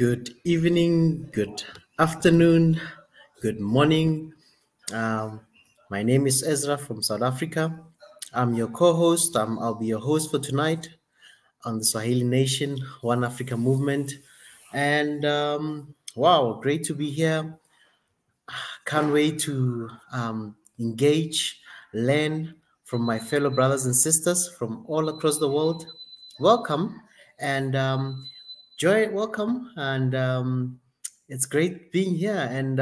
Good evening, good afternoon, good morning. Um, my name is Ezra from South Africa. I'm your co-host. I'll be your host for tonight on the Swahili Nation One Africa movement. And wow, great to be here. Can't wait to engage, learn from my fellow brothers and sisters from all across the world. Welcome and welcome. And it's great being here. And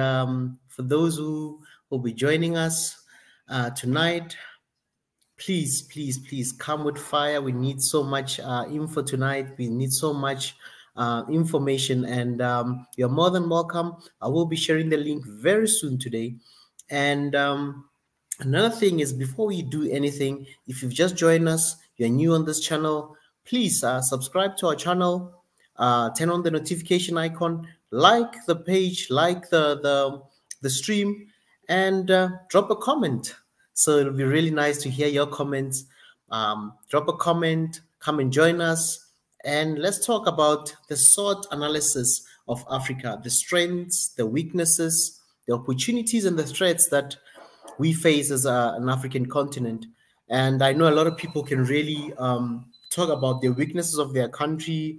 for those who will be joining us tonight, please come with fire. We need so much info tonight. We need so much information, and you're more than welcome. I will be sharing the link very soon today. And another thing is, before we do anything, if you've just joined us, you're new on this channel, please subscribe to our channel, turn on the notification icon, like the page, like the stream, and drop a comment. So it'll be really nice to hear your comments. Drop a comment, come and join us, and let's talk about the SWOT analysis of Africa, the strengths, the weaknesses, the opportunities, and the threats that we face as an African continent. And I know a lot of people can really talk about the weaknesses of their country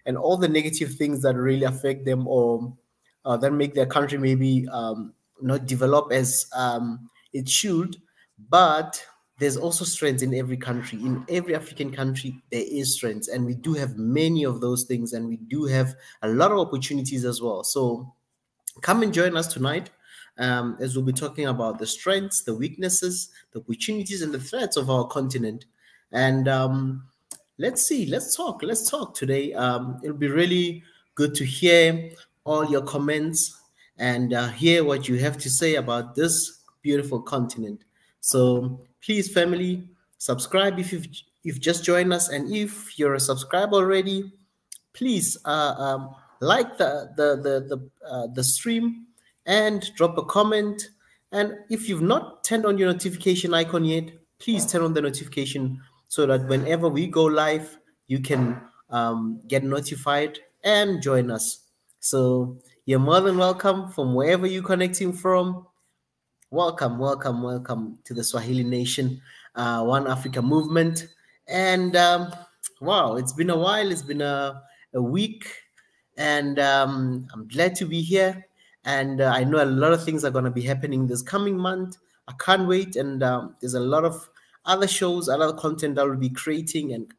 and all the negative things that really affect them, or that make their country maybe not develop as it should. But there's also strengths in every country. In every African country, there is strengths, and we do have many of those things, and we do have a lot of opportunities as well. So come and join us tonight as we'll be talking about the strengths, the weaknesses, the opportunities, and the threats of our continent. And let's talk today. It'll be really good to hear all your comments and hear what you have to say about this beautiful continent. So please, family, subscribe if you've just joined us, and if you're a subscriber already, please like the stream and drop a comment. And if you've not turned on your notification icon yet, please turn on the notification so that whenever we go live, you can get notified and join us. So you're more than welcome from wherever you're connecting from. Welcome to the Swahili Nation, One Africa movement. And wow, it's been a while. It's been a week, and I'm glad to be here. And I know a lot of things are going to be happening this coming month. I can't wait. And there's a lot of other shows, other content that will be creating and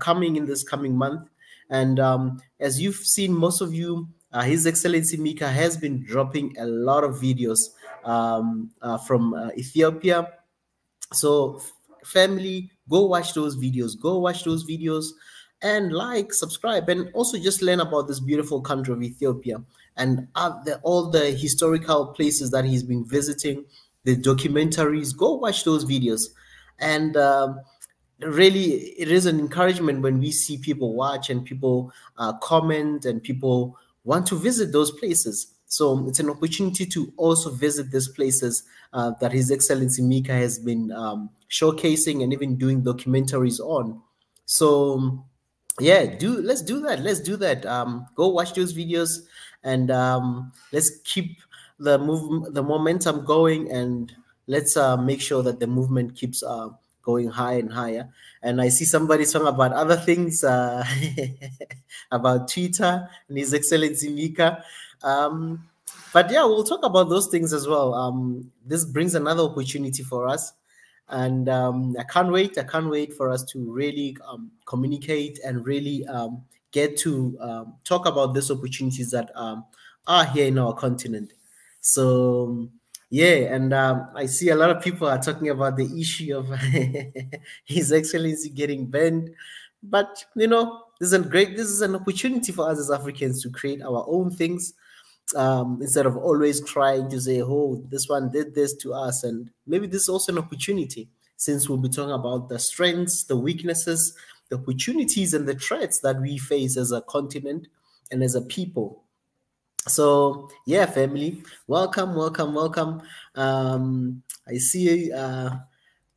coming in this coming month. And as you've seen, most of you, His Excellency Mika has been dropping a lot of videos from Ethiopia. So family, go watch those videos, and like, subscribe, and also just learn about this beautiful country of Ethiopia and all the historical places that he's been visiting, the documentaries. Go watch those videos. And really, it is an encouragement when we see people watch and people comment and people want to visit those places. So it's an opportunity to also visit these places that His Excellency Mika has been showcasing and even doing documentaries on. So yeah, let's do that. Go watch those videos, and let's keep the momentum going, and let's make sure that the movement keeps going higher and higher. And I see somebody talking about other things, about Twitter and His Excellency Mika. But yeah, we'll talk about those things as well. This brings another opportunity for us, and I can't wait for us to really communicate and really get to talk about these opportunities that are here in our continent. So yeah, and I see a lot of people are talking about the issue of His Excellency getting banned, but you know, this is an opportunity for us as Africans to create our own things, instead of always trying to say, oh, this one did this to us. And maybe this is also an opportunity, since we'll be talking about the strengths, the weaknesses, the opportunities, and the threats that we face as a continent and as a people. So yeah, family, welcome. I see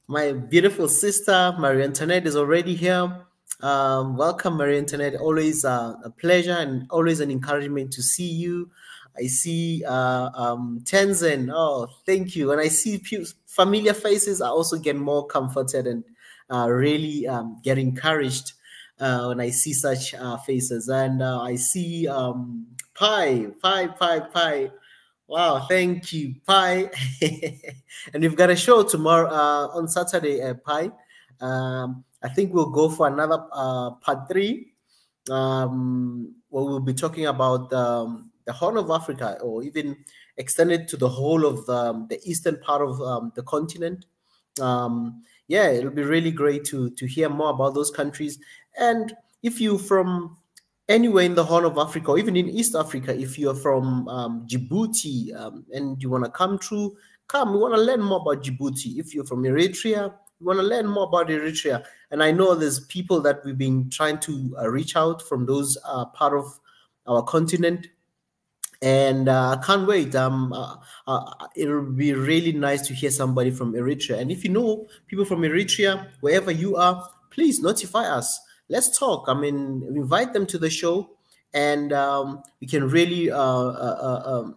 my beautiful sister Marie Antoinette is already here. Welcome, Maria Internet. Always a pleasure and always an encouragement to see you. I see Tenzin. Oh, thank you. When I see familiar faces, I also get more comforted and really get encouraged when I see such faces. And I see Pi. Wow, thank you, Pi. And we've got a show tomorrow on Saturday, Pi. I think we'll go for another part 3, where we'll be talking about the Horn of Africa, or even extended to the whole of the eastern part of the continent. Yeah, it'll be really great to hear more about those countries. And if you from anywhere in the Horn of Africa, or even in East Africa, if you're from Djibouti and you want to come through, come. We want to learn more about Djibouti. If you're from Eritrea, we want to learn more about Eritrea. And I know there's people that we've been trying to reach out from those part of our continent. And I can't wait. It'll be really nice to hear somebody from Eritrea. And if you know people from Eritrea, wherever you are, please notify us. Let's talk. I mean, invite them to the show, and we can really, learn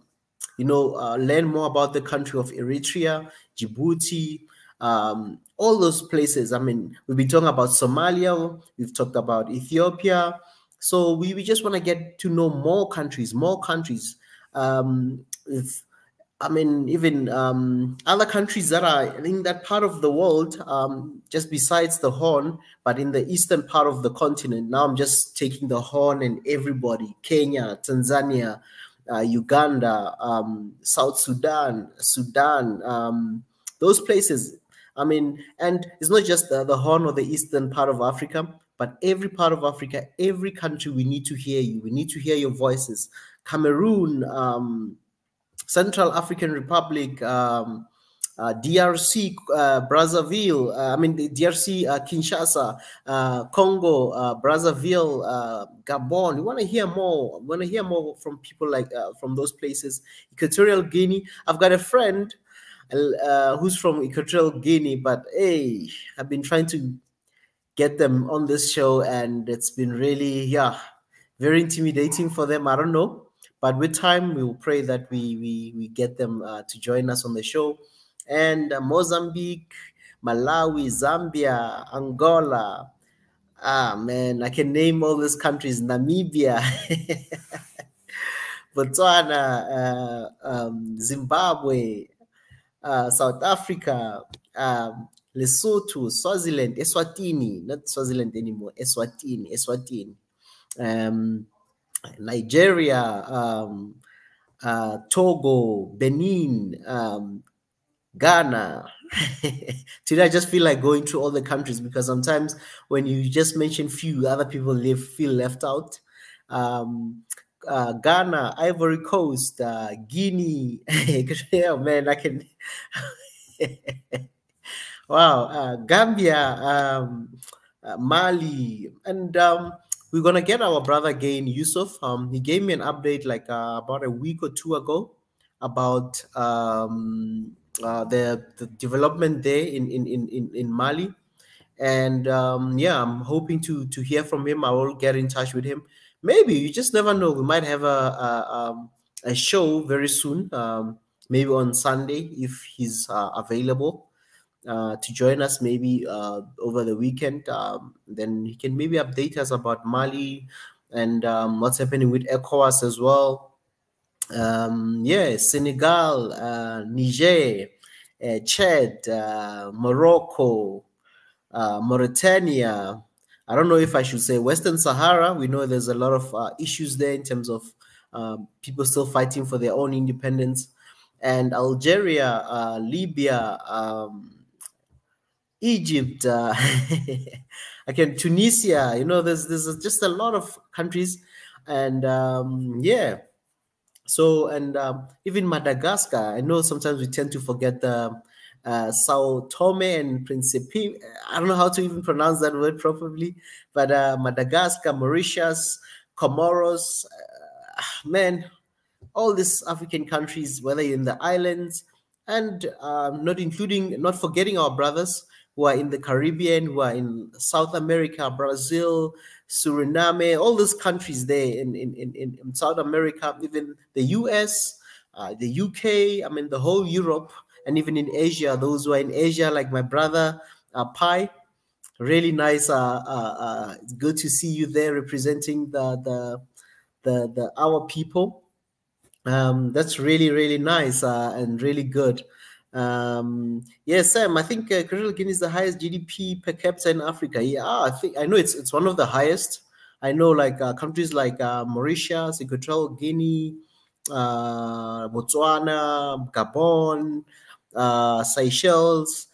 more about the country of Eritrea, Djibouti, all those places. I mean, we've been talking about Somalia, we've talked about Ethiopia. So we just want to get to know more countries. Even other countries that are in that part of the world, just besides the Horn, but in the eastern part of the continent. Now I'm just taking the Horn and everybody: Kenya, Tanzania, Uganda, South Sudan, those places. I mean, and it's not just the Horn or the eastern part of Africa, but every part of Africa, every country. We need to hear you. We need to hear your voices. Cameroon, Central African Republic, DRC, Brazzaville, the DRC, Kinshasa, Congo, Brazzaville, Gabon. We want to hear more. We want to hear more from people like from those places. Equatorial Guinea. I've got a friend who's from Equatorial Guinea, but hey, I've been trying to get them on this show, and it's been really, very intimidating for them. I don't know. But with time, we will pray that we get them to join us on the show. And Mozambique, Malawi, Zambia, Angola. Man, I can name all these countries. Namibia, Botswana, Zimbabwe, South Africa, Lesotho, Swaziland, Eswatini, not Swaziland anymore, Eswatini. Nigeria, Togo, Benin, Ghana. Today I just feel like going through all the countries, because sometimes when you just mention few, other people feel left out. Ghana, Ivory Coast, Guinea. Yeah, man, I can. Wow, Gambia, Mali, and we're gonna get our brother again, Yusuf. He gave me an update like about a week or 2 ago about the development there in Mali, and I'm hoping to hear from him. I will get in touch with him. Maybe, you just never know. We might have a show very soon. Maybe on Sunday if he's available. To join us maybe over the weekend. Then he can maybe update us about Mali and what's happening with ECOWAS as well. Senegal, Niger, Chad, Morocco, Mauritania. I don't know if I should say Western Sahara. We know there's a lot of issues there in terms of people still fighting for their own independence. And Algeria, Libya, Egypt, Tunisia. There's just a lot of countries, and So, and even Madagascar. I know sometimes we tend to forget the Sao Tome and Principe. I don't know how to even pronounce that word properly, but Madagascar, Mauritius, Comoros, man, all these African countries, whether in the islands, and not forgetting our brothers who are in the Caribbean, who are in South America, Brazil, Suriname, all those countries there in South America, even the US, the UK, I mean, the whole Europe, and even in Asia, those who are in Asia, like my brother, Pi. Really nice. Good to see you there representing the our people. That's really nice and really good. Yeah, Sam, I think Equatorial Guinea is the highest GDP per capita in Africa. Yeah, I know it's one of the highest. I know like countries like Mauritius, Equatorial Guinea, Botswana, Gabon, Seychelles.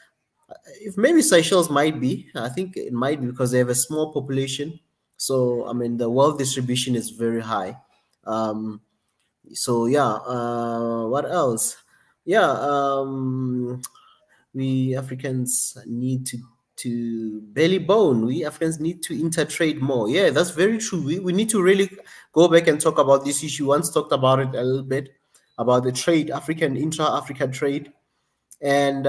If maybe Seychelles might be, I think it might be because they have a small population. So I mean, the wealth distribution is very high. Um, so yeah, what else? Yeah, we Africans need to belly bone. We Africans need to intertrade more. Yeah, that's very true. We need to really go back and talk about this issue. Once talked about it a little bit about the trade, African intra-Africa trade, and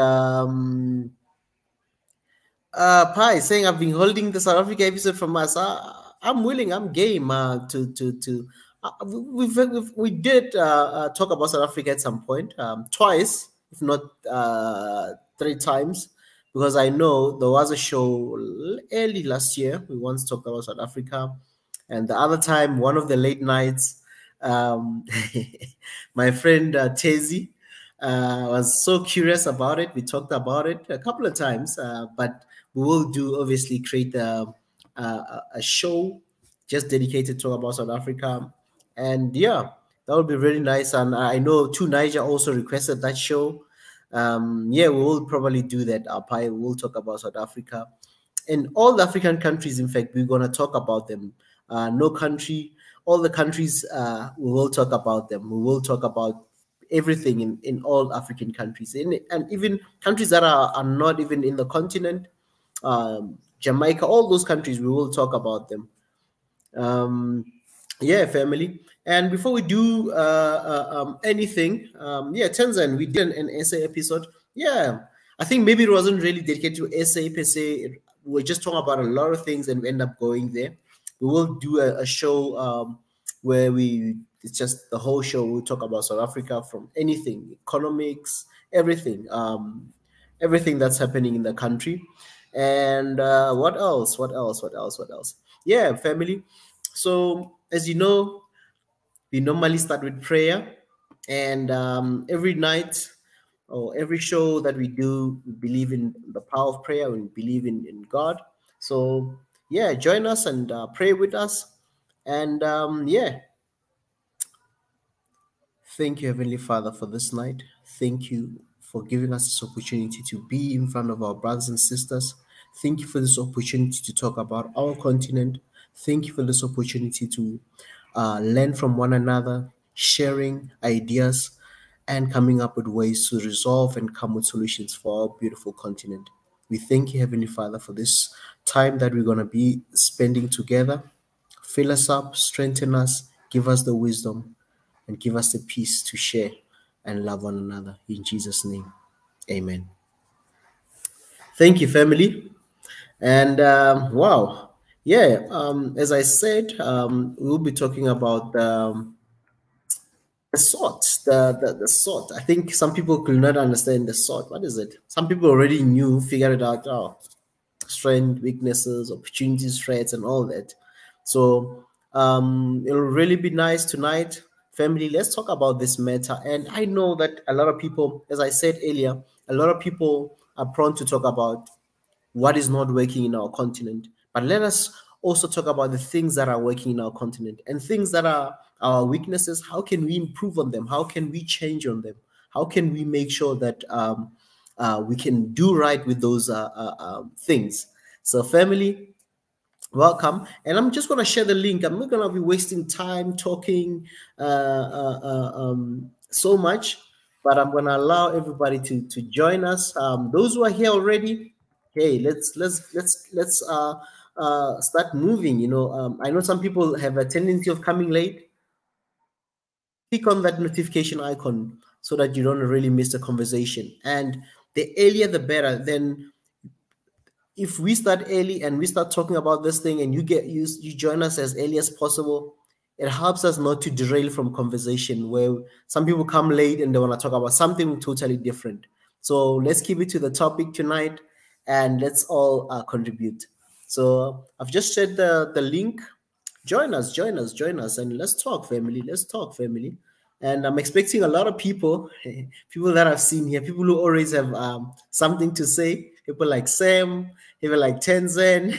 Pi saying I've been holding the South Africa episode from us. I'm willing. I'm game to. We did talk about South Africa at some point, twice, if not three times, because I know there was a show early last year. We once talked about South Africa, and the other time, one of the late nights, my friend Tezi was so curious about it. We talked about it a couple of times, but we will do obviously create a show just dedicated to about South Africa, and yeah, that would be really nice. And I know too, Niger also requested that show. Yeah, we will probably do that. We will talk about South Africa and all the African countries. In fact, we're gonna talk about them. No country, all the countries. We will talk about them. We will talk about everything in all African countries, and even countries that are not even in the continent. Jamaica, all those countries, we will talk about them. Yeah, family. And before we do anything, yeah, Tenzan, we did an essay episode. Yeah, I think maybe it wasn't really dedicated to essay per se. We're just talking about a lot of things and we end up going there. We will do a show where it's just the whole show. We'll talk about South Africa from anything, economics, everything, everything that's happening in the country. And what else? What else? What else? What else? Yeah, family. So, as you know, we normally start with prayer, and every night or every show that we do, we believe in the power of prayer, we believe in God. So, yeah, join us and pray with us. And yeah, thank you, Heavenly Father, for this night. Thank you for giving us this opportunity to be in front of our brothers and sisters. Thank you for this opportunity to talk about our continent. Thank you for this opportunity to learn from one another, sharing ideas, and coming up with ways to resolve and come with solutions for our beautiful continent. We thank you, Heavenly Father, for this time that we're going to be spending together. Fill us up, strengthen us, give us the wisdom, and give us the peace to share and love one another. In Jesus' name, amen. Thank you, family. And wow, yeah, as I said, we'll be talking about the sort, the sort. I think some people could not understand the sort. What is it? Some people already knew, figured it out. Oh, strength, weaknesses, opportunities, threats, and all that. So it'll really be nice tonight, family. Let's talk about this matter. And I know that a lot of people, as I said earlier, a lot of people are prone to talk about what is not working in our continent. But let us also talk about the things that are working in our continent and things that are our weaknesses. How can we improve on them? How can we change on them? How can we make sure that we can do right with those things? So, family, welcome. And I'm just going to share the link. I'm not going to be wasting time talking so much, but I'm going to allow everybody to join us. Those who are here already, hey, let's start moving. You know, I know some people have a tendency of coming late. Click on that notification icon so that you don't really miss the conversation. And the earlier the better. Then if we start early and we start talking about this thing, and you join us as early as possible, it helps us not to derail from conversation where some people come late and they want to talk about something totally different. So let's keep it to the topic tonight, and let's all contribute. So I've just shared the link. Join us, join us, join us, and let's talk, family. Let's talk, family. And I'm expecting a lot of people, people that I've seen here, people who always have something to say. People like Sam, people like Tenzin,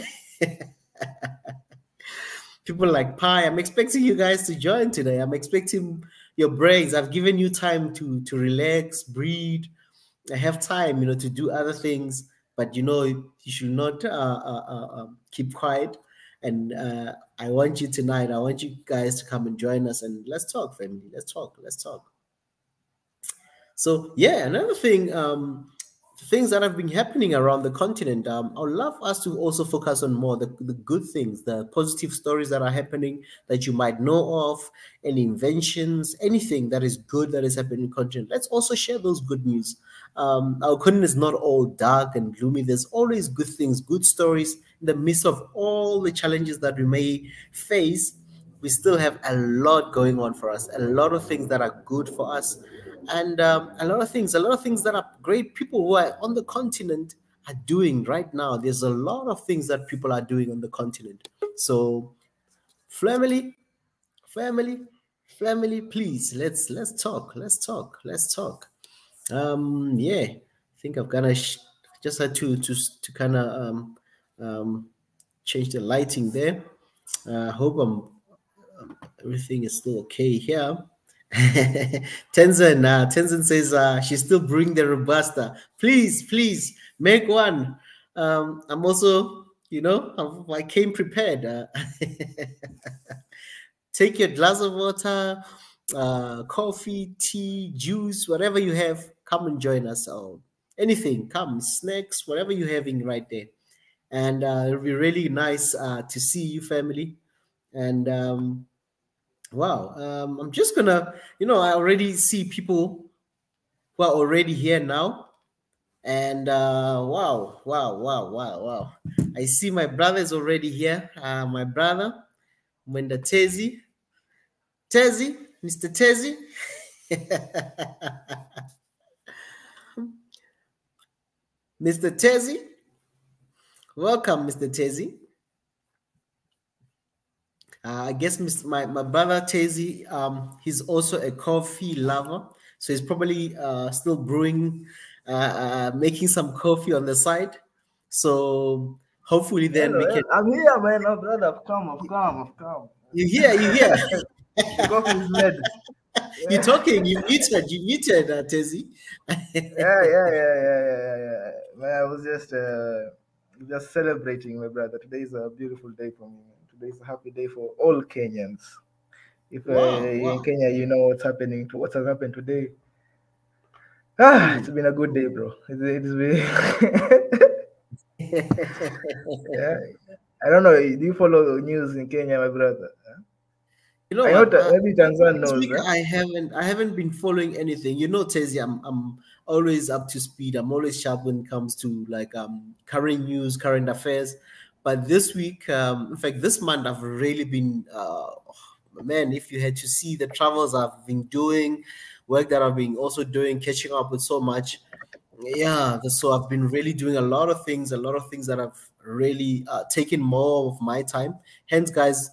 people like Pi. I'm expecting you guys to join today. I'm expecting your brains. I've given you time to relax, breathe. I have time, to do other things. But you should not keep quiet. And I want you tonight. I want you guys to come and join us, and let's talk, family. Let's talk. Let's talk. So yeah, another thing. Things that have been happening around the continent. I would love us to also focus on more the good things, the positive stories that are happening that you might know of, any inventions, anything that is good that is happening in the continent. Let's also share those good news. Our continent is not all dark and gloomy. There's always good things, good stories in the midst of all the challenges that we may face. We still have a lot going on for us, a lot of things that are good for us. And a lot of things that are great people who are on the continent are doing right now. There's a lot of things that people are doing on the continent. So family, please, let's talk. Yeah, I think I've kind of just had to kind of change the lighting there. I hope everything is still okay here. Tenzin says she still bring the robusta. Please make one. I'm also, I came prepared. Take your glass of water, coffee, tea, juice, whatever you have. Come and join us. Or anything, come, snacks, whatever you're having right there. And it'll be really nice to see you, family. And wow, I'm just gonna, I already see people who are already here now. And wow. I see my brother is already here. My brother, Mwenda Tezi, Mr. Tezi. Mr. Tezi, welcome, Mr. Tezi. I guess my brother Tezi, he's also a coffee lover, so he's probably still brewing, making some coffee on the side. So hopefully then we can. I'm here, man. Oh, brother, I've come. You hear? The coffee is made. Yeah. You're talking. You muted, Tezi. Yeah. Man, I was just celebrating, my brother. Today is a beautiful day for me. Today is a happy day for all Kenyans. If in Kenya, you know what's happening, what has happened today. It's been a good day, bro. It's been. Yeah. I don't know. Do you follow the news in Kenya, my brother? Maybe Tanzania knows. I haven't been following anything. Tezi, I'm always up to speed. I'm always sharp when it comes to current news, current affairs. But this week, in fact, this month, I've really been, man, if you had to see the travels I've been doing, work that I've been also doing, catching up with so much. Yeah, so I've been really doing a lot of things that have really taken more of my time. Hence, guys,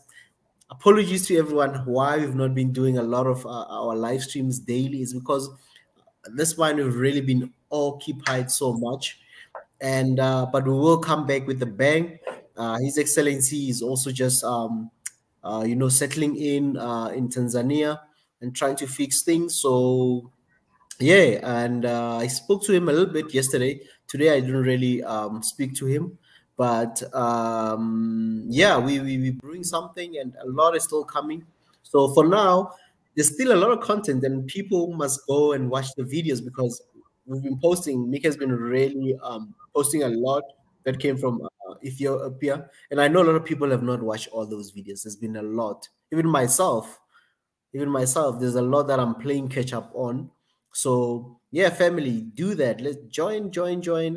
apologies to everyone why we've not been doing a lot of our live streams daily is because this one we've really been occupied so much. And but we will come back with a bang. His Excellency is also just settling in Tanzania and trying to fix things. So yeah, and I spoke to him a little bit yesterday. Today I didn't really speak to him, but yeah, we brewing something, and a lot is still coming. So for now, there's still a lot of content, and people must go and watch the videos because we've been posting. Mika's been really posting a lot that came from Ethiopia, and I know a lot of people have not watched all those videos. There's been a lot, even myself. There's a lot that I'm playing catch up on. So yeah, family, do that. Let's join,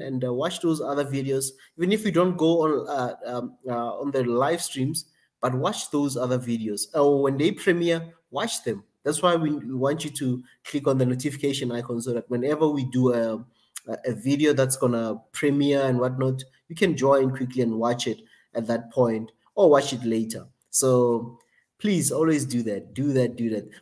and watch those other videos. Even if you don't go on the live streams, but watch those other videos. Or when they premiere, watch them. That's why we want you to click on the notification icon so that whenever we do a video that's gonna premiere and whatnot, you can join quickly and watch it at that point or watch it later. So please always do that.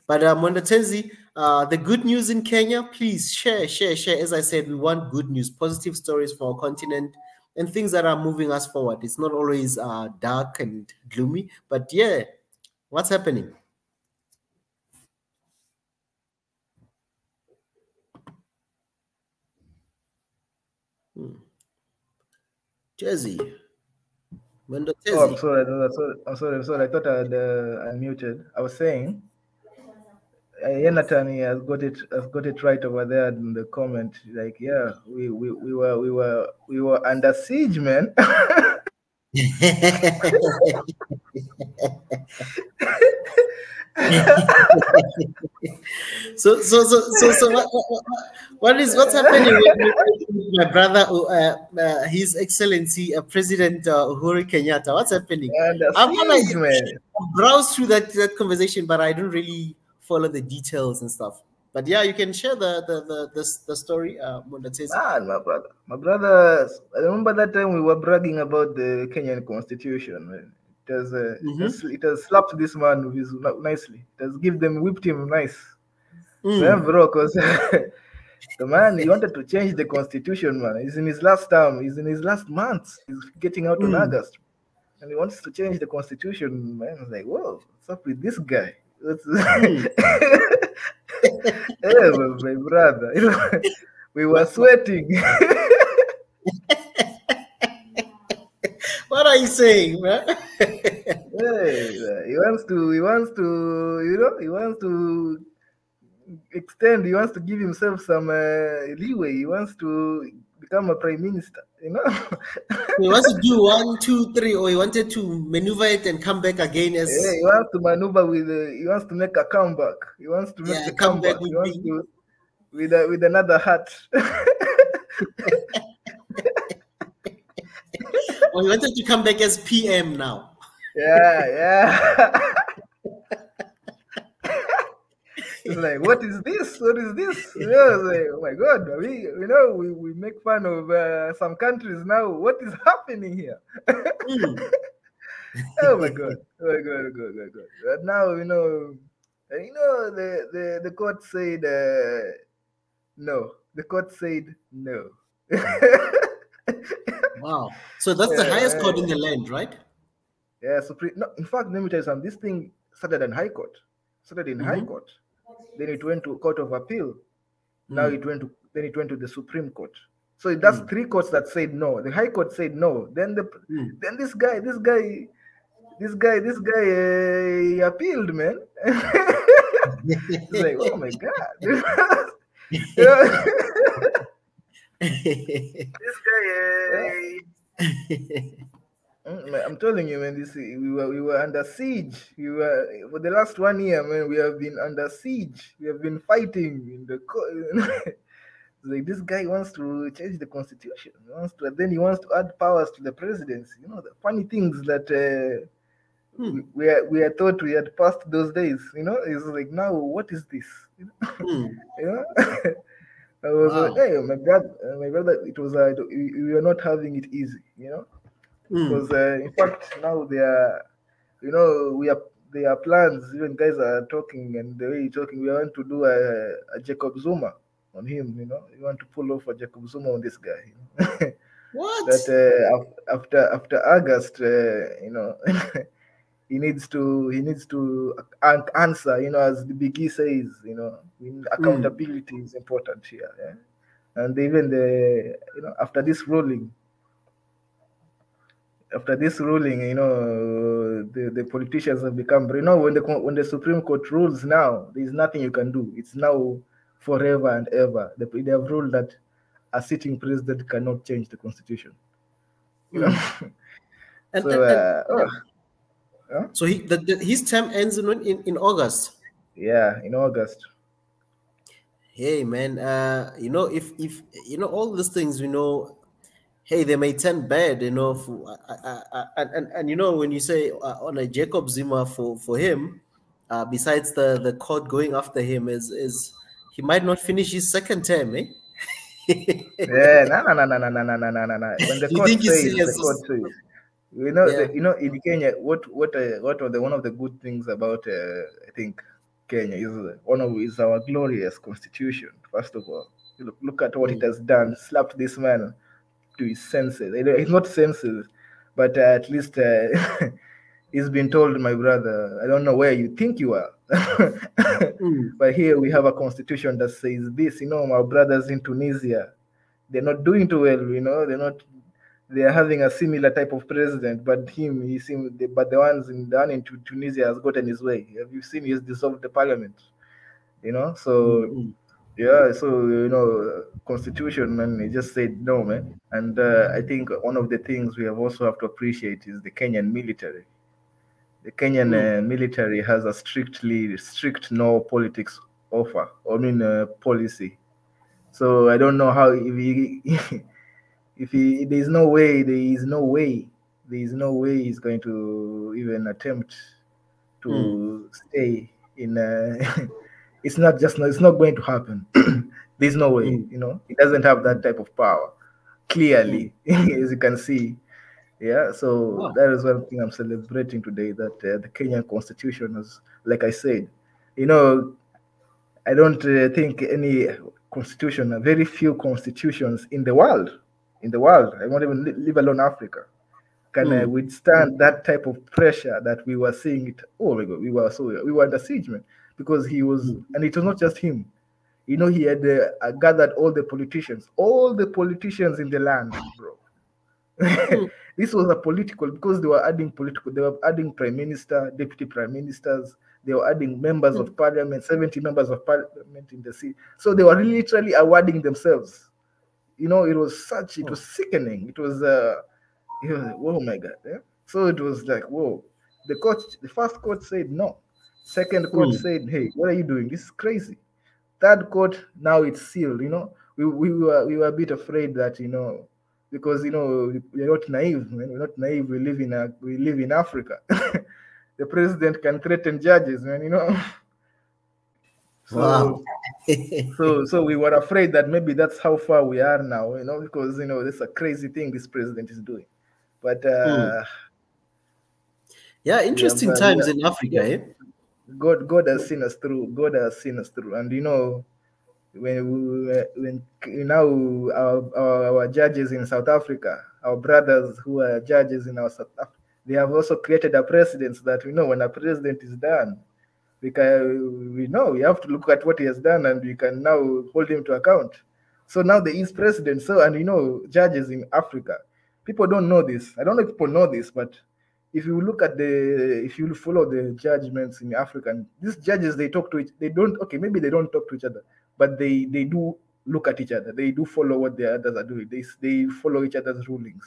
But Mondatenzi, the good news in Kenya, please share. As I said, we want good news, positive stories for our continent, and things that are moving us forward. It's not always dark and gloomy, but yeah, what's happening? Jersey. Oh, I'm sorry. I'm sorry. I thought I had unmuted. I was saying, Yenatan has got it right over there in the comment. Like, yeah, we were under siege, man. So what's happening with my brother, His Excellency President Uhuru Kenyatta? What's happening? I've browsed through that conversation, but I don't really follow the details and stuff. But yeah, you can share the story. Man, my brother. I remember that time we were bragging about the Kenyan Constitution. Man. It has slapped this man nicely. It has whipped him nice. Man, bro, because the man, he wanted to change the constitution, man. He's in his last term. He's in his last month. He's getting out in August. And he wants to change the constitution, man. I was like, whoa, what's up with this guy? Hey, my brother. We were sweating. What are you saying, man? Hey, he wants to extend. He wants to give himself some leeway. He wants to become a prime minister. He wants to do 1, 2, 3, or he wanted to maneuver it and come back again as. Yeah, he wants to maneuver he wants to make a comeback. He wants to make the comeback. He wants to with another hat. Or he wanted to come back as PM now. Yeah. It's like, what is this? Like, oh my God, we make fun of some countries now. What is happening here? Oh my God. But now, the court said no. The court said no. Wow. So that's the highest court in the land, right? Yeah, no, in fact, let me tell you something. This thing started in High Court. High Court. Then it went to Court of Appeal. Now it went to the Supreme Court. So that's 3 courts that said no. The High Court said no. Then then this guy appealed, man. It's like, oh my God. This guy. I'm telling you, man. We were under siege. For the last 1 year, man. We have been under siege. We have been fighting in the court. Like, this guy wants to change the constitution. He wants to add powers to the presidency. The funny things that we are thought we had passed those days. It's like, now what is this? I was like, hey, my brother. It was we were not having it easy. Because in fact now there are plans. Even guys are talking, and the way you're talking, we want to do a Jacob Zuma on him. We want to pull off a Jacob Zuma on this guy. What? That after August, he needs to answer. As the Biggie says, accountability is important here. Yeah? And even after this ruling. After this ruling, the politicians have become. When the Supreme Court rules now, there is nothing you can do. It's now forever and ever. They have ruled that a sitting president cannot change the constitution. So his term ends in August. Yeah, in August. Hey man, if all these things, hey, they may turn bad, and when you say on a Jacob Zuma for him, besides the court going after him, is he might not finish his second term, eh? Yeah, no, no, no, no, no, no, no, no, no, no. When the You court think he's says, the serious? court says, Yeah. in Kenya, what are the one of the good things about I think Kenya is is our glorious constitution. First of all, look at what it Mm, has done. Slapped this man to his senses. It's not senses, but at least he's been told, my brother, I don't know where you think you are, mm, but here we have a constitution that says this. My brothers in Tunisia, they're not doing too well. They're not. They are having a similar type of president, but but the one in Tunisia has gotten his way. Have you seen? He's dissolved the parliament. mm, So mm, yeah, so constitution, man, he just said no, man. And I think one of the things we have also have to appreciate is the Kenyan military. The Kenyan mm, military has a strict no politics offer. I mean policy. So I don't know how if he if he there is no way he's going to even attempt mm, to stay in it's not going to happen. There's no way, mm, he doesn't have that mm, type of power mm. clearly, as you can see. Yeah, so Wow. that is one thing I'm celebrating today, that the Kenyan constitution is, like I said, you know I don't think any constitution, very few constitutions in the world, I won't even leave alone Africa, can Mm, withstand that type of pressure that we were seeing it. Oh my God, we were under siege, man, because mm, and it was not just him. He had gathered all the politicians in the land, bro. mm, This was a political, because they were adding prime minister, deputy prime ministers, they were adding members mm, of parliament, 70 members of parliament in the city. So they were literally awarding themselves. It mm, was sickening. Oh my God. Yeah? So it was like, whoa. The first court said no. Second court mm, said, hey, what are you doing? This is crazy. Third court, now it's sealed. We were a bit afraid that, because we're not naive, man. We're not naive. We live in Africa. The president can threaten judges, man. wow. So so we were afraid that maybe that's how far we are now, because that's a crazy thing this president is doing. But Mm. Yeah, we have interesting times in Africa, eh? God has seen us through. God has seen us through, and when now our judges in South Africa, our brothers who are judges in our South Africa, they have also created a precedent that when a president is done, we know we have to look at what he has done, and we can now hold him to account. So now there is president. So, and judges in Africa, people don't know this. I don't know if people know this, but if you follow the judgments in Africa, and these judges, they talk to each. They don't. Okay, maybe they don't talk to each other, but they do look at each other. They do follow what the others are doing. They follow each other's rulings.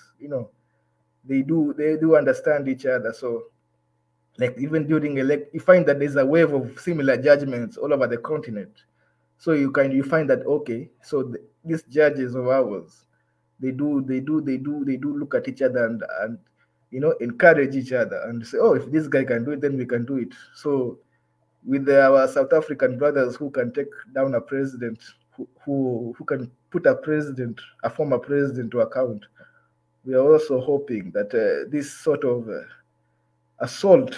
They do understand each other. So, like, even during you find that there's a wave of similar judgments all over the continent. So you find that, okay, so these judges of ours, they do look at each other, and encourage each other and say, oh, if this guy can do it, then we can do it. So with our South African brothers who can take down a president, who can put a former president to account, we are also hoping that this sort of assault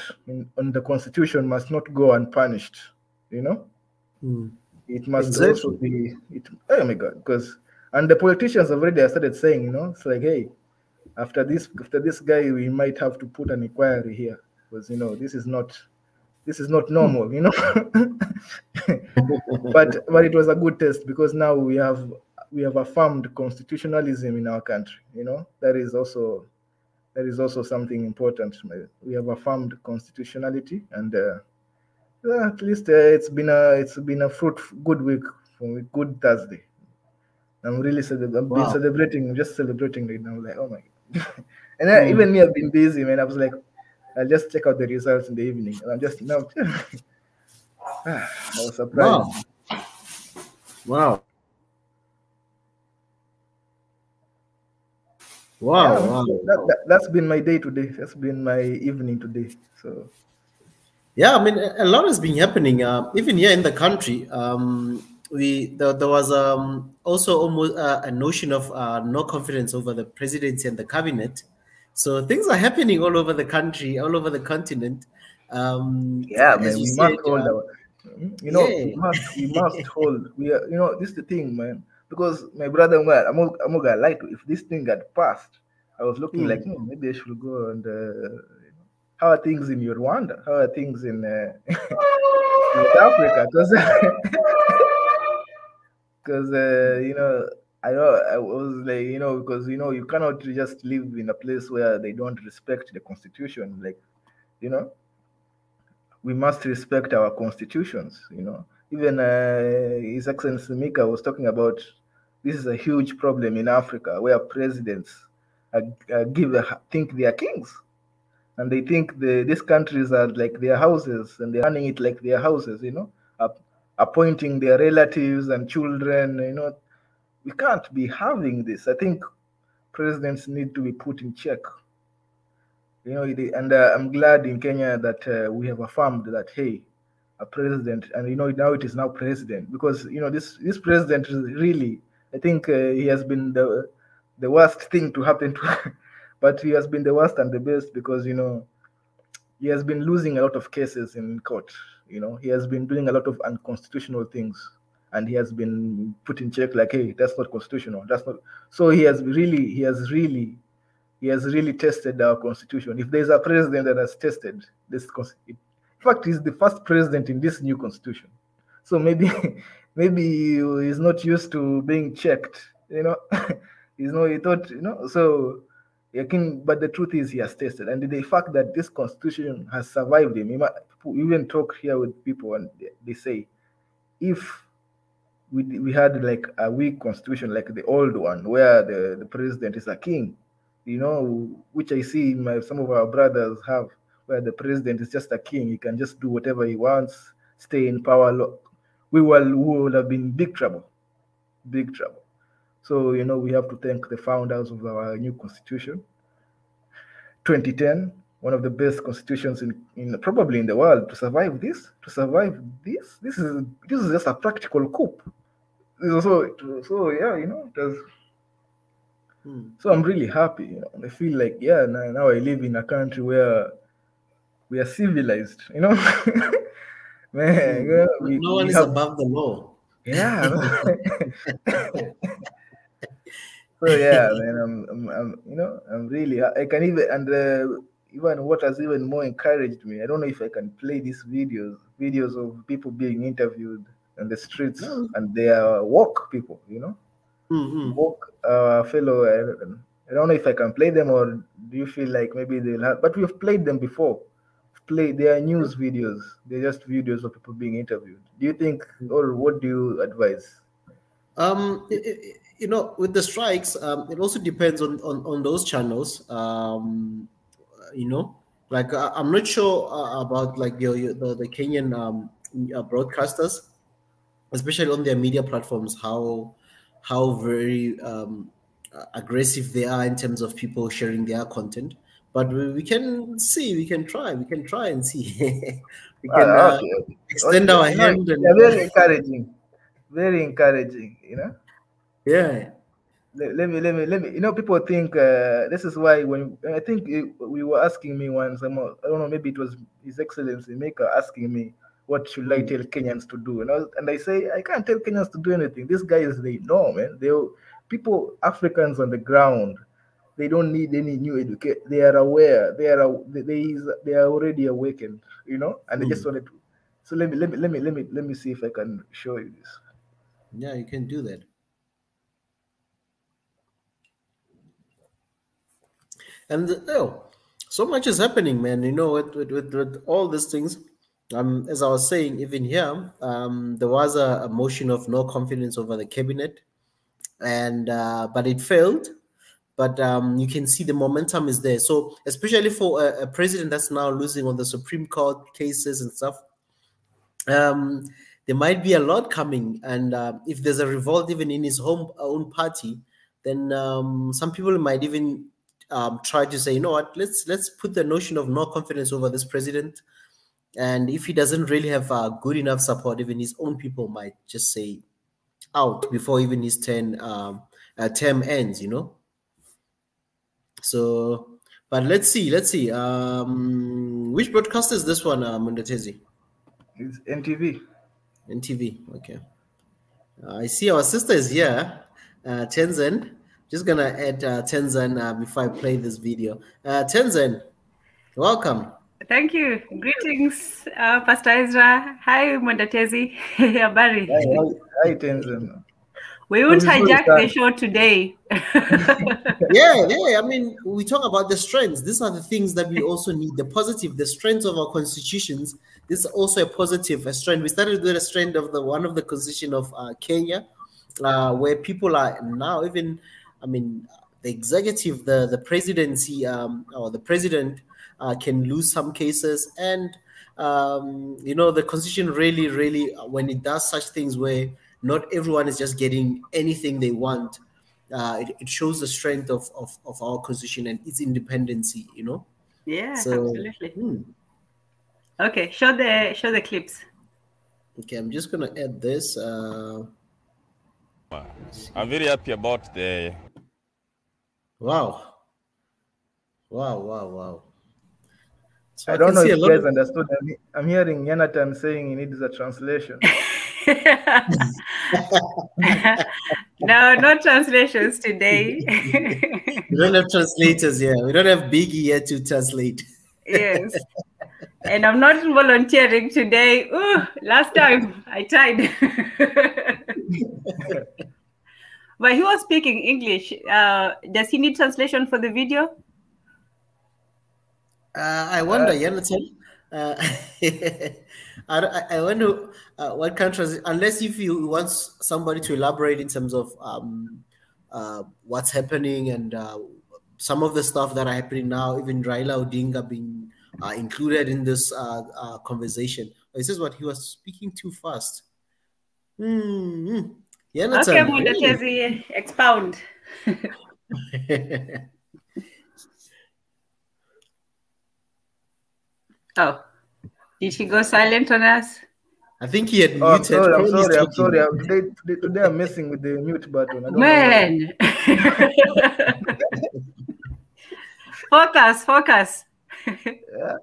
on the constitution must not go unpunished. You know, Mm. it must also Exactly. be it. Oh my God, because and the politicians already started saying, it's like, hey, after this guy, we might have to put an inquiry here, because this is not Mm. normal. But it was a good test, because now we have affirmed constitutionalism in our country. That is also something important. We have affirmed constitutionality, and at least it's been a good week for me, good Thursday. I've been Wow. celebrating, I'm just celebrating right now, like, oh my God. And Mm. even me, I've been busy, man. I was like, I'll just check out the results in the evening, and I'm just now. I was surprised. Wow. Wow. Yeah, Wow. man. Wow. So that's been my day today. That's been my evening today. So Yeah, I mean, a lot has been happening. Even here in the country, there was also almost a notion of no confidence over the presidency and the cabinet. So things are happening all over the country, all over the continent. yeah, As man, you we said, must hold our. yeah. We must hold. We are, this is the thing, man. Because my brother, man, I'm not gonna lie to you. If this thing had passed, I was looking like, Hmm. maybe I should go and. How are things in Rwanda? How are things in South Africa? Because because I was like, because you cannot just live in a place where they don't respect the constitution. Like, you know, we must respect our constitutions. Even His Excellency Mika was talking about this is a huge problem in Africa where presidents think they are kings, and they think these countries are like their houses, and they're running it like their houses. Appointing their relatives and children. We can't be having this. I think presidents need to be put in check. And I'm glad in Kenya that we have affirmed that, hey, a president, and now it is now president, because this president is really, I think he has been the worst thing to happen to, but he has been the worst and the best, because he has been losing a lot of cases in court. He has been doing a lot of unconstitutional things, and he has been put in check like, hey, that's not constitutional. That's not. So he has really tested our constitution. If there's a president that has tested this, in fact, he's the first president in this new constitution. So maybe, maybe he's not used to being checked. He thought, so. But the truth is, he has tested, and the fact that this constitution has survived him. We even talk here with people, and they say, if we had like a weak constitution like the old one, where the president is a king, which I see some of our brothers have, where the president is just a king, he can just do whatever he wants, stay in power. We will have been big trouble, big trouble. So we have to thank the founders of our new constitution, 2010, one of the best constitutions in probably in the world, to survive this. This is just a practical coup. So yeah, so I'm really happy. I feel like, yeah, now I live in a country where we are civilized. Man, No one we is have, above the law. yeah. So yeah, man, I'm really, I can even, and even what has even more encouraged me, I don't know if I can play these videos of people being interviewed on the streets, No. and they are woke people, woke fellow. I don't know if I can play them, or do you feel like maybe they'll have, but we've played them before. They are news videos. They're just videos of people being interviewed. Do you think, or what do you advise? With the strikes, it also depends on those channels. Like I'm not sure about like the Kenyan broadcasters, especially on their media platforms, how very aggressive they are in terms of people sharing their content. But we can see, we can try and see. We can Okay, extend okay. our hand They're and very encouraging. Very encouraging. yeah. Let me. People think this is why when I think we were asking me once. I don't know. Maybe it was His Excellency Maker asking me, what should I Mm, tell Kenyans to do? And I say, I can't tell Kenyans to do anything. These guys, they know, man. People, Africans on the ground. They don't need any new education. They are aware. They are already awakened. And they just mm. wanted to. So let me see if I can show you this. Yeah, you can do that. And so much is happening, man. With all these things. As I was saying, even here, there was a motion of no confidence over the cabinet, and but it failed. But you can see the momentum is there. So especially for a president that's now losing on the Supreme Court cases and stuff, um, there might be a lot coming. And if there's a revolt even in his own party, then some people might even try to say, you know what, let's put the notion of no confidence over this president. And if he doesn't really have good enough support, even his own people might just say out before even his term ends, you know. So, but let's see. Which broadcaster is this one, Mundatezi? It's NTV. NTV, okay. I see our sister is here, Tenzin. Just gonna add Tenzin before I play this video. Tenzin, welcome. Thank you. Greetings, Pastor Ezra. Hi, Mundatezi. Habari. Hi, Tenzin. We won't hijack the show today. Yeah. I mean, we talk about the strengths. These are the things that we also need. The positive, the strengths of our constitutions. This is also a positive, a strength. We started with a strength of one of the constitution of Kenya, where people are now even, I mean, the executive, the presidency, or the president can lose some cases. And, you know, the constitution really, when it does such things where not everyone is just getting anything they want, it shows the strength of our constitution and its independency, you know? Yeah, so, absolutely. Okay, show the clips. Okay, I'm just gonna add this. I'm very happy about the... Wow. So I don't know if you guys understood. I'm hearing Jonathan saying he needs a translation. No, no translations today. We don't have translators here. We don't have Biggie here to translate. Yes. And I'm not volunteering today. Ooh, last time I tried. But he was speaking English. Does he need translation for the video? I wonder, Jonathan. I wonder what countries, unless if you want somebody to elaborate in terms of what's happening and some of the stuff that are happening now, even Raila Odinga being included in this conversation. This is what he was speaking too fast. Jonathan, okay, Mundatezi, expound. Oh, did he go silent on us? I think he had muted. I'm sorry. Today I'm messing with the mute button. I don't know. Focus. Yeah.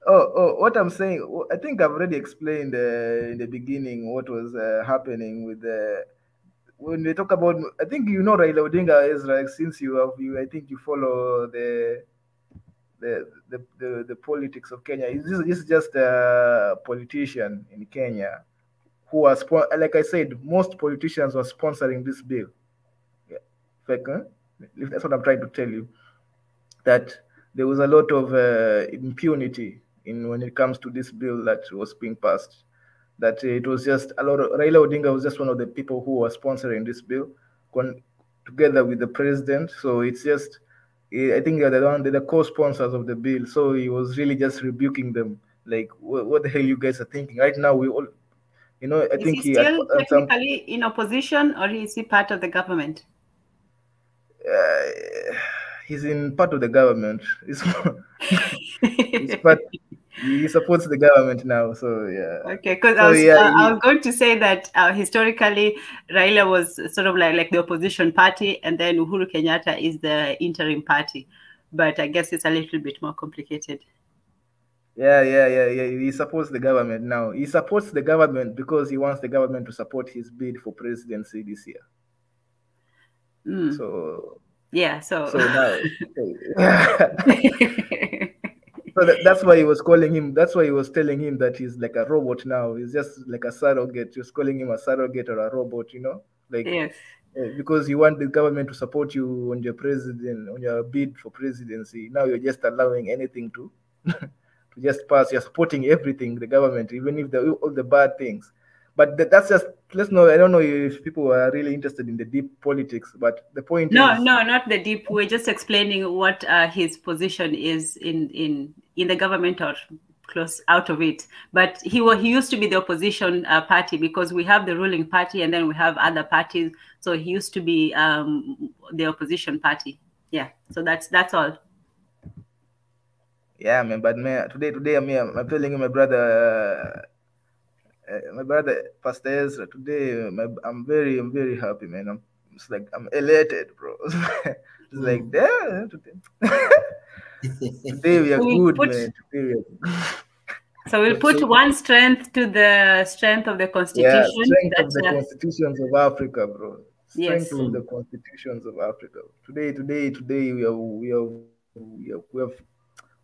Oh, what I'm saying, I think I've already explained in the beginning what was happening with when they talk about. I think you know Raila Odinga, Ezra, since I think you follow the politics of Kenya. This is just a politician in Kenya who was, like I said, most politicians were sponsoring this bill. Yeah. That's what I'm trying to tell you. That there was a lot of impunity when it comes to this bill that was being passed. That it was just a lot of Raila Odinga was just one of the people who were sponsoring this bill, together with the president. So it's just, I think they're the co-sponsors of the bill. So he was really just rebuking them, like, what the hell you guys are thinking? Right now, we all, you know, I think he still technically in opposition, or is he part of the government? He's in part of the government. He supports the government now, so yeah. Okay, because I was going to say that historically Raila was sort of like the opposition party, and then Uhuru Kenyatta is the interim party. But I guess it's a little bit more complicated. Yeah. He supports the government now. He supports the government because he wants the government to support his bid for presidency this year. So yeah, so now. So that's why he was calling him. That's why he was telling him that he's like a robot now. He's just like a surrogate. He was calling him a surrogate or a robot, you know, like yes. Because you want the government to support you on your bid for presidency. Now you're just allowing anything to just pass. You're supporting everything, the government, even if all the bad things. But that's just, let's know. I don't know if people are really interested in the deep politics, but the point is... No, not the deep. We're just explaining what his position is in the government or close out of it. But he used to be the opposition party, because we have the ruling party and then we have other parties. So he used to be the opposition party. Yeah. So that's all. Yeah, man. But man, today, I'm telling you, my brother, Pastor Ezra. Today, I'm very happy, man. It's like I'm elated, bro. It's like, damn. Today we are good, man. Today we are... So we'll put one strength to the strength of the Constitution. Yeah, strength of the constitutions of Africa, bro. Strength of the constitutions of Africa. Today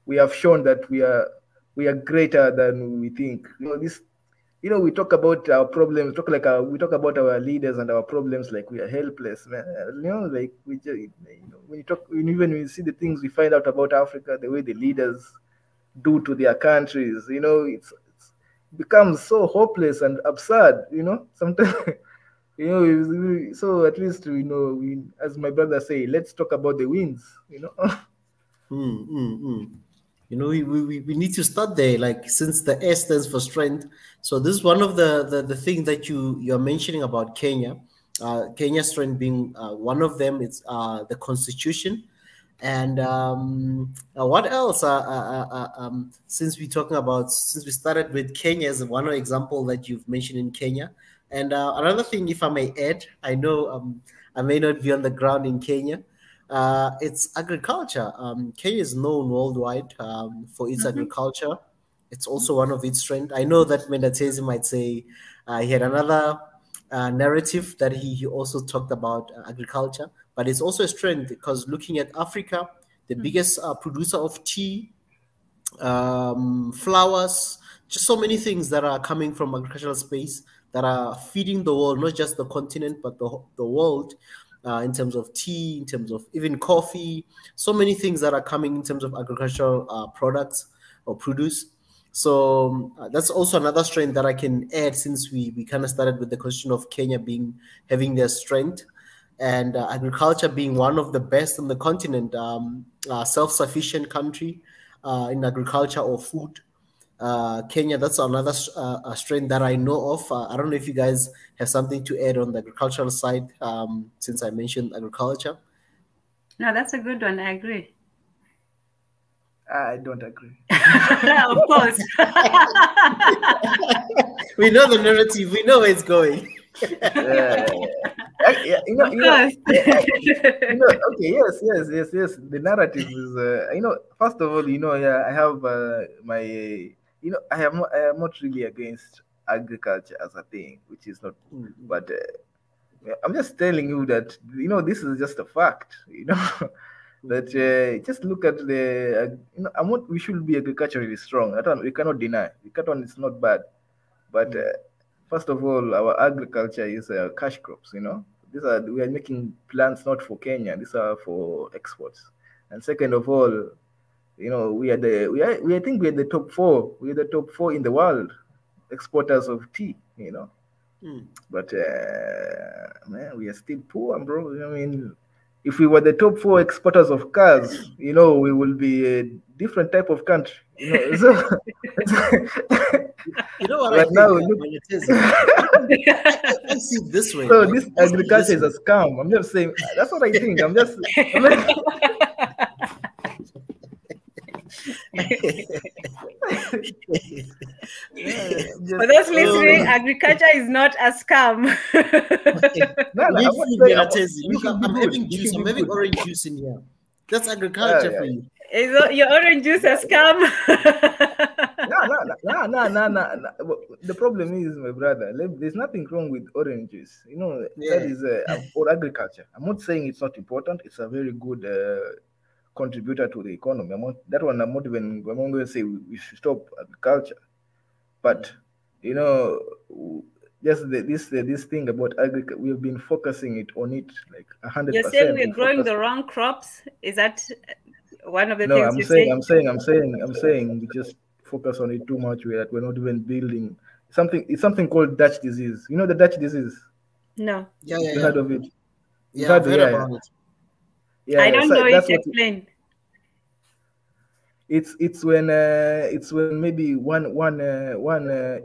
we have shown that we are greater than we think. We talk about our problems, we talk about our leaders and our problems like we are helpless, man. Like we just, when we see the things we find out about Africa, the way the leaders do to their countries, it becomes so hopeless and absurd, sometimes. So at least we, as my brother say, let's talk about the wins, We need to start there, like, since the S stands for strength. So this is one of the things that you're mentioning about Kenya. Kenya's strength being one of them. It's the Constitution. And what else? Since we started with Kenya as one example that you've mentioned in Kenya. And another thing, if I may add, I know I may not be on the ground in Kenya. It's agriculture. Kenya is known worldwide for its agriculture. It's also one of its strengths. I know that Mendatezi might say he had another narrative that he also talked about agriculture, but it's also a strength because looking at Africa, the biggest producer of tea, flowers, just so many things that are coming from agricultural space that are feeding the world, not just the continent, but the world. In terms of tea, in terms of even coffee, so many things that are coming in terms of agricultural products or produce. So that's also another strength that I can add, since we kind of started with the question of Kenya having their strength, and agriculture being one of the best on the continent, self-sufficient country in agriculture or food. Kenya, that's another strength that I know of. I don't know if you guys have something to add on the agricultural side, since I mentioned agriculture. No, that's a good one. I agree. I don't agree. Of course. We know the narrative. We know where it's going. Okay, yes. The narrative is, first of all, I have my, I am not really against agriculture as a thing, which is not, but I'm just telling you that, this is just a fact, that just look at the, we should be agriculturally strong. That one we cannot deny. That one is not bad, but first of all, our agriculture is cash crops. We are making plants not for Kenya. These are for exports. And second of all, I think we are the top 4. We are the top 4 in the world exporters of tea. But man, we are still poor, bro. I mean, if we were the top 4 exporters of cars, we will be a different type of country. So, what right I now, I see it this way. So this agriculture is a scam. I'm just saying. That's what I think. I'm For those listening, agriculture is not a scam. I'm having juice. I'm having orange juice in here. That's agriculture for you. Is your orange juice a scam? No. The problem is, my brother, there's nothing wrong with orange juice. That is or agriculture. I'm not saying it's not important. It's a very good contributor to the economy. I'm not going to say we should stop agriculture. But just this thing about agriculture, we have been focusing it on it like 100%. You're saying we're growing the wrong crops? Is that one of the things I'm saying we just focus on it too much. We're not even building something. It's something called Dutch disease. You know the Dutch disease? No. Yeah. You heard of it? I've heard about it. I don't know it. Explain. it's when maybe one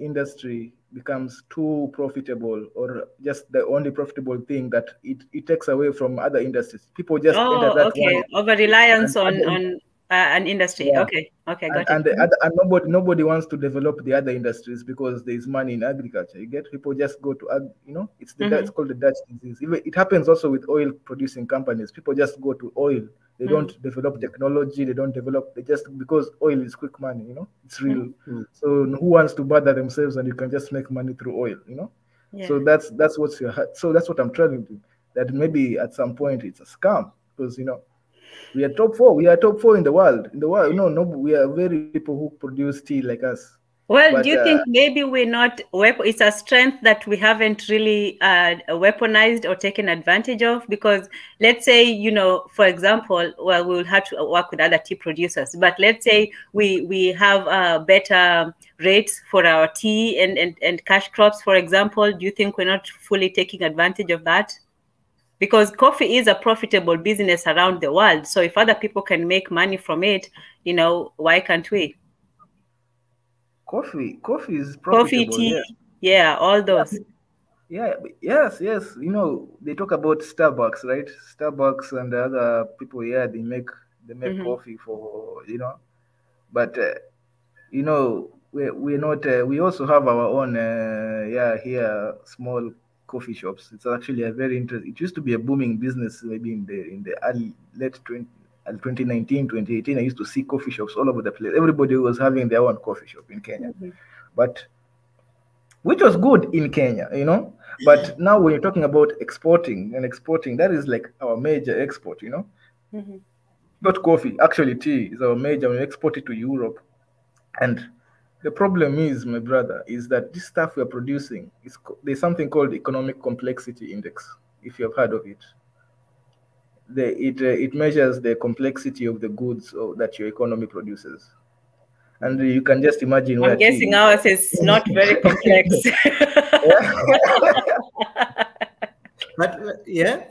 industry becomes too profitable, or just the only profitable thing, that it takes away from other industries. People just enter that okay. one. Over reliance And on an industry. yeah. Okay, got it. And nobody wants to develop the other industries because there is money in agriculture. You get, people just go to it's it's called the Dutch disease. Even it happens also with oil producing companies. People just go to oil. They don't develop technology. They don't develop. They just, because oil is quick money. It's real. So who wants to bother themselves, and you can just make money through oil. Yeah. So that's what I'm trying to. That maybe at some point it's a scam, because we are top 4. We are top 4 in the world. No, we are very people who produce tea like us. Well, but, do you think maybe we're not it's a strength that we haven't really weaponized or taken advantage of? Because let's say, for example, well, we'll have to work with other tea producers, but let's say we have better rates for our tea and cash crops, for example. Do you think we're not fully taking advantage of that? Because coffee is a profitable business around the world. So if other people can make money from it, why can't we? Coffee is profitable. Coffee, tea, yeah, all those. Yeah, yes. They talk about Starbucks, right? Starbucks and the other people, they make coffee for, but we're not. We also have our own, here, small coffee shops. It's actually a very interesting. It used to be a booming business, maybe in the early late 2019, 2018. I used to see coffee shops all over the place. Everybody was having their own coffee shop in Kenya, but which was good in Kenya, But now when you're talking about exporting, that is like our major export, Not coffee, actually tea is our major. We export it to Europe, and the problem is, my brother, is that this stuff we're producing there's something called economic complexity index. If you have heard of it. It measures the complexity of the goods that your economy produces, and you can just imagine. I'm guessing ours is not very complex. But yeah.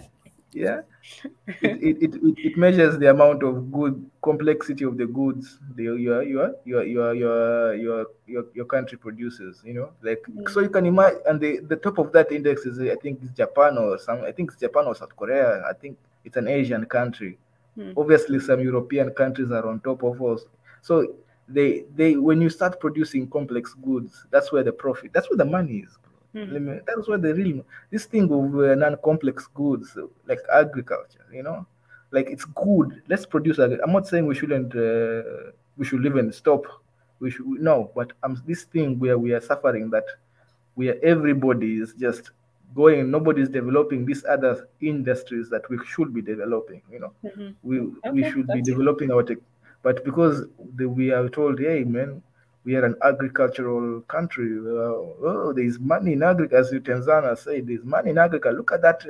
It measures the amount of complexity of the goods your country produces. So you can imagine, and the top of that index is, I think it's Japan or South Korea. I think it's an Asian country. Obviously, some European countries are on top of us. So they when you start producing complex goods, that's where the profit, that's where the money is. That's where this thing of non-complex goods, like agriculture, like it's good. Let's produce. I'm not saying we shouldn't. We should even stop. But this thing where we are suffering, that where everybody is just going, nobody's developing these other industries that we should be developing. We should be developing our tech, but because we are told, hey man, we are an agricultural country. There's money in agriculture, as Tanzania said. There's money in agriculture. Look at that.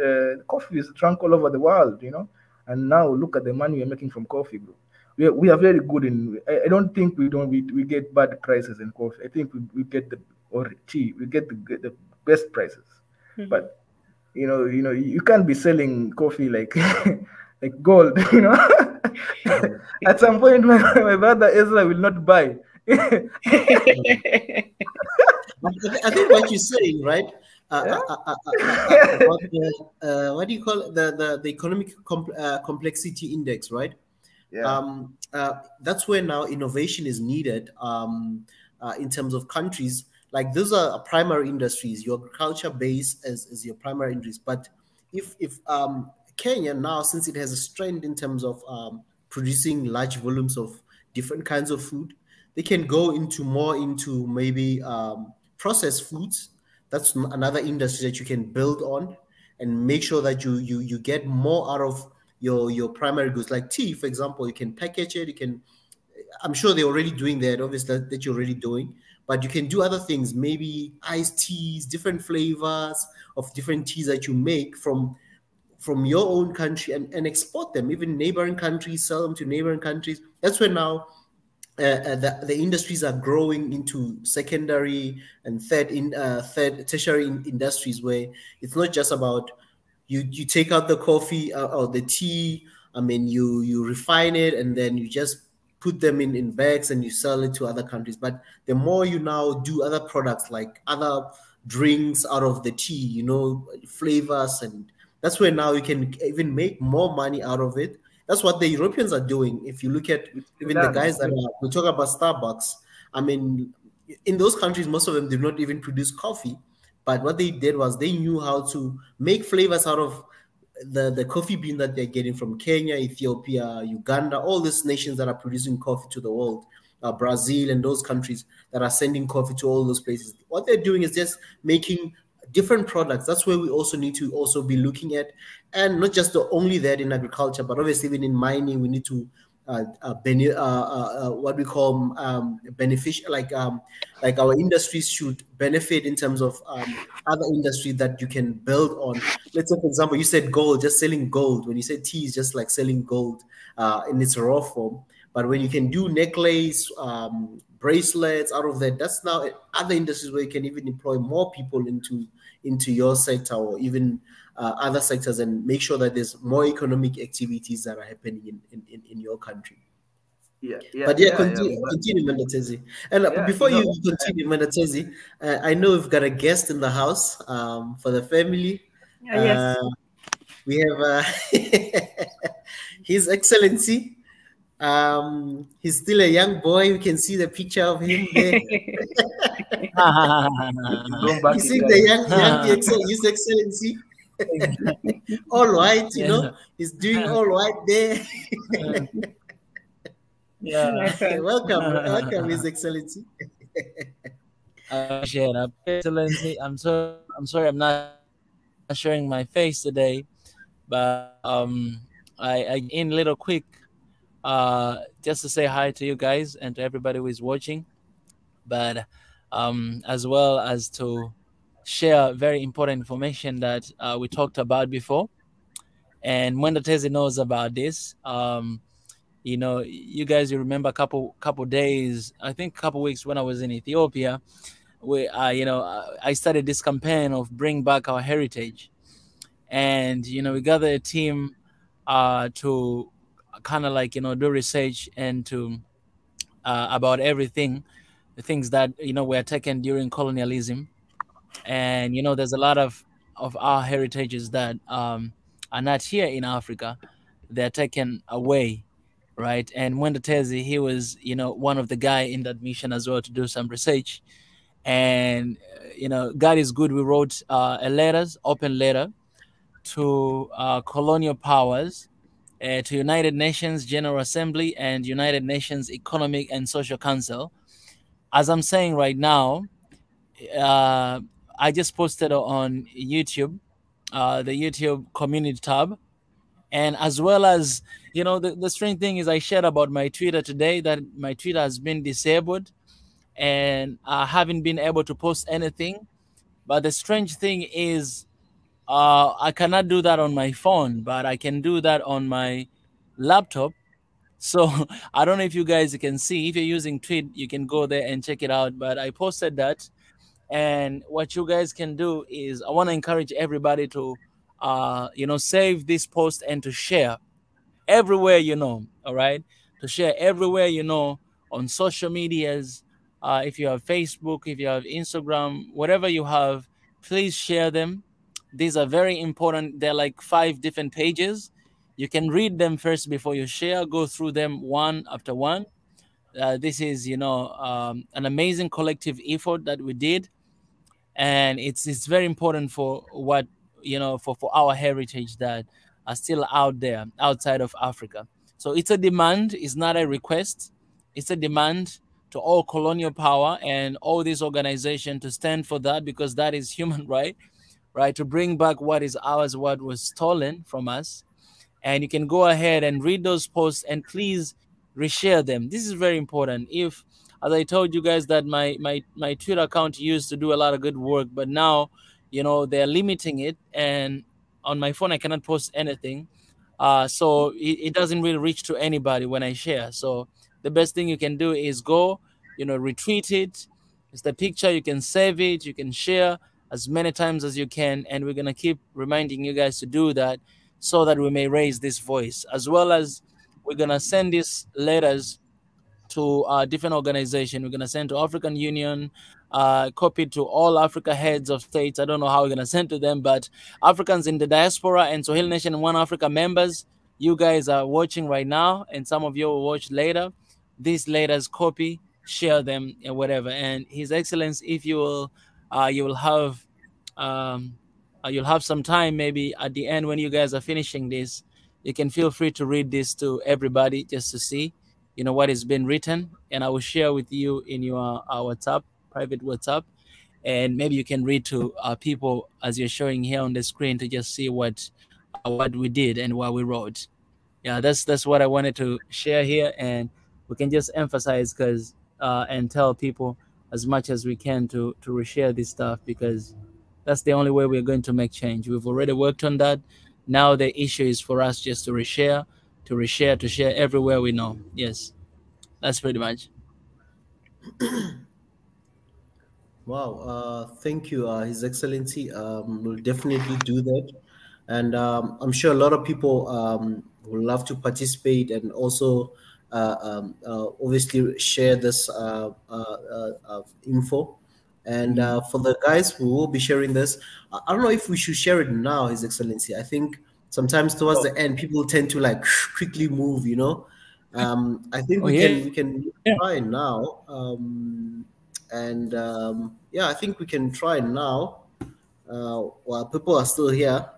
Coffee is drunk all over the world, And now look at the money we're making from coffee, bro. We are very good in. I don't think we get bad prices in coffee. I think we get tea. We get the best prices. But you can't be selling coffee like like gold. At some point, my brother Ezra will not buy. I think what you're saying, right? What do you call it? The economic complexity index, right? That's where now innovation is needed in terms of countries. Like those are primary industries. Your agriculture base is your primary industries. But if Kenya now, since it has a strength in terms of producing large volumes of different kinds of food, they can go more into maybe processed foods. That's another industry that you can build on and make sure that you get more out of your primary goods. Like tea, for example, you can package it. I'm sure they're already doing that, obviously, that you're already doing. But you can do other things, maybe iced teas, different flavors of different teas that you make from your own country and export them. Even neighboring countries, sell them to neighboring countries. That's where now the industries are growing into secondary and tertiary industries, where it's not just about you take out the coffee or the tea. I mean, you refine it and then you just put them in bags and you sell it to other countries. But the more you now do other products like other drinks out of the tea, you know, flavors, and that's where now you can even make more money out of it. That's what the Europeans are doing. If you look at even the guys that we talk about Starbucks, I mean, in those countries, most of them did not even produce coffee. But what they did was they knew how to make flavors out of the coffee bean that they're getting from Kenya, Ethiopia, Uganda, all these nations that are producing coffee to the world, Brazil and those countries that are sending coffee to all those places. What they're doing is just making different products. That's where we also need to also be looking at, and not just only that in agriculture, but obviously even in mining, we need to what we call beneficial, like our industries should benefit in terms of other industries that you can build on. Let's say, for example, you said gold, just selling gold. When you said tea is just like selling gold in its raw form. But when you can do necklace, bracelets out of that, that's now other industries where you can even employ more people into your sector, or even other sectors, and make sure that there's more economic activities that are happening in your country. Continue, Mandatezi. And before you continue, Mandatezi, I know we've got a guest in the house for the family. Yes. We have His Excellency. He's still a young boy. We can see the picture of him there. You see the young His Excellency. All white, you know, he's doing all white there. Welcome, His Excellency. Excellency. I'm sorry, I'm not showing my face today, but I in a little quick, just to say hi to you guys and to everybody who is watching, but as well as to share very important information that we talked about before. And Mwendatezi knows about this. You know, you guys, you remember a couple days, I think a couple weeks when I was in Ethiopia, we, I started this campaign of bring back our heritage. And, you know, we gathered a team to kind of like, you know, do research and to about everything, the things that, you know, were taken during colonialism. And, you know, there's a lot of our heritages that are not here in Africa. They're taken away, right? And Mwendatezi, he was, you know, one of the guy in that mission as well to do some research. And, you know, God is good. We wrote open letter to colonial powers, to United Nations General Assembly and United Nations Economic and Social Council. As I'm saying right now, I just posted on YouTube, the YouTube community tab. And as well as, you know, the strange thing is I shared about my Twitter today that my Twitter has been disabled and I haven't been able to post anything. But the strange thing is I cannot do that on my phone, but I can do that on my laptop. So I don't know if you guys can see. If you're using Tweet, you can go there and check it out. But I posted that. And what you guys can do is I want to encourage everybody to, you know, save this post and to share everywhere, you know, all right? To share everywhere, you know, on social medias. If you have Facebook, if you have Instagram, whatever you have, please share them. These are very important. They're like 5 different pages. You can read them first before you share, go through them one after one. This is, you know, an amazing collective effort that we did. And it's very important for what, you know, for our heritage that are still out there outside of Africa. So it's a demand, it's not a request. It's a demand to all colonial power and all these organizations to stand for that, because that is human right, to bring back what is ours, what was stolen from us. And you can go ahead and read those posts and please reshare them. This is very important. If, as I told you guys, that my Twitter account used to do a lot of good work, but now, you know, they're limiting it, and on my phone I cannot post anything. So it doesn't really reach to anybody when I share. So the best thing you can do is go, you know, retweet it. It's the picture, you can save it, you can share as many times as you can, and we're gonna keep reminding you guys to do that so that we may raise this voice, as well as we're gonna send these letters to different organizations. We're gonna send to African Union, copy to all Africa heads of states. I don't know how we're gonna send to them, but Africans in the diaspora and Swahili Nation and One Africa members, you guys are watching right now, and some of you will watch later. These letters, copy, share them, and whatever. And His Excellency, if you will, you will have. You'll have some time maybe at the end when you guys are finishing this. You can feel free to read this to everybody just to see, what has been written, and I will share with you in your WhatsApp, private WhatsApp, and maybe you can read to people as you're showing here on the screen to just see what we did and what we wrote. Yeah, that's what I wanted to share here, and we can just emphasize and tell people as much as we can to reshare this stuff, because that's the only way we're going to make change. We've already worked on that. Now the issue is for us just to share everywhere we know. Yes, that's pretty much. Wow, thank you, His Excellency. We'll definitely do that. And I'm sure a lot of people will love to participate and also obviously share this info. And for the guys who will be sharing this, I don't know if we should share it now, His Excellency. I think sometimes towards the end, people tend to like quickly move, I think we can try now. I think we can try now while people are still here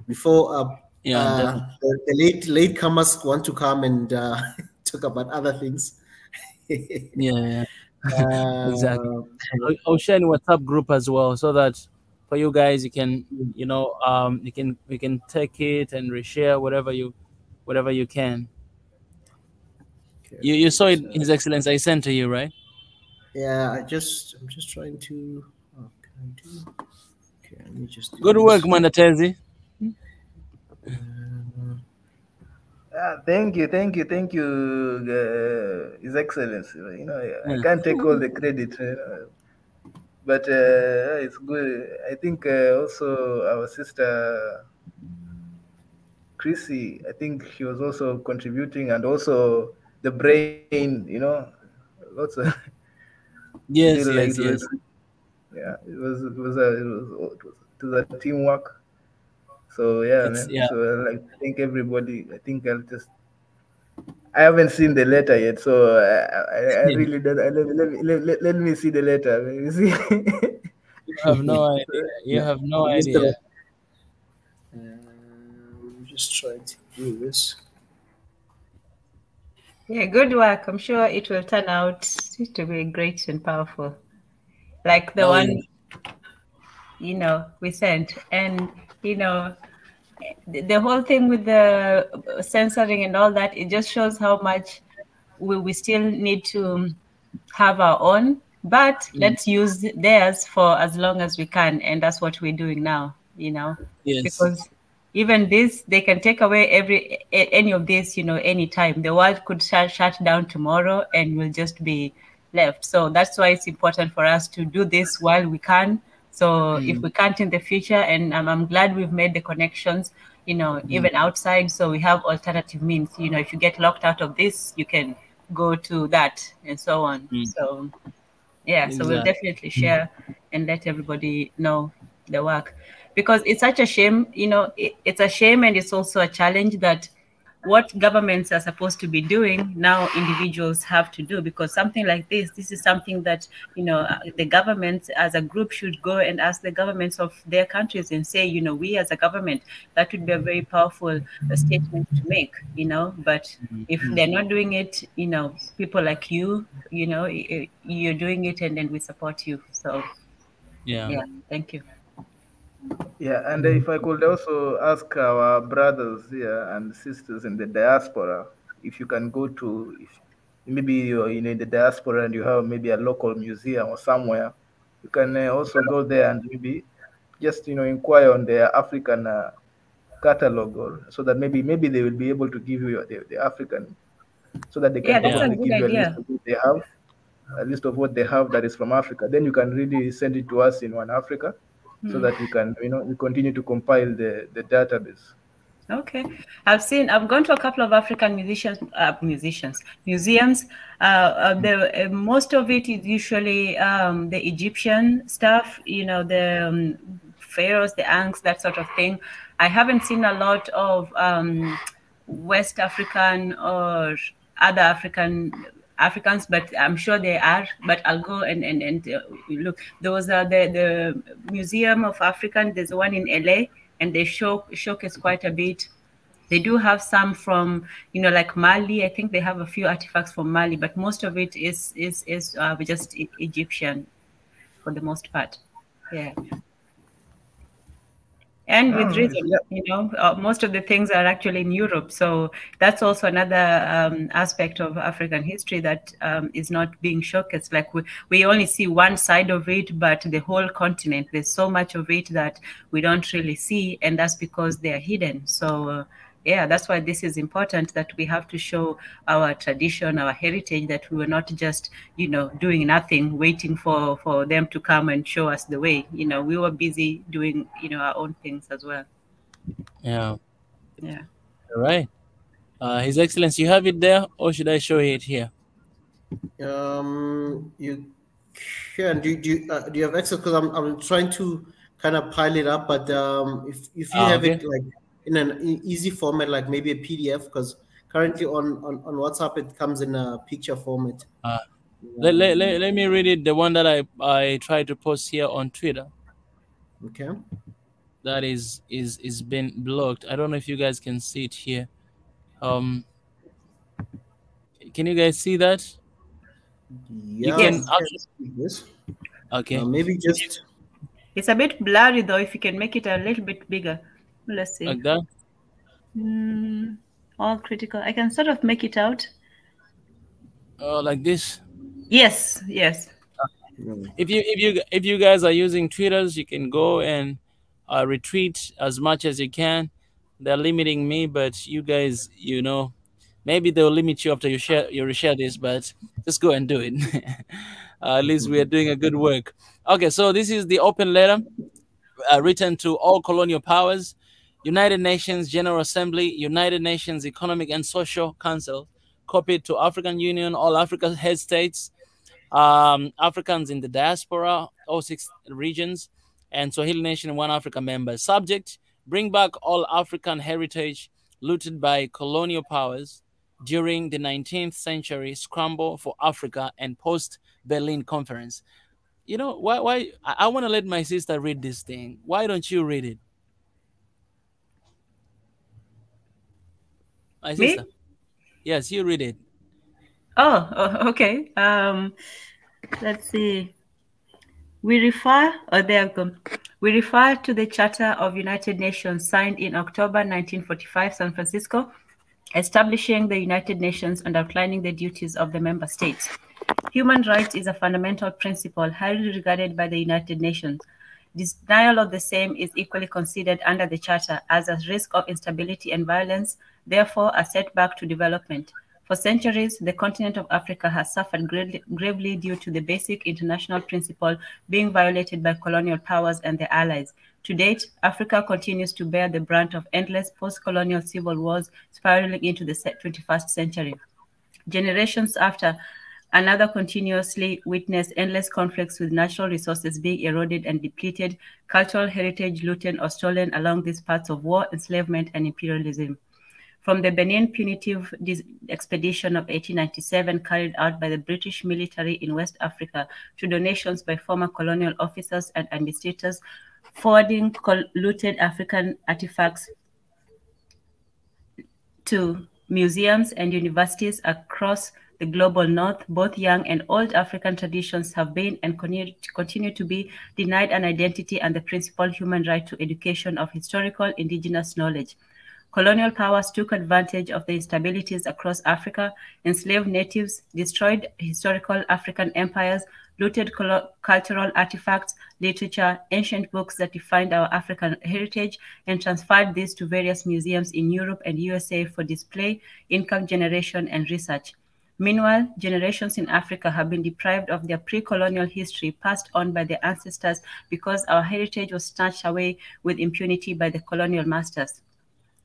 before the late comers want to come and talk about other things. Yeah. Exactly. I'll share in WhatsApp group as well, so that for you guys you can we can take it and reshare whatever you can. Okay, you saw it, His Excellency, I sent to you, right? Yeah, I'm just trying to. Oh, can I do? Okay, let me just. Good work, Mandatezi. Thank you, His Excellency. I can't take all the credit, but it's good. I think also our sister Chrissy, I think she was also contributing, and also the brain, lots of. Yes. Yeah, it was a teamwork. So man. Yeah. So I think everybody. I think I haven't seen the letter yet, so I really don't. Let me see the letter. Let me see. You have no idea. You have no idea. I'm just trying to do this. Yeah, good work. I'm sure it will turn out to be great and powerful, like the one we sent. And the whole thing with the censoring and all that, it just shows how much we still need to have our own, but let's use theirs for as long as we can, and that's what we're doing now. Yes. Because even this, they can take away any of this, anytime. The world could shut down tomorrow and we'll just be left. So that's why it's important for us to do this while we can. So if we can't in the future, and I'm glad we've made the connections, even outside. So we have alternative means. If you get locked out of this, you can go to that and so on. So so we'll definitely share and let everybody know the work, because it's such a shame. It's a shame, and it's also a challenge that what governments are supposed to be doing now, individuals have to do, because something like this is something that the governments as a group should go and ask the governments of their countries and say, we as a government, that would be a very powerful statement to make. But if they're not doing it, people like you're doing it, and then we support you. So yeah, thank you. Yeah, and if I could also ask our brothers here and sisters in the diaspora, if you can go to, if maybe you're in the diaspora and you have maybe a local museum or somewhere, you can also go there and maybe just inquire on their African catalog, or so that maybe they will be able to give you the African, so that they can probably give you a list of what they have, a list of what they have that is from Africa. Then you can really send it to us in One Africa, so that we can we continue to compile the database. Okay, I've gone to a couple of African museums. Most of it is usually the Egyptian stuff, you know, the pharaohs, the Ankhs, that sort of thing. I haven't seen a lot of West African or other Africans, but I'm sure they are. But I'll go and look. There was the Museum of African. There's one in LA, and they showcase quite a bit. They do have some from, you know, like Mali. I think they have a few artifacts from Mali, but most of it is just Egyptian for the most part. Yeah. And with reason, you know, most of the things are actually in Europe. So that's also another aspect of African history that is not being showcased. Like we only see one side of it, but the whole continent, there's so much of it that we don't really see. And that's because they are hidden. So yeah, that's why this is important, that we have to show our tradition, our heritage, that we were not just, you know, doing nothing, waiting for them to come and show us the way. You know, we were busy doing, you know, our own things as well. Yeah. Yeah. All right. His Excellency, you have it there, or should I show it here? You can. Do you have access? Because I'm trying to kind of pile it up, but if you have it like in an easy format, like maybe a PDF, because currently on WhatsApp it comes in a picture format. Let me read it, the one that I tried to post here on Twitter. Okay. That is been blocked. I don't know if you guys can see it here. Can you guys see that? Yeah. You can yes. Okay. Maybe just. It's a bit blurry though. If you can make it a little bit bigger, let's see. Like that. All critical. I can sort of make it out. Like this. Yes. Yes. If you guys are using Twitters, you can go and retweet as much as you can. They're limiting me, but you guys, you know, maybe they'll limit you after you share this, but just go and do it. At least we are doing a good work. Okay, so this is the open letter written to all colonial powers, United Nations General Assembly, United Nations Economic and Social Council, copied to African Union, all Africa head states, Africans in the diaspora, all 6 regions, and Swahili Nation and One Africa members. Subject: bring back all African heritage looted by colonial powers during the 19th century scramble for Africa and post-Berlin Conference. You know, why I want to let my sister read this thing. Why don't you read it? My sister. Me? Yes, you read it. Oh, okay. Let's see. We refer to the Charter of United Nations signed in October 1945, San Francisco, establishing the United Nations and outlining the duties of the member states. Human rights is a fundamental principle highly regarded by the United Nations. Denial of the same is equally considered under the Charter as a risk of instability and violence, therefore a setback to development. For centuries, the continent of Africa has suffered gravely due to the basic international principle being violated by colonial powers and their allies. To date, Africa continues to bear the brunt of endless post-colonial civil wars spiraling into the 21st century. Generations after, another continuously witness endless conflicts with natural resources being eroded and depleted, cultural heritage looted or stolen along these paths of war, enslavement, and imperialism. From the Benin punitive expedition of 1897 carried out by the British military in West Africa to donations by former colonial officers and administrators forwarding looted African artifacts to museums and universities across the global north, both young and old African traditions have been and continue to be denied an identity and the principal human right to education of historical indigenous knowledge. Colonial powers took advantage of the instabilities across Africa, enslaved natives, destroyed historical African empires, looted cultural artifacts, literature, ancient books that defined our African heritage, and transferred these to various museums in Europe and USA for display, income generation, and research. Meanwhile, generations in Africa have been deprived of their pre-colonial history passed on by their ancestors because our heritage was snatched away with impunity by the colonial masters.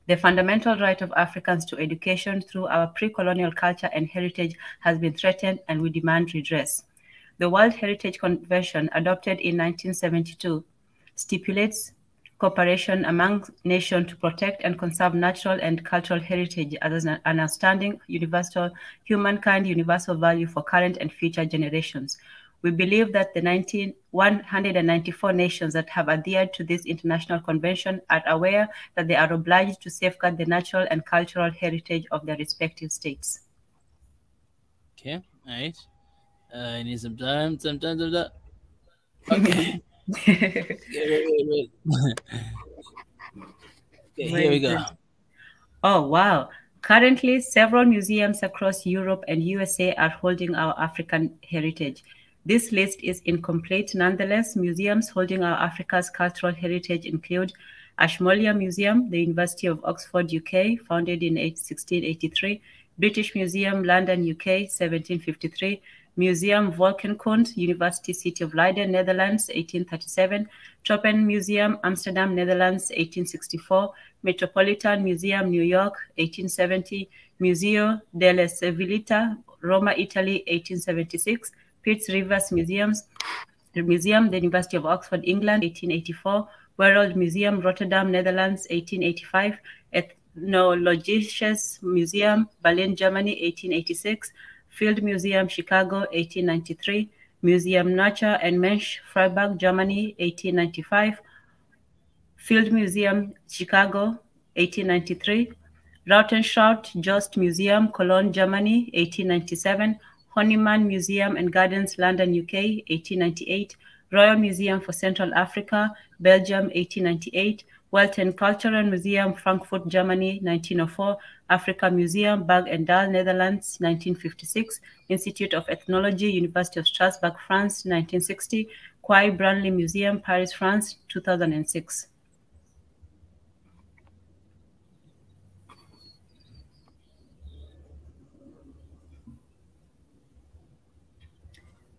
The fundamental right of Africans to education through our pre-colonial culture and heritage has been threatened, and we demand redress. The World Heritage Convention, adopted in 1972, stipulates cooperation among nations to protect and conserve natural and cultural heritage as an outstanding universal value for current and future generations. We believe that the 194 nations that have adhered to this international convention are aware that they are obliged to safeguard the natural and cultural heritage of their respective states. Okay, nice. I need some time of that. Okay. wait. Okay, here we go. Oh, wow. Currently, several museums across Europe and USA are holding our African heritage. This list is incomplete. Nonetheless, museums holding our Africa's cultural heritage include Ashmolean Museum, the University of Oxford, UK, founded in 1683, British Museum, London, UK, 1753, Museum Volkenkund, University City of Leiden, Netherlands, 1837, Tropen Museum, Amsterdam, Netherlands, 1864, Metropolitan Museum, New York, 1870, Museo della Civiltà, Roma, Italy, 1876, Pitts Rivers Museum, the University of Oxford, England, 1884, Wereld Museum, Rotterdam, Netherlands, 1885, Ethnologisches Museum, Berlin, Germany, 1886, Field Museum, Chicago, 1893, Museum Nature and Mensch, Freiburg, Germany, 1895, Field Museum, Chicago, 1893, Rautenschau Jost Museum, Cologne, Germany, 1897, Honeyman Museum and Gardens, London, UK, 1898, Royal Museum for Central Africa, Belgium, 1898, Welten Cultural Museum, Frankfurt, Germany, 1904, Africa Museum, Berg and Dal, Netherlands, 1956, Institute of Ethnology, University of Strasbourg, France, 1960, Quai Branly Museum, Paris, France, 2006.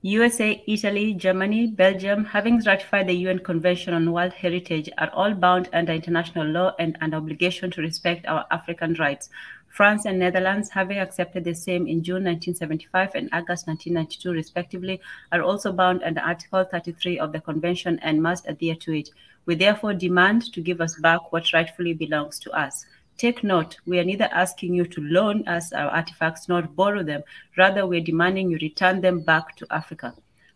USA, Italy, Germany, Belgium, having ratified the UN Convention on World Heritage, are all bound under international law and an obligation to respect our African rights. France and Netherlands, having accepted the same in June 1975 and August 1992, respectively, are also bound under Article 33 of the Convention and must adhere to it. We therefore demand to give us back what rightfully belongs to us. Take note, we are neither asking you to loan us our artifacts nor borrow them. Rather, we are demanding you return them back to Africa.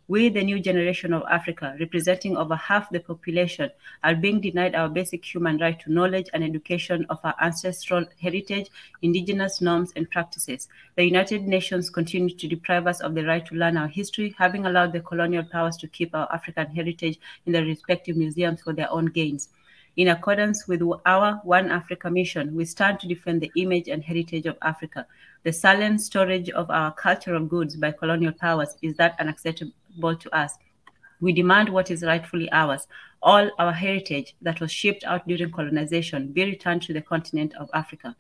We, the new generation of Africa, representing over half the population, are being denied our basic human right to knowledge and education of our ancestral heritage, indigenous norms, and practices. The United Nations continue to deprive us of the right to learn our history, having allowed the colonial powers to keep our African heritage in their respective museums for their own gains. In accordance with our One Africa mission, we stand to defend the image and heritage of Africa. The silent storage of our cultural goods by colonial powers is that unacceptable to us. We demand what is rightfully ours. All our heritage that was shipped out during colonization be returned to the continent of Africa.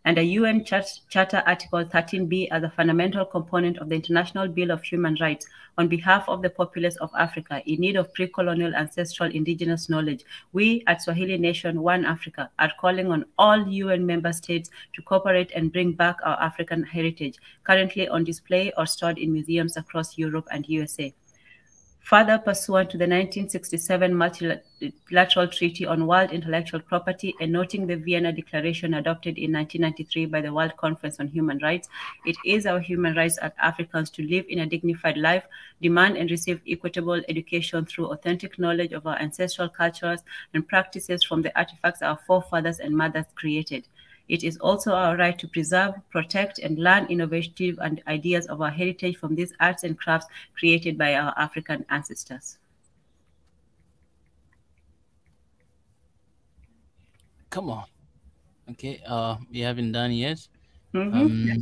And a UN Charter Article 13b as a fundamental component of the International Bill of Human Rights on behalf of the populace of Africa in need of pre-colonial ancestral indigenous knowledge, we at Swahili Nation One Africa are calling on all UN member states to cooperate and bring back our African heritage, currently on display or stored in museums across Europe and USA. Further, pursuant to the 1967 Multilateral Treaty on World Intellectual Property and noting the Vienna Declaration adopted in 1993 by the World Conference on Human Rights, it is our human rights as Africans to live in a dignified life, demand and receive equitable education through authentic knowledge of our ancestral cultures and practices from the artifacts our forefathers and mothers created. It is also our right to preserve, protect, and learn innovative and ideas of our heritage from these arts and crafts created by our African ancestors. Come on. Okay, we haven't done yet. Mm-hmm.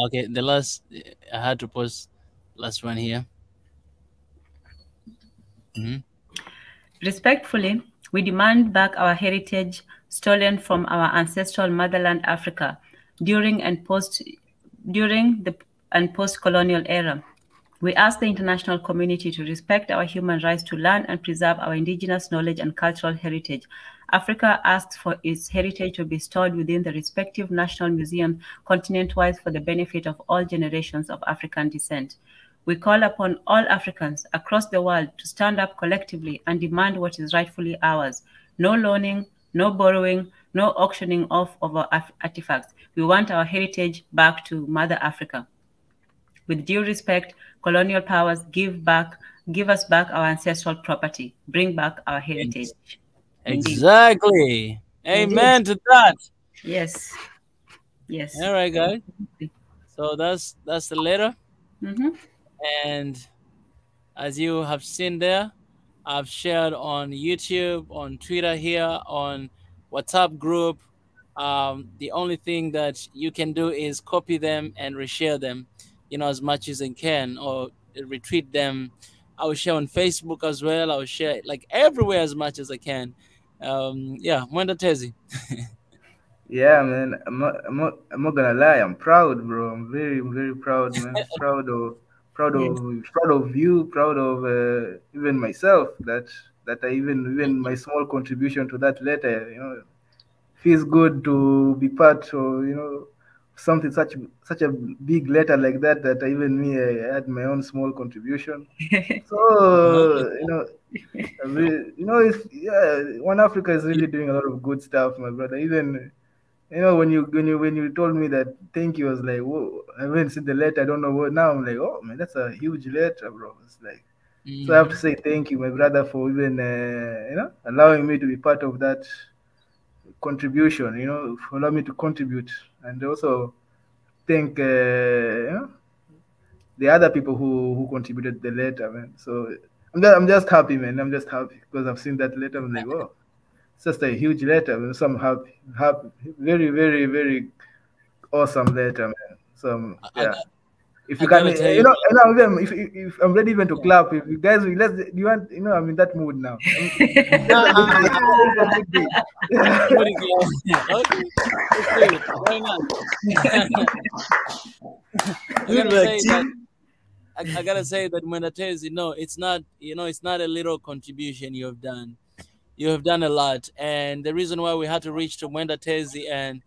Okay, the last, I had to post last one here. Respectfully, we demand back our heritage stolen from our ancestral motherland Africa during the post-colonial era. We ask the international community to respect our human rights to learn and preserve our indigenous knowledge and cultural heritage. Africa asks for its heritage to be stored within the respective national museums continent-wide for the benefit of all generations of African descent. We call upon all Africans across the world to stand up collectively and demand what is rightfully ours. No loaning, no borrowing, no auctioning off of our artifacts. We want our heritage back to Mother Africa. With due respect, colonial powers give us back our ancestral property. Bring back our heritage. Exactly. Indeed. Amen to that. Yes. Yes. All right, guys. So that's the letter. And as you have seen there, I've shared on YouTube, on Twitter here, on WhatsApp group. The only thing that you can do is copy them and reshare them, as much as you can, or retweet them. I will share on Facebook as well. I will share like everywhere as much as I can. Yeah, Mwenda Tezi. Yeah, man. I'm not gonna lie. I'm proud, bro. I'm very, very proud, man. proud of you. Proud of even myself. That I even my small contribution to that letter. Feels good to be part of something such a big letter like that. That even me, I had my own small contribution. So One Africa is really doing a lot of good stuff, my brother. Even when you told me that, thank you, I was like, whoa, I haven't seen the letter, I don't know what. Now I'm like, oh man, that's a huge letter, bro. It's like, so I have to say thank you, my brother, for even allowing me to be part of that contribution, for allowing me to contribute, and also thank the other people who contributed the letter, man. So I'm just happy, man. I'm just happy because I've seen that letter. I'm like, oh, it's just a huge letter. So I'm happy, very, very, very awesome letter, man. So yeah, if you can, if I'm ready even to clap. If you guys, do you want? I'm in that mood now. I gotta say that Mwendatezi, it's not a little contribution you have done. You have done a lot, and the reason why we had to reach to Mwendatezi and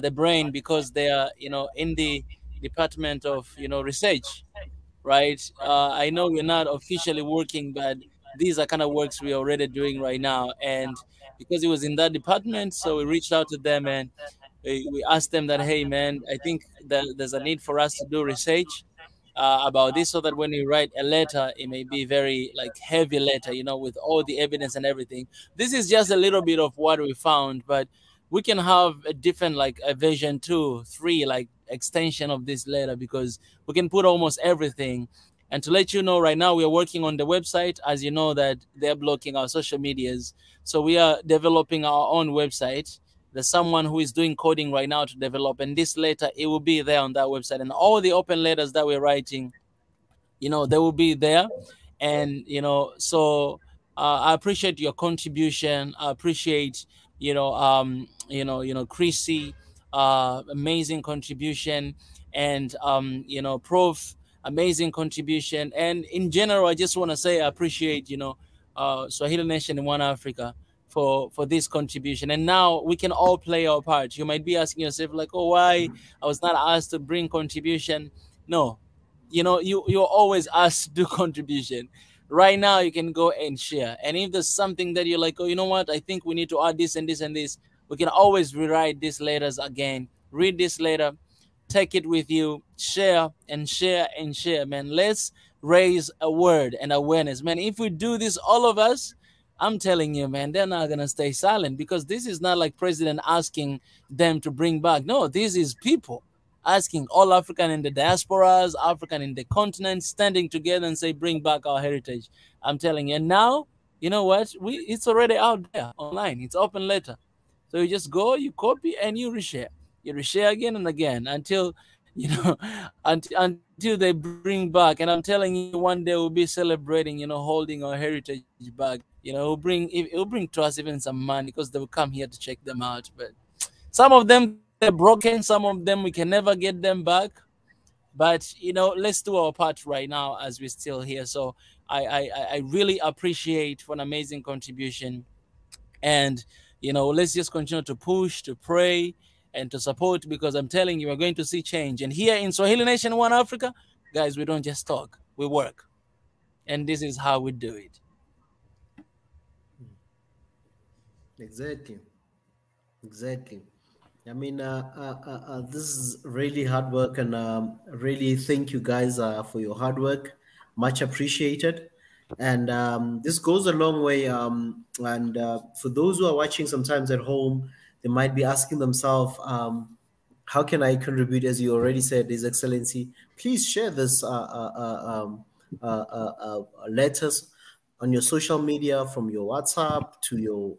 the brain, because they are in the department of research, right? I know we're not officially working, but these are kind of works we're already doing right now, and because it was in that department, so we reached out to them and we asked them that, hey man, I think that there's a need for us to do research about this, so that when we write a letter, it may be very like heavy letter, with all the evidence and everything. This is just a little bit of what we found, but we can have a different, like a version 2, 3, like extension of this letter, because we can put almost everything. And to let you know, right now we are working on the website. As you know that they're blocking our social medias, so we are developing our own website. There's someone who is doing coding right now to develop, and this letter, it will be there on that website, and all the open letters that we're writing, they will be there. And so I appreciate your contribution. I appreciate Chrissy, amazing contribution, and Prof, amazing contribution. And in general, I just want to say I appreciate Swahili Nation in One Africa for this contribution. And now we can all play our part. You might be asking yourself like, oh, why I was not asked to bring contribution? No, you're always asked to do contribution. Right now you can go and share, and if there's something that you're like, oh, you know what, I think we need to add this and this and this, we can always rewrite these letters again, read this letter, take it with you, share and share and share, man. Let's raise a word and awareness, man. If we do this, all of us, I'm telling you, man, they're not gonna stay silent, because this is not like president asking them to bring back. No, this is people asking, all African in the diasporas, African in the continent, standing together and say, bring back our heritage. I'm telling you. And now, you know what? It's already out there online. It's open letter. So you just go, you copy, and you reshare. You reshare again and again until, until they bring back. And I'm telling you, one day we'll be celebrating, holding our heritage back. It'll bring to us even some money, because they will come here to check them out. But some of them, they're broken. Some of them we can never get them back. But let's do our part right now as we're still here. So I really appreciate for an amazing contribution. And let's just continue to push, to pray, and to support, because I'm telling you, we're going to see change. And here in Swahili Nation One Africa, guys, we don't just talk, we work. And this is how we do it. Exactly. I mean, this is really hard work, and really thank you guys for your hard work. Much appreciated. And this goes a long way. And for those who are watching sometimes at home, they might be asking themselves, how can I contribute? As you already said, His Excellency, please share this letters on your social media, from your WhatsApp to your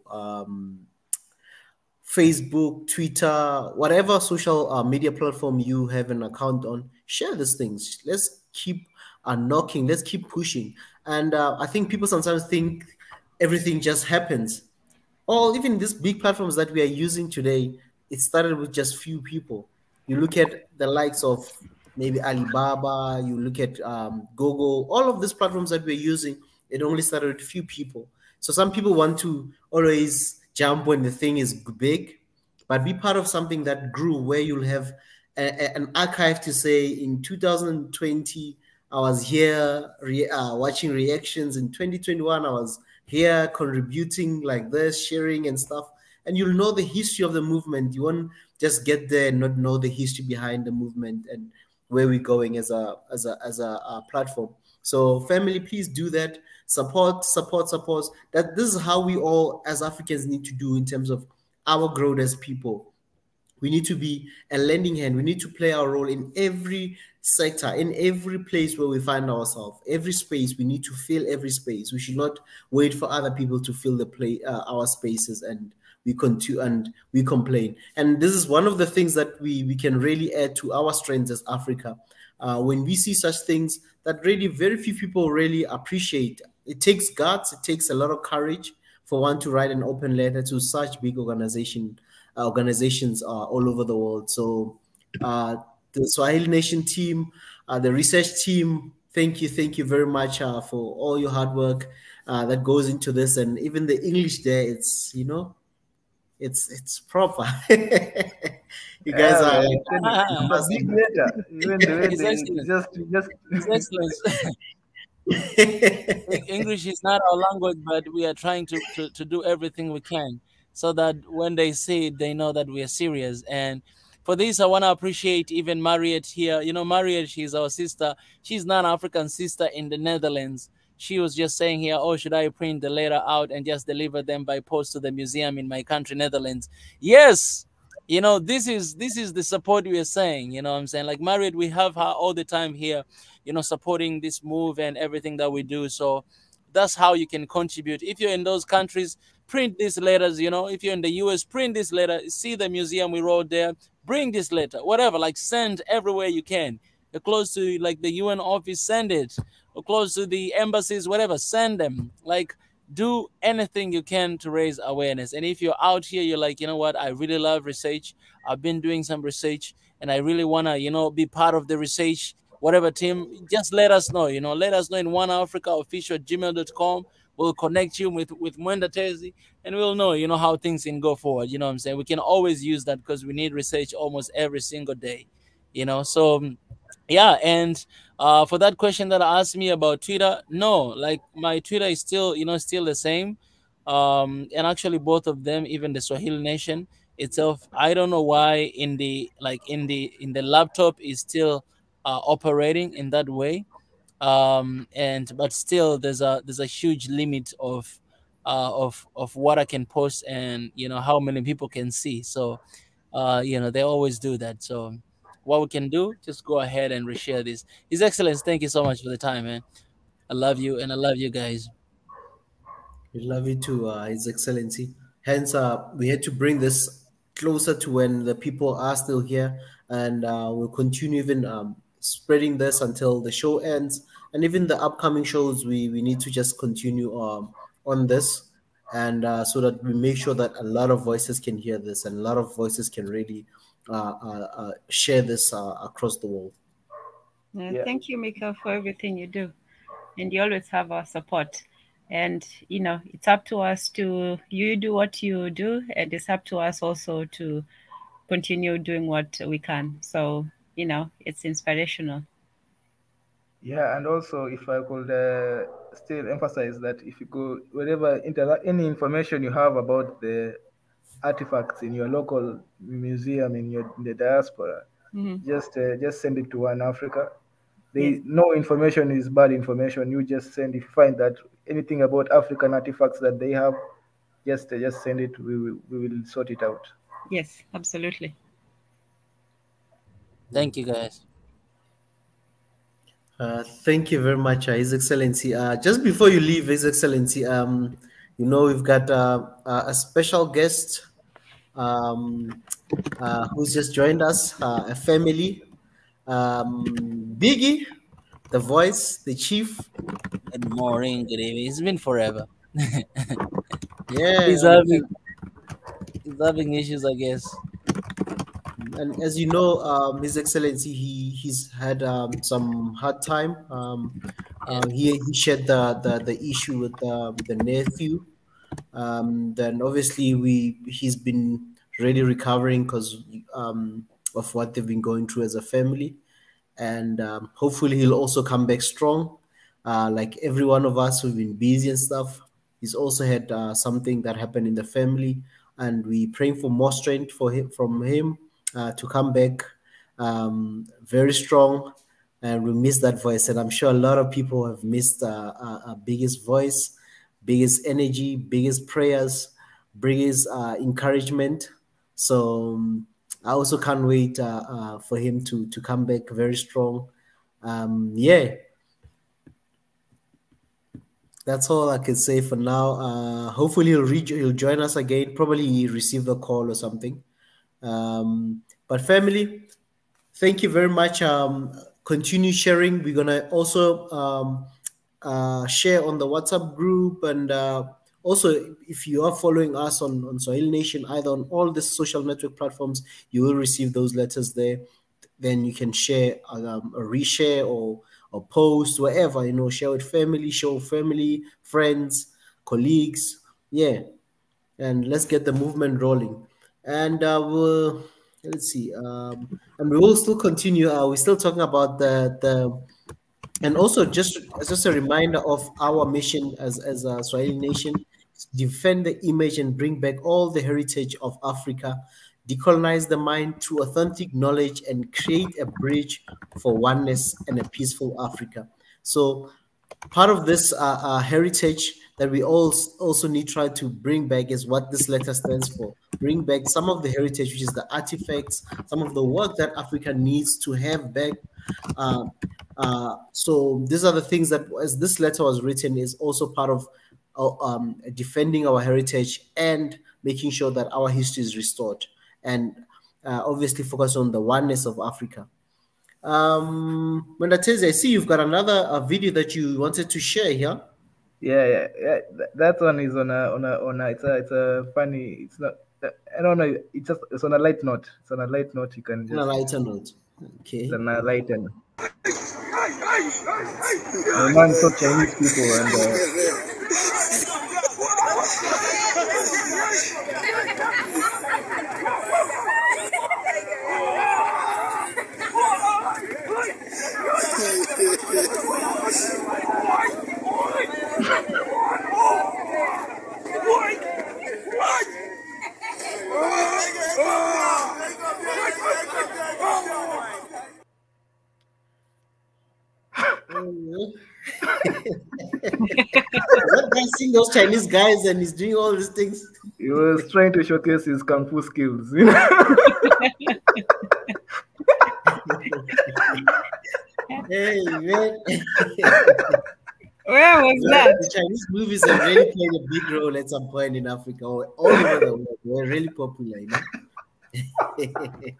Facebook, Twitter, whatever social media platform you have an account on. Share these things. Let's keep knocking. Let's keep pushing. And I think people sometimes think everything just happens. Or even these big platforms that we are using today, it started with just few people. You look at the likes of maybe Alibaba, you look at Google, all of these platforms that we're using, it only started with few people. So some people want to always jump when the thing is big, but be part of something that grew, where you'll have an archive to say, in 2020, I was here watching reactions. In 2021, I was here contributing like this, sharing and stuff. And you'll know the history of the movement. You won't just get there and not know the history behind the movement and where we're going as a platform. So family, please do that. Support. That this is how we all as Africans need to do in terms of our growth as people. We need to be a lending hand. We need to play our role in every sector, in every place where we find ourselves. Every space, we need to fill every space. We should not wait for other people to fill our spaces, and we continue and we complain. And this is one of the things that we can really add to our strengths as Africa. When we see such things that really very few people really appreciate. It takes guts, it takes a lot of courage for one to write an open letter to such big organizations all over the world. So the Swahili Nation team, the research team, thank you very much for all your hard work that goes into this. And even the English there, it's it's proper. You guys are a big letter. Even the way it's excellent. English is not our language, but we are trying to do everything we can so that when they see it, they know that we are serious. And for this, I want to appreciate even Mariette here. Mariette, she's our sister. She's not an African sister in the Netherlands. She was just saying here, oh, should I print the letter out and just deliver them by post to the museum in my country, Netherlands? Yes. This is the support we are saying. What I'm saying? Like Mariette, we have her all the time here, supporting this move and everything that we do. So that's how you can contribute. If you're in those countries, print these letters. If you're in the US, print this letter. See the museum we wrote there. Bring this letter. Whatever. Like send everywhere you can. You're close to like the UN office, send it. Or close to the embassies, whatever. Send them. Like, do anything you can to raise awareness. And if you're out here, you're like, you know what, I really love research. I've been doing some research and I really want to, be part of the research, whatever team, just let us know. Let us know in oneafricaofficial@gmail.com. We'll connect you with Mwenda Tezi, and we'll know, how things can go forward. You know what I'm saying? We can always use that because we need research almost every single day, So, yeah, and for that question that asked me about Twitter, no, like my Twitter is still, still the same. And actually both of them, even the Swahili Nation itself, I don't know why in the laptop is still operating in that way. But still there's a huge limit of what I can post and how many people can see. So they always do that. So what we can do, just go ahead and reshare this. His Excellency, thank you so much for the time, man. I love you, and I love you guys. We love you too, His Excellency. Hence, we had to bring this closer to when the people are still here, and we'll continue even spreading this until the show ends. And even the upcoming shows, we need to just continue on this, and so that we make sure that a lot of voices can hear this, and a lot of voices can really share this across the world. Yeah. Thank you, Mika, for everything you do, and you always have our support. And, it's up to us to, you do what you do, and it's up to us also to continue doing what we can. So, it's inspirational. Yeah, and also if I could still emphasize that if you go wherever any information you have about the artifacts in your local museum in the diaspora, just send it to One Africa. Yes. No information is bad information. You just send if you find that anything about African artifacts that they have, just send it. We will sort it out. Yes, absolutely. Thank you, guys. Thank you very much, His Excellency. Just before you leave, His Excellency, we've got a special guest who's just joined us, a family. Biggie, the voice, the chief. Good morning, good evening. It's been forever. Yeah. He's having issues, I guess. And as you know, His Excellency, he's had some hard time. He shared the issue with the nephew. Then obviously he's been really recovering because of what they've been going through as a family, and hopefully he'll also come back strong. Like every one of us who've been busy and stuff, he's also had something that happened in the family, and we praying for more strength from him to come back very strong. And we miss that voice, and I'm sure a lot of people have missed biggest voice, biggest energy, biggest prayers, biggest encouragement. So I also can't wait for him to come back very strong. That's all I can say for now. Hopefully he'll join us again. Probably he received a call or something. But family, thank you very much. Continue sharing. We're gonna also share on the WhatsApp group, and also if you are following us on Swahili Nation, either on all the social network platforms, you will receive those letters there. Then you can share, a reshare or post, wherever, share with family, show family, friends, colleagues. Yeah. And let's get the movement rolling. And let's see. And we will still continue. We're still talking about and also just a reminder of our mission as a Swahili Nation: defend the image and bring back all the heritage of Africa, decolonize the mind through authentic knowledge, and create a bridge for oneness and a peaceful Africa. So part of this heritage that we also need to try to bring back is what this letter stands for. Bring back some of the heritage, which is the artifacts, some of the work that Africa needs to have back. So these are the things that, as this letter was written, is also part of defending our heritage and making sure that our history is restored, and obviously focus on the oneness of Africa. Mwendatezi, I see you've got another video that you wanted to share here. Yeah. That one is on a it's a funny. It's not. I don't know. It's on a light note. It's on a light note. You can just. On a lighter note. Okay. It's on a lighter note. The man saw Chinese people and. That guy seeing those Chinese guys and he's doing all these things. He was trying to showcase his kung fu skills. Hey man. Where was that? The Chinese movies have really played a big role at some point in Africa, or all over the world. They're really popular,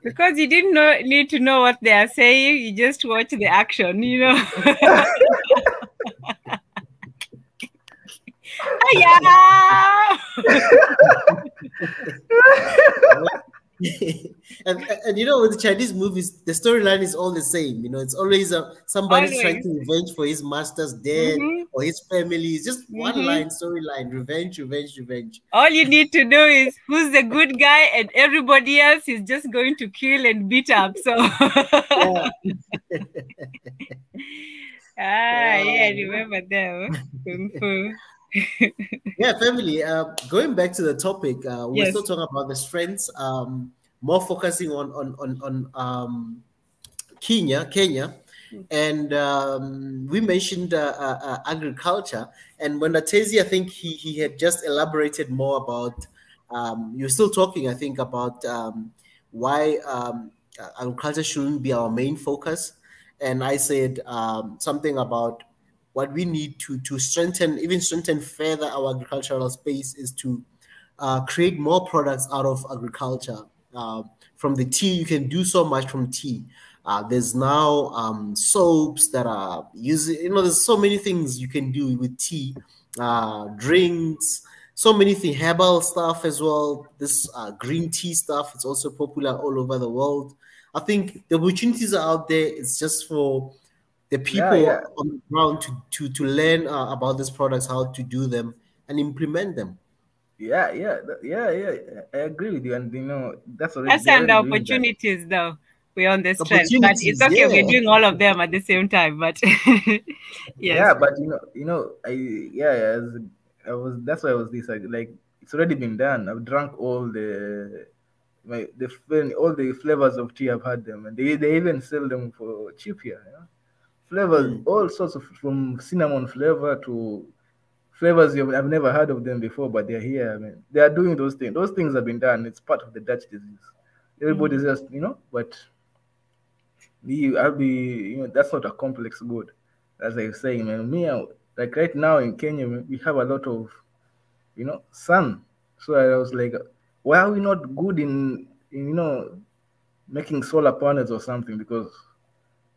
Because you didn't need to know what they are saying, you just watch the action, Yeah. and with the Chinese movies, the storyline is all the same. It's always somebody's trying to revenge for his master's death or his family. It's just one line storyline: revenge, revenge, revenge. All you need to know is who's the good guy, and everybody else is just going to kill and beat up. So, yeah. I remember them. Yeah, family. Going back to the topic, we're still talking about the strengths. More focusing on Kenya, and we mentioned agriculture. And when Atezi, I think he had just elaborated more about. You're still talking, I think, about why agriculture shouldn't be our main focus. And I said something about what we need to strengthen further our agricultural space is to create more products out of agriculture. From the tea, you can do so much from tea. There's now soaps that are using, there's so many things you can do with tea, drinks, so many things, herbal stuff as well. This green tea stuff, it's also popular all over the world. I think the opportunities are out there. It's just for the people on the ground to learn about these products, how to do them and implement them. Yeah. I agree with you, and that's the opportunities, though. We're on the strength, but it's okay. We're doing all of them at the same time, but yes. Yeah, but that's why I was decided. Like, it's already been done. I've drunk all the flavors of tea. I've had them, and they even sell them for cheap here. Flavors, all sorts of, from cinnamon flavor to flavors I've never heard of them before, but they're here. I mean, they are doing those things. Those things have been done. It's part of the Dutch disease. Everybody's just, but that's not a complex good, as I was saying, man. Like right now in Kenya, we have a lot of, sun. So I was like, why are we not good in making solar panels or something? Because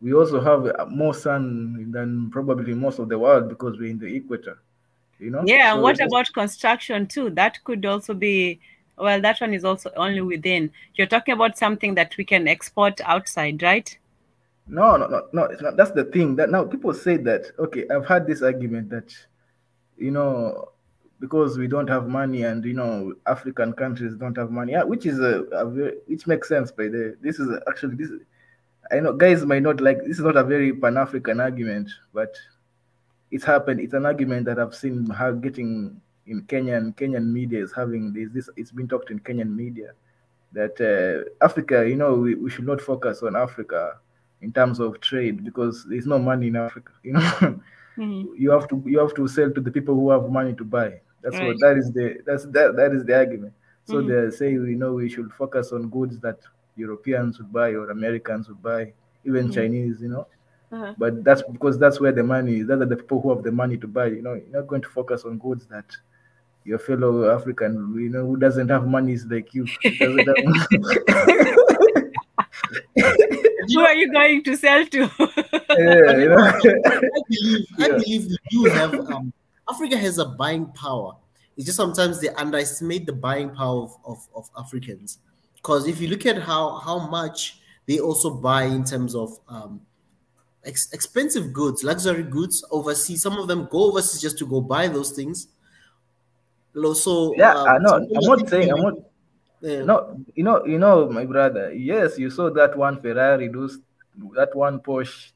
we also have more sun than probably most of the world because we're in the equator. Yeah, and what about construction too? That could also be, well, that one is also only within. You're talking about something that we can export outside, right? No, it's not. That's the thing. That now people say that, okay, I've had this argument that, because we don't have money and, African countries don't have money, which is which makes sense. By this is actually, I know guys might not like, this is not a very Pan-African argument, but it's happened. It's an argument that I've seen getting in Kenya, and Kenyan media is having this. It's been talked in Kenyan media that Africa, we should not focus on Africa in terms of trade because there's no money in Africa. You have to sell to the people who have money to buy. That's right. That is the argument. So they say we should focus on goods that Europeans would buy or Americans would buy, even Chinese. But that's because that's where the money is. That are the people who have the money to buy. You're not going to focus on goods that your fellow African, who doesn't have money is like you. Doesn't have... Who are you going to sell to? I believe we do have. Africa has a buying power. It's just sometimes they underestimate the buying power of Africans. Because if you look at how much they also buy in terms of expensive goods, luxury goods overseas. Some of them go overseas just to go buy those things. So I'm not saying I'm not. No, my brother. Yes, you saw that one Ferrari, that one Porsche,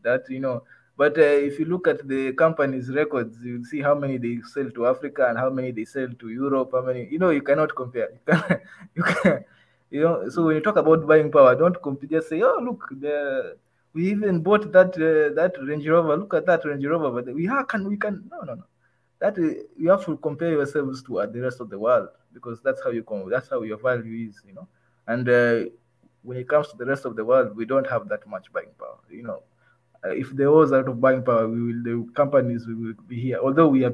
But if you look at the company's records, you'll see how many they sell to Africa and how many they sell to Europe. How many? You cannot compare. You can. So when you talk about buying power, don't just say, oh, look, we even bought that Range Rover. Look at that Range Rover. But we can. No. That you have to compare yourselves to the rest of the world because that's how your value is. And when it comes to the rest of the world, we don't have that much buying power. If there was a lot of buying power, the companies will be here. Although we are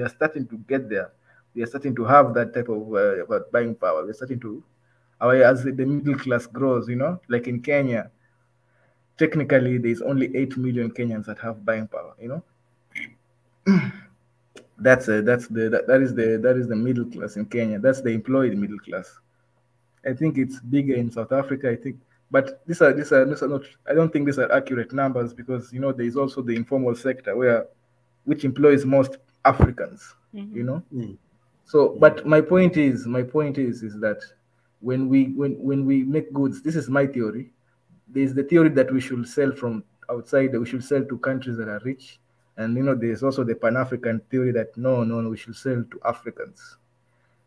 starting to get there, we are starting to have that type of buying power. We're starting to, as the middle class grows, like in Kenya, technically there's only 8 million Kenyans that have buying power. That is the middle class in Kenya. That's the employed middle class. I think it's bigger in South Africa. I think But these are not. I don't think these are accurate numbers because there is also the informal sector which employs most Africans. So, but my point is that when we make goods, this is my theory. There's the theory that we should sell from outside, that we should sell to countries that are rich, and there's also the Pan-African theory that no, we should sell to Africans.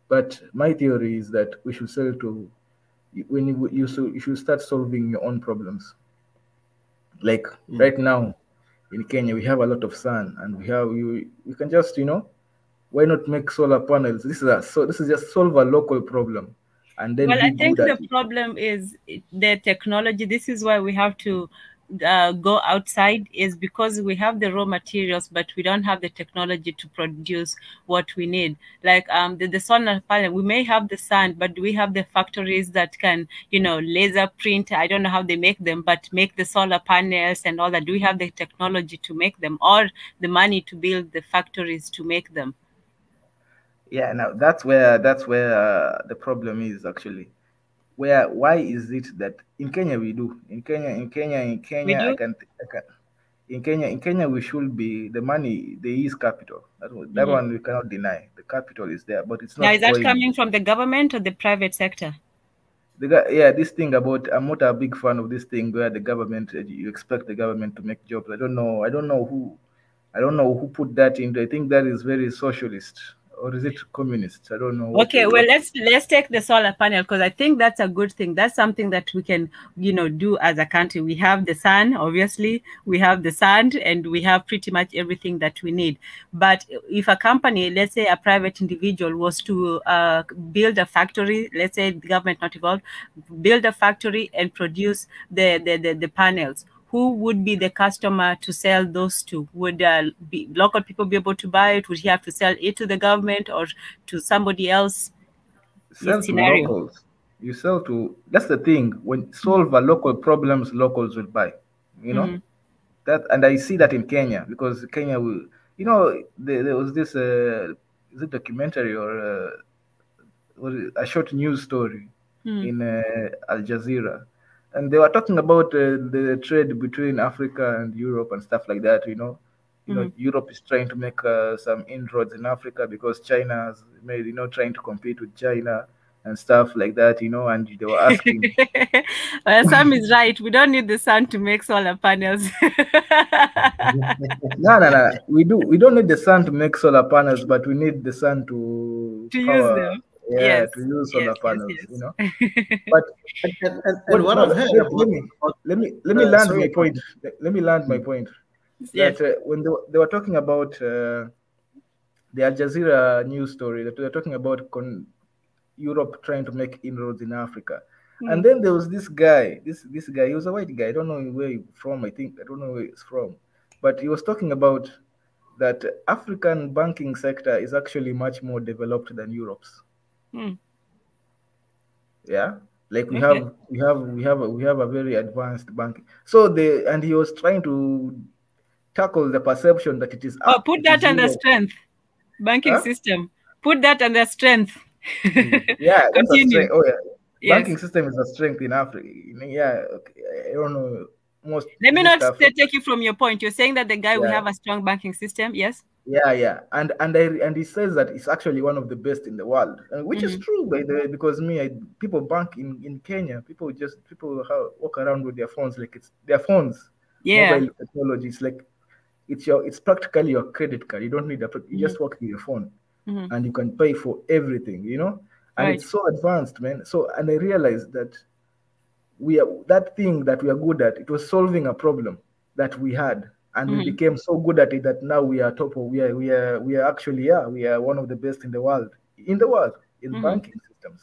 But my theory is that we should sell to you should start solving your own problems. Like right now in Kenya, we have a lot of sun, and we can just why not make solar panels? This is just solve a local problem, and then I think the problem is the technology. This is why we have to go outside, is because we have the raw materials, but we don't have the technology to produce what we need. Like the solar panel, we may have the sun, but do we have the factories that can, laser print? I don't know how they make them, but make the solar panels and all that. Do we have the technology to make them, or the money to build the factories to make them? Yeah, now that's where the problem is actually. Why is it that in Kenya we do? In Kenya, We do? In Kenya we should be the money. There is capital. That one we cannot deny. The capital is there, but it's not. Now, is that coming from the government or the private sector? This thing about, I'm not a big fan of this thing where the government, you expect the government to make jobs. I don't know who put that into. I think that is very socialist. Or is it communist? I don't know. Okay, well, let's take the solar panel, because I think that's a good thing. That's something that we can, do as a country. We have the sun, obviously, we have the sand, and we have pretty much everything that we need. But if a company, let's say a private individual, was to build a factory, let's say the government not involved, build a factory and produce the panels, who would be the customer to sell those to? Would local people be able to buy it? Would he have to sell it to the government or to somebody else? Sell to locals. You sell to. That's the thing. When solve a local problems, locals will buy. That, and I see that in Kenya, because Kenya will. There was this is it documentary or a short news story in Al Jazeera. And they were talking about the trade between Africa and Europe and stuff like that. Europe is trying to make some inroads in Africa because China's made, trying to compete with China and stuff like that. And they were asking. Well, Sam is right. We don't need the sun to make solar panels. No. We don't need the sun to make solar panels, but we need the sun to power, use them. Yeah, to use solar panels, But what I've heard let me land my point. Let me land my point. Yes. That when they were talking about the Al Jazeera news story, that they were talking about Europe trying to make inroads in Africa, and then there was this guy. This guy, he was a white guy. I don't know where he's from. I don't know where he's from, but he was talking about that African banking sector is actually much more developed than Europe's. Yeah, like we have a very advanced banking. So and he was trying to tackle the perception that it is. Put that under strength. Banking system. Put that under strength. Yeah, that's a strength. Oh yeah, yes. Banking system is a strength in Africa. Yeah, okay. I don't know. Let me not take you from your point. You're saying that the guy will have a strong banking system. Yes. Yeah, and he says that it's actually one of the best in the world, which is true, by the way, because people bank in Kenya. People walk around with their phones like it's their phones. Yeah, mobile technology. It's like it's practically your credit card. You don't need you just walk with your phone, and you can pay for everything. And it's so advanced, man. So, and I realized that that thing that we are good at, it was solving a problem that we had. And we became so good at it that now we are top of we are actually we are one of the best in the world in banking systems.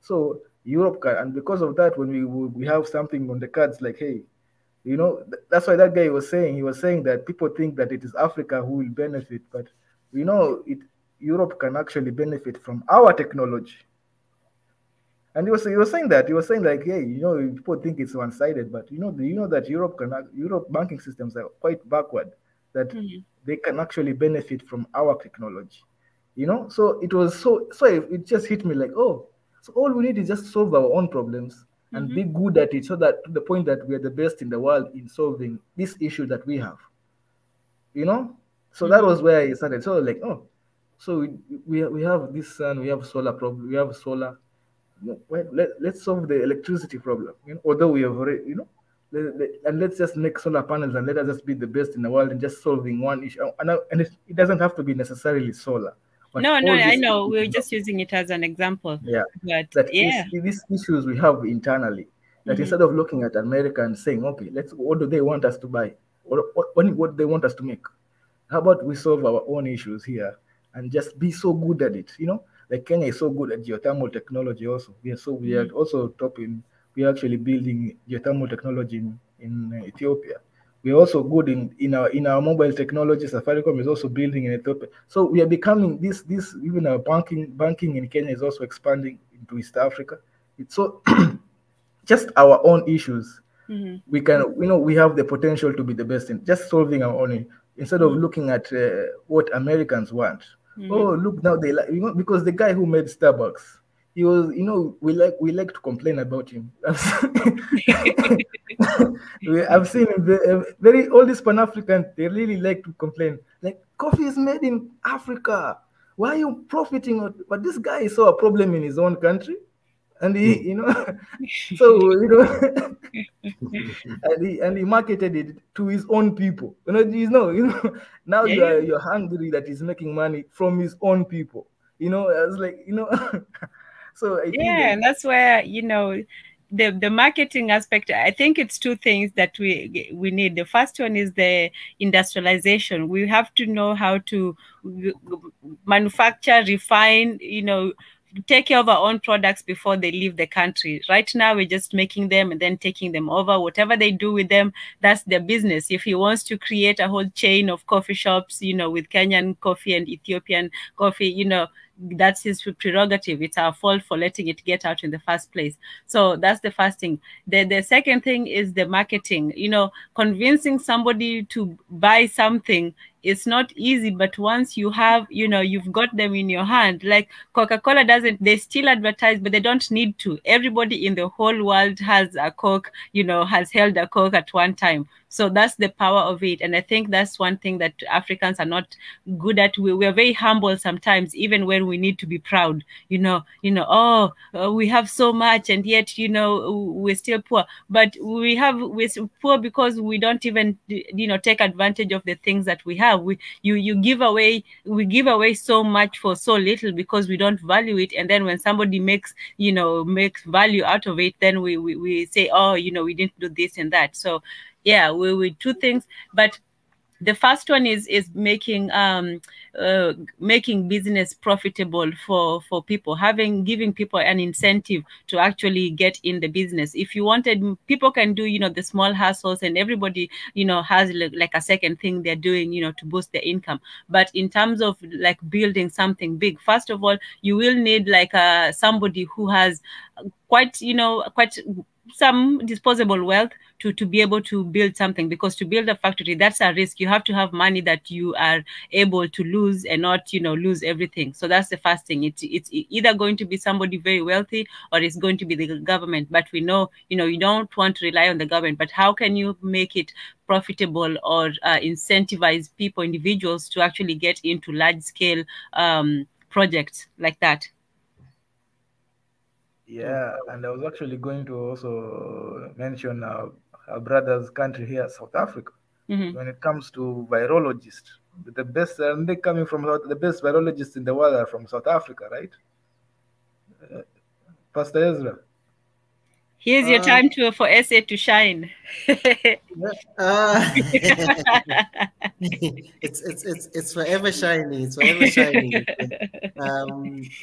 So Europe can, and because of that, when we have something on the cards like, hey, that's why that guy was saying that people think that it is Africa who will benefit, but Europe can actually benefit from our technology. And he was saying like, hey, people think it's one-sided, but that Europe banking systems are quite backward, that they can actually benefit from our technology. So it was so it just hit me like, oh, so all we need is just solve our own problems, and be good at it, so that to the point that we are the best in the world in solving this issue that we have. So that was where I started. So like, so we have this sun, we have solar problem, we have solar. Well, let's solve the electricity problem. Although we have already, and let's just make solar panels and let us just be the best in the world in just solving one issue. And it doesn't have to be necessarily solar. But no, I know. We're just using it as an example. Yeah. But these issues we have internally, that instead of looking at America and saying, okay, what do they want us to buy? What do they want us to make? How about we solve our own issues here and just be so good at it? Like Kenya is so good at geothermal technology also. We are also we are actually building geothermal technology in Ethiopia. We are also good in our mobile technology. Safaricom is also building in Ethiopia. So we are becoming this even our banking in Kenya is also expanding into East Africa. It's so just our own issues. We can, we have the potential to be the best in just solving our own, instead of looking at what Americans want. Oh, look, now they like, because the guy who made Starbucks, he was, we like to complain about him. I've seen him very all these Pan-Africans, they really like to complain. Like, coffee is made in Africa. Why are you profiting? But this guy saw a problem in his own country, and he, so and he marketed it to his own people. Now you're hungry that he's making money from his own people. I was like, so I think and that's where the marketing aspect. I think it's two things that we need. The first one is the industrialization. We have to know how to manufacture, refine, take care of our own products before they leave the country. Right now, we're just making them and then taking them over. Whatever they do with them, that's their business. If he wants to create a whole chain of coffee shops, with Kenyan coffee and Ethiopian coffee, that's his prerogative. It's our fault for letting it get out in the first place. So that's the first thing. The second thing is the marketing. Convincing somebody to buy something, it's not easy, but once you have, you've got them in your hand. Like Coca-Cola they still advertise, but they don't need to. Everybody in the whole world has a Coke, has held a Coke at one time. So that's the power of it. And I think that's one thing that Africans are not good at. We're very humble sometimes, even when we need to be proud, we have so much and yet, we're still poor. But we're poor because we don't even, take advantage of the things that we have. We give away so much for so little because we don't value it. And then when somebody makes value out of it, then we say, we didn't do this and that. So yeah, we two things, but the first one is making business profitable for people, giving people an incentive to actually get in the business. If you wanted, people can do the small hustles, and everybody has like a second thing they're doing to boost their income. But in terms of like building something big, first of all, you will need like somebody who has quite some disposable wealth to be able to build something, because to build a factory, that's a risk. You have to have money that you are able to lose and not lose everything. So that's the first thing. It's either going to be somebody very wealthy or it's going to be the government. But we know you don't want to rely on the government, but how can you make it profitable or incentivize individuals to actually get into large scale projects like that? Yeah, and I was actually going to also mention our brother's country here, South Africa. When it comes to virologists, the best, and they coming from the best virologists in the world are from South Africa, right? Pastor Ezra. Here's your time for SA to shine. It's forever shining. It's forever shining.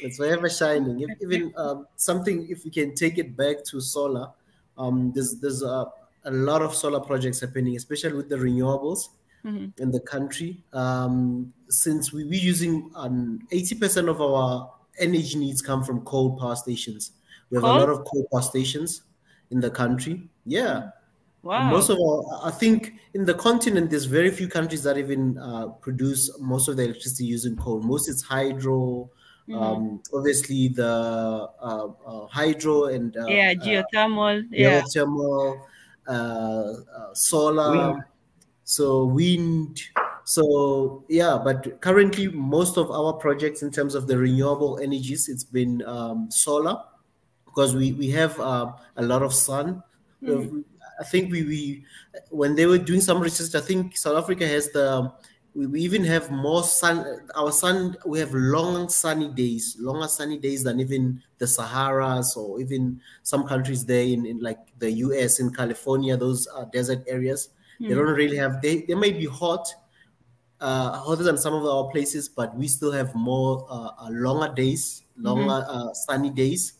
It's forever shining. Even something, if we can take it back to solar, there's a lot of solar projects happening, especially with the renewables in the country. Since we're using 80% of our energy needs come from coal power stations. We have a lot of coal power stations in the country. Yeah. Wow. And most of I think in the continent, there's very few countries that even produce most of the electricity using coal. Most it's hydro, Obviously the hydro and geothermal, geothermal, solar, Wind. so wind. So yeah, but currently most of our projects in terms of the renewable energies, it's been solar, because we have a lot of sun. I think we when they were doing some research, I think South Africa has we even have more sun. Our sun, we have longer sunny days than even the Saharas, or even some countries there in like the US, in California, those desert areas. They don't really have, they may be hot, hotter than some of our places, but we still have more longer days, longer sunny days.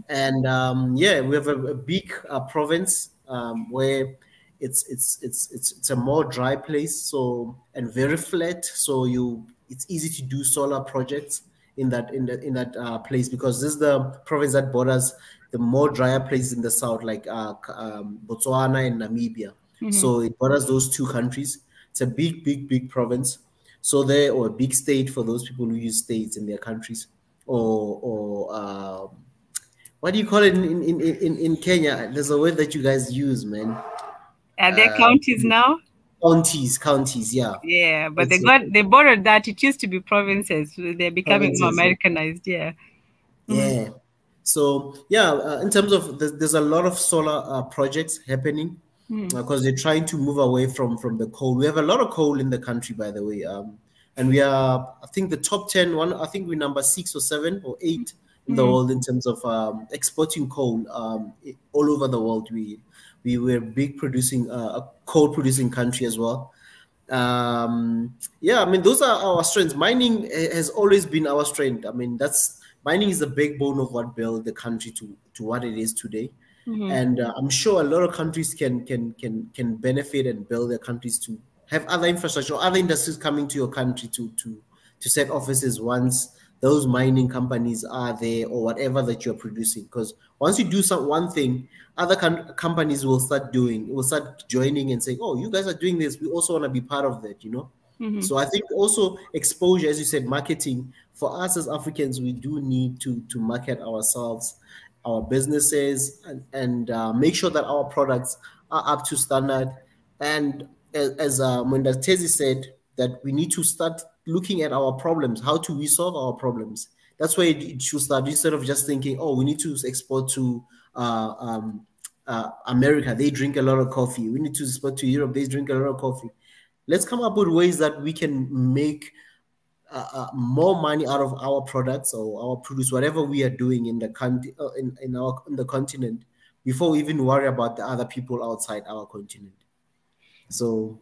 And yeah, we have a big province where it's a more dry place, so, and very flat, so it's easy to do solar projects in that place, because this is the province that borders the more drier places in the south, like Botswana and Namibia. So it borders those two countries. It's a big province. So there, or a big state for those people who use states in their countries, or what do you call it in Kenya? There's a word that you guys use, man. Are there counties now? Counties, yeah. Yeah, but they borrowed that. It used to be provinces. They're becoming more Americanized, yeah. Yeah. So yeah, in terms of there's a lot of solar projects happening, because they're trying to move away from the coal. We have a lot of coal in the country, by the way, and we are, I think, the top 10 one. I think we're number 6 or 7 or 8 in the world in terms of exporting coal all over the world. We were big producing a coal producing country as well. Yeah, I mean, those are our strengths. Mining has always been our strength. I mean, mining is the backbone of what built the country to what it is today. And I'm sure a lot of countries can benefit and build their countries to have other infrastructure, other industries coming to your country to set offices once those mining companies are there, or whatever that you're producing. Because once you do one thing, other companies will start joining and saying, oh, you guys are doing this, we also want to be part of that, you know. So I think also exposure, as you said, marketing, for us as Africans, we do need to market ourselves, our businesses, and make sure that our products are up to standard. And as Mwenda Tezi said, that we need to start looking at our problems. How do we solve our problems? That's where it should start, instead of just thinking, oh, we need to export to America, they drink a lot of coffee. We need to export to Europe, they drink a lot of coffee. Let's come up with ways that we can make more money out of our products or our produce, whatever we are doing in the country, in the continent, before we even worry about the other people outside our continent. So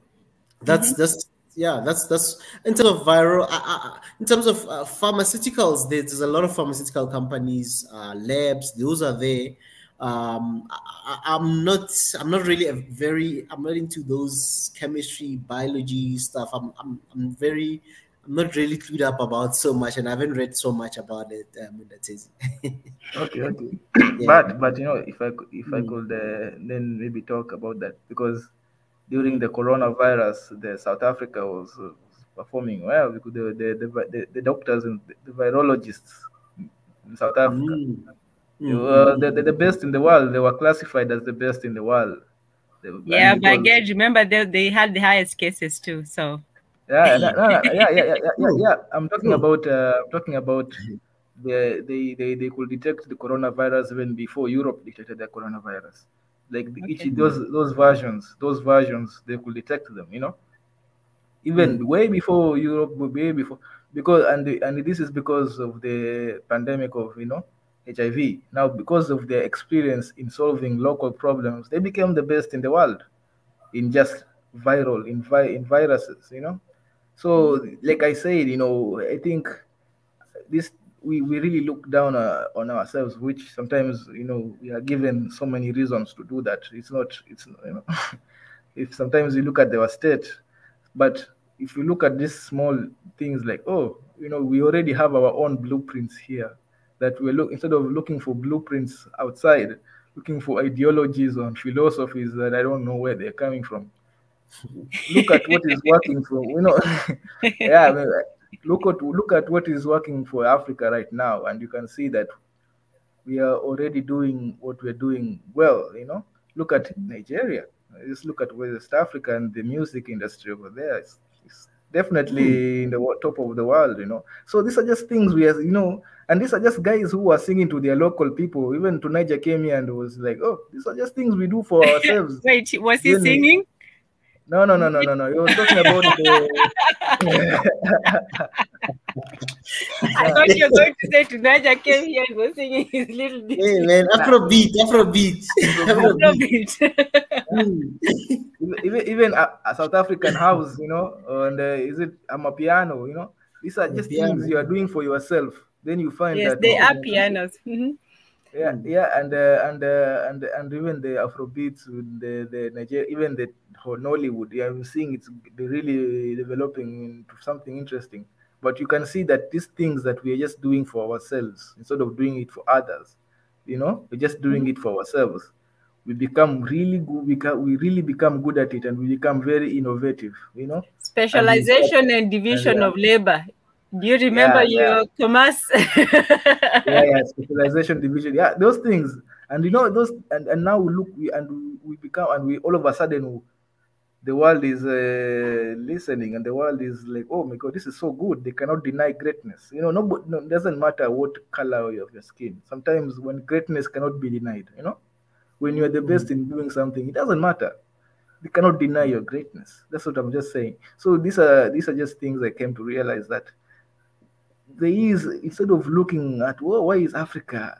that's in terms of in terms of pharmaceuticals. There's a lot of pharmaceutical companies, labs. Those are there. I'm not really I'm not into those chemistry, biology stuff. I'm not really clued up about so much, and I haven't read so much about it. That is. Okay. Yeah. But you know, if I could then maybe talk about that, because during the coronavirus, the South Africa was performing well, because the doctors and the virologists in South Africa, they were the best in the world. They were classified as the best in the world. Yeah, but again, remember they had the highest cases too. So yeah. I'm talking about they could detect the coronavirus even before Europe detected the coronavirus. Like those versions, they could detect them, you know, even way before Europe, way before, because and this is because of the pandemic of, you know, HIV. Now, because of their experience in solving local problems, they became the best in the world in just in viruses, you know. So, like I said, you know, I think we really look down on ourselves, which sometimes, you know, we are given so many reasons to do that. It's you know, if sometimes you look at our state, but if you look at these small things, like, oh, you know, we already have our own blueprints here, that instead of looking for blueprints outside, looking for ideologies and philosophies that I don't know where they're coming from. Look at what is working for, you know. Yeah, I mean, look at what is working for Africa right now, and you can see that we are already doing what we're doing well. Look at Nigeria. Just look at West Africa and the music industry over there. It's definitely in the top of the world. So these are just things we are, and these are just guys who are singing to their local people. Even to Niger came here and was like, oh, these are just things we do for ourselves. Wait, was he singing? No. He was talking about I thought you were going to say Tunaja came here and was singing his little bit. Hey man, Afrobeat. Even a South African house, and is it Amapiano, these are just things you are doing for yourself. Then you find that they are pianos. Yeah, and even the Afrobeats with the Nigeria, even the Nollywood, I'm seeing they're really developing into something interesting. But you can see that these things that we are just doing for ourselves instead of doing it for others, we're just doing it for ourselves. We become really good. We really become good at it, and we become very innovative. Specialization and division of labor. Do you remember your commerce? Specialization, division. Yeah, those things. And those, and now we become, and we all of a sudden, the world is listening, and the world is like, oh my God, this is so good. They cannot deny greatness. It doesn't matter what color of your skin. Sometimes when greatness cannot be denied, when you are the best in doing something, it doesn't matter. They cannot deny your greatness. That's what I'm just saying. So these are just things I came to realize that there is, instead of looking at, well, why is Africa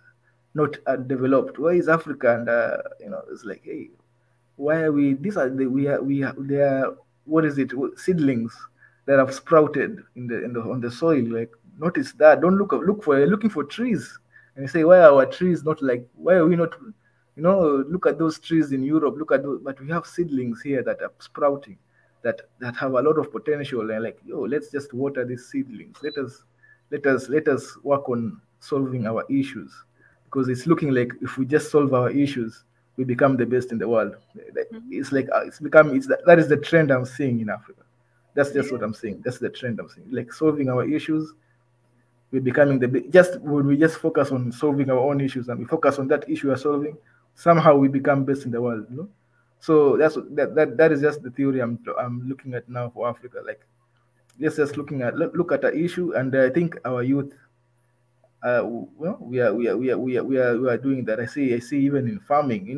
not developed? Why is Africa and it's like, hey, why are we? These are they are what is it? Seedlings that have sprouted on the soil. Like, notice that. Don't look for. You're looking for trees, and you say, why are our trees not like? Why are we not? Look at those trees in Europe. Look at those, but we have seedlings here that are sprouting, that have a lot of potential. And like, let's just water these seedlings. Let us work on solving our issues, because it's looking like if we just solve our issues, we become the best in the world. It's like that is the trend I'm seeing in Africa. That's just what I'm saying. That's the trend I'm seeing. Like, solving our issues, we're becoming when we just focus on solving our own issues and we focus on that issue we're solving, somehow we become best in the world. So that is just the theory I'm looking at now for Africa. Like, let's just look at the issue, and I think our youth, we are doing that. I see even in farming,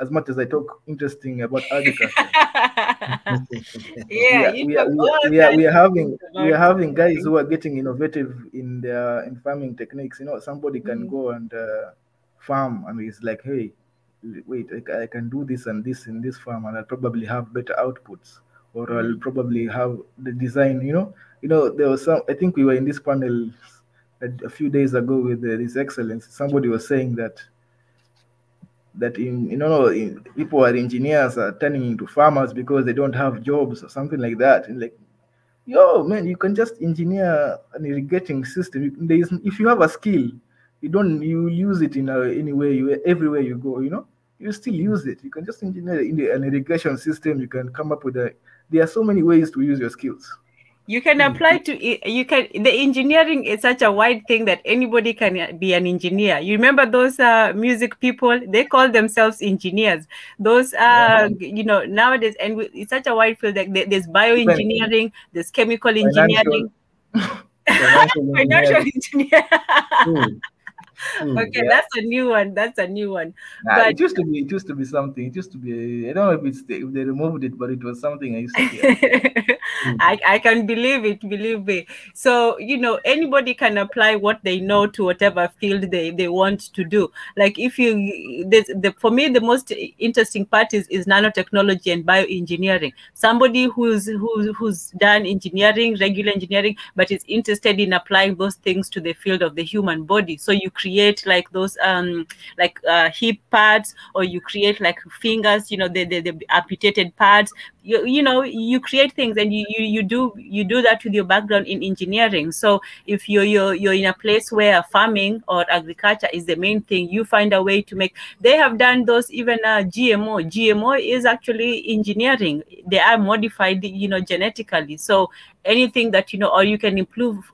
as much as I talk interesting about agriculture. we are having guys who are getting innovative in farming techniques. Somebody can go and farm, and he's like, hey, wait, I can do this and this in this farm, and I'll probably have better outputs, or I'll probably have the design. There was some. I think we were in this panel a few days ago with His Excellency. Somebody was saying that people are engineers are turning into farmers because they don't have jobs or something like that. And like, man, you can just engineer an irrigating system. If you have a skill, you use it in everywhere you go. You still use it. You can just engineer an irrigation system. You can come up with there are so many ways to use your skills. You can apply the engineering is such a wide thing that anybody can be an engineer. You remember those music people? They call themselves engineers. Those nowadays, and it's such a wide field. Like there's bioengineering, there's chemical engineering, financial engineering. Okay, yeah. That's a new one. But it used to be something. It used to be. I don't know if they removed it, but it was something I used to hear. I can believe it. Believe me. So anybody can apply what they know to whatever field they want to do. Like for me, the most interesting part is nanotechnology and bioengineering. Somebody who's done engineering, regular engineering, but is interested in applying those things to the field of the human body. So you create create like those hip pads, or you create like fingers, the amputated parts. You create things, and you do that with your background in engineering. So if you're in a place where farming or agriculture is the main thing, you find a way to make. They have done those, even GMO is actually engineering. They are modified genetically. So anything that or you can improve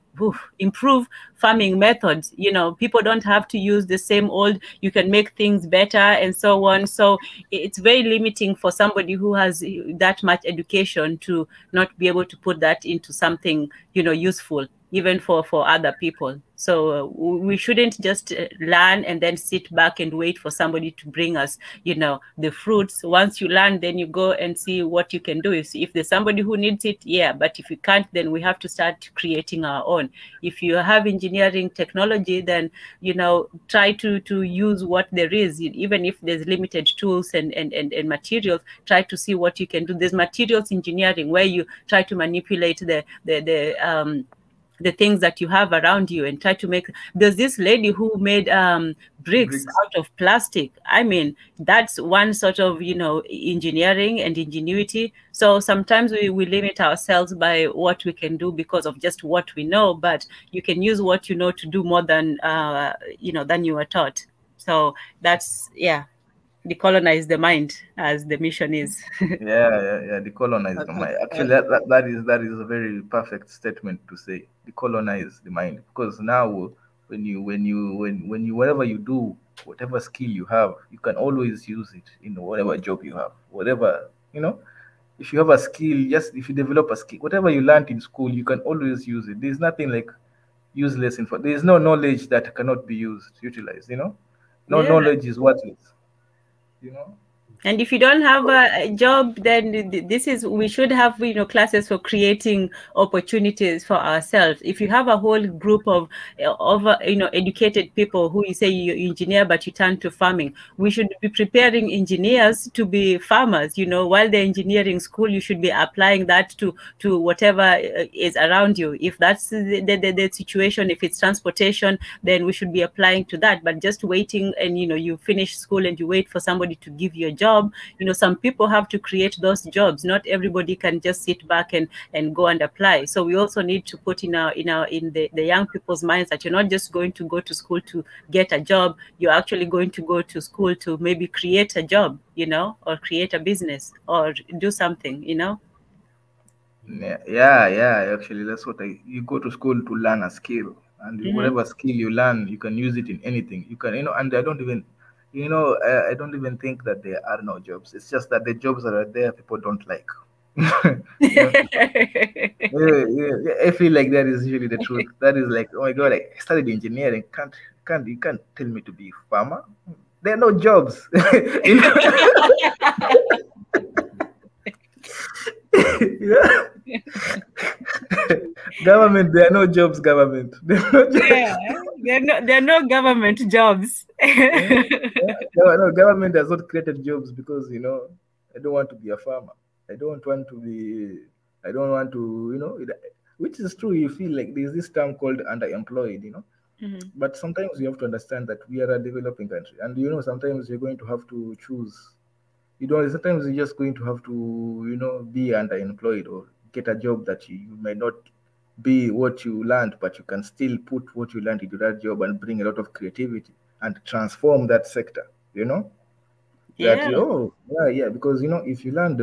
farming methods. People don't have to use the same old. You can make things better and so on. So it's very limiting for somebody who has that much education to not be able to put that into something useful, even for other people. So we shouldn't just learn and then sit back and wait for somebody to bring us the fruits. Once you learn, then you go and see what you can do. If there's somebody who needs it, yeah, but if you can't, then we have to start creating our own. If you have engineering technology, then try to use what there is. Even if there's limited tools and materials, try to see what you can do. There's materials engineering, where you try to manipulate the things that you have around you and try to make. There's this lady who made bricks out of plastic. I mean, that's one sort of engineering and ingenuity. So sometimes we limit ourselves by what we can do because of just what we know, but you can use what you know to do more than than you were taught. So that's decolonize the mind, as the mission is. Decolonize the mind. Actually, that is a very perfect statement to say. Decolonize the mind, because now whenever you do, whatever skill you have, you can always use it in whatever job you have. Whatever if you have a skill, just if you develop a skill, whatever you learned in school, you can always use it. There's nothing like useless info. There is no knowledge that cannot be utilized. No knowledge is worthless. And if you don't have a job, then we should have classes for creating opportunities for ourselves. If you have a whole group of educated people who you say you engineer but you turn to farming, we should be preparing engineers to be farmers. While they're engineering school, you should be applying that to whatever is around you. If that's the situation, if it's transportation, then we should be applying to that. But just waiting and you finish school and you wait for somebody to give you a job. Some people have to create those jobs. Not everybody can just sit back and go and apply. So we also need to put in the young people's minds that you're not just going to go to school to get a job. You're actually going to go to school to maybe create a job, or create a business or do something, Yeah. Actually, that's what you go to school to learn a skill, and whatever skill you learn, you can use it in anything. You can, and I don't even think that there are no jobs. It's just that the jobs that are there, people don't like. I feel like that is usually the truth. That is like, oh my God, I studied engineering. You can't tell me to be a farmer. There are no jobs. Government, there are no jobs. Government, there are no jobs. There are no government jobs. No, government has not created jobs because I don't want to be a farmer. I don't want to, which is true. You feel like there's this term called underemployed, But sometimes you have to understand that we are a developing country, and sometimes you're going to have to choose. Sometimes you're just going to have to, be underemployed or get a job that you may not be what you learned, but you can still put what you learned into that job and bring a lot of creativity and transform that sector, Because, if you learned,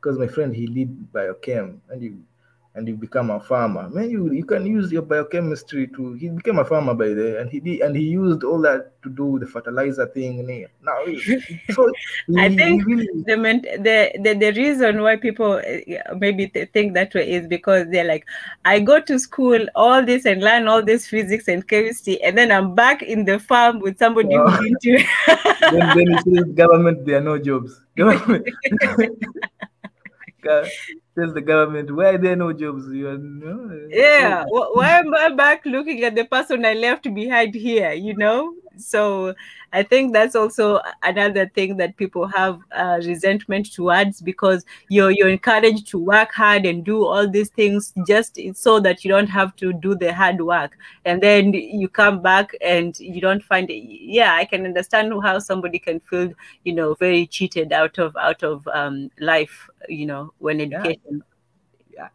because my friend, he did biochem, and you become a farmer, man, you can use your biochemistry he became a farmer by there, and he used all that to do the fertilizer thing. Now, so I think the reason why people maybe think that way is because they're like, I go to school all this and learn all this physics and chemistry, and then I'm back in the farm with somebody who didn't do it. then it says government, there are no jobs. Government. Tells the government, why are there no jobs? Why am I back looking at the person I left behind here? So I think that's also another thing that people have resentment towards, because you're encouraged to work hard and do all these things just so that you don't have to do the hard work, and then you come back and you don't find it. Yeah, I can understand how somebody can feel, very cheated out of life, when education.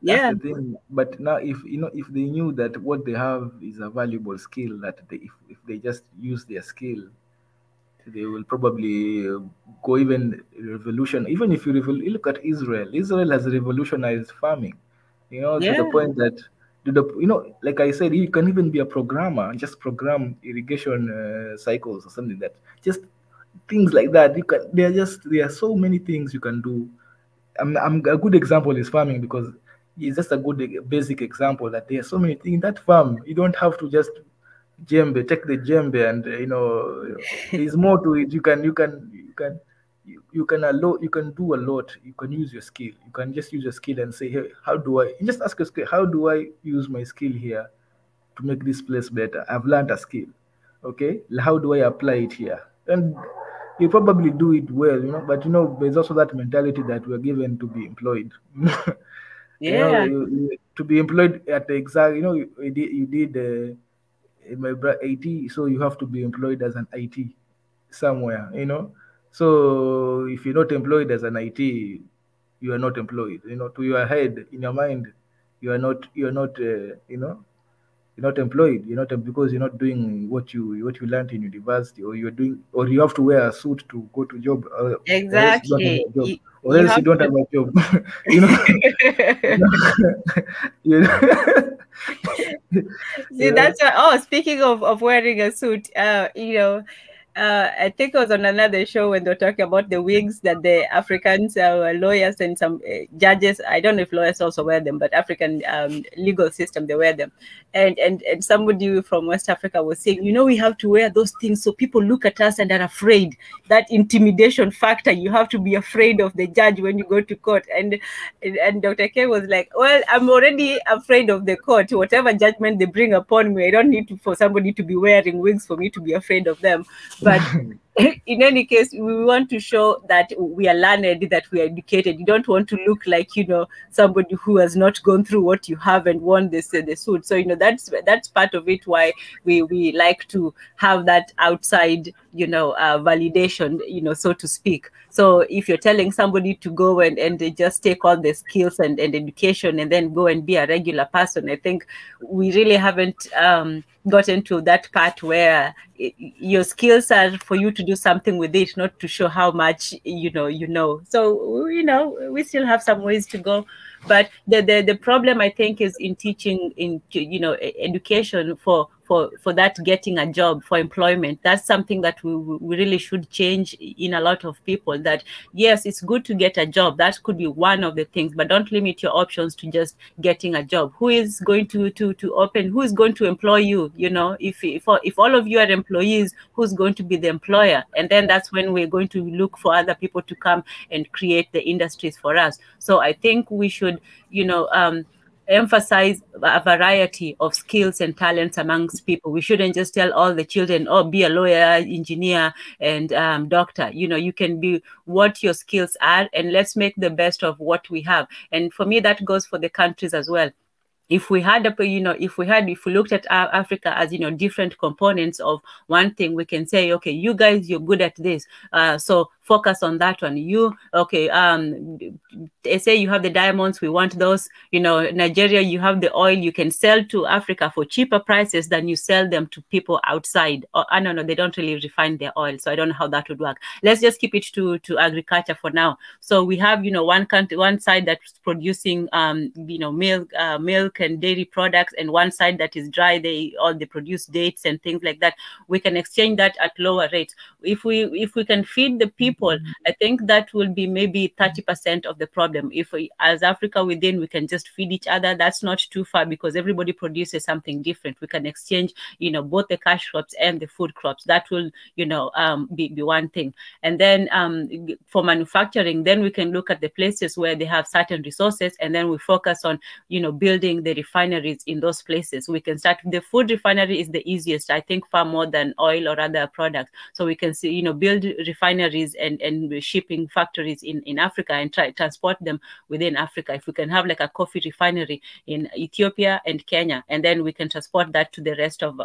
That's the thing. But now, if they knew that what they have is a valuable skill, that if they just use their skill, they will probably go even revolution. Even if you look at Israel has revolutionized farming, to the point that like I said, you can even be a programmer and just program irrigation cycles or something, that just things like that. There are so many things you can do. A good example is farming, because it's just a good basic example that there are so many things in that farm. You don't have to just take the djembe, and there's more to it. You can do a lot. You can use your skill. You can just use your skill and say, hey, you just ask your skill, how do I use my skill here to make this place better? I've learned a skill. Okay, how do I apply it here? And you probably do it well, but there's also that mentality that we're given to be employed. To be employed at the exact, you did my IT, so you have to be employed as an IT somewhere, So if you're not employed as an IT, you are not employed. To your head, in your mind, you're not you're not employed. You're not, because you're not doing what you learned in university, or you have to wear a suit to go to job. Exactly. Or else you don't have a job. See, that's speaking of wearing a suit, I think it was on another show when they were talking about the wigs that the Africans lawyers and some judges, I don't know if lawyers also wear them, but African legal system, they wear them. And somebody from West Africa was saying, we have to wear those things so people look at us and are afraid. That intimidation factor, you have to be afraid of the judge when you go to court. And Dr. K was like, well, I'm already afraid of the court. Whatever judgment they bring upon me, I don't need for somebody to be wearing wigs for me to be afraid of them. But in any case, we want to show that we are learned, that we are educated. You don't want to look like, somebody who has not gone through what you have and worn the suit. So, that's part of it, why we like to have that outside, validation, so to speak. So if you're telling somebody to go and they just take all the skills and education and then go and be a regular person, I think we really haven't gotten to that part where your skills are for you to do something with it, not to show how much you know. So we still have some ways to go, but the problem, I think, is in teaching, in education for that getting a job, for employment. That's something that we really should change in a lot of people. That yes, it's good to get a job. That could be one of the things, but don't limit your options to just getting a job. Who is going to open? Who is going to employ you? If all of you are employees, who's going to be the employer? And then that's when we're going to look for other people to come and create the industries for us. So I think we should, emphasize a variety of skills and talents amongst people. We shouldn't just tell all the children, be a lawyer, engineer, and doctor. You can be what your skills are, and let's make the best of what we have. And for me, that goes for the countries as well. If we looked at Africa as, different components of one thing, we can say, okay, you guys, you're good at this. So focus on that one. They say you have the diamonds, we want those. Nigeria, you have the oil, you can sell to Africa for cheaper prices than you sell them to people outside. No, they don't really refine their oil. So I don't know how that would work. Let's just keep it to agriculture for now. So we have, one country, one side that's producing, milk and dairy products, and one side that is dry, they produce dates and things like that. We can exchange that at lower rates. If we can feed the people people, I think that will be maybe 30% of the problem. If we, as Africa within, we can just feed each other, that's not too far, because everybody produces something different. We can exchange, both the cash crops and the food crops. That will, be one thing. And then for manufacturing, then we can look at the places where they have certain resources, and then we focus on, building the refineries in those places. We can start, the food refinery is the easiest, I think, far more than oil or other products. So we can see, build refineries and shipping factories in Africa and transport them within Africa. If we can have like a coffee refinery in Ethiopia and Kenya, and then we can transport that to the rest of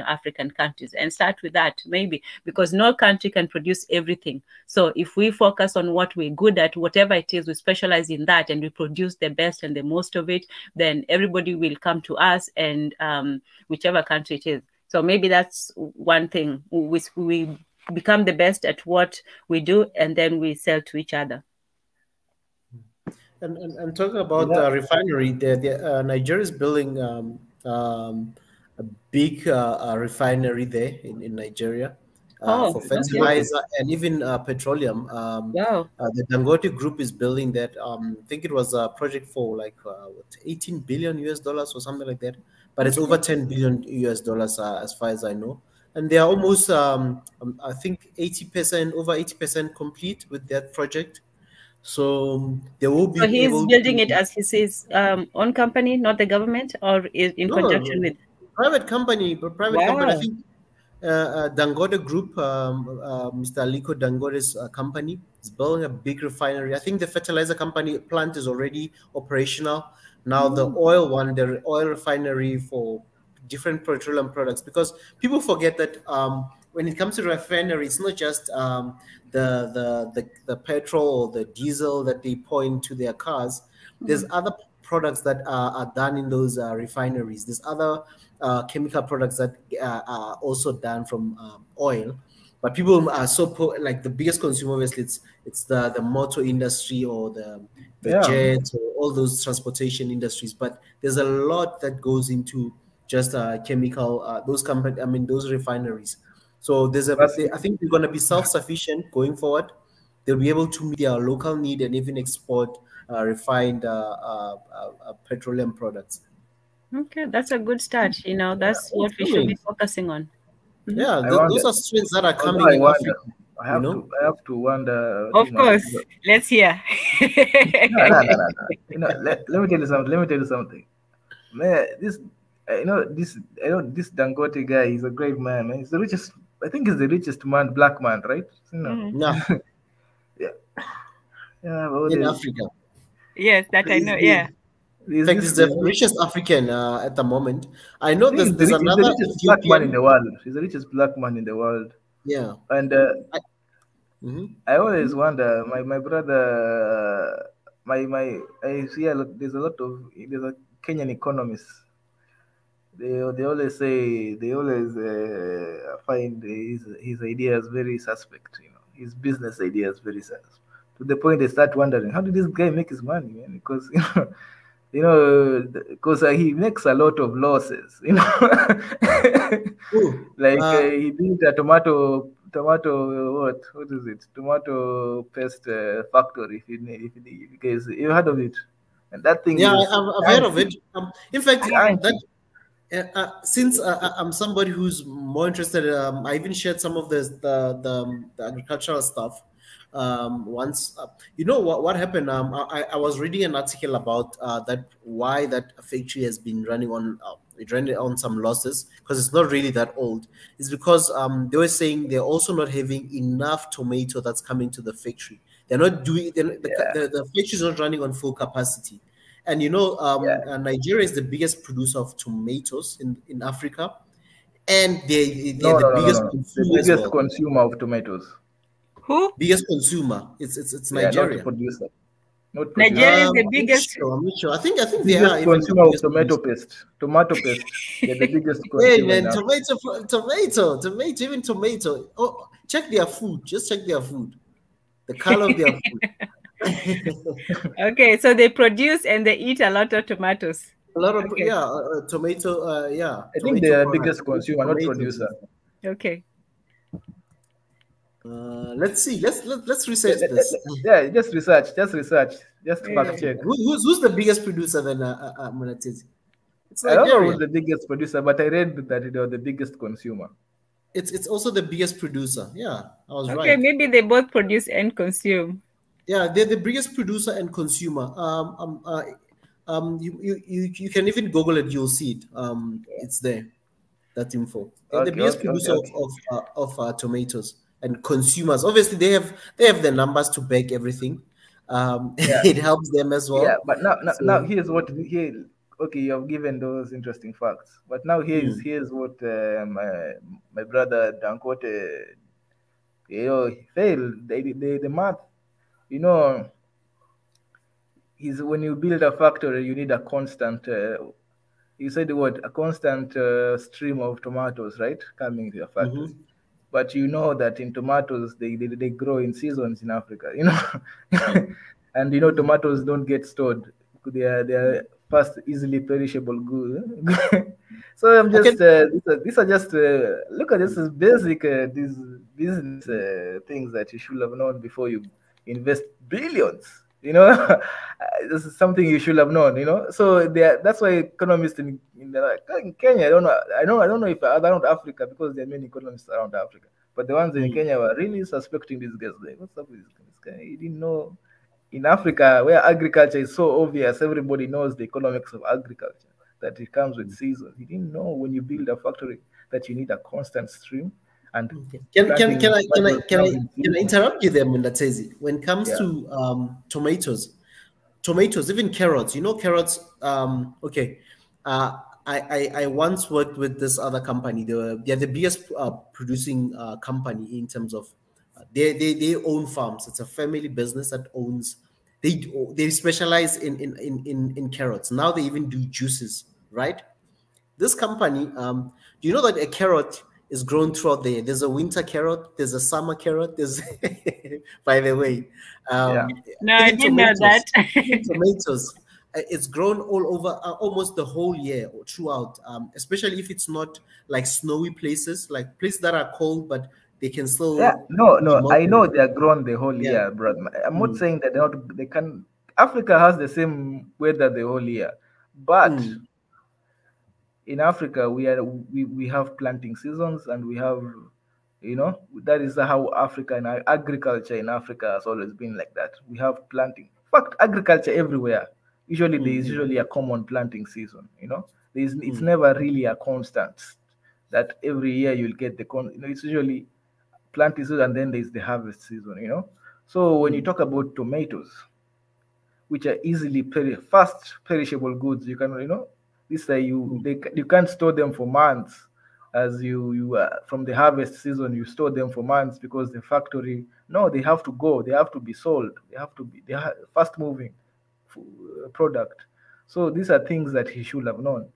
African countries, and start with that, maybe, because no country can produce everything. So if we focus on what we're good at, whatever it is, we specialize in that, and we produce the best and the most of it, then everybody will come to us, and whichever country it is. So maybe that's one thing. We become the best at what we do, and then we sell to each other. And talking about the refinery, Nigeria is building a big refinery there in Nigeria for fertilizer and even petroleum. Wow. The Dangote Group is building that. I think it was a project for like $18 billion or something like that. But it's over $10 billion as far as I know. And they are almost, I think, over 80% complete with that project. So they will be. So he's building it as his own company, not the government, or in conjunction with private company. But private company, I think. Dangote Group, Mr. Aliko Dangote's company, is building a big refinery. I think the fertilizer company plant is already operational. Now the oil one, the oil refinery for different petroleum products, because people forget that when it comes to refinery, it's not just the petrol or the diesel that they pour into their cars. There's other products that are done in those refineries. There's other chemical products that are also done from oil. But people are so like the biggest consumer, obviously, it's the motor industry or the jets or all those transportation industries. But there's a lot that goes into just chemical, those refineries. So I think they're going to be self-sufficient going forward. They'll be able to meet their local need and even export refined petroleum products. Okay, that's a good start. That's what we should be focusing on. Yeah, those are strengths that are coming in Africa. I have to wonder. Of course, let's hear. No. Let me tell you something. Man, this Dangote guy, he's a great man. He's the richest. I think he's the richest black man, right? No. In Africa. Yes, that I know. Yeah. In fact, he's the richest African at the moment. I know there's another the richest black man in the world. He's the richest black man in the world. Yeah. And I always wonder, my brother, there's a Kenyan economist. They always find his ideas very suspect. His business ideas very suspect. To the point they start wondering, how did this guy make his money, man? Because because he makes a lot of losses. Like he built a tomato paste factory. If you guys, you heard of it? And that thing. Yeah, I've heard of it. In fact, since I'm somebody who's more interested, I even shared some of the agricultural stuff. Once what happened, I was reading an article about why that factory has been running on some losses, because it's not really that old. It's because they were saying they're also not having enough tomato that's coming to the factory. They're not doing the factory is not running on full capacity. And Nigeria is the biggest producer of tomatoes in Africa, and they're the biggest consumer of tomatoes. Who? Biggest consumer? It's Nigeria. Not producer. Nigeria is the biggest. I'm not sure. I think they biggest are consumer of tomato paste. Tomato paste. They're the biggest consumer. Hey man, tomato. Oh, check their food. Just check their food. The color of their food. Okay, so they produce and they eat a lot of tomatoes. A lot of tomato. I think they are biggest consumer, not producer. Okay. Let's see. Let's research this. Yeah, just research. Just fact check. Who's the biggest producer then, Munatizi? It's I don't know who's Nigeria. the biggest producer, but I read that they are the biggest consumer. It's also the biggest producer. Yeah, I was right. Okay, maybe they both produce and consume. Yeah, they're the biggest producer and consumer. You can even Google it. You'll see it. It's there. That info. They're the biggest producer of tomatoes and consumers. Obviously, they have the numbers to back everything. It helps them as well. Yeah, but now here's what here. Okay, you have given those interesting facts, but now here's what my brother Dankote, he failed. The math, is when you build a factory, you need a constant. You said the word, a constant stream of tomatoes, right, coming to your factory. But you know that in tomatoes, they grow in seasons in Africa, and tomatoes don't get stored. They are fast, easily perishable goods. So I'm just these are just look at this is basic these business things that you should have known before you invest billions. This is something you should have known. So that's why economists in Kenya, I don't know if around Africa, because there are many economists around Africa, but the ones in Kenya were really suspecting these guys. Like, what's up with this guy? He didn't know. In Africa, where agriculture is so obvious, everybody knows the economics of agriculture, that it comes with seasons. He didn't know when you build a factory that you need a constant stream. And can I interrupt you there, Mundatezi? When it comes to tomatoes, even carrots, carrots. Okay, I once worked with this other company. They're the biggest producing company in terms of they own farms. It's a family business that owns. They specialize in carrots. Now they even do juices, right? This company, do you know that a carrot is grown throughout the year? There's a winter carrot, there's a summer carrot, there's by the way. No, I didn't know that. Tomatoes, it's grown all over almost the whole year or throughout, especially if it's not like snowy places, like places that are cold, but they can still. No, I know they are grown the whole year, brother. I'm not saying that they can. Africa has the same weather the whole year, but in Africa we have planting seasons, and we have, that is how Africa and agriculture in Africa has always been like that. We have planting. In fact, agriculture everywhere. Usually there is usually a common planting season. It's never really a constant that every year you'll get it's usually planting season, and then there's the harvest season. So when you talk about tomatoes, which are easily fast perishable goods, you can you can't store them for months. As you from the harvest season, you store them for months because the factory, they have to go, they have to be sold, they are fast moving product. So these are things that he should have known,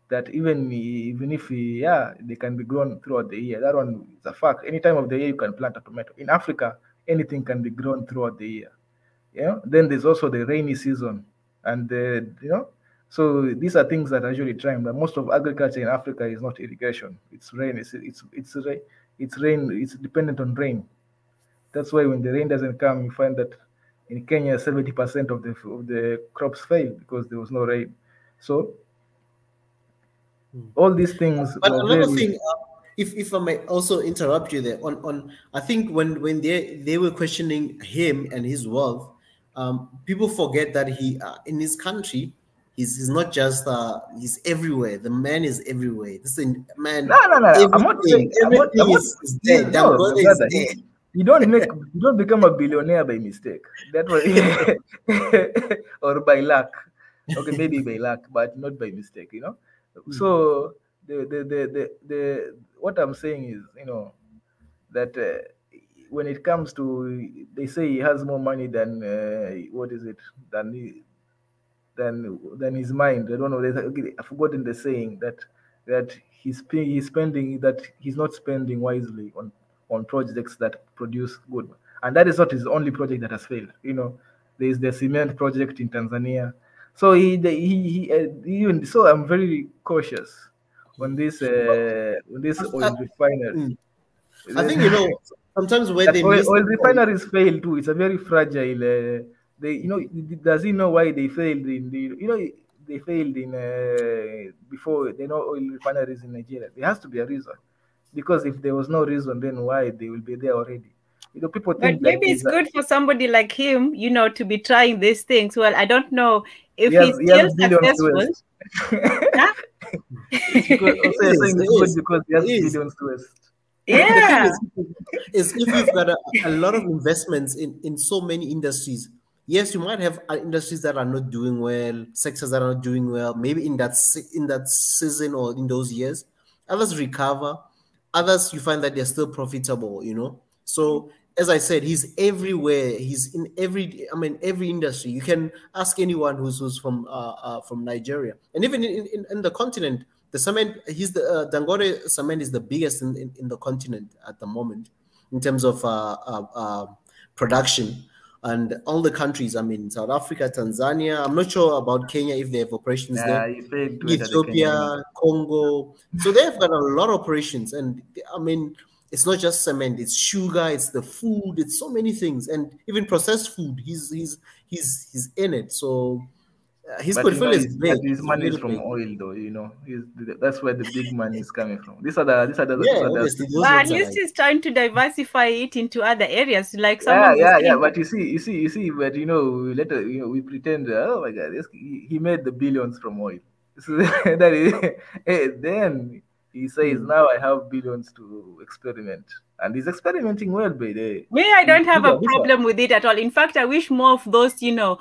that even if they can be grown throughout the year. That one is a fact. Any time of the year you can plant a tomato. In Africa, anything can be grown throughout the year. Then there's also the rainy season, and so these are things that are usually trying. But most of agriculture in Africa is not irrigation. It's rain. It's rain. It's dependent on rain. That's why when the rain doesn't come, you find that in Kenya 70% of the crops fail because there was no rain. So all these things. But another thing, if I may also interrupt you there, on I think when they were questioning him and his wealth, people forget that he in his country, he's not just he's everywhere. The man is everywhere. This man. No. I'm not saying everything is dead. Dead. You don't become a billionaire by mistake. That was or by luck. Okay, maybe by luck, but not by mistake. So the what I'm saying is, that when it comes to, they say he has more money than than his mind. I don't know. I've forgotten the saying that he's spending, that he's not spending wisely on projects that produce good, and that is not his only project that has failed. There is the cement project in Tanzania. So he even so, I'm very cautious on this oil refinery. I think, sometimes when they oil refineries fail too, it's a very fragile. Does he know why they failed in they failed in before they know oil refineries in Nigeria? There has to be a reason, because if there was no reason, then why they will be there already? People think. But maybe it's good for somebody like him, to be trying these things. Well, I don't know if he's still successful. It's good because he has billions to waste. Yeah. is if you've got a lot of investments in so many industries, yes, you might have industries that are not doing well, sectors that are not doing well, maybe in that season or in those years. Others recover, others you find that they're still profitable, So as I said, he's everywhere. He's in every industry. You can ask anyone who's from Nigeria, and even in the continent. The cement, Dangote cement is the biggest in the continent at the moment in terms of production, and all the countries. South Africa, Tanzania. I'm not sure about Kenya if they have operations there. Ethiopia, Congo. So they've got a lot of operations, and it's not just cement. It's sugar. It's the food. It's so many things, and even processed food. He's in it. So. His portfolio is big. His money is from oil, though. That's where the big money is coming from. But at least he's trying to diversify it into other areas, like some. But you see. But later, we pretend. Oh my God, he made the billions from oil. So then he says, now I have billions to experiment. And he's experimenting well, baby. Me, I don't have a problem with it at all. In fact, I wish more of those, oil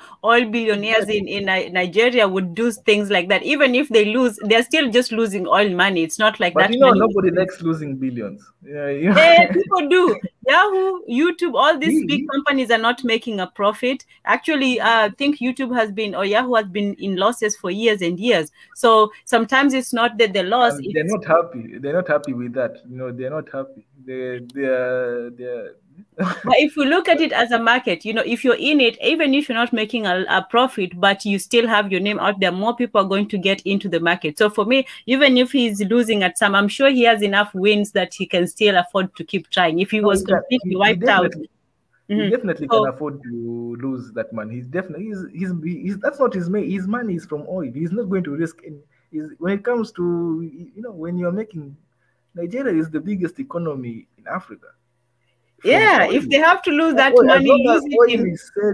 billionaires in Nigeria would do things like that. Even if they lose, they're still just losing oil money. It's not like that. But nobody likes losing billions. People do. Yahoo, YouTube, all these big companies are not making a profit. Actually, I think YouTube has been, or Yahoo has been in losses for years and years. So sometimes it's not that the loss. They're not happy. They're not happy with that. They're not happy. They're But if you look at it as a market, if you're in it, even if you're not making a profit, but you still have your name out there, more people are going to get into the market. So for me, even if he's losing at some, I'm sure he has enough wins that he can still afford to keep trying. If he was completely wiped out. He definitely can afford to lose that money. He's definitely he's that's not his money. His money is from oil. He's not going to risk any. When it comes to when you're making, Nigeria is the biggest economy in Africa. Yeah, if they have to lose that money,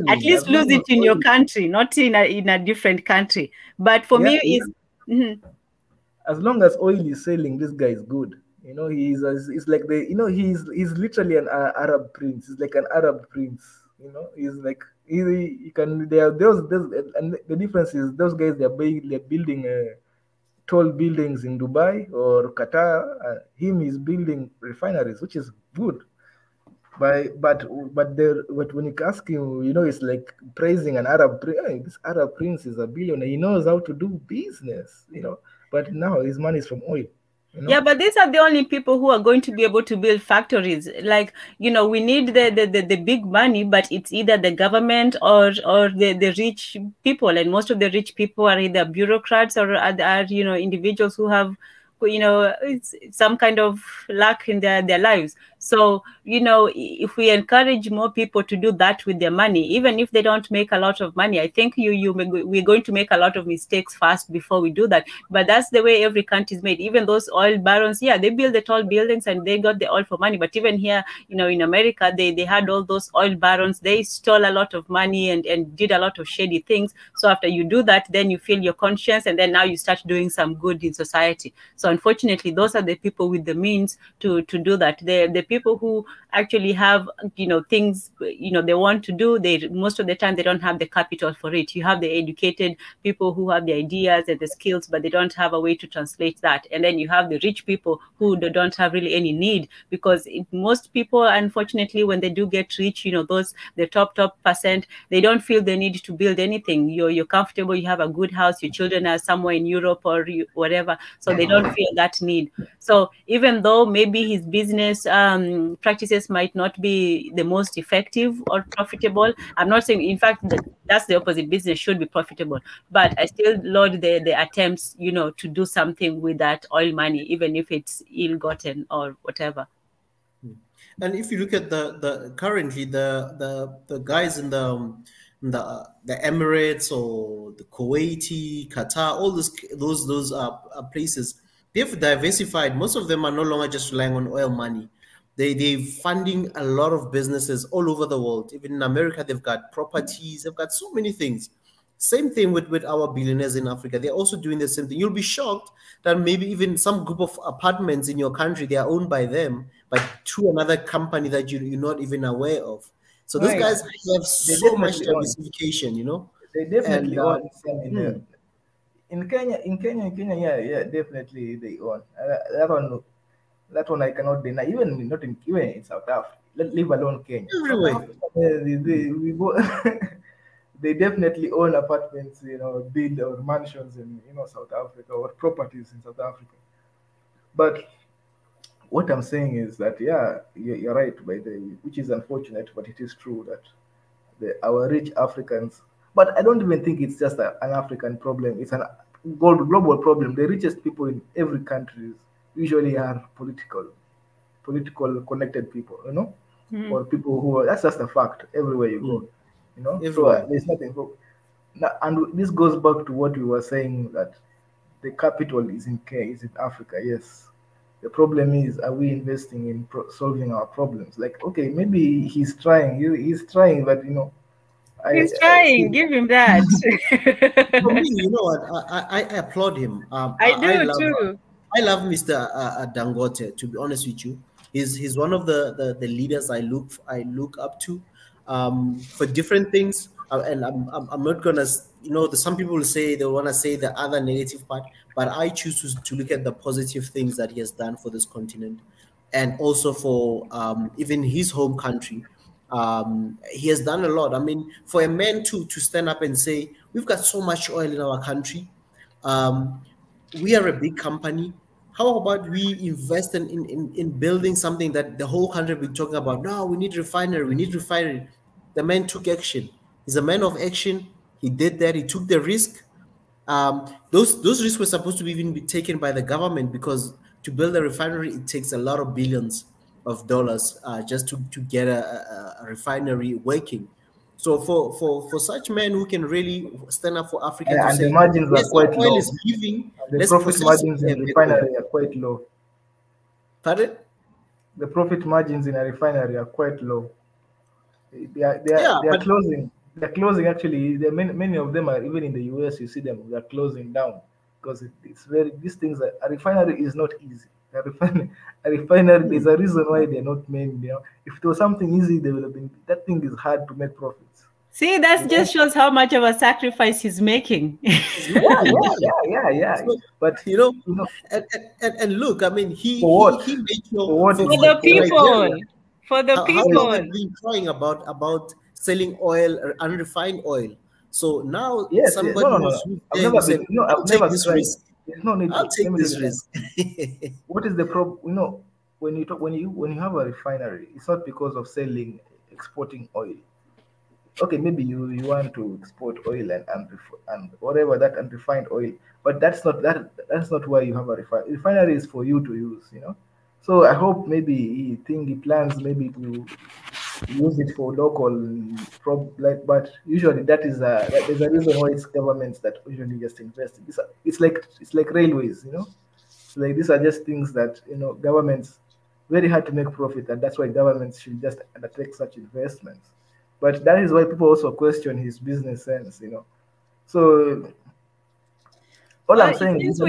at least lose it in your country, not in a different country. But for me, it's as long as oil is selling, this guy is good. He's like he's literally an Arab prince. He's like an Arab prince. He's like he can. There are those and the difference is those guys they're building tall buildings in Dubai or Qatar. Him is building refineries, which is good. But when you ask him, it's like praising an Arab prince. Hey, this Arab prince is a billionaire. He knows how to do business. But now his money is from oil. Yeah, but these are the only people who are going to be able to build factories. Like, we need the big money, but it's either the government or the rich people. And most of the rich people are either bureaucrats or are individuals who have, it's some kind of luck in their lives. So, if we encourage more people to do that with their money, even if they don't make a lot of money, I think we're going to make a lot of mistakes first before we do that. But that's the way every country is made. Even those oil barons, they build the tall buildings and they got the oil for money. But even here, in America, they had all those oil barons. They stole a lot of money and did a lot of shady things. So after you do that, then you feel your conscience, and then now you start doing some good in society. So unfortunately, those are the people with the means to do that. The people who actually have things they want to do, most of the time they don't have the capital for it. You have the educated people who have the ideas and the skills, but they don't have a way to translate that. And then you have the rich people who don't have really any need, because most people, unfortunately, when they do get rich, the top percent, they don't feel the need to build anything. You're comfortable, you have a good house, your children are somewhere in Europe or whatever, so they don't feel that need. So even though maybe his business practices might not be the most effective or profitable, I'm not saying, in fact, that's the opposite. Business should be profitable, but I still laud the attempts, to do something with that oil money, even if it's ill-gotten or whatever. And if you look at the currently the guys in the Emirates or the Kuwaiti, Qatar, all those places, they've diversified. Most of them are no longer just relying on oil money. They're funding a lot of businesses all over the world. Even in America, they've got properties, they've got so many things. Same thing with our billionaires in Africa. They're also doing the same thing. You'll be shocked that maybe even some group of apartments in your country, they are owned by them, but through another company that you're not even aware of. So those guys have so much diversification, you know. They definitely own some in Kenya. In Kenya, yeah, definitely they own. That one I cannot deny. Even not in South Africa, leave alone Kenya. Everywhere. They definitely own apartments, build or mansions in South Africa or properties in South Africa. But what I'm saying is that you're right, which is unfortunate, but it is true that our rich Africans. But I don't even think it's just an African problem. It's an global problem. The richest people in every country usually are political connected people, or people who are, that's just a fact everywhere you go, So there's nothing wrong. Now, and this goes back to what we were saying, that the capital is in Africa. Yes, the problem is, are we investing in solving our problems? Like, okay, maybe he's trying, but he's trying. Give him that. For me, you know what? I applaud him. I do too. I love Mr. Dangote. To be honest with you, he's one of the leaders I look up to for different things. And I'm not gonna, some people will say they want to say the other negative part, but I choose to look at the positive things that he has done for this continent, and also for even his home country. He has done a lot. I mean, for a man to stand up and say, we've got so much oil in our country, we are a big company. How about we invest in building something that the whole country will be talking about? No, we need refinery. We need refinery. The man took action. He's a man of action. He did that. He took the risk. Those risks were supposed to even be taken by the government, because to build a refinery, it takes a lot of billions of dollars just to get a refinery working. So for such men who can really stand up for Africa, and say, the margins are quite low. Is giving, the profit margins in refinery are quite low. Pardon? The profit margins in a refinery are quite low. They are closing. They're closing, actually. Many of them are, even in the US, you see them, they're closing down, because these things a refinery is not easy. A refinery, there's a reason why they're not made. If it was something easy, they would have been. That thing is hard to make profits. See, that just shows how much of a sacrifice he's making. Yeah. So, but and look, I mean, he made for the people. For the people. How long have been trying about selling oil, unrefined oil? So now somebody I've never this risk. I'll take this risk. What is the problem? When you have a refinery, it's not because of exporting oil. Okay, maybe you want to export oil and whatever, that unrefined oil, but that's not why you have a refinery. Refinery is for you to use, So I hope maybe he plans maybe to use it for local but usually there's a reason why it's governments that usually just invest in this. It's like railways, So like, these are just things that governments, very hard to make profit, and that's why governments should just undertake such investments. But that is why people also question his business sense, So all I'm saying is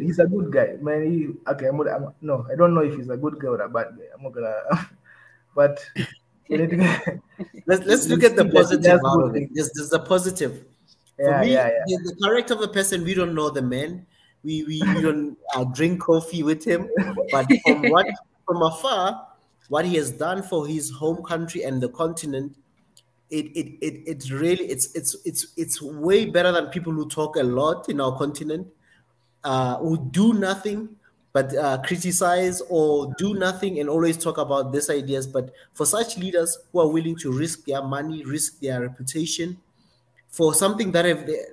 he's a good guy. Man, I don't know if he's a good guy or a bad guy. I'm not gonna but let's look at the positive out of it. There's a positive. For me, the character of the person, we don't know the man. We don't drink coffee with him, but from afar, what he has done for his home country and the continent, it's really it's way better than people who talk a lot in our continent, who do nothing but criticize, or do nothing and always talk about these ideas. But for such leaders who are willing to risk their money, risk their reputation for something that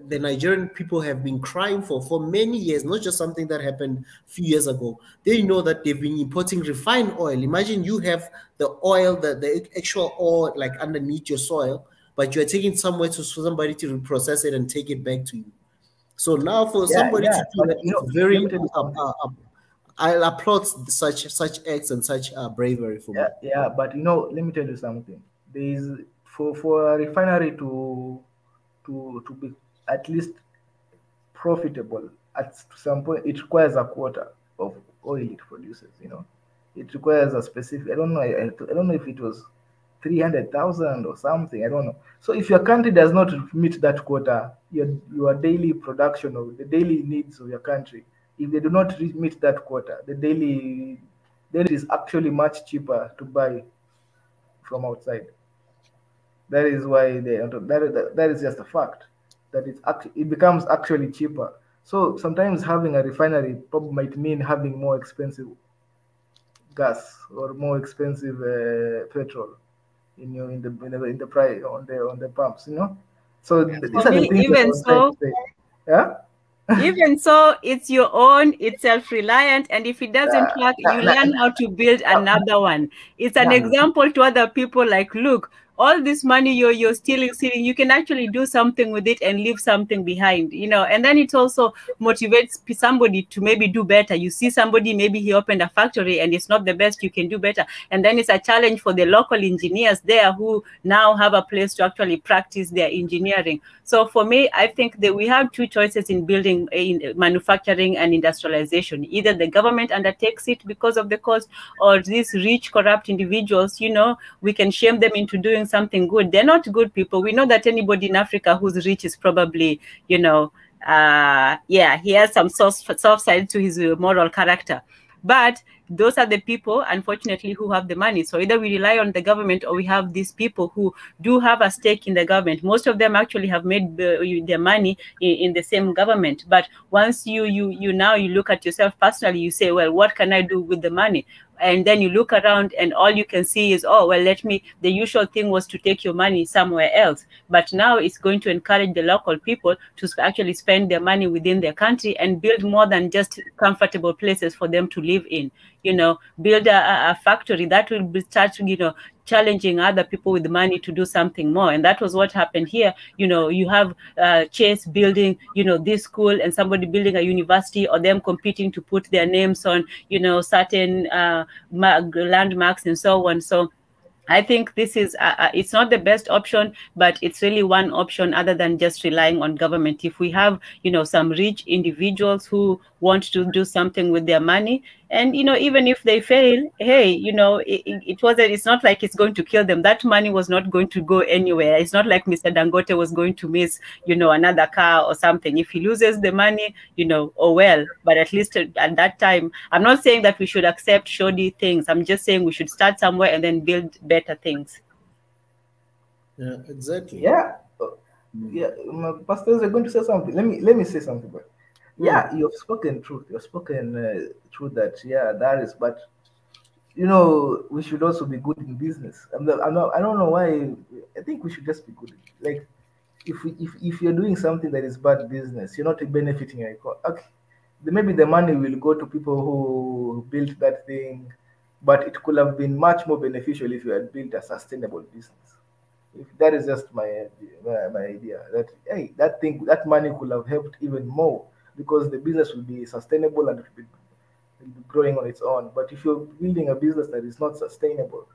the Nigerian people have been crying for many years, not just something that happened a few years ago. They know that they've been importing refined oil. Imagine you have the oil, the actual oil like underneath your soil, but you're taking somewhere for somebody to reprocess it and take it back to you. So now for somebody to do that, it's very I'll applaud such acts and such bravery for me. Yeah, but let me tell you something. There is for a refinery to be at least profitable at some point, it requires a quota of oil it produces. It requires a specific. I don't know if it was 300,000 or something. I don't know. So if your country does not meet that quota, your daily production of the daily needs of your country, if they do not meet that quota, the daily is actually much cheaper to buy from outside. That is why that is just a fact that it becomes actually cheaper. So sometimes having a refinery probably might mean having more expensive gas or more expensive petrol in the price on the pumps. So these are the things even so, yeah. Even so, it's your own, it's self-reliant, and if it doesn't work, you learn how to build another one. It's an example to other people, like, look, all this money you're stealing, you can actually do something with it and leave something behind, and then it also motivates somebody to maybe do better. You see somebody, maybe he opened a factory and it's not the best, you can do better. And then it's a challenge for the local engineers there who now have a place to actually practice their engineering. So for me, I think that we have two choices in building, in manufacturing and industrialization. Either the government undertakes it because of the cost, or these rich, corrupt individuals, we can shame them into doing something good. They're not good people. We know that anybody in Africa who's rich is probably, he has some soft side to his moral character. But those are the people, unfortunately, who have the money. So either we rely on the government, or we have these people who do have a stake in the government. Most of them actually have made their money in the same government. But once you look at yourself personally, you say, well, what can I do with the money? And then you look around and all you can see is, oh, well, the usual thing was to take your money somewhere else. But now it's going to encourage the local people to actually spend their money within their country and build more than just comfortable places for them to live in. Build a factory that will start, challenging other people with money to do something more. And that was what happened here. You have Chase building, this school, and somebody building a university, or them competing to put their names on, certain landmarks and so on. So I think this is, it's not the best option, but it's really one option other than just relying on government. If we have, some rich individuals who want to do something with their money, and, even if they fail, hey, it's not like it's going to kill them. That money was not going to go anywhere. It's not like Mr. Dangote was going to miss, another car or something. If he loses the money, oh well, but at least at that time, I'm not saying that we should accept shoddy things. I'm just saying we should start somewhere and then build better things. Yeah, exactly. Yeah. Yeah, my pastors are going to say something. Let me say something. But yeah, you've spoken truth. You've spoken truth that that is. But we should also be good in business. I don't know why. I think we should just be good. Like, if you're doing something that is bad business, you're not benefiting your economy. Okay, maybe the money will go to people who built that thing, but it could have been much more beneficial if you had built a sustainable business. If that is just my idea, that hey, that money could have helped even more, because the business will be sustainable and it will be growing on its own. But if you're building a business that is not sustainable,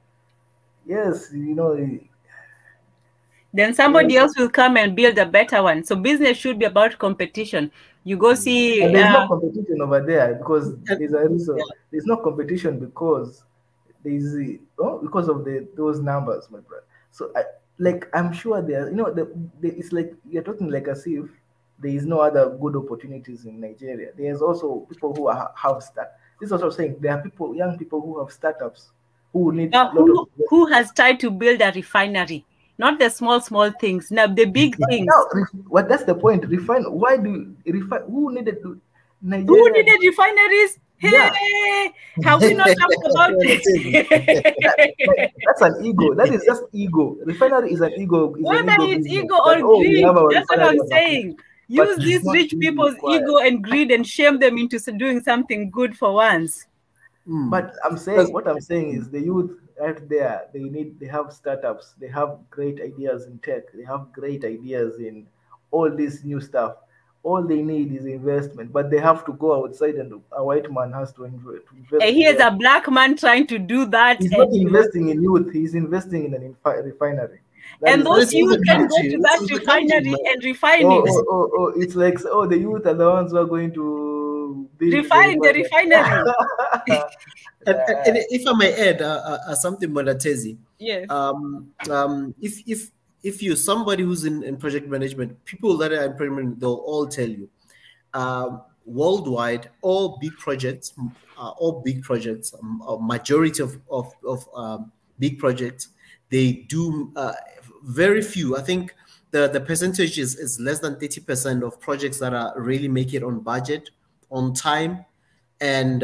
yes, then somebody else will come and build a better one. So business should be about competition. You go see. And there's no competition over there, because there's a reason. There's no competition because because of those numbers, my brother. So I'm sure there, it's like you're talking like as if there is no other good opportunities in Nigeria. There's also people who have start. This is also saying there are young people who have startups who need. Who has tried to build a refinery? Not the small things. Now the big things. That's the point. Why do you refine? Who needed to? Who needed refineries? Yeah. Hey, have we not talked about it? That's an ego. That is just ego. Refinery is an ego. Is an Whether ego it's business. ego That, or oh, we greed, have our that's what refinery I'm on Nakuru. saying. But Use it's these not rich really people's required. ego and greed and shame them into doing something good for once. But I'm saying, what I'm saying is the youth out there, they have startups, they have great ideas in tech, they have great ideas in all this new stuff. All they need is investment, but they have to go outside, and a white man has to invest in Here's them. a black man trying to do that, He's not and investing in youth, he's investing in an refinery. That and is those This is youth the can go country. to This that is the country, refinery man. and refine it. it's like, oh, the youth are the ones who are going to build Refine the refinery. And if I may add something, Monatezi, Yes. If you're somebody who's in project management, people that are in project management, they'll all tell you, worldwide, all big projects, a majority of big projects, they do very few. I think the percentage is less than 30% of projects that are really make it on budget, on time, and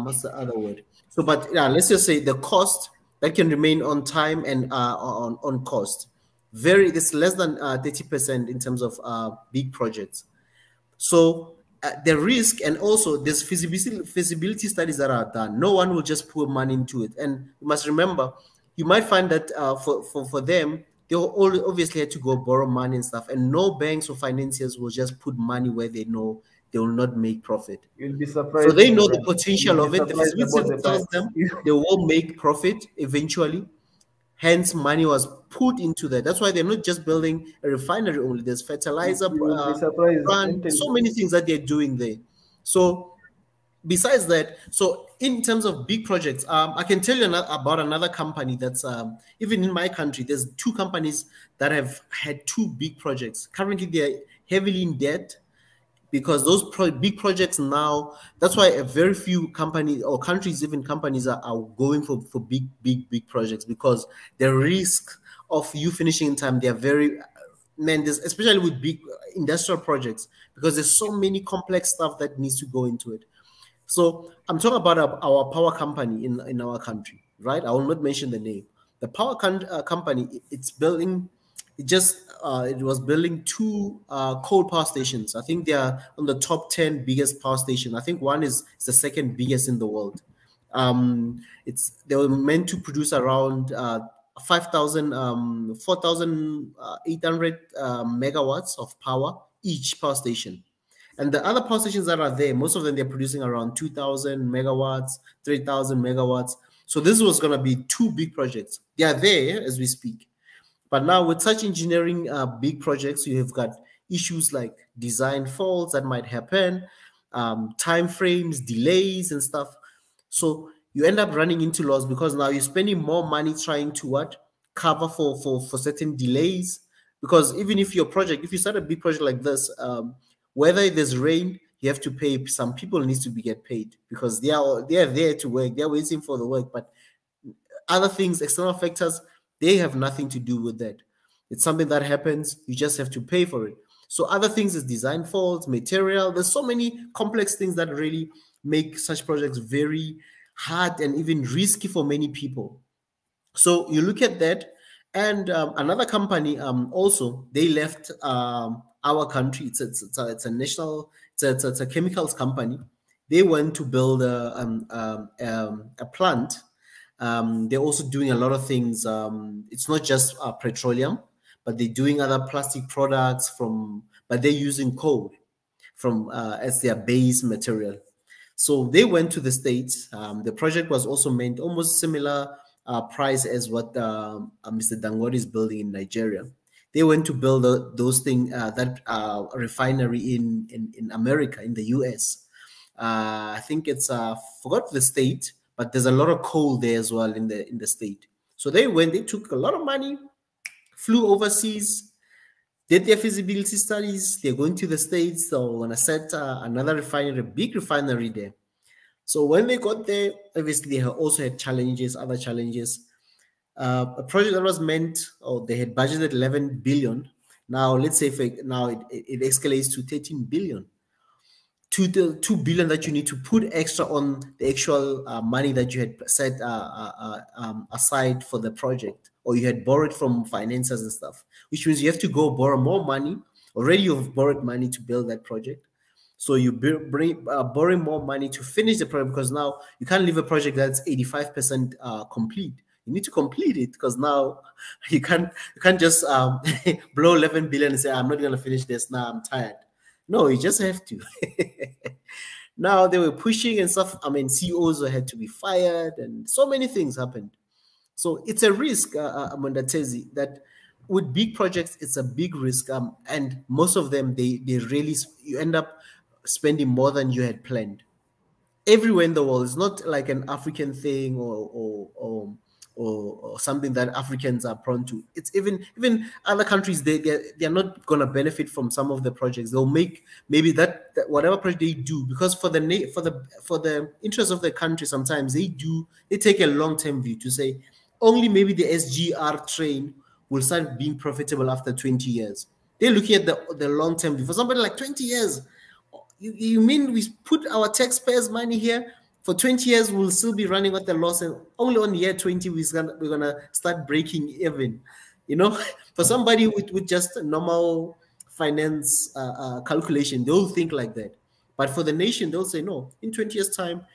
what's the other word? So, but yeah, let's just say the cost that can remain on time and on cost. This less than 30% in terms of big projects. So the risk, and also there's feasibility studies that are done. No one will just pour money into it. And you must remember, you might find that for them, they all obviously had to go borrow money and stuff. And no banks or financiers will just put money where they know they will not make profit. You'll be surprised. So they know brother. the potential of it. The feasibility tells them they will make profit eventually. Hence, money was put into that. That's why they're not just building a refinery only. There's fertilizer, You'll be surprised. so many things that they're doing there. So besides that, so in terms of big projects, I can tell you about another company that's even in my country, there's two companies that have had two big projects. Currently, they're heavily in debt, because those big projects now, that's why a very few companies or countries, even companies are going for big projects, because the risk of you finishing in time, they're very, especially with big industrial projects, because there's so many complex stuff that needs to go into it. So I'm talking about our power company in our country, right? I will not mention the name. The power company, it's building, it was building two coal power stations. I think they are on the top 10 biggest power station. I think one is the second biggest in the world. They were meant to produce around 4,800 megawatts of power each power station. And the other power stations that are there, most of them, they're producing around 2,000 megawatts, 3,000 megawatts. So this was going to be two big projects. They are there as we speak. But now with such engineering big projects, you have got issues like design faults that might happen, time frames, delays and stuff. So you end up running into loss, because now you're spending more money trying to cover for certain delays. Because even if if you start a big project like this, whether there's rain, you have to pay. Some people need to get paid, because they are there to work. They're waiting for the work. But other things, external factors, they have nothing to do with that. It's something that happens. You just have to pay for it. So other things is design faults, material. There's so many complex things that really make such projects very hard and even risky for many people. So you look at that, and another company also, they left our country. It's a national, it's a chemicals company. They went to build a plant. They're also doing a lot of things. It's not just petroleum, but they're doing other plastic products but they're using coal as their base material. So they went to the States. The project was also meant almost similar price as what Mr. Dangote is building in Nigeria. They went to build those things, that refinery in America, in the US. I think it's forgot the state, but there's a lot of coal there as well in the state. So they took a lot of money, flew overseas, did their feasibility studies. They're going to the States. So when I set another refinery, a big refinery there. So when they got there, obviously they also had other challenges. A project that was meant, or they had budgeted 11 billion. Now let's say now it escalates to 13 billion. to the 2 billion that you need to put extra on the actual money that you had set aside for the project, or you had borrowed from financiers and stuff, which means you have to go borrow more money. Already you've borrowed money to build that project. So you borrowing more money to finish the project, because now you can't leave a project that's 85% complete. You need to complete it, because now you can't just blow 11 billion and say, I'm not going to finish this now, I'm tired. No, you just have to. Now they were pushing and stuff. I mean, CEOs had to be fired and so many things happened. So it's a risk, Amanda Tezi, that with big projects, it's a big risk. And most of them, they really, you end up spending more than you had planned. Everywhere in the world, it's not like an African thing or something that Africans are prone to. It's even other countries, they're not gonna benefit from some of the projects. They'll make maybe that whatever project they do, because for the interest of the country, sometimes they take a long-term view to say only maybe the SGR train will start being profitable after 20 years. They're looking at the long-term view. For somebody like 20 years, you mean we put our taxpayers' money here? For 20 years, we'll still be running at the loss, and only on year 20, we're gonna start breaking even. You know, for somebody with just a normal finance calculation, they'll think like that. But for the nation, they'll say, no, in 20 years' time,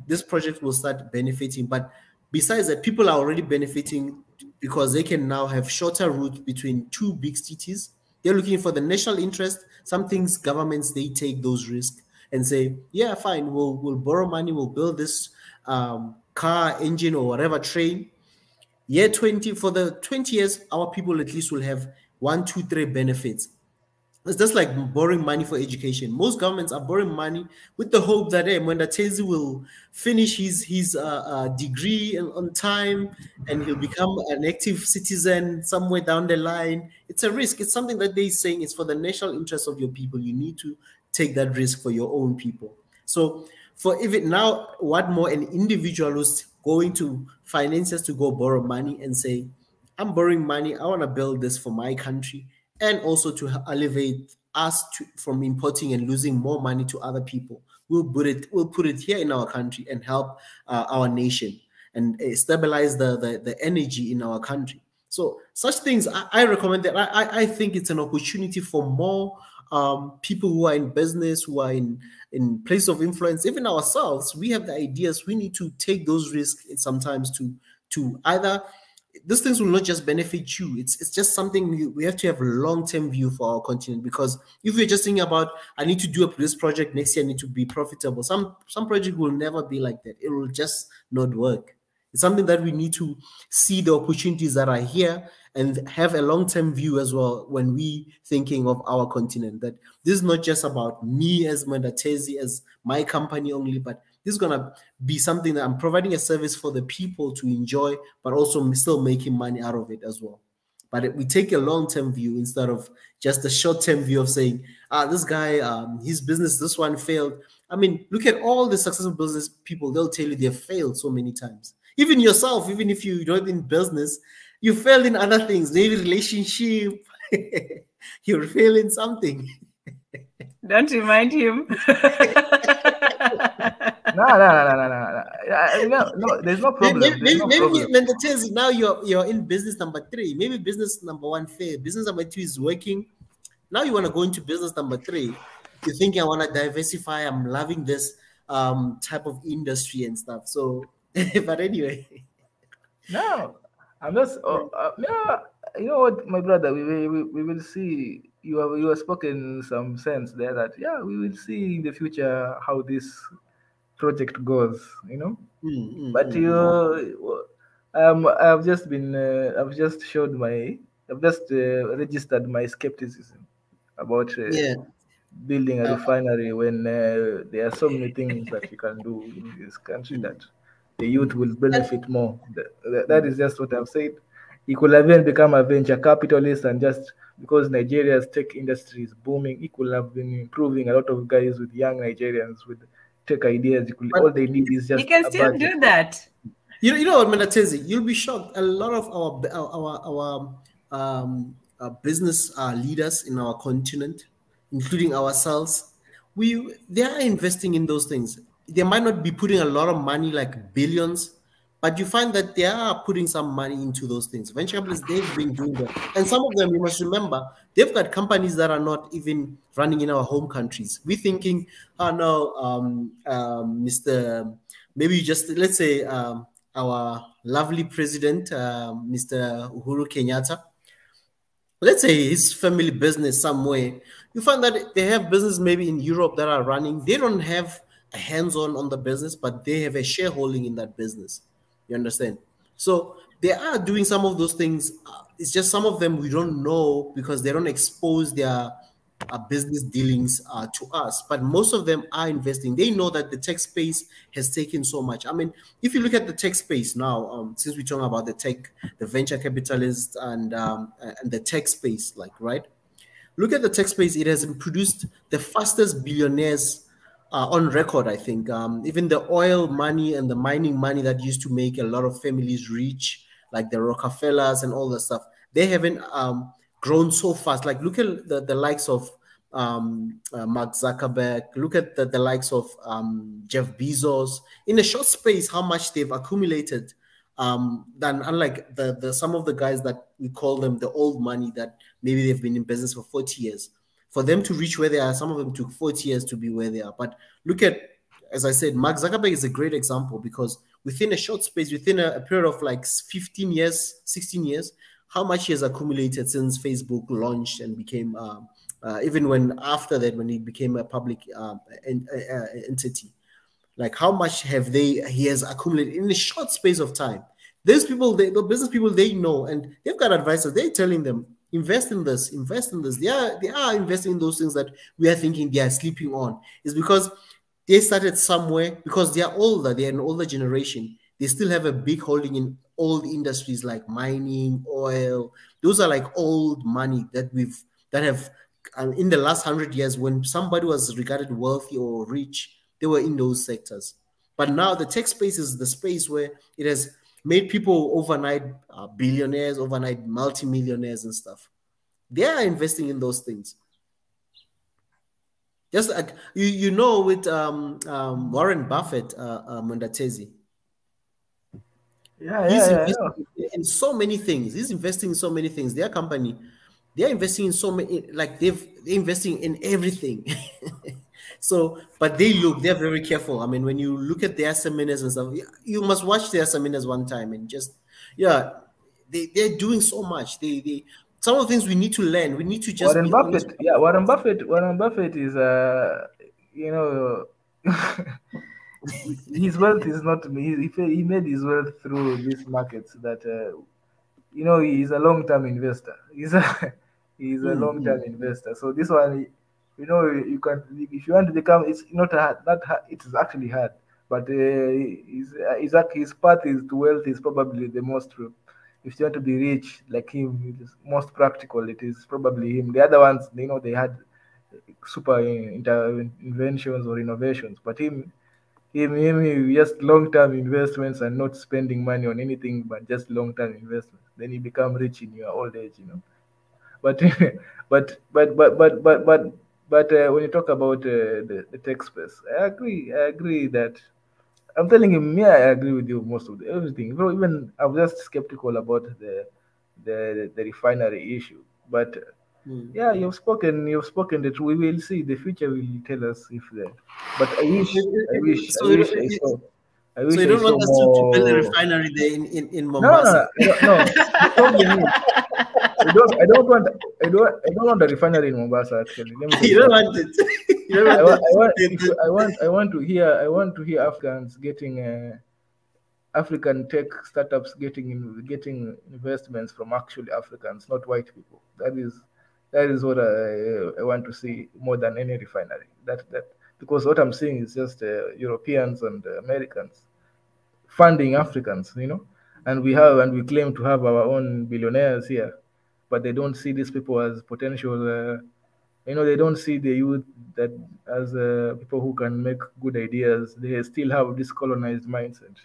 this project will start benefiting. But besides that, people are already benefiting because they can now have shorter routes between two big cities. They're looking for the national interest. Some things, governments, they take those risks and say, yeah, fine, we'll borrow money, we'll build this car, engine, or whatever train. Year 20, for the 20 years, our people at least will have 1, 2, 3 benefits. It's just like borrowing money for education. Most governments are borrowing money with the hope that, hey, Mwenda Tezi will finish his degree on time and he'll become an active citizen somewhere down the line. It's a risk. It's something that they're saying is for the national interest of your people. You need to take that risk for your own people. So for even now, what more an individual who's going to financiers to go borrow money and say, I'm borrowing money, I want to build this for my country, and also to elevate us from importing and losing more money to other people. We'll put it here in our country and help our nation and stabilize the energy in our country. So such things, I recommend that. I think it's an opportunity for more people who are in business, who are in place of influence, even ourselves. We have the ideas. We need to take those risks sometimes to either. These things will not just benefit you. It's just something we have to have a long-term view for our continent, because if we're just thinking about, I need to do this project next year, I need to be profitable. Some project will never be like that. It will just not work. It's something that we need to see the opportunities that are here and have a long-term view as well when we thinking of our continent, that this is not just about me as Mwenda Tezi, as my company only, but this is going to be something that I'm providing a service for the people to enjoy, but also still making money out of it as well. But we take a long-term view instead of just a short-term view of saying, this guy, his business, this one failed. I mean, look at all the successful business people. They'll tell you they've failed so many times. Even yourself, even if you're not in business, you failed in other things, maybe relationship, you're failing something. Don't remind him. No, there's no problem. Maybe now you're in business number 3. Maybe business number 1 failed. Business number 2 is working. Now you want to go into business number 3. You're thinking, I want to diversify. I'm loving this type of industry and stuff. So, but anyway. No, I'm just. You know what, my brother? We will see. You have spoken some sense there that we will see in the future how this project goes, you know. But I've just registered my skepticism about building a refinery when there are so many things that you can do in this country that the youth will benefit more. That is just what I've said. He could have even become a venture capitalist, and just because Nigeria's tech industry is booming, he could have been improving a lot of guys with young Nigerians with tech ideas. All they need is just. You can still do that. You know what, Mwenda Tezi? You'll be shocked. A lot of our business leaders in our continent, including ourselves, they are investing in those things. They might not be putting a lot of money, like billions, but you find that they are putting some money into those things. Venture capitalists, they've been doing that. And some of them, you must remember, they've got companies that are not even running in our home countries. We're thinking, oh no, Mr. Maybe just, let's say, our lovely president, Mr. Uhuru Kenyatta, let's say his family business somewhere, you find that they have business maybe in Europe that are running. They don't have a hands-on the business, but they have a shareholding in that business. You understand? So they are doing some of those things. It's just some of them we don't know because they don't expose their business dealings to us, but most of them are investing. They know that the tech space has taken so much. I mean, if you look at the tech space now, since we're talking about the venture capitalists and the tech space, like, right? Look at the tech space. It has produced the fastest billionaires on record, I think. Even the oil money and the mining money that used to make a lot of families rich, like the Rockefellers and all that stuff, they haven't grown so fast. Like, look at the likes of Mark Zuckerberg. Look at the likes of Jeff Bezos. In a short space, how much they've accumulated. Than unlike the some of the guys that we call them the old money, that maybe they've been in business for 40 years. For them to reach where they are, some of them took 40 years to be where they are. But look at, as I said, Mark Zuckerberg is a great example, because within a short space, within a period of like 15 years, 16 years, how much he has accumulated since Facebook launched and became, even when after that, when he became a public entity. Like, how much he has accumulated in a short space of time. Those people, the business people, they know, and they've got advisors. They're telling them, invest in this, invest in this. They are investing in those things that we are thinking they are sleeping on. It's because they started somewhere, because they are older. They're an older generation. They still have a big holding in old industries like mining, oil. Those are like old money that have in the last 100 years, when somebody was regarded wealthy or rich, they were in those sectors. But now the tech space is the space where it has made people overnight billionaires, overnight multimillionaires and stuff. They are investing in those things. Just like you know, with Warren Buffett, Mondatezi. He's investing in so many things. He's investing in so many things. Their company, they're investing in so many, like they're investing in everything. So, but they're very careful. I mean, when you look at their seminars and stuff, you must watch their seminars one time and just, they're doing so much. Some of the things we need to learn. We need to just Warren Buffett. Yeah, Warren Buffett is his wealth is not, he made his wealth through these markets that he's a long-term investor. He's a long-term investor. So this one, you can, if you want to become, it's not hard. It is actually hard, but his path is to wealth is probably the most true. If you want to be rich like him, it is most practical. It is probably him. The other ones, they had super inventions or innovations, but him just long-term investments and not spending money on anything but just long-term investments. Then you become rich in your old age, But when you talk about the tech space, I agree that I'm telling him, I agree with you most of everything. Even I'm just skeptical about the refinery issue. But you've spoken the truth. We will see. The future will tell us if the. But I wish I saw. So you don't want us to build a refinery there in Mombasa? No. I don't want a refinery in Mombasa. Actually, you don't want it. I want to hear Africans getting African tech startups getting investments from actually Africans, not white people. That is what I want to see more than any refinery. That because what I'm seeing is just Europeans and Americans funding Africans, and we claim to have our own billionaires here, but they don't see these people as potential. They don't see the youth that as people who can make good ideas. They still have this colonized mindset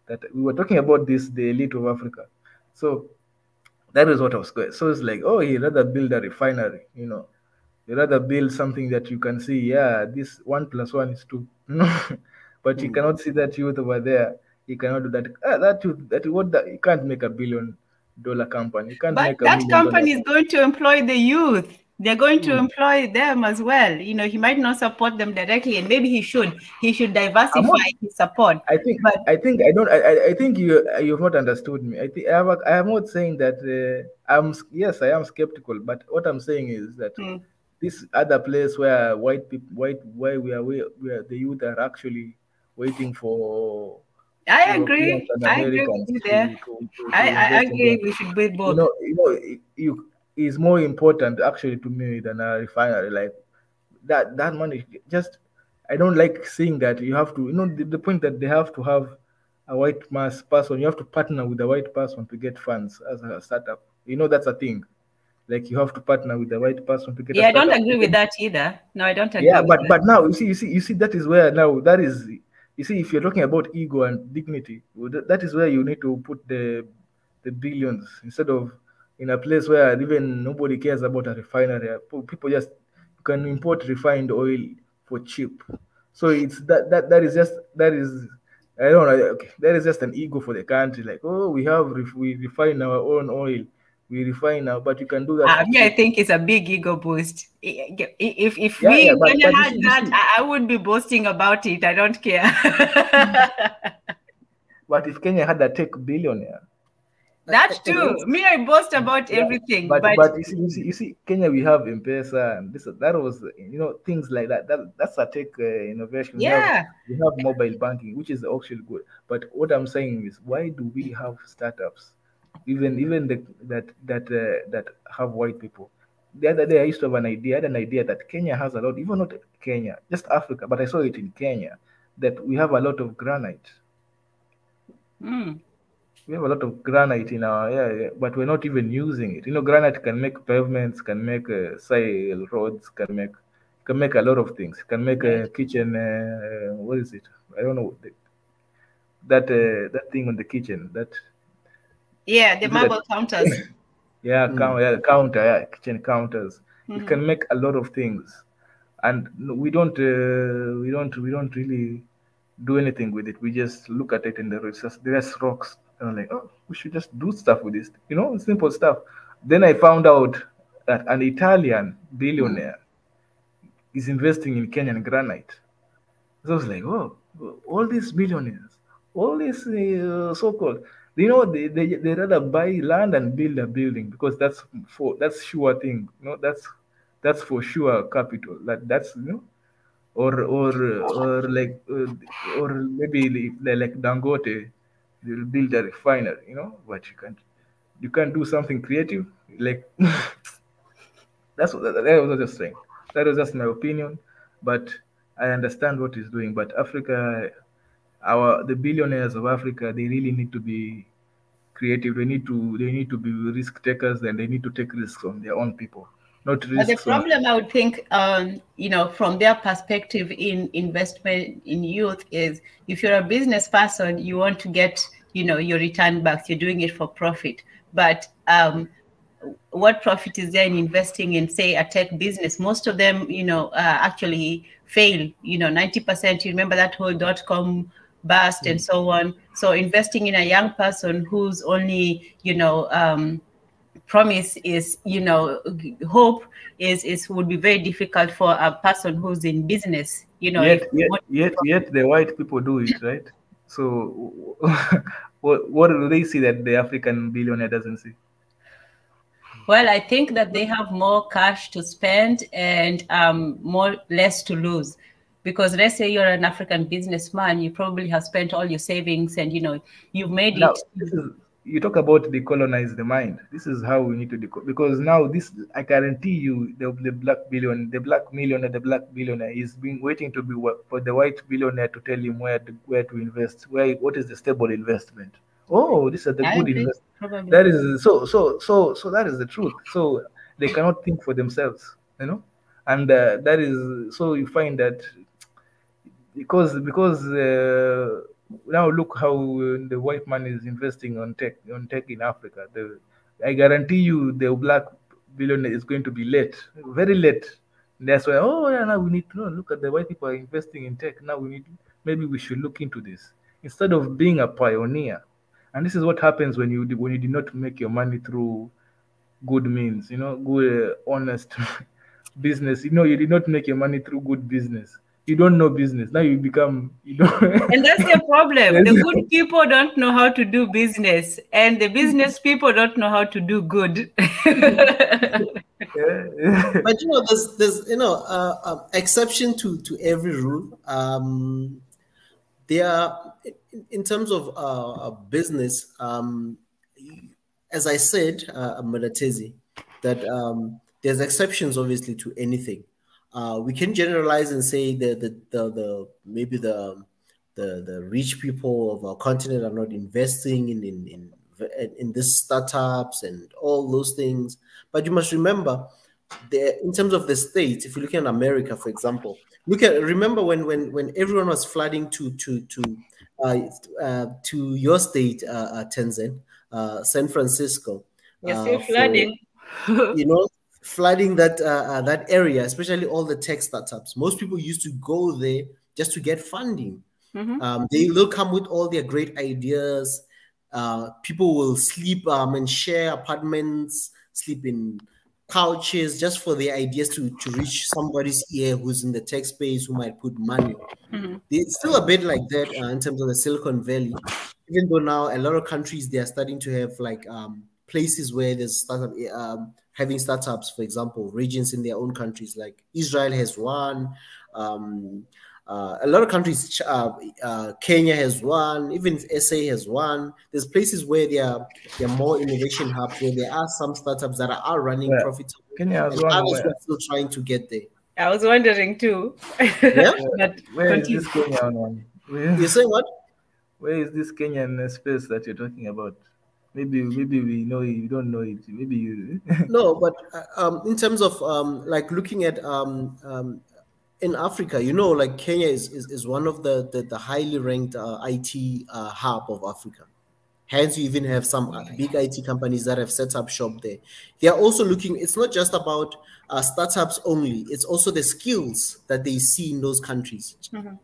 that we were talking about the elite of Africa. So that is what I was going. So it's like, he'd rather build a refinery, You rather build something that you can see, yeah, this 1 + 1 is 2. But you cannot see that youth over there. You cannot do that. That youth, you can't make $1 billion company. You can't But make $1 that million. company is going to employ the youth. They're going to employ them as well. You know, he might not support them directly, and maybe he should. He should diversify his support. I think you've not understood me. I am not saying that I am skeptical, but what I'm saying is that this other place where where the youth are actually waiting for I agree. Europeans and I agree with Americans you there. to I invest in agree. them. We should build both. You is more important actually to me than a refinery. Like that money just, I don't like seeing that you have to, the point that they have to have a white mass person, you have to partner with a white person to get funds as a startup. That's a thing. Like you have to partner with the white person to get a I startup. don't agree with that either. No, I don't agree. Yeah, with but now you see that is where now that is, you see, if you're talking about ego and dignity, that is where you need to put the billions, instead of in a place where even nobody cares about a refinery. People just can import refined oil for cheap. So it's that is I don't know. Okay, that is just an ego for the country. Like, oh, we refine our own oil. We refine now, but you can do that. I think it's a big ego boost. If but had that, I would be boasting about it. I don't care. But if Kenya had a tech billionaire, that too. Me, I boast about everything. But you see, Kenya, we have M-Pesa and that was, things like that. That's a tech innovation. Yeah. We have mobile banking, which is actually good. But what I'm saying is, why do we have startups, even that have white people? The other day, I used to have I had an idea that Kenya has a lot, even not Kenya, just Africa, but I saw it in Kenya, that we have a lot of granite. We have a lot of granite in our but we're not even using it. Granite can make pavements, can make sail roads, can make a lot of things. Can make a kitchen. What is it? I don't know. That thing on the kitchen. The marble counters. Kitchen counters. It can make a lot of things, and we don't really do anything with it. We just look at it and there's rocks. And I'm like, oh, we should just do stuff with this, simple stuff. Then I found out that an Italian billionaire is investing in Kenyan granite. So I was like, oh, all these billionaires, all these so-called, they rather buy land and build a building, because that's sure thing. That's for sure capital. That's or maybe like Dangote, they'll build a refinery, but you can't do something creative like that was just saying. That was just my opinion, but I understand what he's doing. But Africa, the billionaires of Africa, they really need to be creative. They need to be risk takers, and they need to take risks on their own people. Not risks. But the problem, I would think, from their perspective in investment in youth is, if you're a business person, you want to get, your return back. You're doing it for profit. But what profit is there in investing in, say, a tech business? Most of them, actually fail. 90%. You remember that whole .com bust and so on. So investing in a young person who's only, promise is, hope is would be very difficult for a person who's in business. Yet the white people do it, right? So what do they see that the African billionaire doesn't see? Well, I think that they have more cash to spend and less to lose. Because let's say you're an African businessman, you probably have spent all your savings, and you've made now, it. You talk about decolonize the mind. This is how we need to because now I guarantee you, the black millionaire is waiting to be for the white billionaire to tell him where to invest, what is the stable investment. Oh, this is the good investment. That is so that is the truth. So they cannot think for themselves, and that is, so you find that because now look how the white man is investing on tech in Africa. I guarantee you, the black billionaire is going to be late, very late, That's why, oh yeah, now we need to know. Look at the white people are investing in tech. Now maybe we should look into this instead of being a pioneer. And this is what happens when you did not make your money through good means, good, honest business. You did not make your money through good business. You don't know business. Now you become, And that's the problem. The good people don't know how to do business, and the business people don't know how to do good. But there's exception to every rule. There are, in terms of business, as I said, Madatezi, that there's exceptions obviously to anything. We can generalize and say that maybe the rich people of our continent are not investing in these startups and all those things. But you must remember, in terms of the states, if you look at America, for example, remember when everyone was flooding to your state, Tenzin, San Francisco. You're still flooding. Flooding that area, especially all the tech startups. Most people used to go there just to get funding. Mm-hmm. They'll come with all their great ideas. People will sleep and share apartments, sleep in couches just for the ideas to reach somebody's ear who's in the tech space, who might put money. Mm-hmm. It's still a bit like that in terms of the Silicon Valley, even though now a lot of countries, they are starting to have like places where there's startup having startups, for example, regions in their own countries. Like Israel has one, a lot of countries, Kenya has one, even SA has one. There's places where there are more innovation hubs, where there are some startups that are running profitable. Kenya has and one. Others are still trying to get there. I was wondering too. Yeah? But where is this Kenyan one? You say what? Where is this Kenyan space that you're talking about? Maybe we know it, you don't know it. Maybe you. No, but in terms of like looking at in Africa, like Kenya is one of the highly ranked IT hub of Africa. Hence, you even have some big IT companies that have set up shop there. They are also looking. It's not just about startups only. It's also the skills that they see in those countries. Mm-hmm.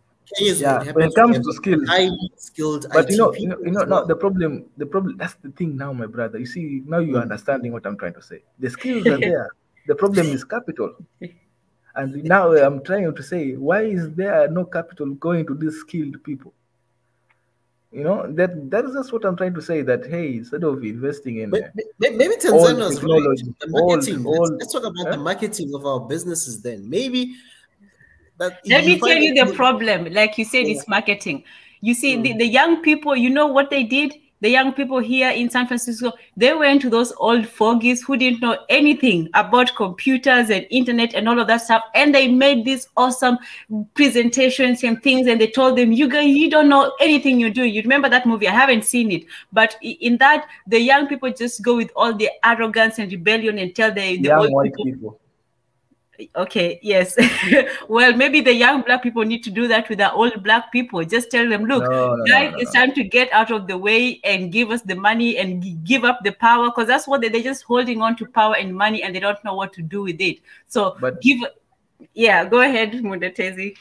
When it comes to skills, highly skilled but IT now people. the problem. That's the thing now, my brother. You see, now you're understanding what I'm trying to say. The skills are there. The problem is capital. And now I'm trying to say, why is there no capital going to these skilled people? That is just what I'm trying to say. That hey, instead of investing in maybe Tanzania's technology, right. The marketing. old, let's talk about the marketing of our businesses then. Maybe that. Let me tell you the problem. Like you said, it's marketing. You see, the young people, you know what they did? The young people here in San Francisco, they went to those old fogies who didn't know anything about computers and internet and all of that stuff. And they made these awesome presentations and things. And they told them, you guys, you don't know anything you're doing. You remember that movie? I haven't seen it. But in that, the young people just go with all the arrogance and rebellion and tell the young old white people. Okay, yes. Well, maybe the young black people need to do that with the old black people. Just tell them, look, guys, it's time to get out of the way and give us the money and give up the power, because that's what they're just holding on to power and money and they don't know what to do with it. So go ahead, Mudatezi.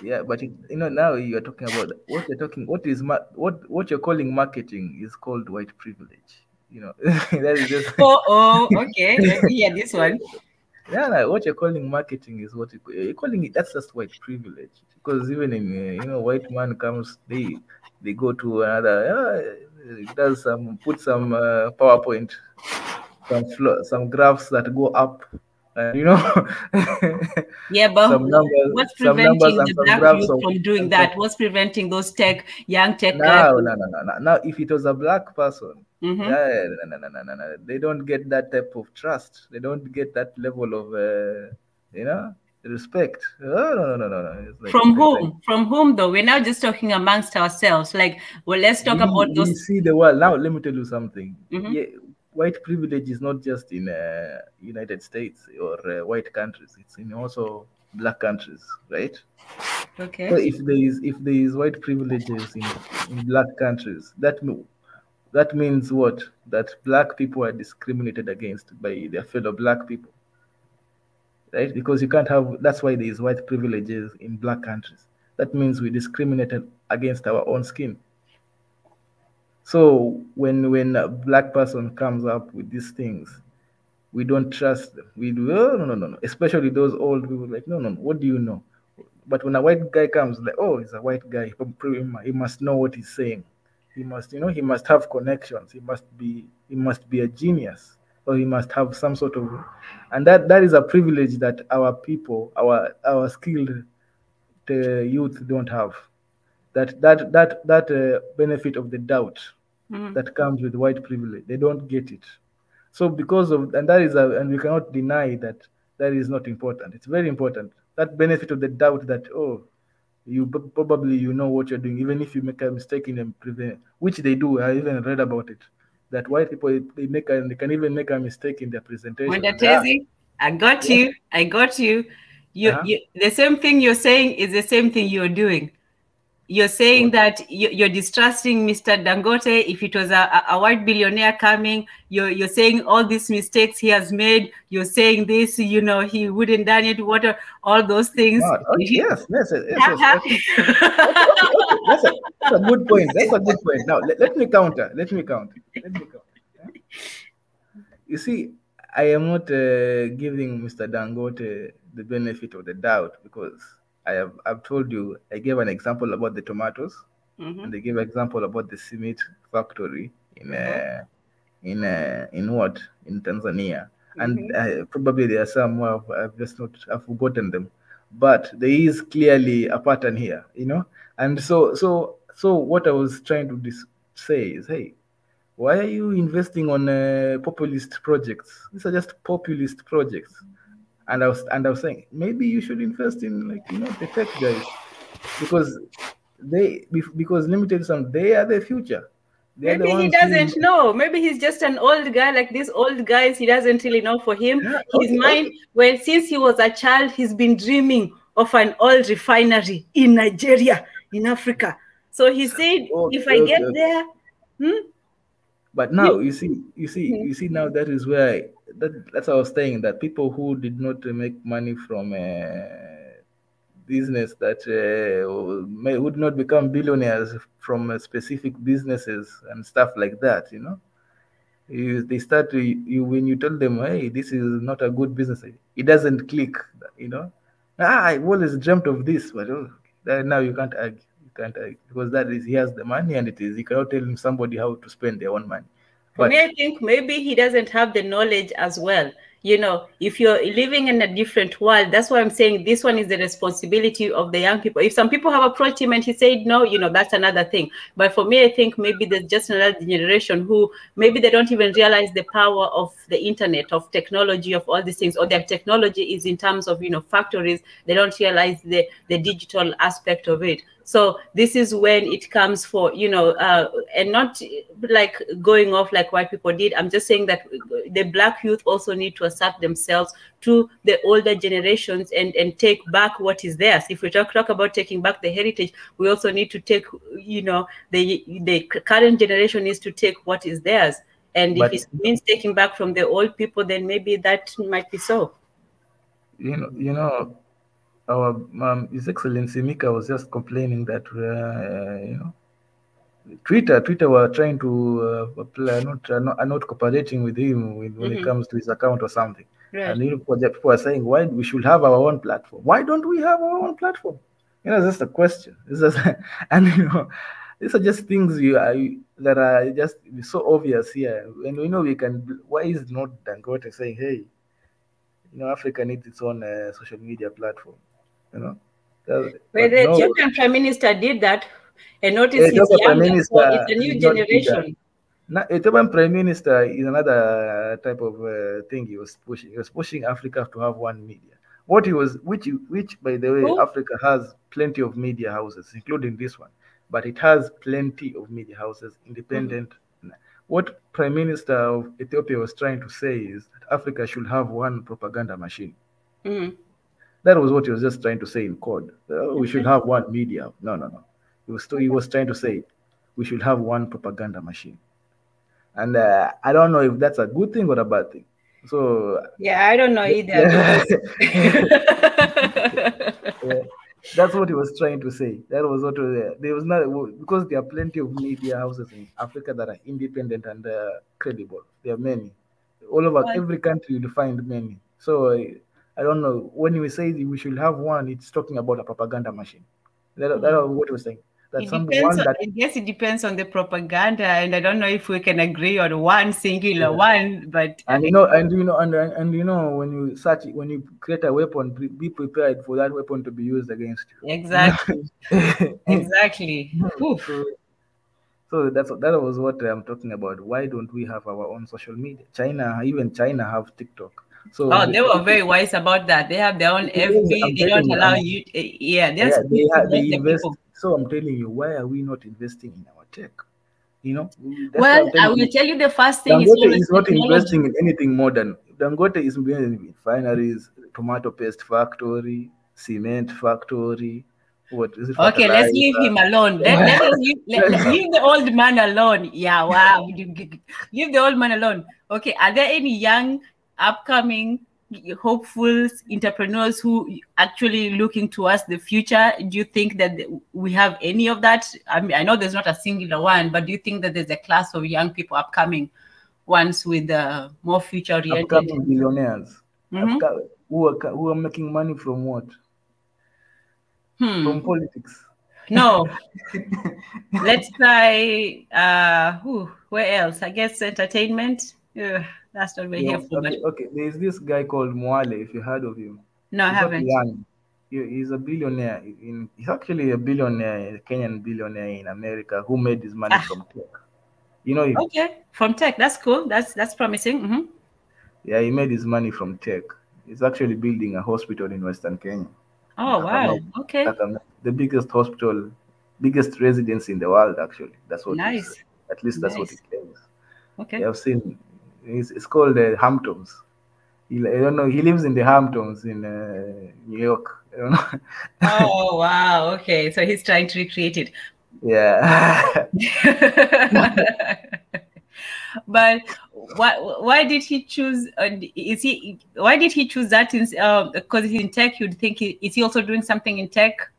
Yeah, but now you're talking about what you're calling marketing is called white privilege. That is just okay. Let me hear this one. Yeah, what you're calling marketing is what you're calling it. That's just white privilege. Because even in white man comes, they go to another, does put some PowerPoint, some graphs that go up, and yeah, but some numbers, what's preventing the black youth from doing that? What's preventing those young tech guys? No. Now, if it was a black person. Mm-hmm. No. They don't get that type of trust. They don't get that level of, respect. No. Like, from whom? From whom, though? We're now just talking amongst ourselves. Like, well, let's talk about those. We see the world. Now, let me tell you something. Mm-hmm. Yeah, white privilege is not just in United States or white countries. It's in also black countries, right? Okay. So if there is white privileges in black countries, that means what? That black people are discriminated against by their fellow black people. right? Because you can't have. That's why there is white privileges in black countries. That means we discriminated against our own skin. So when a black person comes up with these things, we don't trust them. We do, oh, no. Especially those old people, like, no. What do you know? But when a white guy comes, like, oh, he's a white guy. He must know what he's saying. He must, he must have connections. He must be a genius, or he must have some sort of, and that is a privilege that our people, our skilled youth don't have. That benefit of the doubt that comes with white privilege, they don't get it. So because of, and and we cannot deny that is not important. It's very important. That benefit of the doubt that, oh, you probably know what you're doing, even if you make a mistake in which they do. I even read about it, that white people, they can even make a mistake in their presentation. I got you. The same thing you're saying is the same thing you're doing. You're saying that you're distrusting Mr. Dangote. If it was a white billionaire coming, you're saying all these mistakes he has made. You're saying this, he wouldn't done it. What are all those things? Yes. That's a good point. That's a good point. Now let me counter. You see, I am not giving Mr. Dangote the benefit of the doubt, because I've told you, I gave an example about the tomatoes, and I gave an example about the cement factory in Tanzania, and probably there are some who I've forgotten them, but there is clearly a pattern here, and so what I was trying to say is, hey, why are you investing on populist projects? These are just populist projects. And I was saying, maybe you should invest in, the tech guys, because limited sum, they are the future. Maybe he doesn't know. Maybe he's just an old guy, like these old guys. He doesn't really know. For him, his mind. Well, since he was a child, he's been dreaming of an oil refinery in Nigeria, in Africa. So he said, if I get there. But now you see now, that is where that's what I was saying, that people who did not make money from business, that would not become billionaires from specific businesses and stuff like that, they start to, when you tell them, hey, this is not a good business, it doesn't click, I've always dreamt of this, but now you can't argue. Because he has the money, and you cannot tell somebody how to spend their own money. For me, I think maybe he doesn't have the knowledge as well. If you're living in a different world, that's why I'm saying this one is the responsibility of the young people. If some people have approached him and he said no, that's another thing. But for me, I think maybe there's just another generation who maybe they don't even realize the power of the internet, of technology, of all these things, or their technology is in terms of, factories. They don't realize the digital aspect of it. So this is when it comes for, and not like going off like white people did. I'm just saying that the black youth also need to assert themselves to the older generations and take back what is theirs. If we talk about taking back the heritage, we also need to take, the current generation needs to take what is theirs. And if it means taking back from the old people, then maybe that might be so. Our His Excellency Mika was just complaining that Twitter were trying to are not cooperating with him when it comes to his account or something. Right. And people are saying, why we should have our own platform? Why don't we have our own platform? It's just a question. And these are just things that are just so obvious here. And we can. Why is not Dangote saying, hey, Africa needs its own social media platform? The Ethiopian Prime Minister did that, and notice he's younger, so it's a new generation. Now, Ethiopian Prime Minister is another type of thing he was pushing. He was pushing Africa to have one media. Which by the way, Africa has plenty of media houses, including this one, but it has plenty of media houses, independent. What Prime Minister of Ethiopia was trying to say is that Africa should have one propaganda machine. That was what he was just trying to say in code. We should have one media. No. He was trying to say we should have one propaganda machine. And I don't know if that's a good thing or a bad thing. So yeah, I don't know either. Yeah, that's what he was trying to say. That was what there was not, because there are plenty of media houses in Africa that are independent and credible. There are many. All over every country you'll find many. So I don't know, when we say we should have one, it's talking about a propaganda machine. That was what he was saying. That I guess it depends on the propaganda, and I don't know if we can agree on one singular one. But and you know, when you search, when you create a weapon, be prepared for that weapon to be used against you. Exactly. Exactly. So that was what I'm talking about. Why don't we have our own social media? Even China have TikTok. So they were very wise about that. They have their own FB. They don't allow you. They invest. So I'm telling you, why are we not investing in our tech? You know. Well, I will tell you the first thing Dangote is not investing in anything modern. Dangote is investing in refineries, tomato paste factory, cement factory. What is it? Okay, let's leave him alone. Let leave the old man alone. Yeah, wow. Leave the old man alone. Okay, are there any young, upcoming, hopefuls, entrepreneurs who actually looking towards the future? Do you think that we have any of that? I mean, I know there's not a singular one, but do you think that there's a class of young people upcoming ones with more future-oriented? Upcoming billionaires who are making money from what? From politics. No. Let's try where else? I guess entertainment. That's not very helpful. Okay, there's this guy called Mwale, if you heard of him. No, I haven't. He's a billionaire. He's actually a billionaire, a Kenyan billionaire in America who made his money from tech. You know him? Okay, from tech. That's cool. That's promising. Yeah, he made his money from tech. He's actually building a hospital in Western Kenya. Oh, wow. Okay. The biggest hospital, biggest residence in the world, actually. That's what nice. At least that's what he claims. Okay. I've seen, it's called Hamptons. I don't know, he lives in the Hamptons in New York. I don't know. Oh, wow. Okay. So he's trying to recreate it. Yeah. But why did he choose? Why did he choose that? Because he's in tech, you'd think is he also doing something in tech?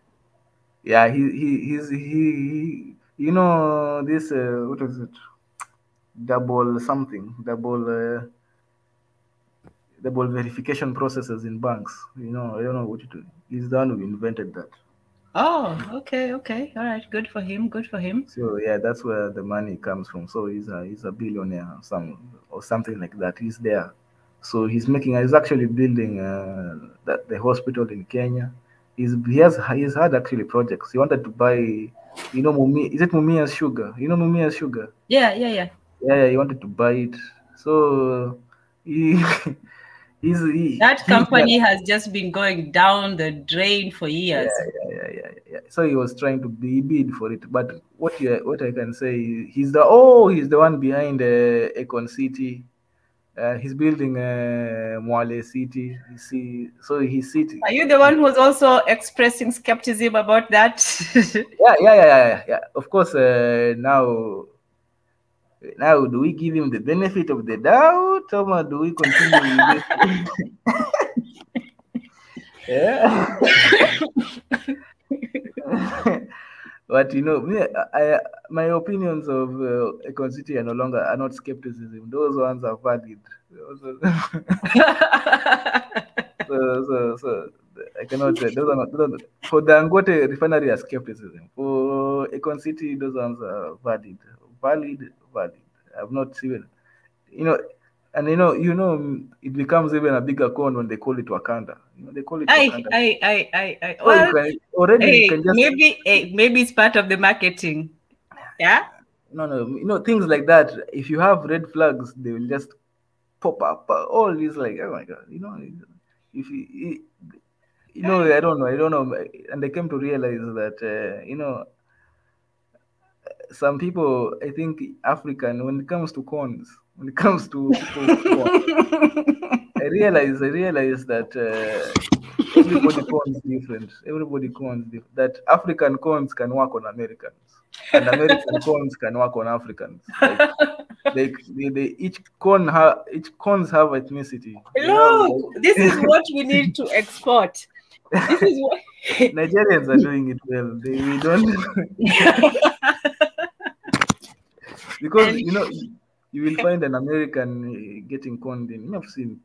Yeah, he's you know this what is it? Double verification processes in banks. You know, I don't know what to do. He's the one who invented that. Oh, okay, all right, good for him. So yeah, that's where the money comes from. So he's a billionaire, or something like that. He's there, so he's actually building the hospital in Kenya. He's had actually projects. He wanted to buy, you know, is it Mumia's Sugar? You know Mumia's Sugar? Yeah. Yeah, he wanted to buy it. So that company has just been going down the drain for years. Yeah. So he was trying to bid for it, but what I can say, he's the one behind Econ City. He's building Mwale City. You see, so he's city. Are you the one who's also expressing skepticism about that? Yeah. Of course. Now, do we give him the benefit of the doubt, or do we continue with this? Yeah. But you know, my opinions of Econ City are not skepticism. Those ones are valid. So I cannot say those are not. For the Dangote refinery are skepticism. For Econ City, those ones are valid. I've not seen, you know, and you know, it becomes even a bigger con when they call it Wakanda. You know, they call it Wakanda. Well, maybe it's part of the marketing. Yeah. No. You know, things like that. If you have red flags, they will just pop up. All these, like, oh my God, you know, if you know, I don't know, and I came to realize that you know, some people, I think African, when it comes to cons, when it comes to people's cons, I realize that everybody cons different. That African cons can work on Americans, and American cons can work on Africans. Like, they each cons have ethnicity. Look, this is what we need to export. This is what Nigerians are doing it well. We don't because you will find an American getting conned in. I've seen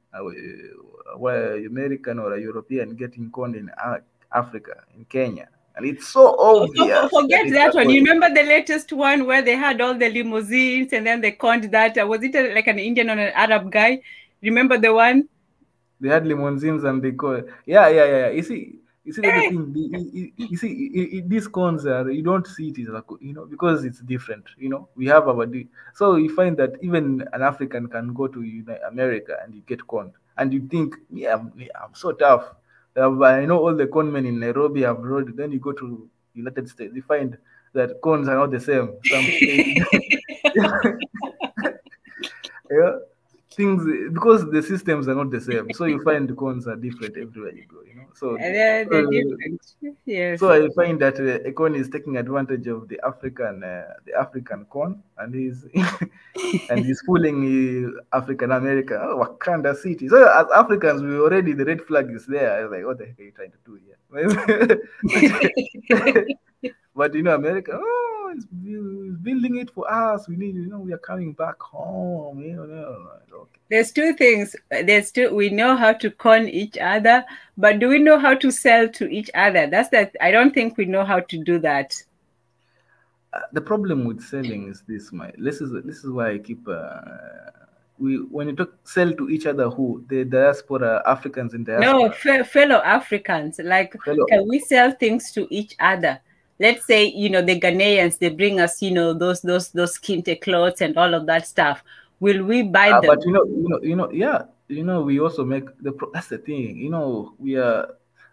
American or a European getting conned in Africa, in Kenya. And it's so obvious. Forget that one. You remember the latest one where they had all the limousines and then they conned that? Was it like an Indian or an Arab guy? Remember the one? They had limousines and they call yeah. You see that's the thing. You see, these cons are, you don't see it as because it's different. We have our so you find that even an African can go to America and you get conned, and you think, I'm so tough. I know all the con men in Nairobi have road. Then you go to United States, you find that cons are not the same. Yeah, things because the systems are not the same, so you find the cons are different everywhere you go. So they're different. Yes. So I find that Econ is taking advantage of the African con, and he's fooling African American. Oh, Wakanda City. So as Africans, the red flag is there. I was like, what the heck are you trying to do here? But America, he's building it for us. We need, we are coming back home. Okay. There's two things. We know how to con each other, but do we know how to sell to each other? I don't think we know how to do that. The problem with selling is this, this is why I keep when you sell to each other, the diaspora, Africans in diaspora. No, fellow Africans. Can we sell things to each other? Let's say, the Ghanaians, they bring us, those kente clothes and all of that stuff. Will we buy them? But we also make that's the thing.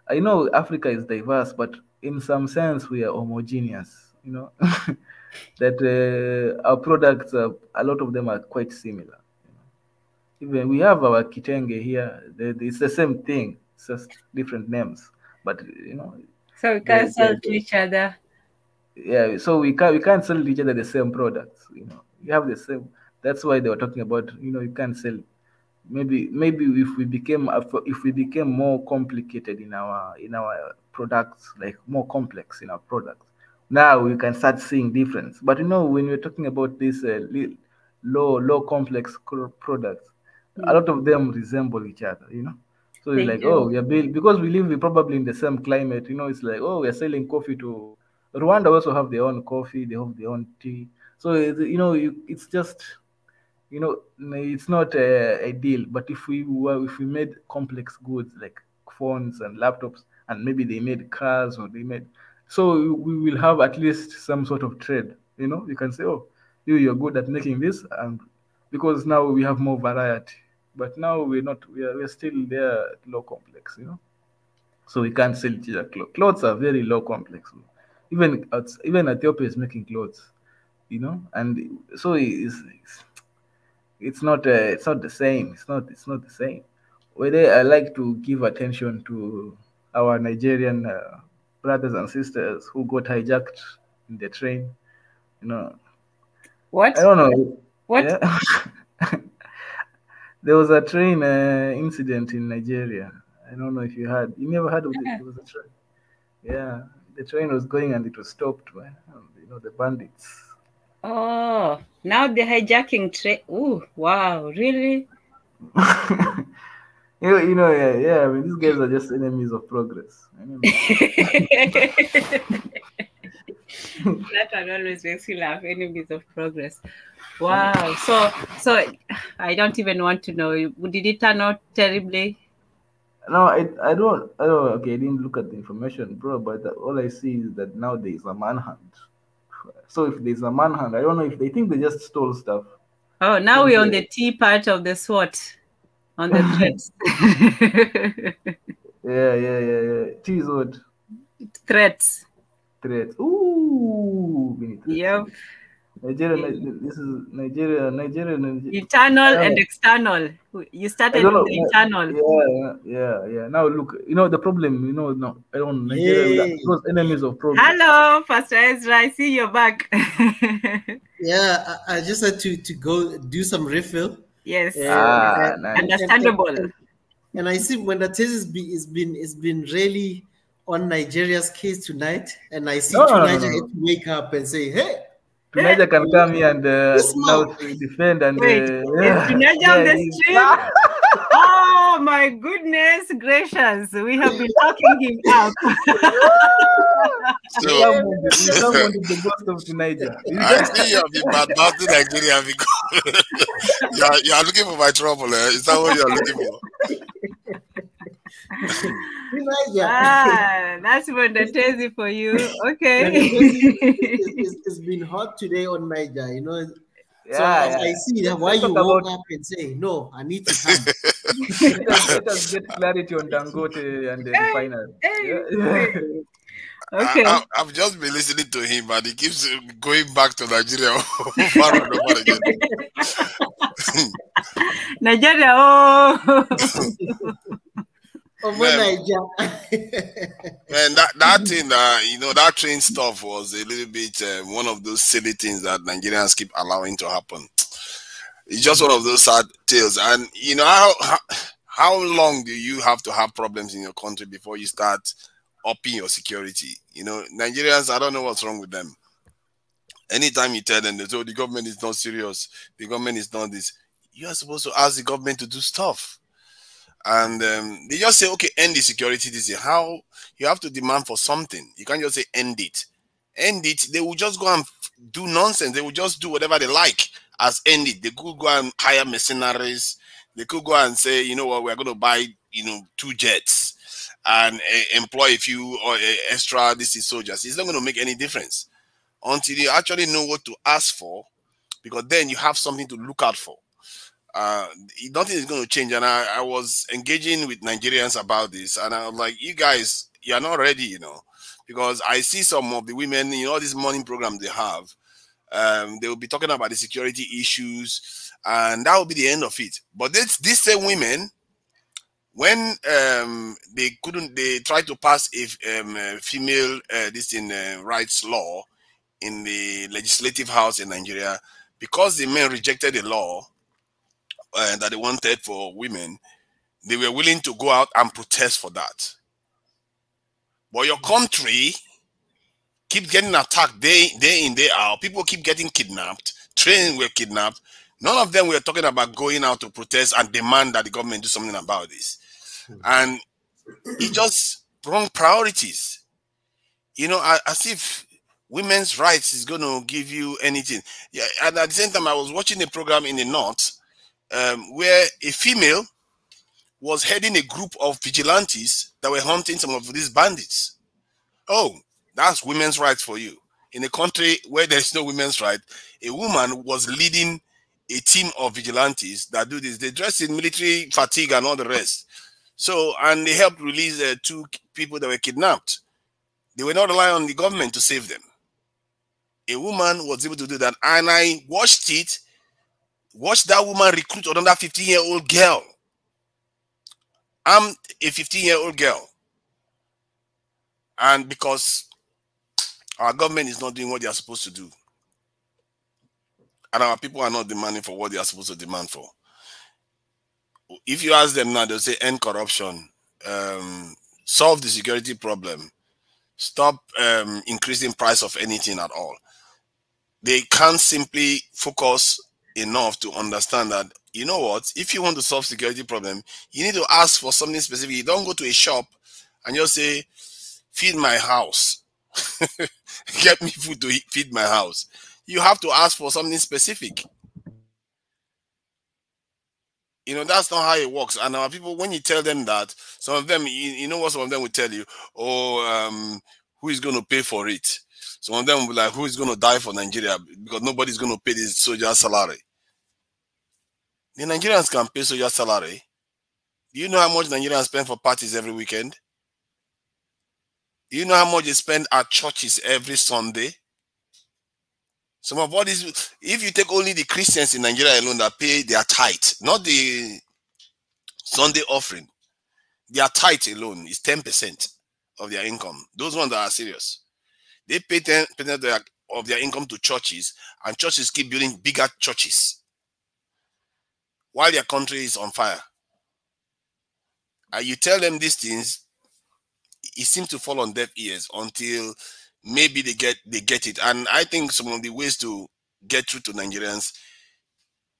I know Africa is diverse, but in some sense we are homogeneous. That our products, a lot of them are quite similar. Even we have our kitenge here. It's the same thing. It's just different names, but So we can't sell to each other. Yeah, so we can't sell to each other the same products. We have the same. That's why they were talking about. You can't sell. Maybe if we became more complicated in our products, like more complex in our products, now we can start seeing difference. But when we're talking about these low complex products, a lot of them resemble each other. So you're like, we are built because we live probably in the same climate. It's like, we are selling coffee to Rwanda. Also have their own coffee. They have their own tea. So it's just. It's not a deal. But if we made complex goods like phones and laptops, and maybe they made cars or so we will have at least some sort of trade. You can say, you're good at making this, and because now we have more variety. But now we're not. We're still there low complex. So we can't sell each other clothes. Clothes are very low complex. Even Ethiopia is making clothes. And so it's not the same. It's not the same. I like to give attention to our Nigerian brothers and sisters who got hijacked in the train. What? I don't know. What? Yeah. There was a train incident in Nigeria. I don't know if you heard. You never heard of it? There was a train. Yeah, the train was going and it was stopped by the bandits. Oh, now the hijacking train. Oh, wow, really? Yeah. I mean, these guys are just enemies of progress. That one always makes you laugh. Enemies of progress. Wow. So I don't even want to know. Did it turn out terribly? No, I don't. Okay, I didn't look at the information, bro. But all I see is that now there is a manhunt. So if there's a manhunt, I don't know if they think they just stole stuff. Oh, now we're on the T part of the SWOT, on the threats. Yeah. T is what? Threats. Ooh. Yep. Nigeria. This is Nigeria. Internal and external. You started with the internal. Yeah. Now look, the problem. No, I don't. Nigeria, those enemies of progress. Hello, Pastor Ezra. I see you're back. Yeah, I just had to go do some refill. Yes. Nice. Understandable. And I see when the test is been really on Nigeria's case tonight, and I see No. Niger to wake up and say, "Hey, Tunisia can come here and now man." defend and Wait, is Tunisia on the street? Oh my goodness gracious! We have been talking him up. Someone is the ghost of Tunisia. I see you have been bad-mouthing Nigeria because you are looking for my trouble. Is that what you are looking for? That's Mondatezi for you. Okay. It's been hot today on Niger, you know. So I see that why you woke up and say, "No, I need to come." Let us get clarity on Dangote and the refinery. Okay. I've just been listening to him, and he keeps going back to Nigeria over and over again. Nigeria, oh. Man, that thing, you know, that train stuff was a little bit one of those silly things that Nigerians keep allowing to happen. It's just one of those sad tales. And you know, how long do you have to have problems in your country before you start upping your security? You know, Nigerians, I don't know what's wrong with them. Anytime you tell them that, oh, the government is not serious, the government is not this, you are supposed to ask the government to do stuff. And they just say, okay, end the security this year. How? You have to demand for something. You can't just say end it. End it. They will just go and do nonsense. They will just do whatever they like as end it. They could go and hire mercenaries. They could go and say, you know what, we're going to buy, you know, 2 jets and employ a few or extra soldiers. It's not going to make any difference until you actually know what to ask for, because then you have something to look out for. Nothing is going to change. And I was engaging with Nigerians about this, and I was like, you guys, you're not ready, you know, because I see some of the women, you know, this morning program they have, they will be talking about the security issues, and that will be the end of it. But these same women, when they tried to pass a female rights law in the legislative house in Nigeria, because the men rejected the law that they wanted for women, they were willing to go out and protest for that. But your country keeps getting attacked day in, day out. People keep getting kidnapped. Trains were kidnapped. None of them were talking about going out to protest and demand that the government do something about this. And it just wrong priorities. You know, as if women's rights is going to give you anything. Yeah, and at the same time, I was watching a program in the North, where a female was heading a group of vigilantes that were hunting some of these bandits. Oh, that's women's rights for you. In a country where there's no women's right, a woman was leading a team of vigilantes that do this. They dress in military fatigue and all the rest. So, and they helped release 2 people that were kidnapped. They were not relying on the government to save them. A woman was able to do that. And I watched it. Watch that woman recruit another 15-year-old girl. I'm a 15-year-old girl. And because our government is not doing what they are supposed to do, and our people are not demanding for what they are supposed to demand for. If you ask them now, they'll say end corruption, solve the security problem, stop increasing price of anything at all. They can't simply focus enough to understand that, you know what, if you want to solve security problem, you need to ask for something specific. You don't go to a shop and just say, feed my house. Get me food to feed my house. You have to ask for something specific. You know, that's not how it works. And our people, when you tell them that, some of them, you know what some of them will tell you? Oh, who is going to pay for it? Some of them will be like, who is going to die for Nigeria? Because nobody's going to pay this soldier salary. The Nigerians can pay soldier salary. Do you know how much Nigerians spend for parties every weekend? Do you know how much they spend at churches every Sunday? Some of all these, if you take only the Christians in Nigeria alone that pay their tithe, not the Sunday offering, their tithe alone is 10% of their income. Those ones that are serious. They pay 10% of their of their income to churches, and churches keep building bigger churches while their country is on fire. And you tell them these things, it seems to fall on deaf ears until maybe they get it. And I think some of the ways to get through to Nigerians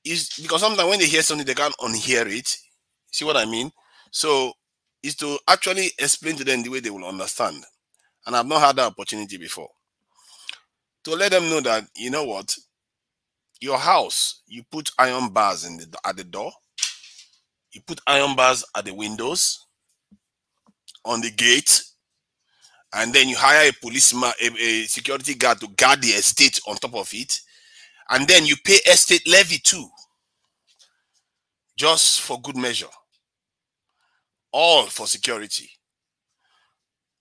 is because sometimes when they hear something, they can't unhear it. See what I mean? So is to actually explain to them the way they will understand. And I've not had that opportunity before. To let them know that, you know what, your house, you put iron bars at the door, you put iron bars at the windows, on the gate, and then you hire a policeman, a security guard to guard the estate on top of it, and then you pay estate levy too, just for good measure, all for security.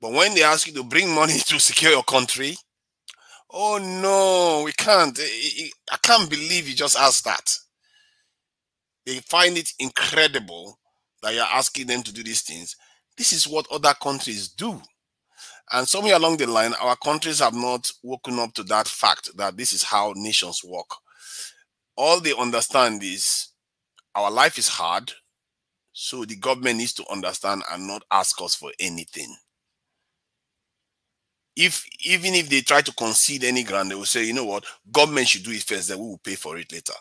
But when they ask you to bring money to secure your country, oh no, we can't. I can't believe you just asked that. They find it incredible that you're asking them to do these things. This is what other countries do. And somewhere along the line, our countries have not woken up to that fact that this is how nations work. All they understand is our life is hard, so the government needs to understand and not ask us for anything. Even if they try to concede any grant, they will say, you know what, government should do it first, then we will pay for it later.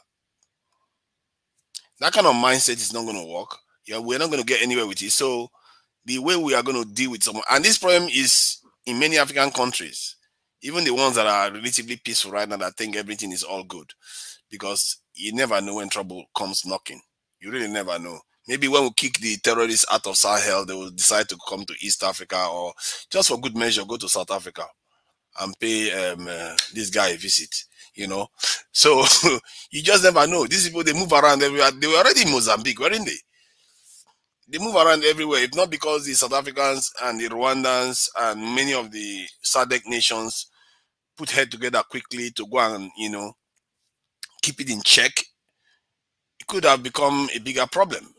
That kind of mindset is not going to work. Yeah, we're not going to get anywhere with it. So the way we are going to deal with someone, and this problem is in many African countries, even the ones that are relatively peaceful right now, that think everything is all good, because you never know when trouble comes knocking. You really never know. Maybe when we kick the terrorists out of Sahel, they will decide to come to East Africa, or just for good measure, go to South Africa and pay this guy a visit, you know. So you just never know. These people, they move around everywhere. They were already in Mozambique, weren't they? They move around everywhere, if not because the South Africans and the Rwandans and many of the SADC nations put head together quickly to go and, you know, keep it in check. It could have become a bigger problem,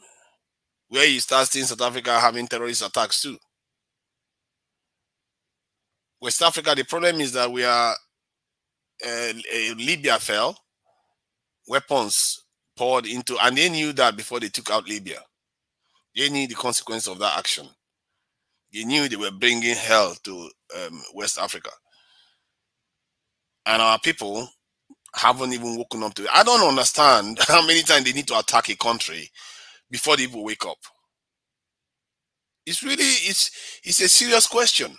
where you start seeing South Africa having terrorist attacks too. West Africa, the problem is that we are, Libya fell, weapons poured into, and they knew that before they took out Libya. They knew the consequence of that action. They knew they were bringing hell to West Africa. And our people haven't even woken up to it. I don't understand how many times they need to attack a country before they even wake up. It's really, it's a serious question.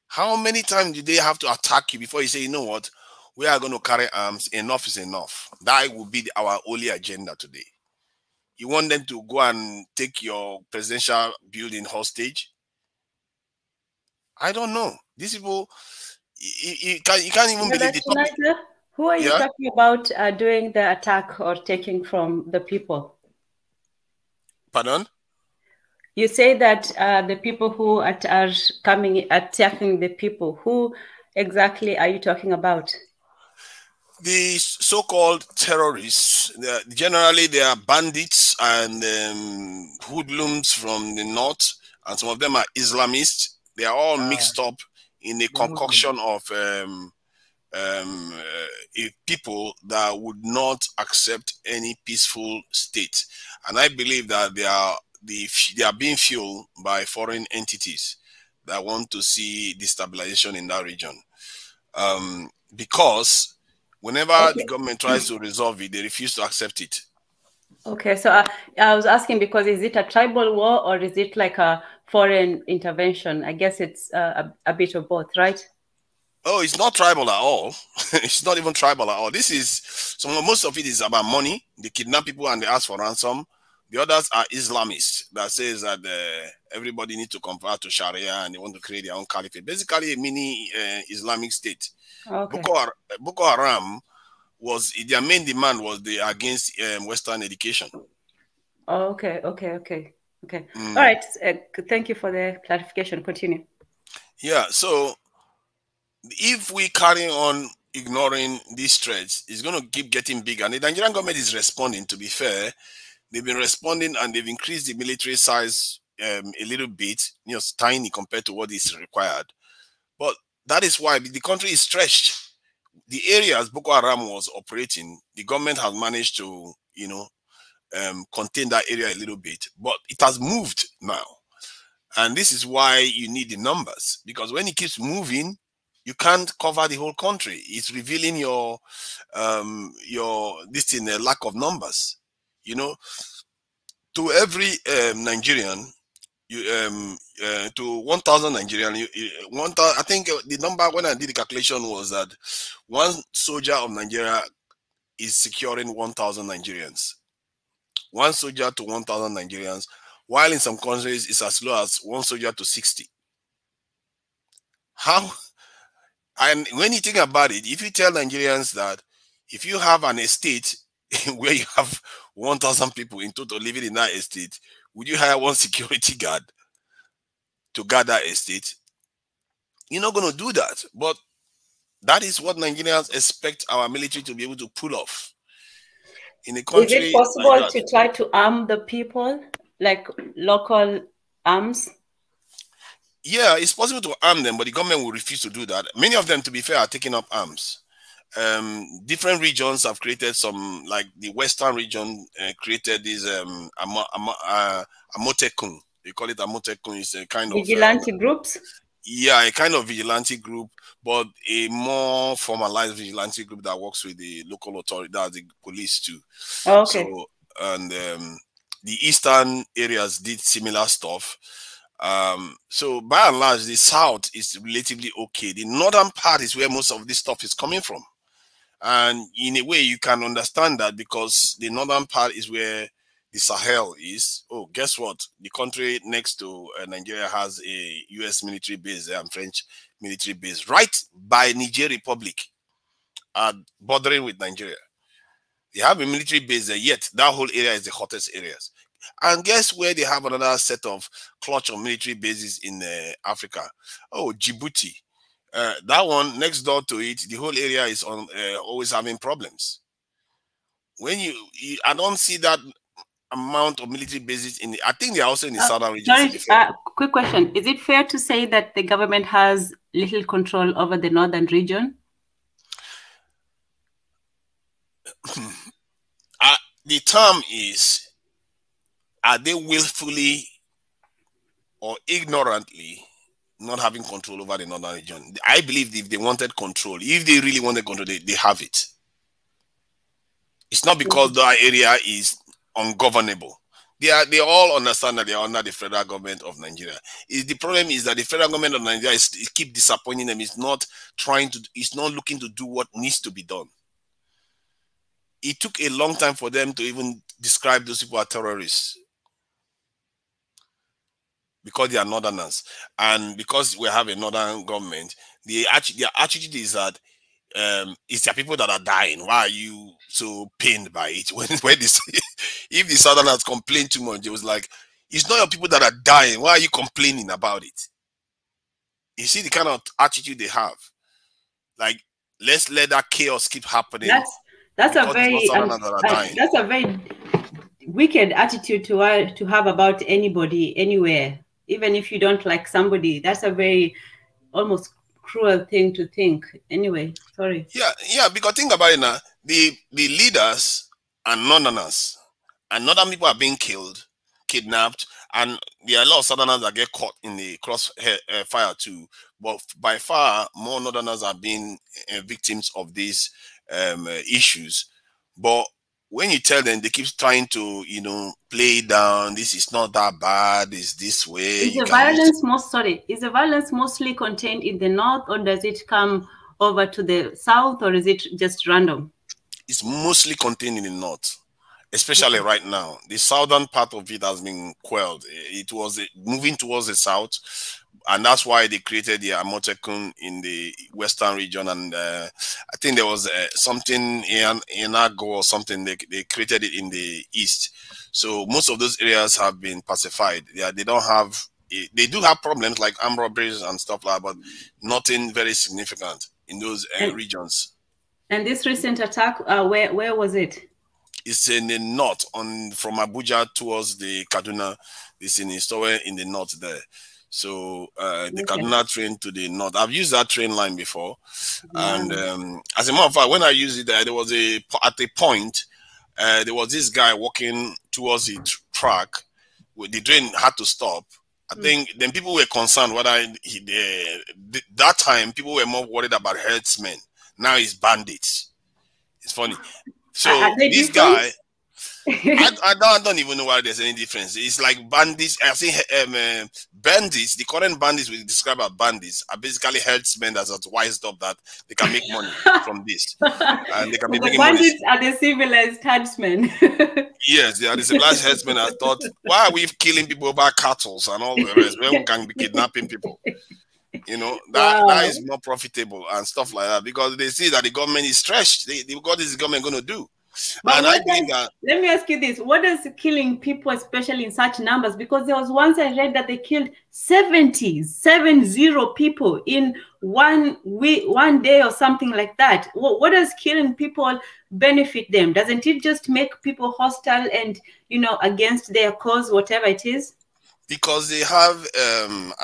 How many times do they have to attack you before you say, you know what, we are going to carry arms, enough is enough? That will be our only agenda today. You want them to go and take your presidential building hostage? I don't know. These people, you can't even believe the topic. Who are you talking about doing the attack or taking from the people? Pardon? You say that the people who are coming attacking the people. Who exactly are you talking about? The so-called terrorists. Generally, they are bandits and hoodlums from the north, and some of them are Islamists. They are all mixed up in a concoction of people that would not accept any peaceful state. And I believe that they are being fueled by foreign entities that want to see destabilization in that region. Because whenever the government tries to resolve it, they refuse to accept it. Okay, so I was asking because is it a tribal war or is it like a foreign intervention? I guess it's a bit of both, right? Oh, it's not tribal at all. It's not even tribal at all. This is, most of it is about money. They kidnap people and they ask for ransom. The others are Islamists that says that everybody needs to convert to Sharia and they want to create their own caliphate. Basically a mini Islamic state. Okay. Boko Haram was, their main demand was they against Western education. Oh, okay. All right. Thank you for the clarification. Continue. Yeah. So if we carry on ignoring these threats, it's going to keep getting bigger. And the Nigerian government is responding, to be fair. They've been responding and they've increased the military size a little bit, tiny compared to what is required. But that is why the country is stretched. The areas Boko Haram was operating, the government has managed to, contain that area a little bit, but it has moved now. And this is why you need the numbers, because when it keeps moving, you can't cover the whole country. It's revealing your this in a lack of numbers. To every Nigerian, to 1,000 Nigerian, I think the number when I did the calculation was that one soldier of Nigeria is securing 1,000 Nigerians. One soldier to 1,000 Nigerians, while in some countries it's as low as one soldier to 60. How? And when you think about it, if you tell Nigerians that if you have an estate where you have 1,000 people in total living in that estate, would you hire one security guard to guard that estate? You're not going to do that. But that is what Nigerians expect our military to be able to pull off. In a country, is it possible like to try to arm the people, like local arms? Yeah, it's possible to arm them, but the government will refuse to do that. Many of them, to be fair, are taking up arms. Different regions have created some, like the Western region created this Amotekun. They call it Amotekun. It's a kind vigilante groups. Yeah, a kind of vigilante group, but a more formalized vigilante group that works with the local authority, that's the police too. Oh, okay. So, and the eastern areas did similar stuff. So by and large, the south is relatively okay. The northern part is where most of this stuff is coming from. And in a way, you can understand that because the northern part is where the Sahel is. Oh, guess what? The country next to Nigeria has a US military base there and French military base right by Niger Republic, bordering with Nigeria. They have a military base there, yet that whole area is the hottest areas. And guess where they have another set of clutch of military bases in Africa? Oh, Djibouti. That one next door to it, the whole area is on always having problems. When I don't see that amount of military bases in I think they're also in the southern region. Quick question. Is it fair to say that the government has little control over the northern region? The term is, are they willfully or ignorantly not having control over the northern region? I believe if they wanted control, if they really wanted control, they have it. It's not because that area is ungovernable. They all understand that they are under the federal government of Nigeria. The problem is that the federal government of Nigeria keep disappointing them. It's not looking to do what needs to be done. It took a long time for them to even describe those people as terrorists, because they are northerners, and because we have a northern government, their attitude is that it's the people that are dying. Why are you so pained by it? When they say, if the southerners complain too much, it was like, it's not your people that are dying. Why are you complaining about it? You see the kind of attitude they have. Like, let's let that chaos keep happening. That's a very wicked attitude to have about anybody, anywhere. Even if you don't like somebody, that's a very almost cruel thing to think. Anyway, sorry. Yeah, because think about it now. The leaders are northerners, and northern people are being killed, kidnapped, and there are a lot of southerners that get caught in the crossfire too. But by far, more northerners are being victims of these issues. But when you tell them, they keep trying to, play down. This is not that bad. It's this way. Is the violence mostly contained in the north, or does it come over to the south, or is it just random? It's mostly contained in the north, especially right now. The southern part of it has been quelled. It was moving towards the south, and that's why they created the Amotekun in the western region. And I think there was something in Ago or something. They created it in the east. So most of those areas have been pacified. They don't have. They do have problems like armed robberies and stuff like that, but nothing very significant in those regions. And this recent attack, where was it? It's in the north, from Abuja towards the Kaduna. It's somewhere in the north there. So the Kaduna train to the north. I've used that train line before, and as a matter of fact, when I used it, there was at a point there was this guy walking towards the track. The train had to stop. I think then people were concerned whether that time people were more worried about herdsmen. Now it's bandits. It's funny. So this guy, I don't even know why there's any difference. It's like bandits. I think bandits, the current bandits we describe as bandits, are basically herdsmen that are wised up that they can make money from this. And they can be making bandits money. are the civilized herdsmen. Yes, they are the civilized herdsmen. I thought, why are we killing people about cattle and all the rest when we can be kidnapping people? You know, that is more profitable and stuff like that, because they see that the government is stretched. What is the government going to do? But and I believe that. Let me ask you this: what is killing people, especially in such numbers? Because there was once I read that they killed 70 people in one day or something like that. What does killing people benefit them? Doesn't it just make people hostile and, you know, against their cause, whatever it is? Because they have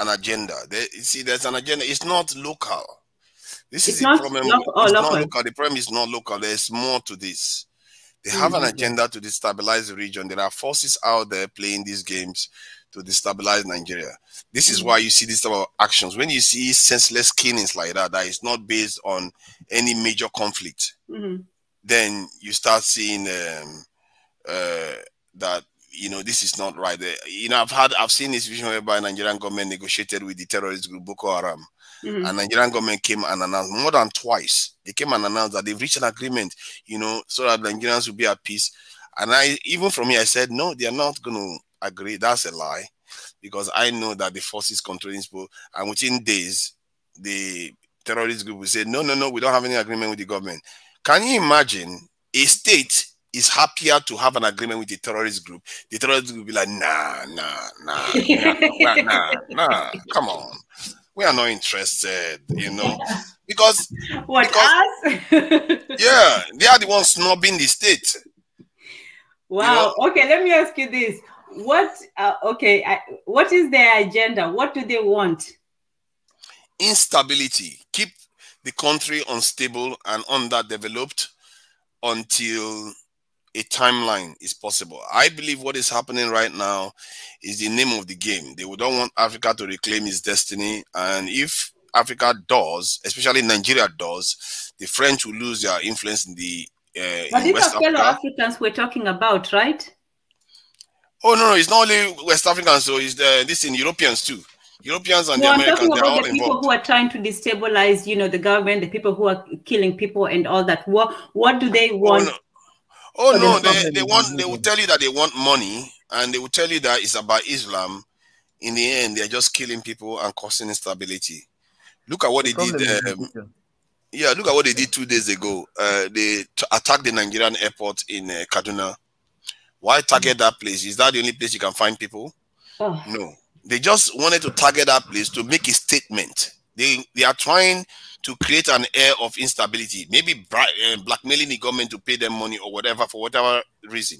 an agenda. You see, there's an agenda. It's not local. This is the problem. It's not local. The problem is not local. There's more to this. They have an agenda to destabilize the region. There are forces out there playing these games to destabilize Nigeria. This is why you see this type of actions. When you see senseless killings like that, that is not based on any major conflict, then you start seeing that, you know, this is not right. You know, I've seen this vision whereby Nigerian government negotiated with the terrorist group Boko Haram. And Nigerian government came and announced more than twice. They came and announced that they've reached an agreement, you know, so that Nigerians will be at peace. And even from here, I said, no, they are not going to agree. That's a lie, because I know that the forces controlling people, and within days, the terrorist group will say, no, we don't have any agreement with the government. Can you imagine a state is happier to have an agreement with the terrorist group? The terrorist group will be like, nah, come on. We are not interested, you know, because us? Yeah, they are the ones snubbing the state. Wow. You know? Okay, let me ask you this: what is their agenda? What do they want? Instability. Keep the country unstable and underdeveloped until a timeline is possible. I believe what is happening right now is the name of the game. They don't want Africa to reclaim its destiny. And if Africa does, especially Nigeria does, the French will lose their influence in the but these are fellow Africans we're talking about, right? Oh, no, it's not only West Africans. So it's this in Europeans too. Europeans and the Americans, they're all involved. The people who are trying to destabilize, you know, the government, the people who are killing people and all that. What do they want? Oh no, they will tell you that they want money, and they will tell you that it's about Islam. In the end, they're just killing people and causing instability. Look at what they did. Look at what they did 2 days ago. They attacked the Nigerian airport in Kaduna. Why target that place? Is that the only place you can find people? No. They just wanted to target that place to make a statement. They are trying to create an air of instability, maybe blackmailing the government to pay them money or whatever, for whatever reason.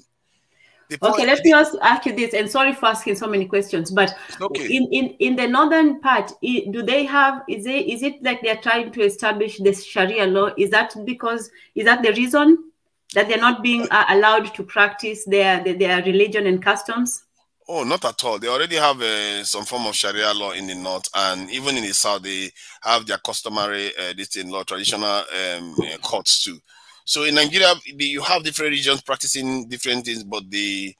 Okay, let me ask you this, and sorry for asking so many questions, but in the northern part, do they have, is it like they're trying to establish this Sharia law? Is that the reason that they're not being allowed to practice their religion and customs? Oh, not at all. They already have some form of Sharia law in the north, and even in the south, they have their customary traditional courts too. So in Nigeria, you have different regions practicing different things, but the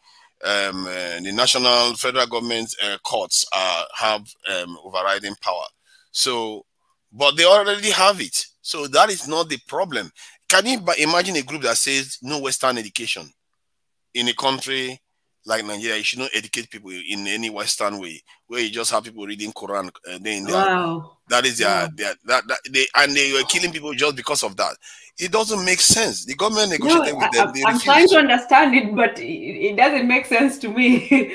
national federal government courts have overriding power. So, but they already have it. So that is not the problem. Can you imagine a group that says no Western education in a country like Nigeria? You should not educate people in any Western way, where you just have people reading Quran. That is they were killing people just because of that. It doesn't make sense. The government negotiated with them. I'm trying to understand it, but it doesn't make sense to me.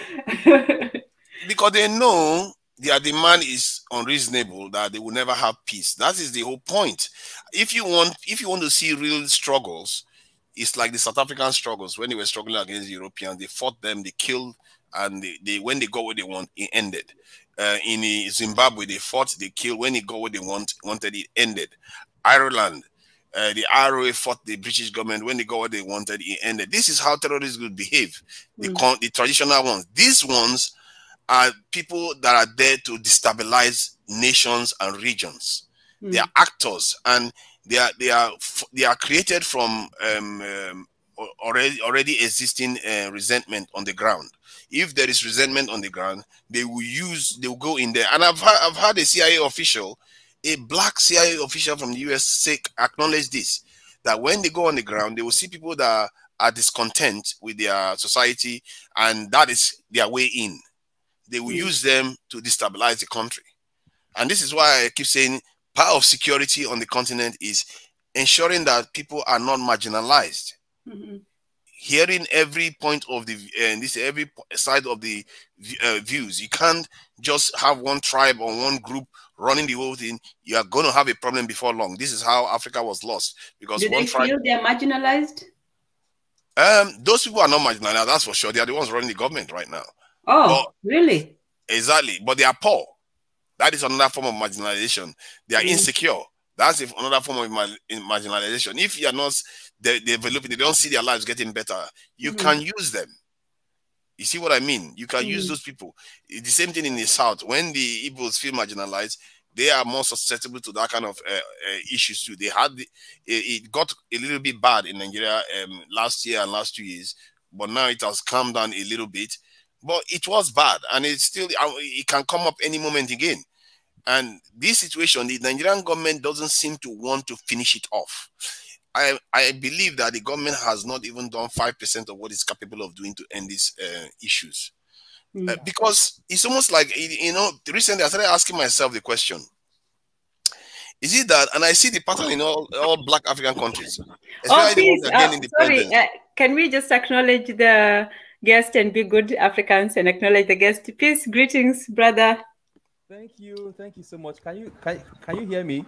Because they know their demand is unreasonable, that they will never have peace. That is the whole point. If you want to see real struggles, it's like the South African struggles when they were struggling against the Europeans. They fought them, they killed and when they got what they want, it ended. In Zimbabwe, they fought, they killed. When they got what they wanted, it ended. Ireland, the IRA fought the British government. When they got what they wanted, it ended. This is how terrorists would behave. The traditional ones. These ones are people that are there to destabilize nations and regions. They are actors, and they are created from already existing resentment on the ground. If there is resentment on the ground, they will go in there. And I've had a CIA official, a black CIA official from the US, acknowledge this, that when they go on the ground, they will see people that are discontent with their society, and that is their way in. They will use them to destabilize the country. And this is why I keep saying part of security on the continent is ensuring that people are not marginalized. Hearing every point of the every side of the views. You can't just have one tribe or one group running the whole thing. You are going to have a problem before long. This is how Africa was lost, because do they feel they're marginalized? Those people are not marginalized, that's for sure. They are the ones running the government right now. Oh, really? Exactly. But they are poor. That is another form of marginalization. They are insecure. That's another form of marginalization. If you are not developing, they don't see their lives getting better, you can use them. You see what I mean? You can use those people. The same thing in the South. When the Igbos feel marginalized, they are more susceptible to that kind of issues too. It got a little bit bad in Nigeria last year and last 2 years, but now it has calmed down a little bit. But it was bad, and it can come up any moment again. And this situation, the Nigerian government doesn't seem to want to finish it off. I believe that the government has not even done 5% of what it's capable of doing to end these issues. Because it's almost like, recently I started asking myself the question, is it that, and I see the pattern in all black African countries. Please, sorry, can we just acknowledge the guest and be good Africans and acknowledge the guest? Peace, greetings, brother. Thank you so much. Can you hear me?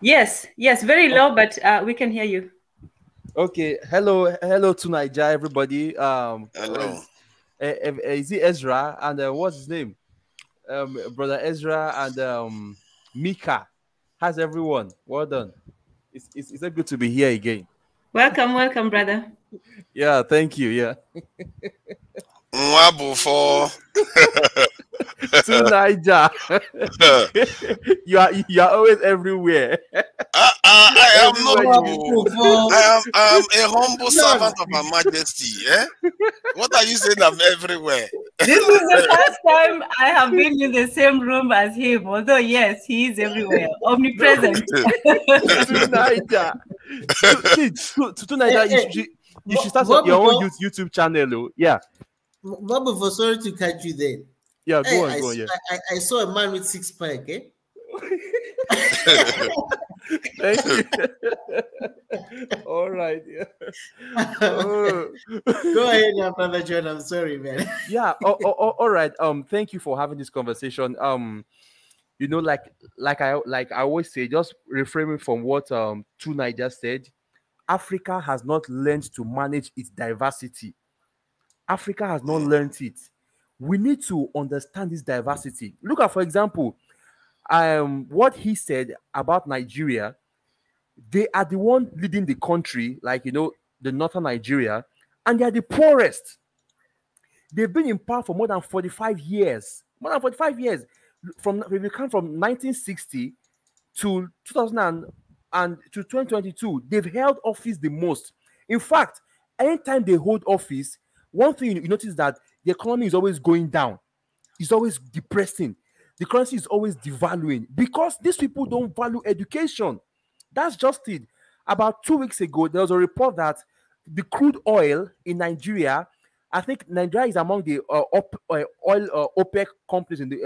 Yes, very low, but we can hear you. Okay, hello to Nigeria, everybody. Hello. Is it Ezra and what's his name? Brother Ezra and Mika. How's everyone? Well done. It's good to be here again. Welcome, brother. Yeah, thank you. Yeah. To Niger. you are always everywhere. I am a humble servant of Her Majesty. What are you saying? I'm everywhere. This is the first time I have been in the same room as him. Although yes, he is everywhere, omnipresent. To Niger. To Niger, you should start your own YouTube channel. Yeah. But before, sorry to catch you there. Yeah, go on. Yeah. I saw a man with 6-pack, Thank you. All right. Yeah. Go ahead now, Brother John. I'm sorry, man. Yeah. All right. Thank you for having this conversation. Like I always say, just reframing from what Tunai just said, Africa has not learned to manage its diversity. Africa has not learned it. We need to understand this diversity. Look at, for example, what he said about Nigeria. They are the one leading the country, like, the northern Nigeria, and they are the poorest. They've been in power for more than 45 years. More than 45 years. If you come from 1960 to 2000 and to 2022, they've held office the most. In fact, anytime they hold office, one thing you notice that the economy is always going down. It's always depressing. The currency is always devaluing because these people don't value education. That's just it. About 2 weeks ago, there was a report that the crude oil in Nigeria, I think Nigeria is among the OPEC companies in the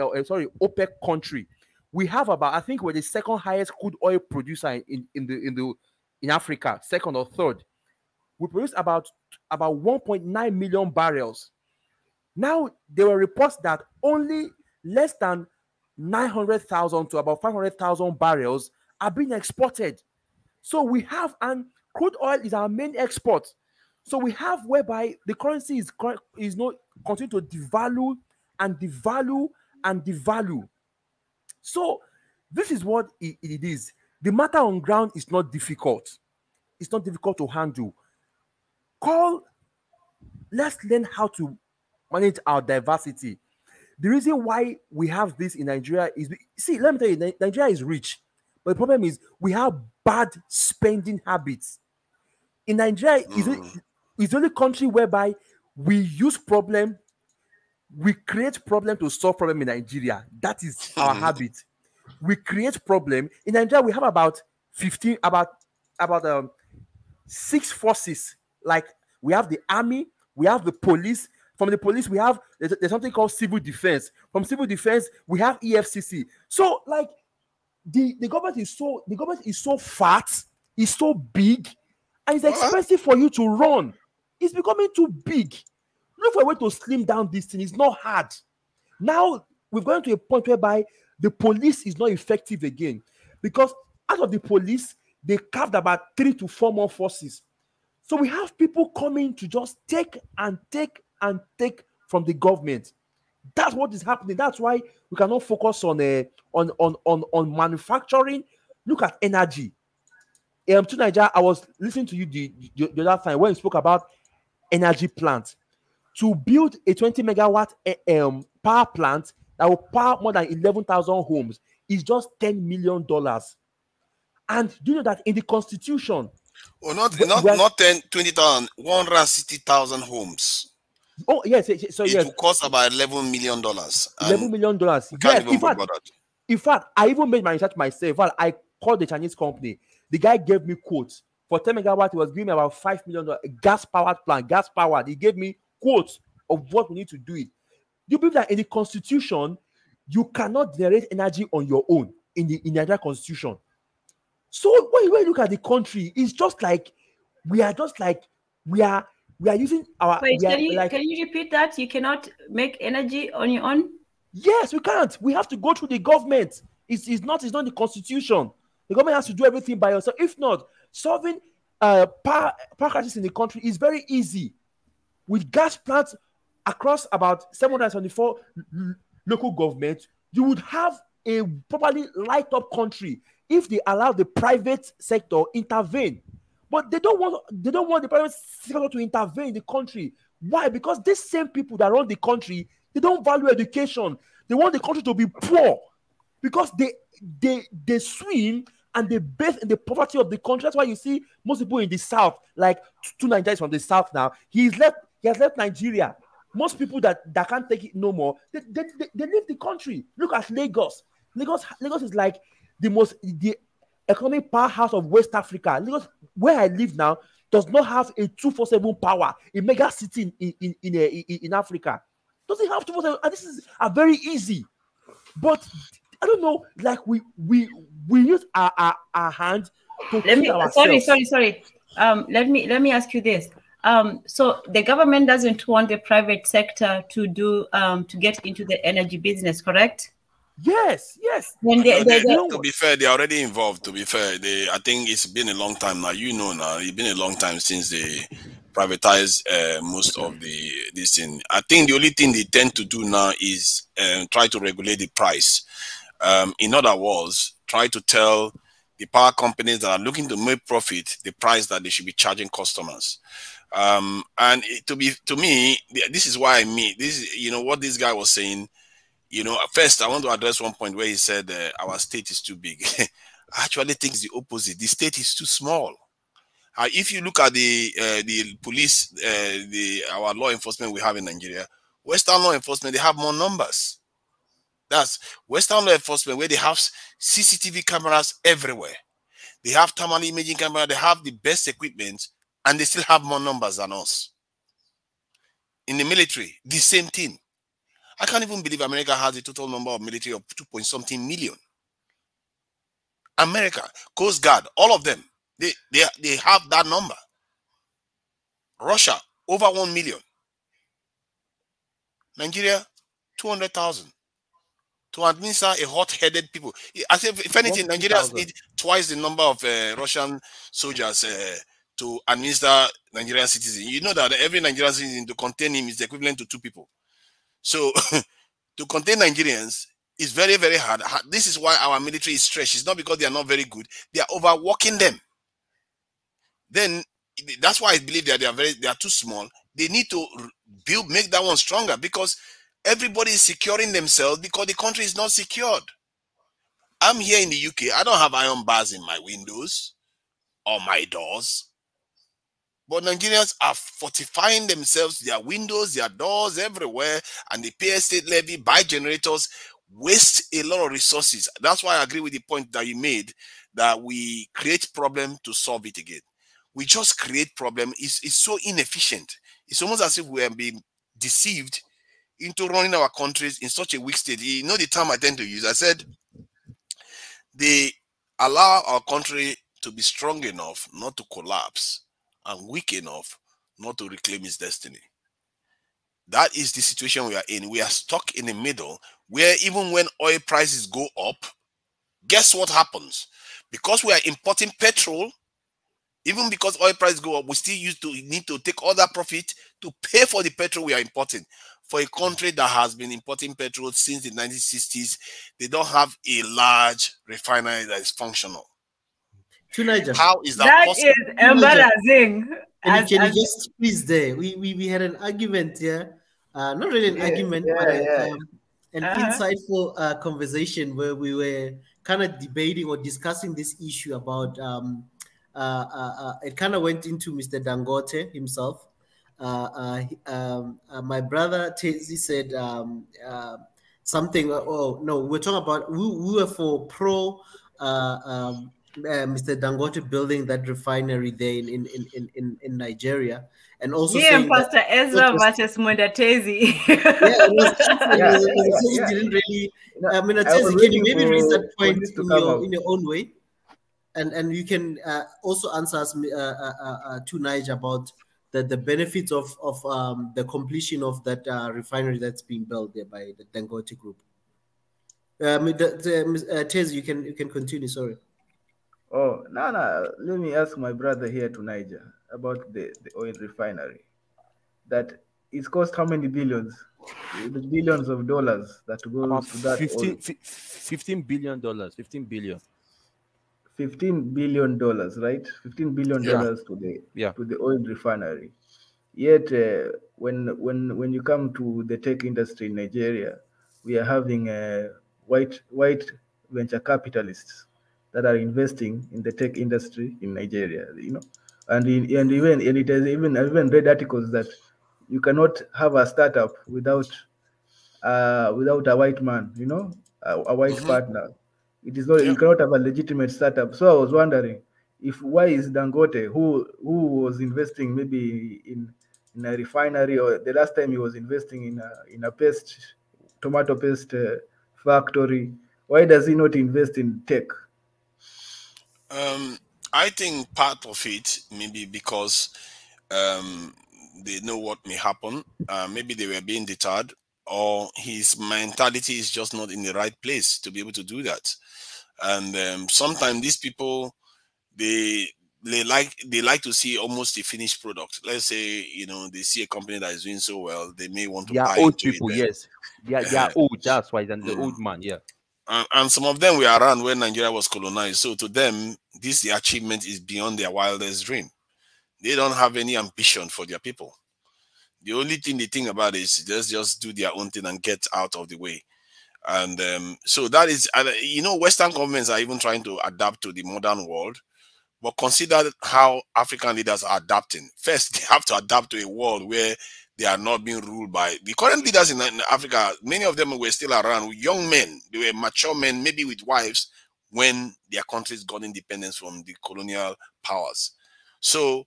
OPEC country. We have I think we're the second highest crude oil producer in Africa, second or third. We produce about 1.9 million barrels. Now, there were reports that only less than 900,000 to about 500,000 barrels are being exported. So we have, and crude oil is our main export. So we have whereby the currency is not continue to devalue and devalue and devalue. So this is what it is. The matter on ground is not difficult. It's not difficult to handle. Let's learn how to manage our diversity. The reason why we have this in Nigeria is, see, let me tell you, Nigeria is rich, but the problem is we have bad spending habits. In Nigeria, it's the only country whereby we use problem, we create problem to solve problem in Nigeria. That is our habit. We create problem. In Nigeria, we have about 6 forces. Like, we have the army, we have the police. From the police, we have there's something called civil defense. From civil defense, we have EFCC. So, like, the government is so fat, it's so big, and it's expensive for you to run. It's becoming too big. Look for a way to slim down this thing. It's not hard. Now we've gone to a point whereby the police is not effective again, because out of the police, they carved about 3 to 4 more forces. So we have people coming to just take and take and take from the government. That's what is happening. That's why we cannot focus on manufacturing. Look at energy. To Nigeria, I was listening to you the other time when you spoke about energy plants. To build a 20 megawatt power plant that will power more than 11,000 homes is just $10 million. And do you know that in the Constitution? Well, not 10, 20,000, 160,000 homes. Oh, yes. So it will cost about $11 million. $11 million. Yes, in fact, I even made my research myself. Well, I called the Chinese company. The guy gave me quotes. For 10 megawatt, he was giving me about $5 million. Gas-powered plant, gas-powered. He gave me quotes of what we need to do it. You believe that in the Constitution, you cannot generate energy on your own in the Nigeria Constitution. So when you look at the country, it's just like we are using our. Wait, can you repeat that? You cannot make energy on your own? Yes, we can't. We have to go through the government. It's not the Constitution. The government has to do everything by yourself. If not, solving power crisis in the country is very easy. With gas plants across about 774 local governments, you would have a properly light up country if they allow the private sector intervene. But they don't want the private sector to intervene in the country. Why? Because these same people that run the country, they don't value education. They want the country to be poor because they swim and they bathe in the poverty of the country. That's why you see most people in the south, like two Nigerians from the south now. He has left Nigeria. Most people that can't take it no more, they leave the country. Look at Lagos. Lagos is like the economic powerhouse of West Africa. Lagos, where I live now, does not have a 24/7 power, a mega city in Africa. Doesn't have 24/7, and this is very easy. But I don't know, like we use our hand to kill ourselves. Sorry. Let me ask you this. So the government doesn't want the private sector to get into the energy business, correct? Yes. To be fair, they're already involved. To be fair, I think it's been a long time now. It's been a long time since they privatized most of this thing. I think the only thing they tend to do now is try to regulate the price. In other words, try to tell the power companies that are looking to make profit the price that they should be charging customers. And to me, this is why what this guy was saying. First, I want to address one point where he said our state is too big. I actually think it's the opposite. The state is too small. If you look at the police, our law enforcement we have in Nigeria, Western law enforcement, they have more numbers. That's Western law enforcement where they have CCTV cameras everywhere. They have thermal imaging camera. They have the best equipment, and they still have more numbers than us. In the military, the same thing. I can't even believe America has a total number of military of 2-something million. America, Coast Guard, all of them, they have that number. Russia, over 1 million. Nigeria, 200,000. To administer a hot-headed people. I say, if anything, Nigeria needs twice the number of Russian soldiers to administer Nigerian citizen. You know that every Nigerian citizen, to contain him is equivalent to 2 people. So to contain Nigerians is very, very hard. This is why our military is stretched. It's not because they are not very good. They are overworking them. Then that's why I believe that they are too small. They need to make that one stronger, because everybody is securing themselves because the country is not secured. I'm here in the UK. I don't have iron bars in my windows or my doors. But Nigerians are fortifying themselves, their windows, their doors, everywhere, and they pay a state levy, buy generators, waste a lot of resources. That's why I agree with the point that you made, that we create problem to solve it again. We just create problem. It's so inefficient. It's almost as if we are being deceived into running our countries in such a weak state. You know the term I tend to use. I said they allow our country to be strong enough not to collapse and weak enough not to reclaim its destiny. That is the situation we are in. We are stuck in the middle, where even when oil prices go up, guess what happens? Because we are importing petrol, even because oil prices go up, we still need to take all that profit to pay for the petrol we are importing. For a country that has been importing petrol since the 1960s, they don't have a large refinery that is functional. How is that possible? That is embarrassing. Can you just squeeze there? We had an argument here. Not really an argument, but an insightful conversation where we were kind of debating or discussing this issue about it kind of went into Mr. Dangote himself. My brother Tezi said something. Oh no, we're talking about we were for pro Mr. Dangote building that refinery there in Nigeria, and also saying Pastor Ezra versus Mundatezi. It didn't really. Mundatezi, can you maybe raise that point in your own way, and you can also answer us to Nige about the benefits of the completion of that refinery that's being built there by the Dangote group. Tez, you can continue. Sorry. Oh, no. Let me ask my brother here to Niger about the oil refinery. That it's cost how many billions? The billions of dollars that goes to that. $15 billion. $15 billion. $15 billion, right? $15 billion to the oil refinery. Yet, when you come to the tech industry in Nigeria, we are having white venture capitalists that are investing in the tech industry in Nigeria, and it has even read articles that you cannot have a startup without a white man, a white partner. It is not. You cannot have a legitimate startup. So I was wondering why is Dangote, who was investing maybe in a refinery, or the last time he was investing in a tomato paste factory, why does he not invest in tech? I think part of it maybe because they know what may happen. Maybe they were being deterred, or his mentality is just not in the right place to be able to do that. And sometimes these people, they like to see almost a finished product. Let's say they see a company that is doing so well, they may want to buy old into people. it. Yes, they are old. That's why the old man. Yeah. And some of them were around when Nigeria was colonized. So to them, the achievement is beyond their wildest dream. They don't have any ambition for their people. The only thing they think about is just do their own thing and get out of the way. And so that is, Western governments are even trying to adapt to the modern world. But consider how African leaders are adapting. First, they have to adapt to a world where they are not being ruled by the current leaders in Africa. Many of them were still around, young men. They were mature men, maybe with wives, when their countries got independence from the colonial powers. So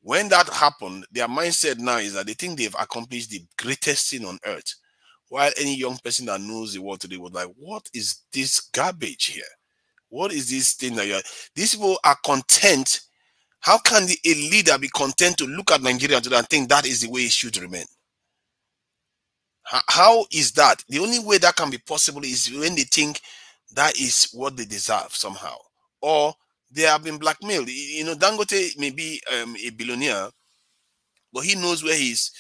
when that happened, their mindset now is that they think they've accomplished the greatest thing on earth. While any young person that knows the world today was like, what is this garbage here? What is this thing that these people are content? How can a leader be content to look at Nigeria today and think that is the way it should remain? How is that? The only way that can be possible is when they think that is what they deserve somehow, or They have been blackmailed. You know, Dangote may be a billionaire, but he knows where his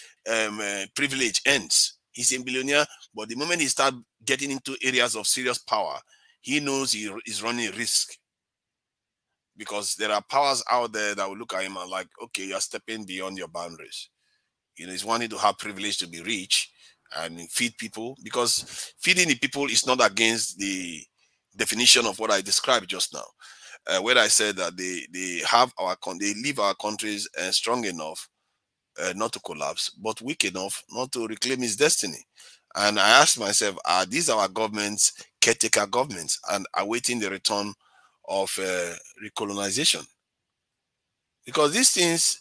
privilege ends. He's a billionaire, but the moment he starts getting into areas of serious power, he knows he is running a risk. Because there are powers out there that will look at him and like, okay, you're stepping beyond your boundaries. You know, he's wanting to have privilege to be rich and feed people, because feeding the people is not against the definition of what I described just now. Where I said that they leave our countries strong enough not to collapse, but weak enough not to reclaim its destiny. And I asked myself, are these our governments, caretaker governments, and awaiting the return of recolonization? Because these things,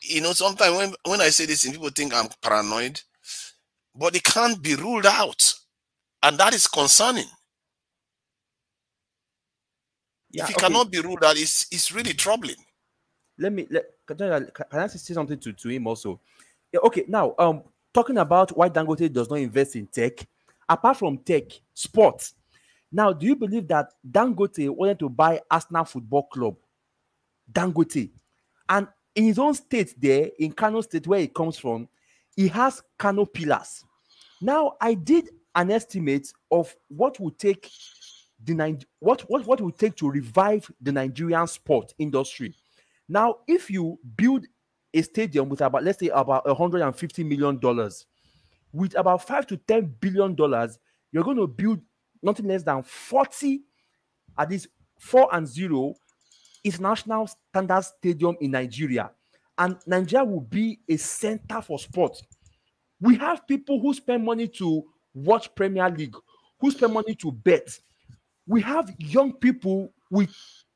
you know, sometimes when I say this, people think I'm paranoid, but it can't be ruled out, and that is concerning. Yeah, if it okay. cannot be ruled out, it's really troubling. Can I say something to him also? Yeah, okay, now talking about why Dangote does not invest in tech, apart from tech, sports. Now, do you believe that Dangote wanted to buy Arsenal Football Club? Dangote. And in his own state there, in Kano State, where he comes from, he has Kano Pillars. Now, I did an estimate of what would take what would take to revive the Nigerian sport industry. Now, if you build a stadium with about, let's say, about $150 million, with about $5 to $10 billion, you're going to build nothing less than 40, at least 4-0 international standard stadium in Nigeria. And Nigeria will be a center for sport. We have people who spend money to watch Premier League, who spend money to bet. We have young people with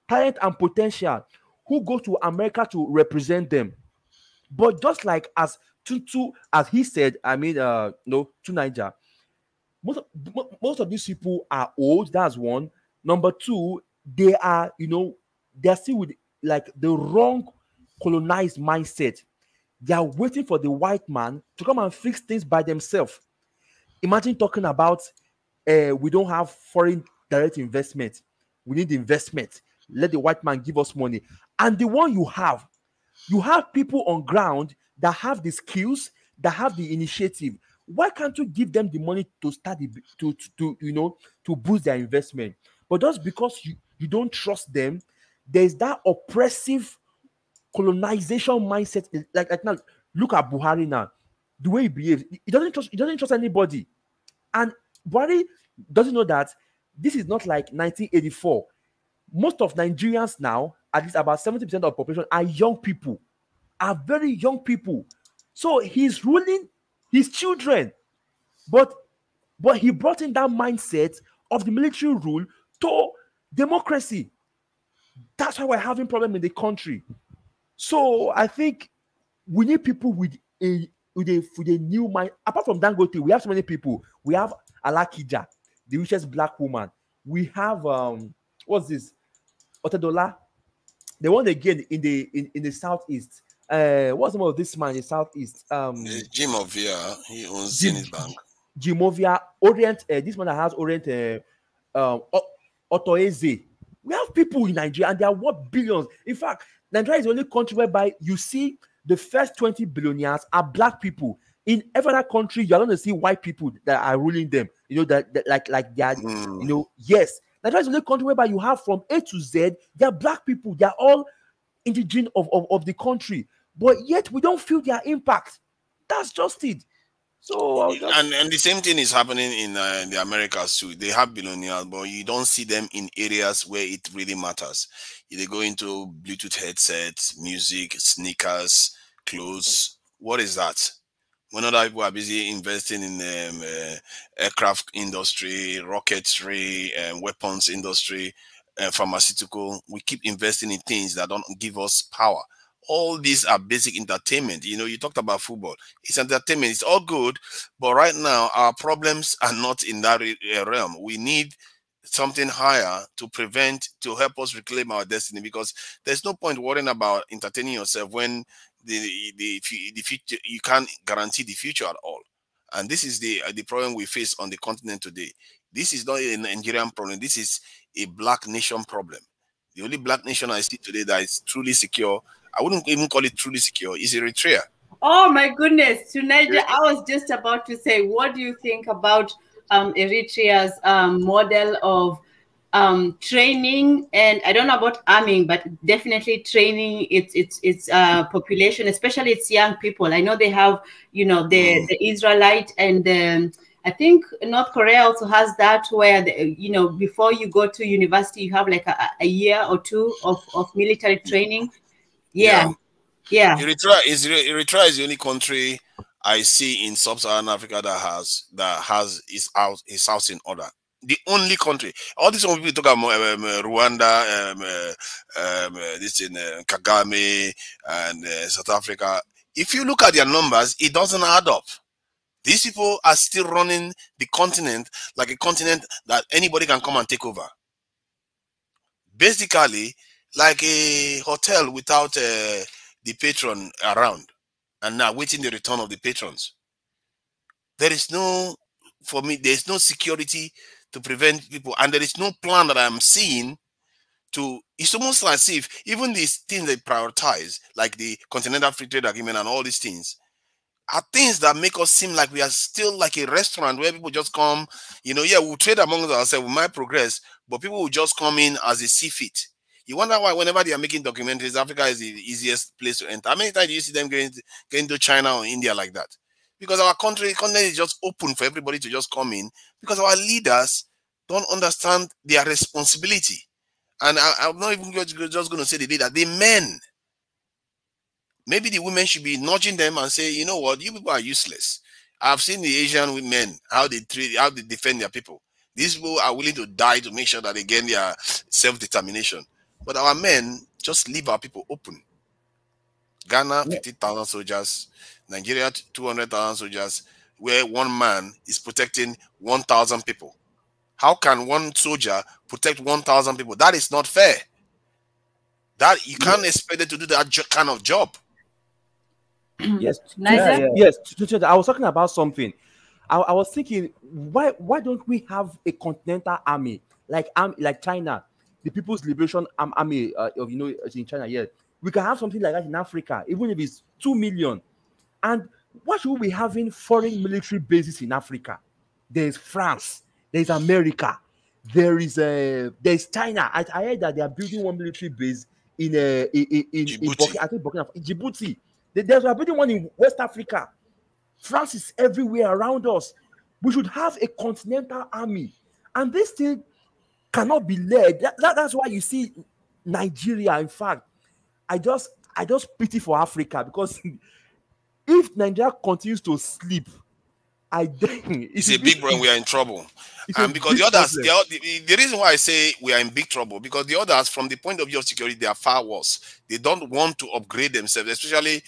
talent and potential who go to America to represent them. But just like as Tutu, as he said, to Niger, most of these people are old. That's one. Number two, they are, they're still with like the wrong colonized mindset. They are waiting for the white man to come and fix things by themselves. Imagine talking about we don't have foreign direct investment. We need investment. Let the white man give us money. And the one you have people on ground that have the skills, that have the initiative. Why can't you give them the money to start to boost their investment? But just because you don't trust them, there's that oppressive colonization mindset. Like now, look at Buhari now, the way he behaves. He doesn't trust anybody, and Buhari doesn't know that this is not like 1984. Most of Nigerians now, at least about 70% of the population, are young people, are very young people. So he's ruling his children, but he brought in that mindset of the military rule to democracy. That's why we're having problem in the country. So I think we need people with a new mind. Apart from Dangote, we have so many people. We have Alakija, the richest black woman. We have what's this? Otedola, the one again in the southeast. What's the name of this man in the southeast? Jim Ovia, he owns Zenith Bank. Jim Ovia, Orient. This man that has Orient. Otoeze. We have people in Nigeria, and they are worth billions. In fact, Nigeria is the only country whereby you see the first 20 billionaires are black people. In every other country, you're going to see white people that are ruling them. That like they are. Yes. Nigeria is the only country whereby you have from A to Z, they are black people. They are all indigenous of the country, but yet we don't feel their impact. That's just it. So and the same thing is happening in the Americas too. They have billionaires, but you don't see them in areas where it really matters. They go into Bluetooth headsets, music, sneakers, clothes. What is that? When other people are busy investing in aircraft industry, rocketry, weapons industry, pharmaceutical, we keep investing in things that don't give us power. All these are basic entertainment. You talked about football. It's entertainment. It's all good. But right now, our problems are not in that realm. We need something higher to help us reclaim our destiny, because there's no point worrying about entertaining yourself when the future, you can't guarantee the future at all. And this is the problem we face on the continent today. This is not a Nigerian problem. This is a black nation problem. The only black nation I see today that is truly secure, I wouldn't even call it truly secure, is Eritrea. Oh my goodness, Tunaja, I was just about to say, what do you think about Eritrea's model of training? And I don't know about arming, but definitely training its population, especially its young people. I know they have, you know, the Israelite, and I think North Korea also has that, where you know, before you go to university, you have like a year or two of military training. Yeah. Eritrea is the only country I see in sub-Saharan Africa that has his house in order. The only country. All these people talk about Rwanda, this in Kagame, and South Africa. If you look at their numbers, it doesn't add up. These people are still running the continent like a continent that anybody can come and take over. Basically, like a hotel without the patron around, and now waiting the return of the patrons. There is no, for me, there is no security to prevent people, and there is no plan that I'm seeing to. It's almost as if even these things they prioritize, like the Continental Free Trade Agreement and all these things, are things that make us seem like we are still like a restaurant where people just come, you know, yeah, we'll trade among ourselves, we might progress, but people will just come in as they see fit. You wonder why whenever they are making documentaries, Africa is the easiest place to enter. How many times do you see them going to China or India like that? Because our continent is just open for everybody to just come in, because our leaders don't understand their responsibility. And I'm not even just going to say the leader, the men. Maybe the women should be nudging them and say, you know what, you people are useless. I've seen the Asian women, how they defend their people. These people are willing to die to make sure that they gain their self-determination. But our men just leave our people open. Ghana, 50,000 soldiers. Nigeria, 200,000 soldiers, where one man is protecting 1,000 people. How can one soldier protect 1,000 people? That is not fair. That you can't expect them to do that kind of job. Yes, yes. I was talking about something. I was thinking, why don't we have a continental army like China, the People's Liberation Army of in China? Yeah, we can have something like that in Africa, even if it's 2 million. And why should we be having foreign military bases in Africa? There's France, there's America, there's China. I heard that they are building one military base in Djibouti. There's a building one in West Africa. France is everywhere around us. We should have a continental army, and this thing cannot be led. That's why you see Nigeria. In fact, I just pity for Africa, because if Nigeria continues to sleep, it's a big problem. We are in trouble. And because the others, the reason why I say we are in big trouble, because the others, from the point of view of security, they are far worse. They don't want to upgrade themselves, especially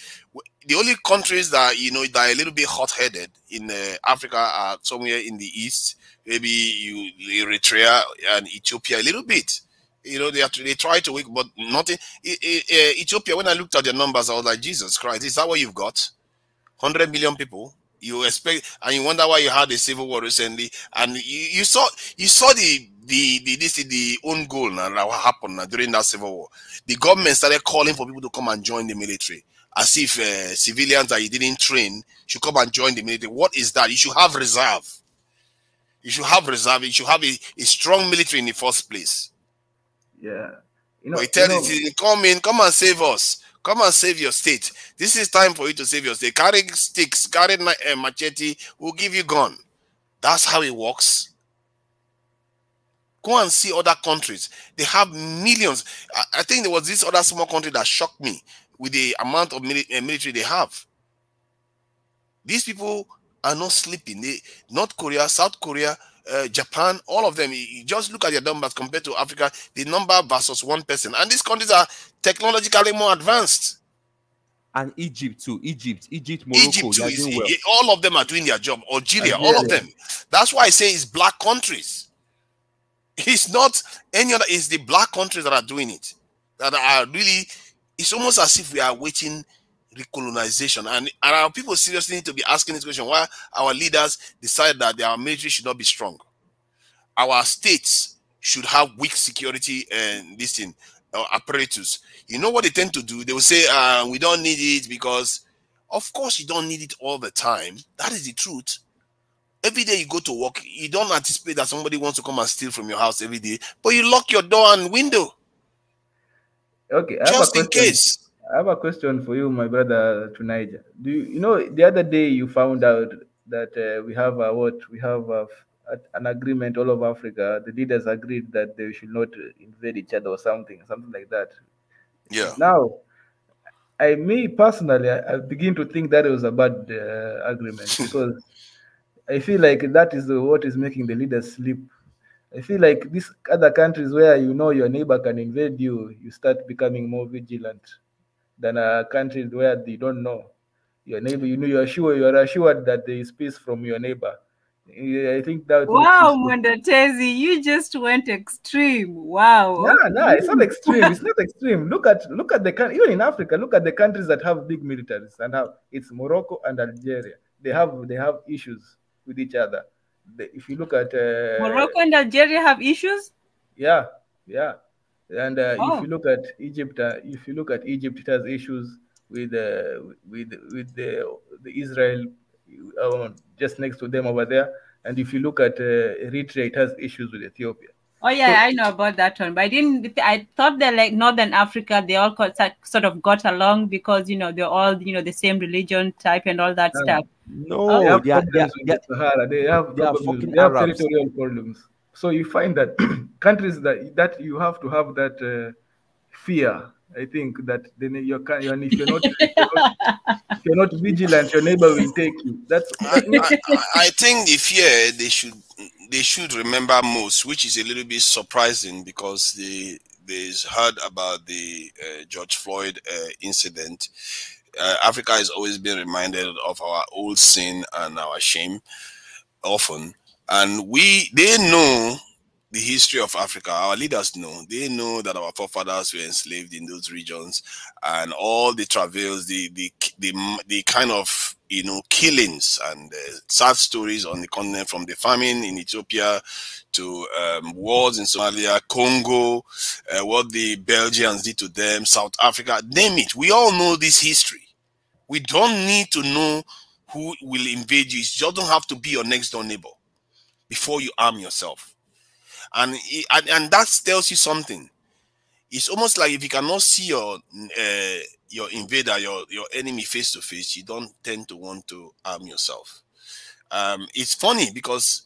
the only countries that that are a little bit hot-headed in Africa are somewhere in the east, maybe Eritrea and Ethiopia a little bit. They try to wake, but nothing. Ethiopia, when I looked at their numbers, I was like, Jesus Christ, is that what you've got? 100 million people. You expect, and you wonder why you had a civil war recently, and you saw the own goal now that happened during that civil war. The government started calling for people to come and join the military, as if civilians that you didn't train should come and join the military. What is that? You should have reserve. You should have reserve. You should have a strong military in the first place. Yeah, but he tells you, come and save us. Come and save your state. This is time for you to save your state. Carry sticks, carry machete, we'll give you gun. That's how it works. Go and see other countries. They have millions. I think there was this other small country that shocked me with the amount of military they have. These people are not sleeping. North Korea, South Korea, Japan, all of them. You just look at their numbers compared to Africa, the number versus one person. And these countries are technologically more advanced. And Egypt too. Egypt, Morocco. Egypt too. All of them are doing their job. Algeria, all of them. That's why I say it's black countries. It's not any other. It's the black countries that are doing it. That are really. It's almost as if we are waiting recolonization, and our people seriously need to be asking this question: why our leaders decide that our military should not be strong? Our states should have weak security and this thing. apparatus, you know what they tend to do? They will say, we don't need it because, of course, you don't need it all the time. That is the truth. Every day you go to work, you don't anticipate that somebody wants to come and steal from your house every day, but you lock your door and window. Okay, Just in case. I have a question for you, my brother to Niger. Do you know the other day you found out that we have an agreement all over Africa. The leaders agreed that they should not invade each other or something like that. Yeah. Now, me personally, I begin to think that it was a bad agreement because I feel like that is what is making the leaders sleep. I feel like these other countries where you know your neighbor can invade you, you start becoming more vigilant than countries where they don't know your neighbor. You know, you are assured that there is peace from your neighbor. I think that makes you Wow, sleep. Mondatezi, you just went extreme. Wow. No, it's not extreme. It's not extreme. Look at the even in Africa. Look at the countries that have big militaries and it's Morocco and Algeria. They have issues with each other. If you look at Morocco and Algeria have issues. Yeah. And if you look at Egypt, it has issues with the Israel just next to them over there. And if you look at Eritrea, it has issues with Ethiopia. Oh yeah, I know about that one, but I thought that like Northern Africa, they all sort of got along because they're all the same religion type and all that stuff. No, They have they are problems with the Sahara. They have fucking they have Arabs. territorial problems. So you find that countries that you have to have that fear. I think that then if you're not vigilant, your neighbor will take you. I think the fear they should remember most, which is a little bit surprising because they heard about the George Floyd incident. Africa has always been reminded of our old sin and our shame often, and they know the history of Africa. Our leaders know. They know that our forefathers were enslaved in those regions, and all the travails, the kind of killings and sad stories on the continent, from the famine in Ethiopia to wars in Somalia, Congo, what the Belgians did to them, South Africa, name it. We all know this history. We don't need to know who will invade you. You just don't have to be your next door neighbor before you arm yourself. And that tells you something. It's almost like if you cannot see your invader, your enemy face to face, you don't tend to want to arm yourself. It's funny because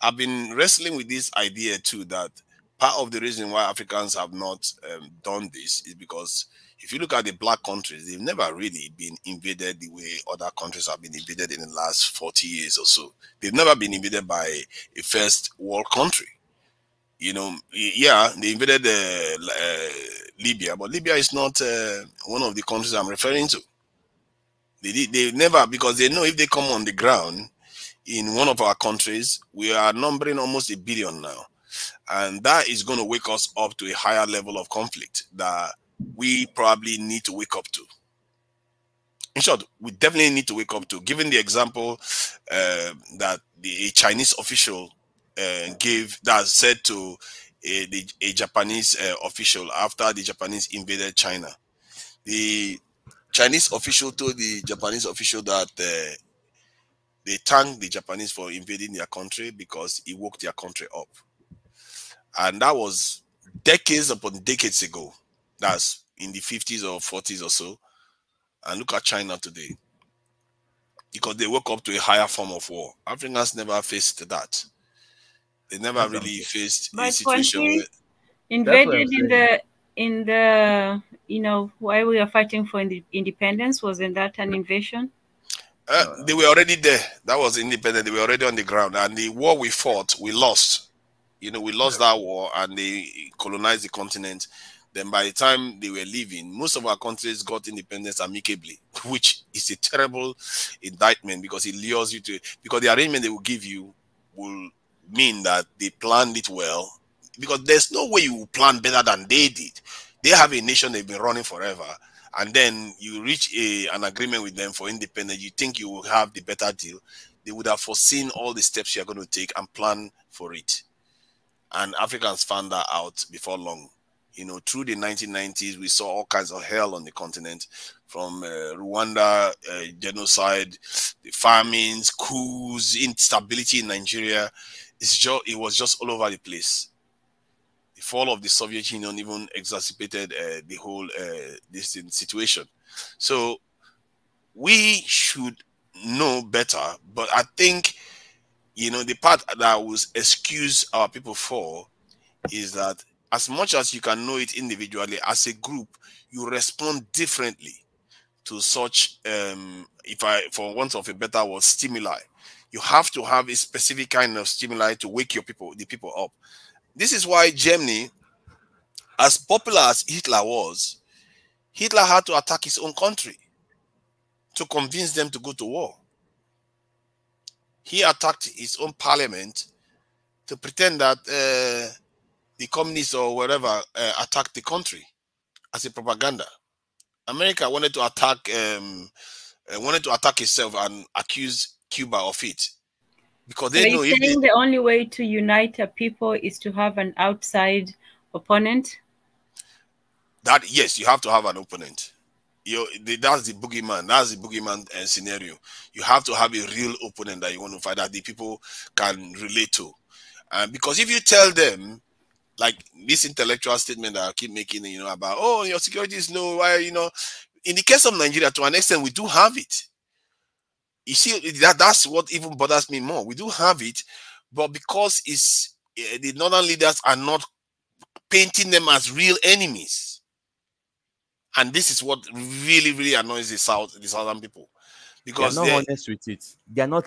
I've been wrestling with this idea too, that part of the reason why Africans have not done this is because if you look at the black countries, they've never really been invaded the way other countries have been invaded in the last 40 years or so. They've never been invaded by a first world country. Yeah, they invaded Libya, but Libya is not one of the countries I'm referring to. They never, because they know if they come on the ground in one of our countries, we are numbering almost 1 billion now. And that is going to wake us up to a higher level of conflict that we probably need to wake up to. In short, we definitely need to wake up to, given the example that a Chinese official gave, that said to a Japanese official after the Japanese invaded China. The Chinese official told the Japanese official that they thanked the Japanese for invading their country because it woke their country up. And that was decades upon decades ago. That's in the 50s or 40s or so. And look at China today. Because they woke up to a higher form of war. Africans never faced that. They never really faced a situation where invaded in the while we were fighting for independence. Wasn't that an invasion? They were already there. That was independent. They were already on the ground. And the war we fought, we lost. We lost that war, and they colonized the continent. Then by the time they were leaving, most of our countries got independence amicably, which is a terrible indictment because it lures you to, because the arrangement they will give you will mean that they planned it well, because there's no way you will plan better than they did. They have a nation they've been running forever, and then you reach an agreement with them for independence. You think you will have the better deal. They would have foreseen all the steps you're going to take and plan for it. And Africans found that out before long. You know, through the 1990s, we saw all kinds of hell on the continent, from Rwanda, genocide, the famines, coups, instability in Nigeria. It was just all over the place. The fall of the Soviet Union even exacerbated the whole this situation. So we should know better, but I think, you know, the part that I will excuse our people for is that as much as you can know it individually, as a group, you respond differently to such, for want of a better word, stimuli. You have to have a specific kind of stimuli to wake the people up. This is why Germany, as popular as Hitler was, Hitler had to attack his own country to convince them to go to war. He attacked his own parliament to pretend that the communists or whatever attacked the country as a propaganda. America wanted to attack itself and accuse Cuba of it, because they know if the only way to unite a people is to have an outside opponent. That, yes, you have to have an opponent. That's the boogeyman. That's the boogeyman scenario. You have to have a real opponent that you want to fight, that the people can relate to. Because if you tell them, like this intellectual statement that I keep making, you know, about, oh, your security is low, why, you know, in the case of Nigeria, to an extent, we do have it. You see, that's what even bothers me more. We do have it, but because the northern leaders are not painting them as real enemies. And this is what really, really annoys the southern people, because they're not honest with it. They're not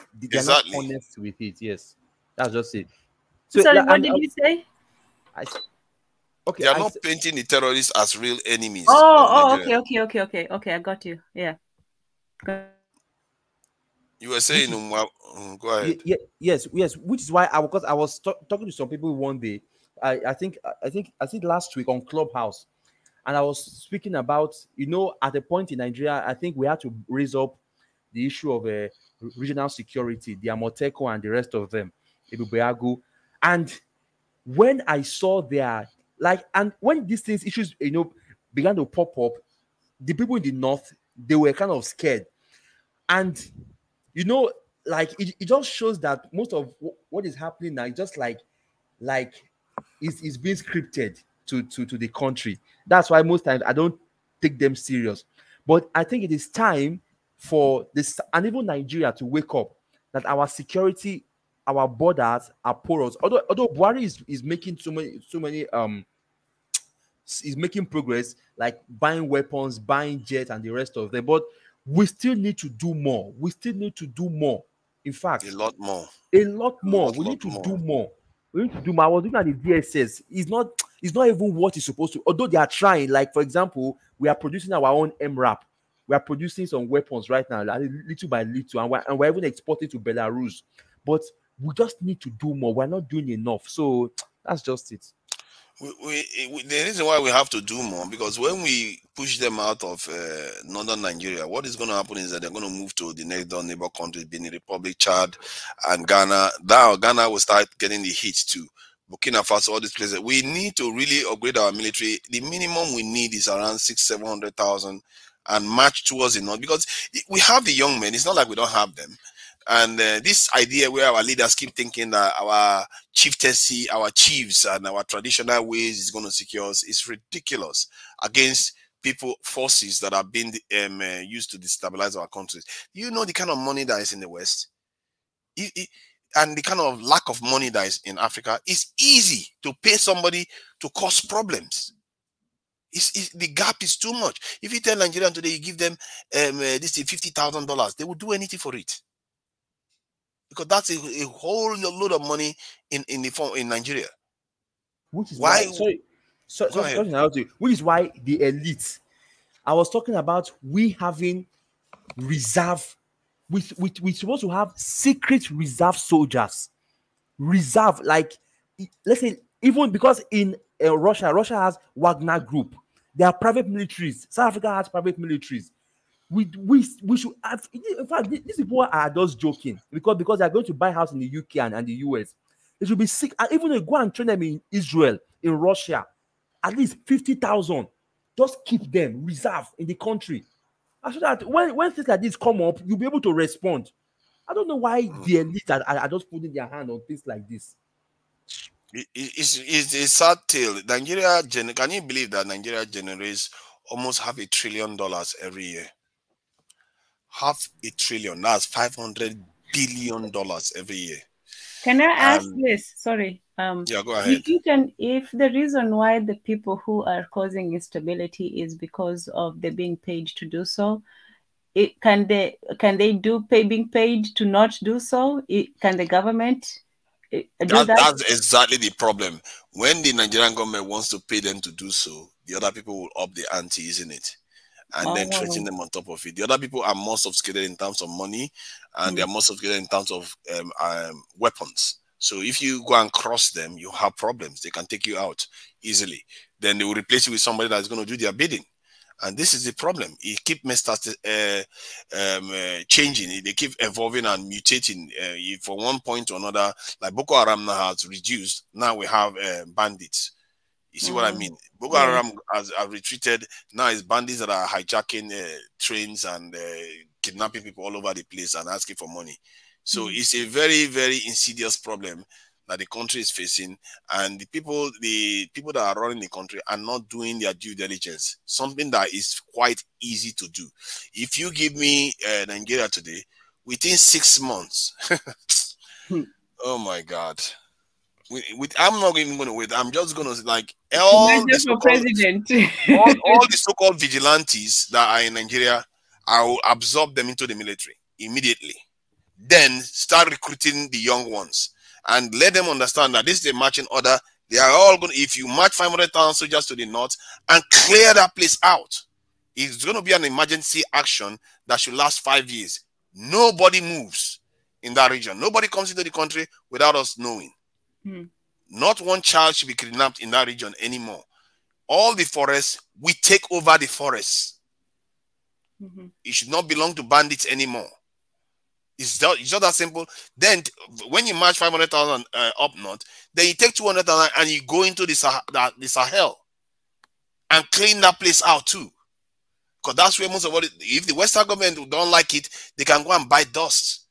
honest with it. Yes, that's just it. So, sorry, what did you say? Okay, they are not painting the terrorists as real enemies. Okay. I got you. Yeah. You were saying, go ahead. Yes. Which is why I was talking to some people one day. I think last week on Clubhouse. And I was speaking about, you know, at a point in Nigeria, I think we had to raise up the issue of regional security, the Amoteco and the rest of them, Ebubeagu. And when I saw and when these issues, you know, began to pop up, the people in the north, they were kind of scared. And, you know, like, it just shows that most of what is happening now is just like it's being scripted to the country. That's why most times I don't take them serious. But I think it is time for this, and even Nigeria, to wake up that our security, our borders are porous. Although Buhari is making so many is making progress, like buying weapons, buying jets, and the rest of them. But we still need to do more. In fact, a lot more. We need to do more. I was looking at the DSS. It's not even what it's supposed to. Although they are trying, like, for example, we are producing our own MRAP. We are producing some weapons right now, like, little by little, and we're even exporting to Belarus. But we just need to do more. We're not doing enough. So that's just it. The reason why we have to do more, because when we push them out of northern Nigeria, what is going to happen is that they're going to move to the next door neighbor countries, Benin Republic, Chad, and Ghana. Now Ghana will start getting the heat too. Burkina Faso, all these places. We need to really upgrade our military. The minimum we need is around 600,000-700,000, and march towards the north, because we have the young men. It's not like we don't have them. And this idea where our leaders keep thinking that our chieftaincy, our chiefs, and our traditional ways is going to secure us is ridiculous against forces that have been used to destabilize our countries. You know the kind of money that is in the West, and the kind of lack of money that is in Africa. It's easy to pay somebody to cause problems. The gap is too much. If you tell Nigerians today, you give them this $50,000, they will do anything for it. Because that's a whole load of money in Nigeria. Which is why which is why the elite. I was talking about we having reserve. We're supposed to have secret reserve soldiers. Reserve, like, let's say, even because in Russia has Wagner Group. There are private militaries. South Africa has private militaries. We should have. In fact, these people are just joking because they're going to buy house in the UK and the US. They should be sick, and even they go and train them in Israel, in Russia. at least 50,000. Just keep them reserved in the country. And so that when things like this come up, you'll be able to respond. I don't know why the elite are just putting their hand on things like this. It's a sad tale. Nigeria, can you believe that Nigeria generates almost $500 billion every year? $500 billion. That's $500 billion every year. Can I ask this? Sorry. Yeah, go ahead. If the reason why the people who are causing instability is because of they being paid to do so, can they being paid to not do so? Can the government do that? That's exactly the problem. When the Nigerian government wants to pay them to do so, the other people will up the ante, isn't it? And then threaten them on top of it. The other people are more sophisticated in terms of money, and they are more sophisticated in terms of weapons. So if you go and cross them, you have problems. They can take you out easily. Then they will replace you with somebody that's going to do their bidding. And this is the problem. It keeps changing. They keep evolving and mutating from one point to another. Like Boko Haram now has reduced. Now we have bandits. You see what I mean? Boko Haram has retreated. Now it's bandits that are hijacking trains and kidnapping people all over the place and asking for money. So it's a very, very insidious problem that the country is facing, and the people that are running the country are not doing their due diligence. Something that is quite easy to do. If you give me Nigeria today, within 6 months, oh my God. I'm not even going to wait. I'm just going to like all the so-called vigilantes that are in Nigeria, I will absorb them into the military immediately. Then start recruiting the young ones and let them understand that this is a marching order. They are all going to, if you march 500,000 soldiers to the north and clear that place out, it's going to be an emergency action that should last 5 years. Nobody moves in that region. Nobody comes into the country without us knowing. Not one child should be kidnapped in that region anymore. All the forests, we take over the forests. It should not belong to bandits anymore. It's just that simple. Then when you march 500,000 up north, then you take 200,000 and you go into the Sahel and clean that place out too. Because that's where most of it, if the Western government don't like it, they can go and buy dust.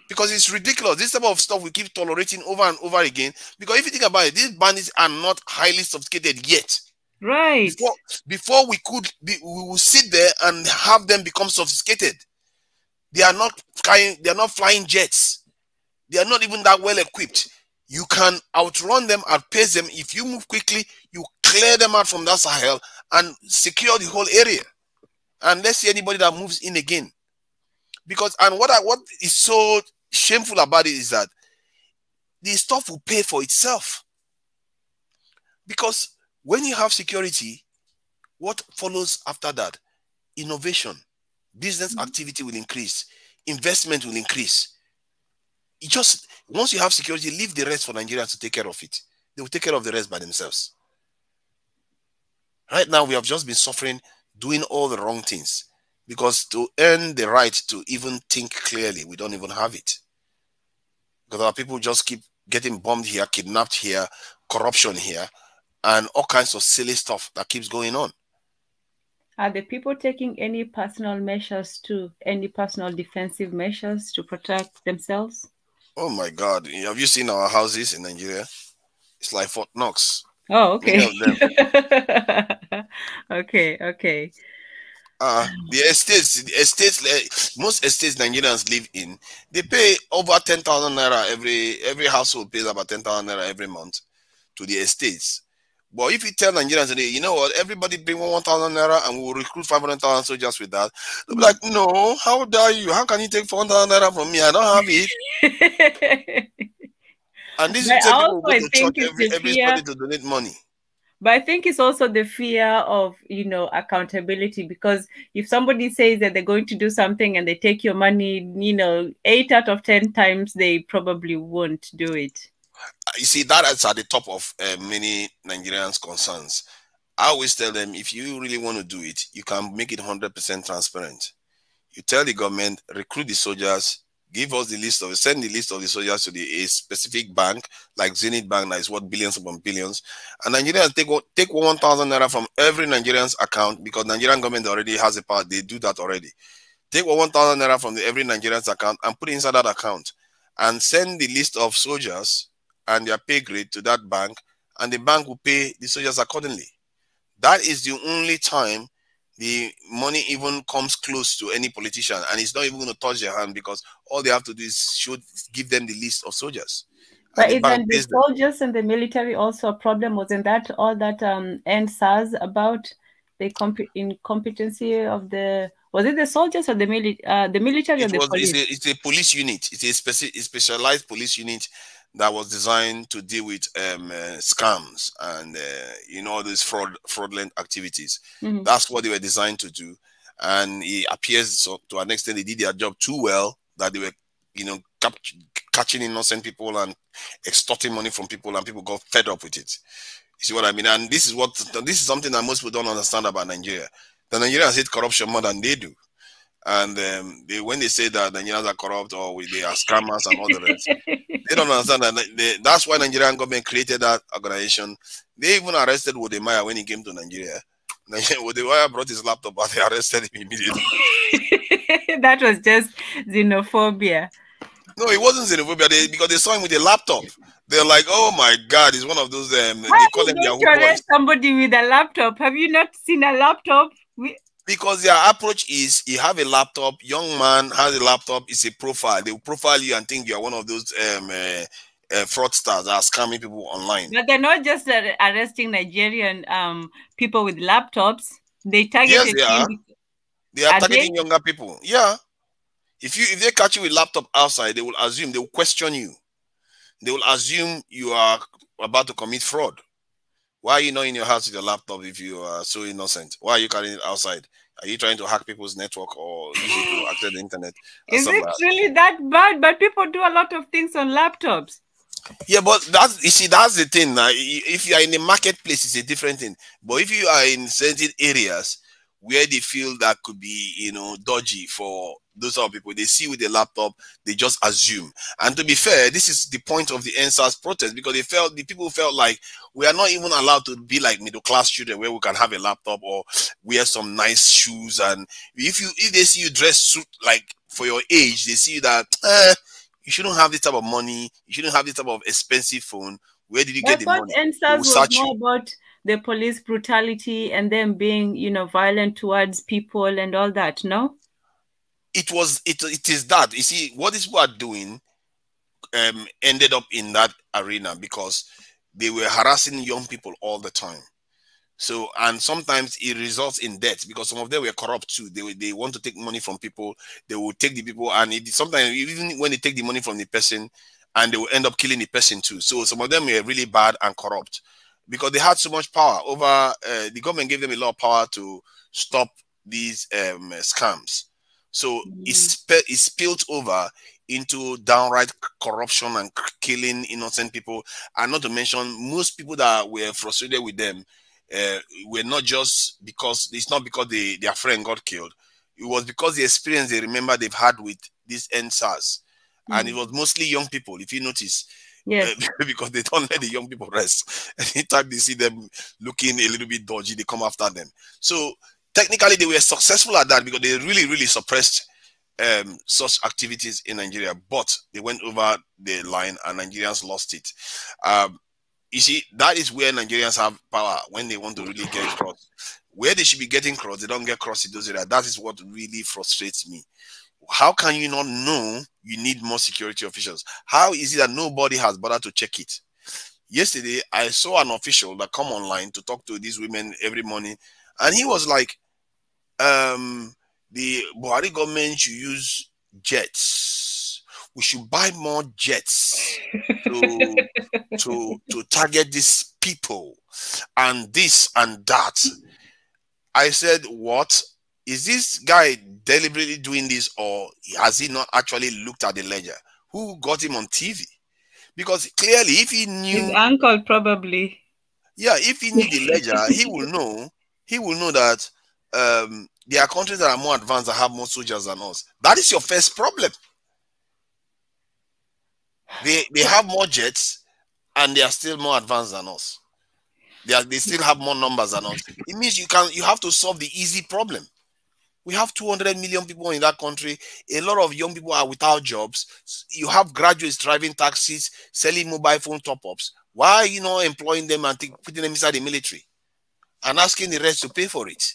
Because it's ridiculous. This type of stuff we keep tolerating over and over again. Because if you think about it, these bandits are not highly sophisticated yet. Right. Before we will sit there and have them become sophisticated. They are not flying jets. They are not even that well equipped. You can outrun them, outpace them. If you move quickly, you clear them out from that Sahel and secure the whole area. And let's see anybody that moves in again. Because what is so shameful about it is that the stuff will pay for itself. Because when you have security, what follows after that? Innovation, business activity will increase, investment will increase. It just, once you have security, leave the rest for Nigerians to take care of it. They will take care of the rest by themselves. Right now, we have just been suffering, doing all the wrong things. Because to earn the right to even think clearly, we don't even have it. Because our people just keep getting bombed here, kidnapped here, corruption here, and all kinds of silly stuff that keeps going on. Are the people taking any personal measures any personal defensive measures to protect themselves? Oh my God. Have you seen our houses in Nigeria? It's like Fort Knox. Oh, okay. Okay. The estates, most estates Nigerians live in, they pay over 10,000 naira every household pays about 10,000 naira every month to the estates. But if you tell Nigerians today, you know what, everybody bring 1,000 naira and we'll recruit 500,000 soldiers with that, they'll be like, no, how dare you? How can you take 4,000 naira from me? I don't have it. And this is people who go to church every Sunday to donate money. But I think it's also the fear of, accountability, because if somebody says that they're going to do something and they take your money, 8 out of 10 times, they probably won't do it. You see, that is at the top of many Nigerians' concerns. I always tell them, if you really want to do it, you can make it 100% transparent. You tell the government, recruit the soldiers, Give us the list of, send the list of the soldiers to a specific bank, like Zenith Bank, that is worth billions upon billions. And Nigerians take 1,000 naira from every Nigerian's account, because Nigerian government already has a power. They do that already. Take 1,000 naira from every Nigerian's account and put it inside that account, and send the list of soldiers and their pay grade to that bank, and the bank will pay the soldiers accordingly. That is the only time the money even comes close to any politician, and it's not even going to touch their hand, because all they have to do is give them the list of soldiers. But isn't the soldiers and the military also a problem? Wasn't that all that NSAS about the incompetency of the? Was it the soldiers or the military or the police? It's a police unit. It's a specialized police unit that was designed to deal with scams and all these fraudulent activities. Mm-hmm. That's what they were designed to do, and it appears so to an extent they did their job too well, that they were catching innocent people and extorting money from people, and people got fed up with it. You see what I mean? And this is something that most people don't understand about Nigeria. The Nigerians hate corruption more than they do. And when they say that Nigerians are corrupt or they are scammers and all the rest, they don't understand that. That's why Nigerian government created that organization. They even arrested Wodemaya when he came to Nigeria. Wodemaya brought his laptop, but they arrested him immediately. That was just xenophobia. No, it wasn't xenophobia, because they saw him with a laptop. They're like, oh my God, he's one of those. They call him Yahoo boys. Somebody with a laptop. Have you not seen a laptop? Because their approach is, you have a laptop, young man has a laptop, it's a profile. They will profile you and think you are one of those fraudsters that are scamming people online. But they're not just arresting Nigerian people with laptops. They target. Yes, they are. They are targeting younger people. Yeah. If they catch you with laptop outside, they will question you. They will assume you are about to commit fraud. Why are you not in your house with your laptop if you are so innocent? Why are you carrying it outside? Are you trying to hack people's network or use it to access the internet? Is it really that bad? But people do a lot of things on laptops. Yeah, but that's the thing. Now, if you are in a marketplace, it's a different thing. But if you are in certain areas where they feel that could be, dodgy for those sort of people, they see with the laptop, they just assume. And to be fair, this is the point of the NSAS protest, because the people felt like we are not even allowed to be like middle class children where we can have a laptop or wear some nice shoes. And if they see you dress suit like for your age, they see that you shouldn't have this type of money, you shouldn't have this type of expensive phone. Where did you get the money? NSAS was more about the police brutality and them being, violent towards people and all that, no? It is that. You see, what these people are doing ended up in that arena because they were harassing young people all the time. So, and sometimes it results in death because some of them were corrupt too. They want to take money from people. They will take the people, and sometimes even when they take the money from the person, and they will end up killing the person too. So some of them were really bad and corrupt because they had so much power over. The government gave them a lot of power to stop these scams. So it spilled over into downright corruption and killing innocent people. And not to mention, most people that were frustrated with them were not just because, it's not because their friend got killed. It was because the experience they remember they've had with these NSAS. And it was mostly young people, if you notice. Yes. Because they don't let the young people rest. Anytime they see them looking a little bit dodgy, they come after them. So technically, they were successful at that because they really, really suppressed such activities in Nigeria. But they went over the line and Nigerians lost it. You see, that is where Nigerians have power when they want to really get across. Where they should be getting across, they don't get across in those areas. That is what really frustrates me. How can you not know you need more security officials? How is it that nobody has bothered to check it? Yesterday, I saw an official that come online to talk to these women every morning, and he was like, the Buhari government should use jets. We should buy more jets to target these people and this and that. I said, what? Is this guy deliberately doing this, or has he not actually looked at the ledger? Who got him on TV? Because clearly, if he knew his uncle, probably. Yeah, if he knew the ledger, he will know. He will know that there are countries that are more advanced that have more soldiers than us. That is your first problem. They have more jets, and they are still more advanced than us. They still have more numbers than us. It means you have to solve the easy problem. We have 200 million people in that country. A lot of young people are without jobs. You have graduates driving taxis, selling mobile phone top-ups. Why are you not employing them and putting them inside the military and asking the rest to pay for it?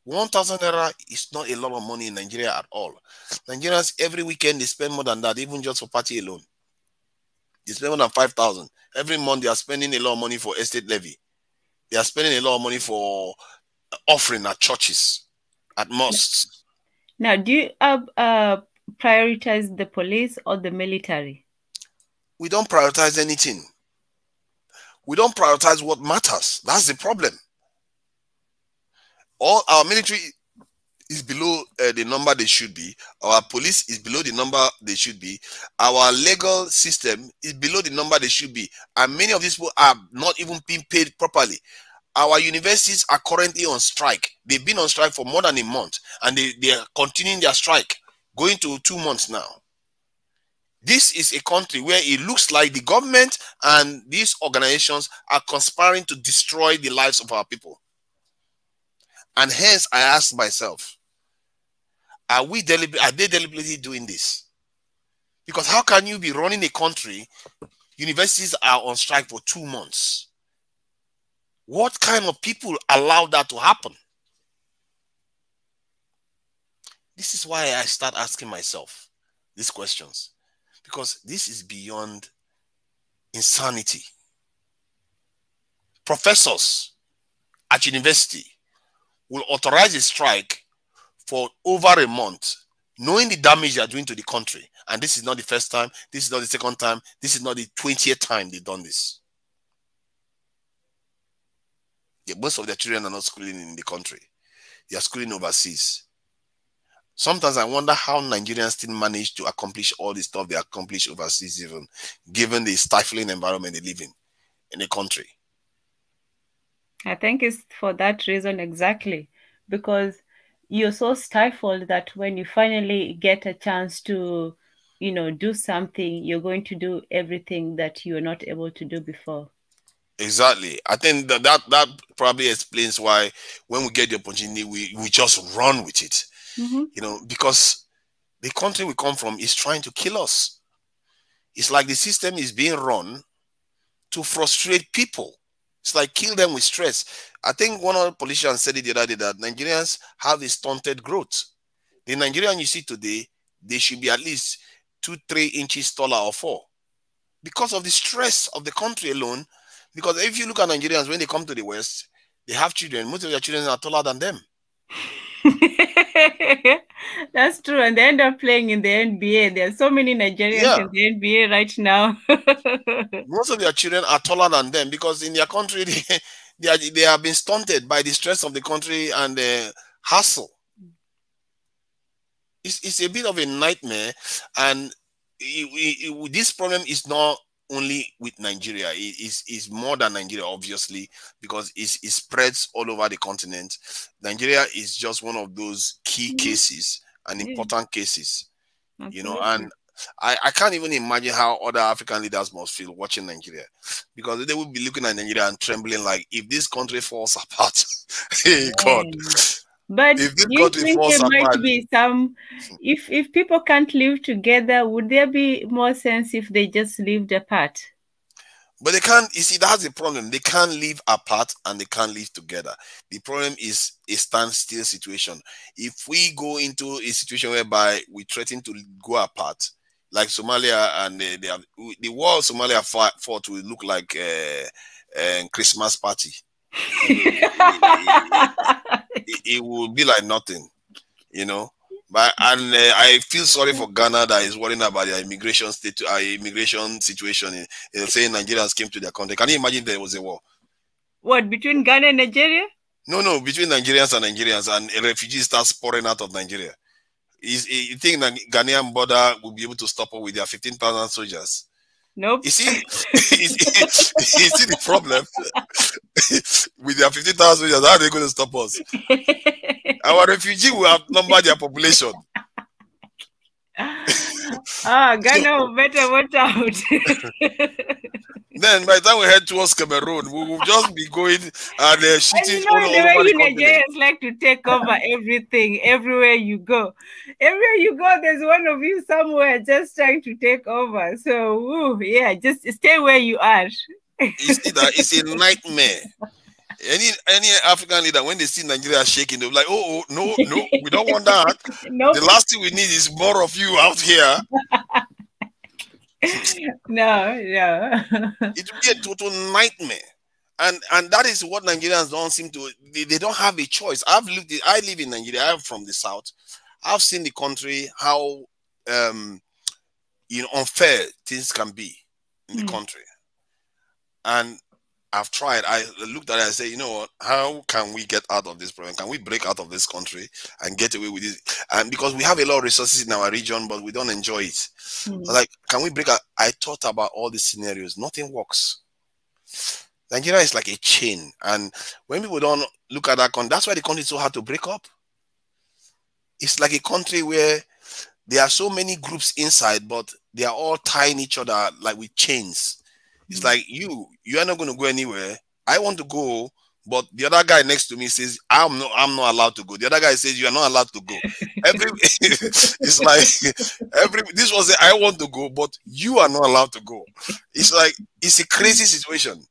1,000 naira is not a lot of money in Nigeria at all. Nigerians, every weekend, they spend more than that, even just for party alone. They spend more than 5,000. Every month, they are spending a lot of money for estate levy. They are spending a lot of money for offering at churches, at mosques. Now, do you prioritize the police or the military? We don't prioritize anything. We don't prioritize what matters. That's the problem. All our military is below the number they should be. Our police is below the number they should be. Our legal system is below the number they should be. And many of these people are not even being paid properly. Our universities are currently on strike. They've been on strike for more than a month, and they are continuing their strike, going to 2 months now. This is a country where it looks like the government and these organizations are conspiring to destroy the lives of our people. And hence, I ask myself, are they deliberately doing this? Because how can you be running a country, universities are on strike for 2 months? What kind of people allow that to happen? This is why I start asking myself these questions, because this is beyond insanity. Professors at university will authorize a strike for over a month, knowing the damage they are doing to the country. And this is not the first time, this is not the second time, this is not the 20th time they've done this. Yeah, most of their children are not schooling in the country. They are schooling overseas. Sometimes I wonder how Nigerians still manage to accomplish all the stuff they accomplish overseas, even given the stifling environment they live in the country. I think it's for that reason exactly, because you're so stifled that when you finally get a chance to, do something, you're going to do everything that you're not able to do before. Exactly. I think that probably explains why when we get the opportunity, we just run with it. Mm-hmm. Because the country we come from is trying to kill us. It's like the system is being run to frustrate people. It's like kill them with stress. I think one of the politicians said it the other day that Nigerians have a stunted growth. The Nigerian you see today, they should be at least 2-3 inches taller or 4. Because of the stress of the country alone. Because if you look at Nigerians, when they come to the West, they have children. Most of their children are taller than them. That's true. And they end up playing in the NBA. There are so many Nigerians in the NBA right now. Most of their children are taller than them because in their country, they have been stunted by the stress of the country and the hassle. It's a bit of a nightmare. And this problem is not only with Nigeria. It's more than Nigeria, obviously, because it spreads all over the continent. Nigeria is just one of those key cases and important cases, and I can't even imagine how other African leaders must feel watching Nigeria, because they will be looking at Nigeria and trembling like, if this country falls apart, hey God. But do you think there might be some, if people can't live together, would there be more sense if they just lived apart? But they can't, you see, that's the problem. They can't live apart and they can't live together. The problem is a standstill situation. If we go into a situation whereby we threaten to go apart, like Somalia, and the war Somalia fought will look like a Christmas party. It will be like nothing, But I feel sorry for Ghana that is worrying about their immigration situation. Saying Nigerians came to their country. Can you imagine there was a war? What, between Ghana and Nigeria? No, between Nigerians and refugees start pouring out of Nigeria. You think the Ghanaian border will be able to stop up with their 15,000 soldiers? Nope. You see, you see the problem with their 50,000 soldiers. How are they going to stop us? Our refugees will outnumber their population. Ghana better watch out. Then by the time we head towards Cameroon, we will just be going and shooting and all the over way the you continent. Nigerians like to take over everything, everywhere you go. Everywhere you go, there's one of you somewhere just trying to take over. So, yeah, just stay where you are. You see that? It's a nightmare. Any African leader, when they see Nigeria shaking, they'll be like, oh, no, we don't want that. Nope. The last thing we need is more of you out here. No. It will be a total nightmare. And that is what Nigerians don't seem to, they don't have a choice. I live in Nigeria, I'm from the south. I've seen the country, how unfair things can be in the country. And I've tried. I looked at it and said, you know what? How can we get out of this problem? Can we break out of this country and get away with it? And because we have a lot of resources in our region, but we don't enjoy it. Like, can we break out? I thought about all the scenarios. Nothing works. Nigeria is like a chain. And when people don't look at that country, that's why the country is so hard to break up. It's like a country where there are so many groups inside, but they are all tying each other like with chains. It's like you are not going to go anywhere. I want to go, but the other guy next to me says, I'm not allowed to go. The other guy says, you are not allowed to go. It's like this was I want to go, but you are not allowed to go. It's like, it's a crazy situation.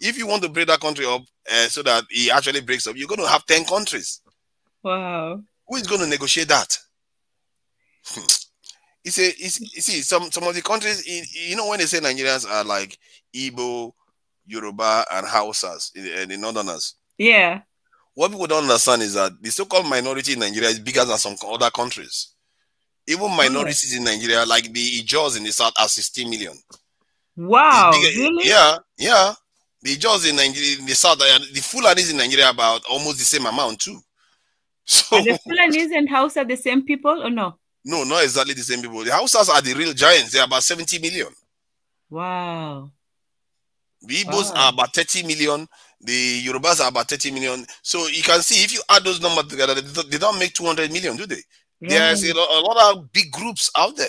If you want to break that country up so that it actually breaks up, you're going to have 10 countries. Wow. Who is going to negotiate that? You see, some of the countries, when they say Nigerians are like Igbo, Yoruba, and Hausas, the Northerners. Yeah. What people don't understand is that the so-called minority in Nigeria is bigger than some other countries. Even minorities in Nigeria, like the Ijaws in the south, are 16 million. Wow. Really? Yeah. The Ijaws in Nigeria, in the south, the Fulanis in Nigeria are about almost the same amount too. So, are the Fulanis and Hausa the same people or no? No, not exactly the same people. The Hausas are the real giants. They're about 70 million. Wow. The Igbos are about 30 million. The Yorubas are about 30 million. So you can see, if you add those numbers together, they don't make 200 million, do they? Right. There's a lot of big groups out there.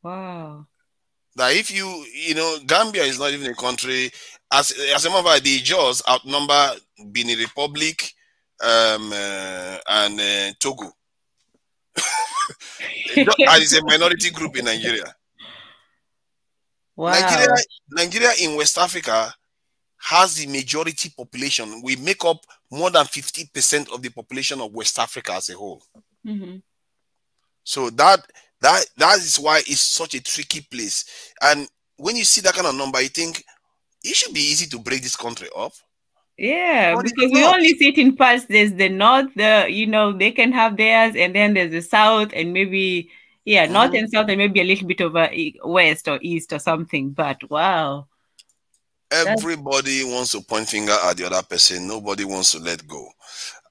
Wow. That if Gambia is not even a country. As a matter of fact, the Jaws outnumber Benin Republic and Togo. And it's a minority group in Nigeria. Wow. Nigeria in West Africa has the majority population. We make up more than 50% of the population of West Africa as a whole. So that is why it's such a tricky place. And when you see that kind of number, you think it should be easy to break this country up. Yeah, because we only see it in parts. There's the north, they can have theirs, and then there's the south, and maybe north and south, and maybe a little bit of a west or east or something. But wow, everybody wants to point finger at the other person. Nobody wants to let go,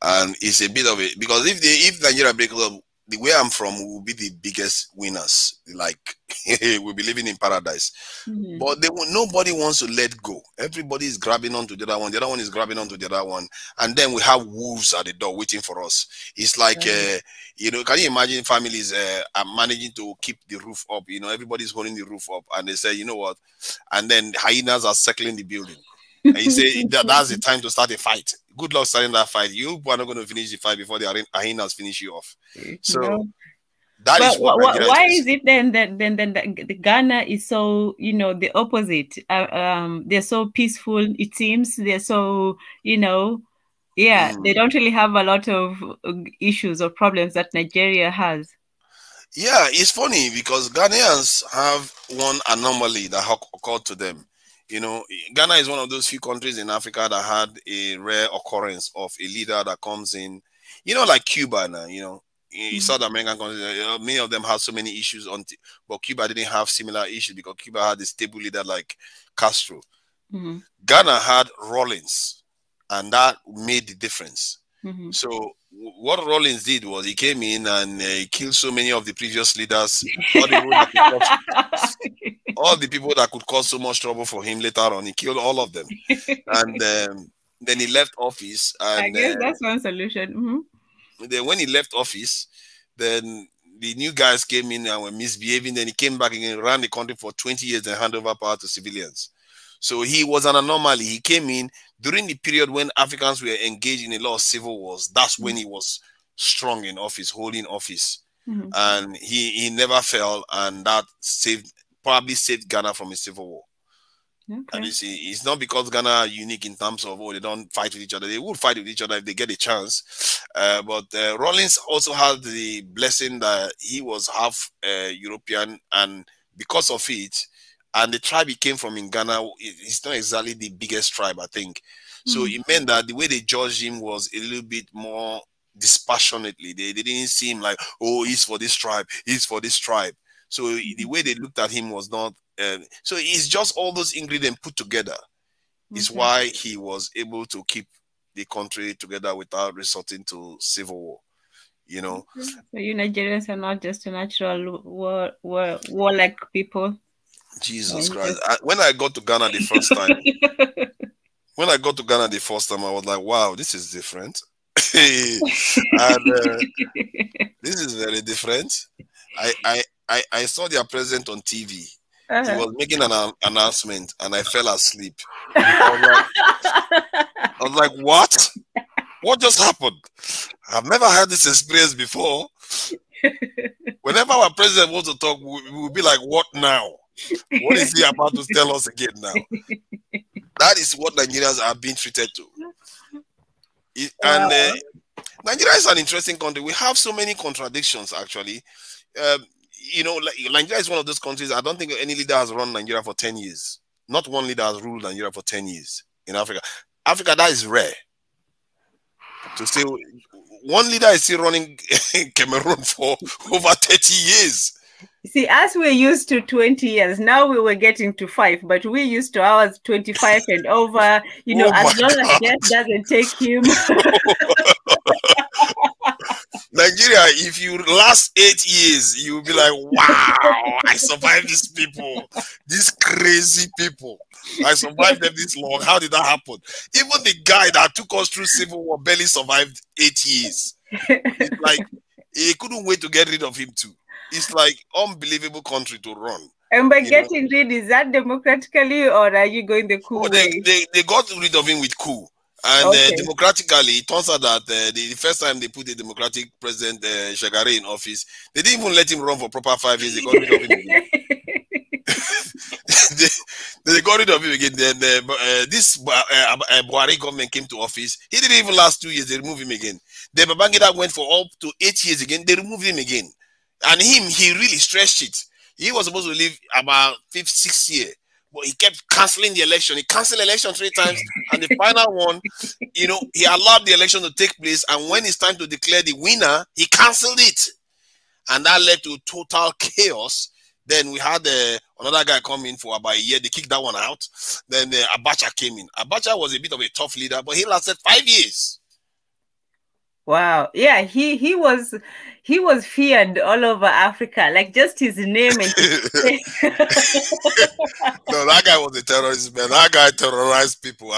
and it's a bit of it because if Nigeria breaks up, the way I'm from, will be the biggest winners. Like we'll be living in paradise. But nobody wants to let go. Everybody is grabbing onto the other one. The other one is grabbing onto the other one. And then we have wolves at the door waiting for us. It's like, can you imagine families are managing to keep the roof up? Everybody's holding the roof up. And they say, you know what? And then hyenas are circling the building. And you say, that's the time to start a fight. Good luck starting that fight. You are not going to finish the fight before the hyenas finish you off. So that is what why is it then that the Ghana is so the opposite? They're so peaceful. It seems they're so they don't really have a lot of issues or problems that Nigeria has. Yeah, it's funny because Ghanaians have one anomaly that occurred to them. Ghana is one of those few countries in Africa that had a rare occurrence of a leader that comes in, like Cuba now, South American countries, many of them have so many issues, but Cuba didn't have similar issues because Cuba had a stable leader like Castro. Ghana had Rawlings, and that made the difference. So what Rawlings did was he came in and he killed so many of the previous leaders, all the people that could cause so much trouble for him later on. He killed all of them. And then he left office. And I guess that's one solution. Then when he left office, then the new guys came in and were misbehaving. Then he came back again, ran the country for 20 years, and handed over power to civilians. So he was an anomaly. He came in during the period when Africans were engaged in a lot of civil wars. That's when he was strong in office, holding office. And he never fell, and that probably saved Ghana from a civil war. And you see, it's not because Ghana are unique in terms of, oh, they don't fight with each other. They would fight with each other if they get a chance. But Rawlings also had the blessing that he was half European, and because of it, and the tribe he came from in Ghana, it's not exactly the biggest tribe, I think. So it meant that the way they judged him was a little bit more dispassionately. They didn't see him like, oh, he's for this tribe, he's for this tribe. So the way they looked at him was not. So it's just all those ingredients put together is why he was able to keep the country together without resorting to civil war. You know. So you Nigerians are not just a natural warlike people. Jesus Christ! When I got to Ghana the first time, I was like, wow, this is different. And this is very different. I saw their president on TV. He was making an announcement, and I fell asleep. I was like, what? What just happened? I've never had this experience before. Whenever our president wants to talk, we will be like, what now? What is he about to tell us again now? That is what Nigerians are being treated to. And Nigeria is an interesting country. We have so many contradictions, actually. You know, like, Nigeria is one of those countries. I don't think any leader has run Nigeria for 10 years. Not one leader has ruled Nigeria for 10 years in Africa. Africa, that is rare. To say one leader is still running Cameroon for over 30 years. See, as we're used to 20 years, now we were getting to 5, but we used to ours 25 and over, you know, as long as death doesn't take him. Nigeria, if you last 8 years, you'll be like, wow, I survived these people, these crazy people. I survived them this long. How did that happen? Even the guy that took us through civil war barely survived 8 years. It's like, he couldn't wait to get rid of him too. It's like unbelievable country to run. And by getting rid, is that democratically, or are you going the coup way? They got rid of him with coup. And democratically, it turns out that the first time they put the democratic president Shagari in office, they didn't even let him run for proper 5 years. They got rid of him again. they got rid of him again. Then this Buhari government came to office. He didn't even last 2 years. They removed him again. Then Babangida went for up to 8 years again. They removed him again. And he really stretched it. He was supposed to live about 5th, 6th year. But he kept canceling the election. He canceled the election 3 times. And the final one, you know, he allowed the election to take place. And when it's time to declare the winner, he canceled it. And that led to total chaos. Then we had another guy come in for about a year. They kicked that one out. Then Abacha came in. Abacha was a bit of a tough leader, but he lasted 5 years. Wow. Yeah, he was feared all over Africa. Like just his name and No, that guy was a terrorist, man. That guy terrorized people.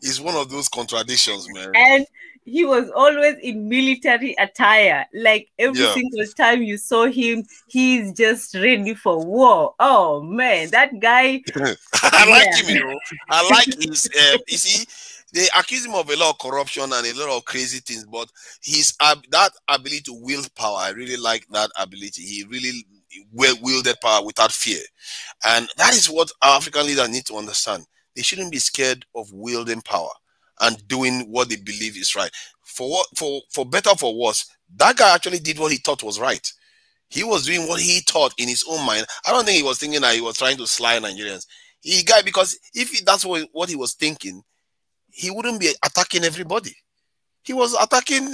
He's one of those contradictions, man. And he was always in military attire. Like every single time you saw him, he's just ready for war. Oh man, that guy. I like him, you know. I like his you see, they accuse him of a lot of corruption and a lot of crazy things, but his that ability to wield power, I really like that ability. He really wielded power without fear. And that is what our African leaders need to understand. They shouldn't be scared of wielding power and doing what they believe is right. For better or for worse, that guy actually did what he thought was right. He was doing what he thought in his own mind. I don't think he was thinking that he was trying to sly Nigerians. Because if that's what he was thinking, he wouldn't be attacking everybody. He was attacking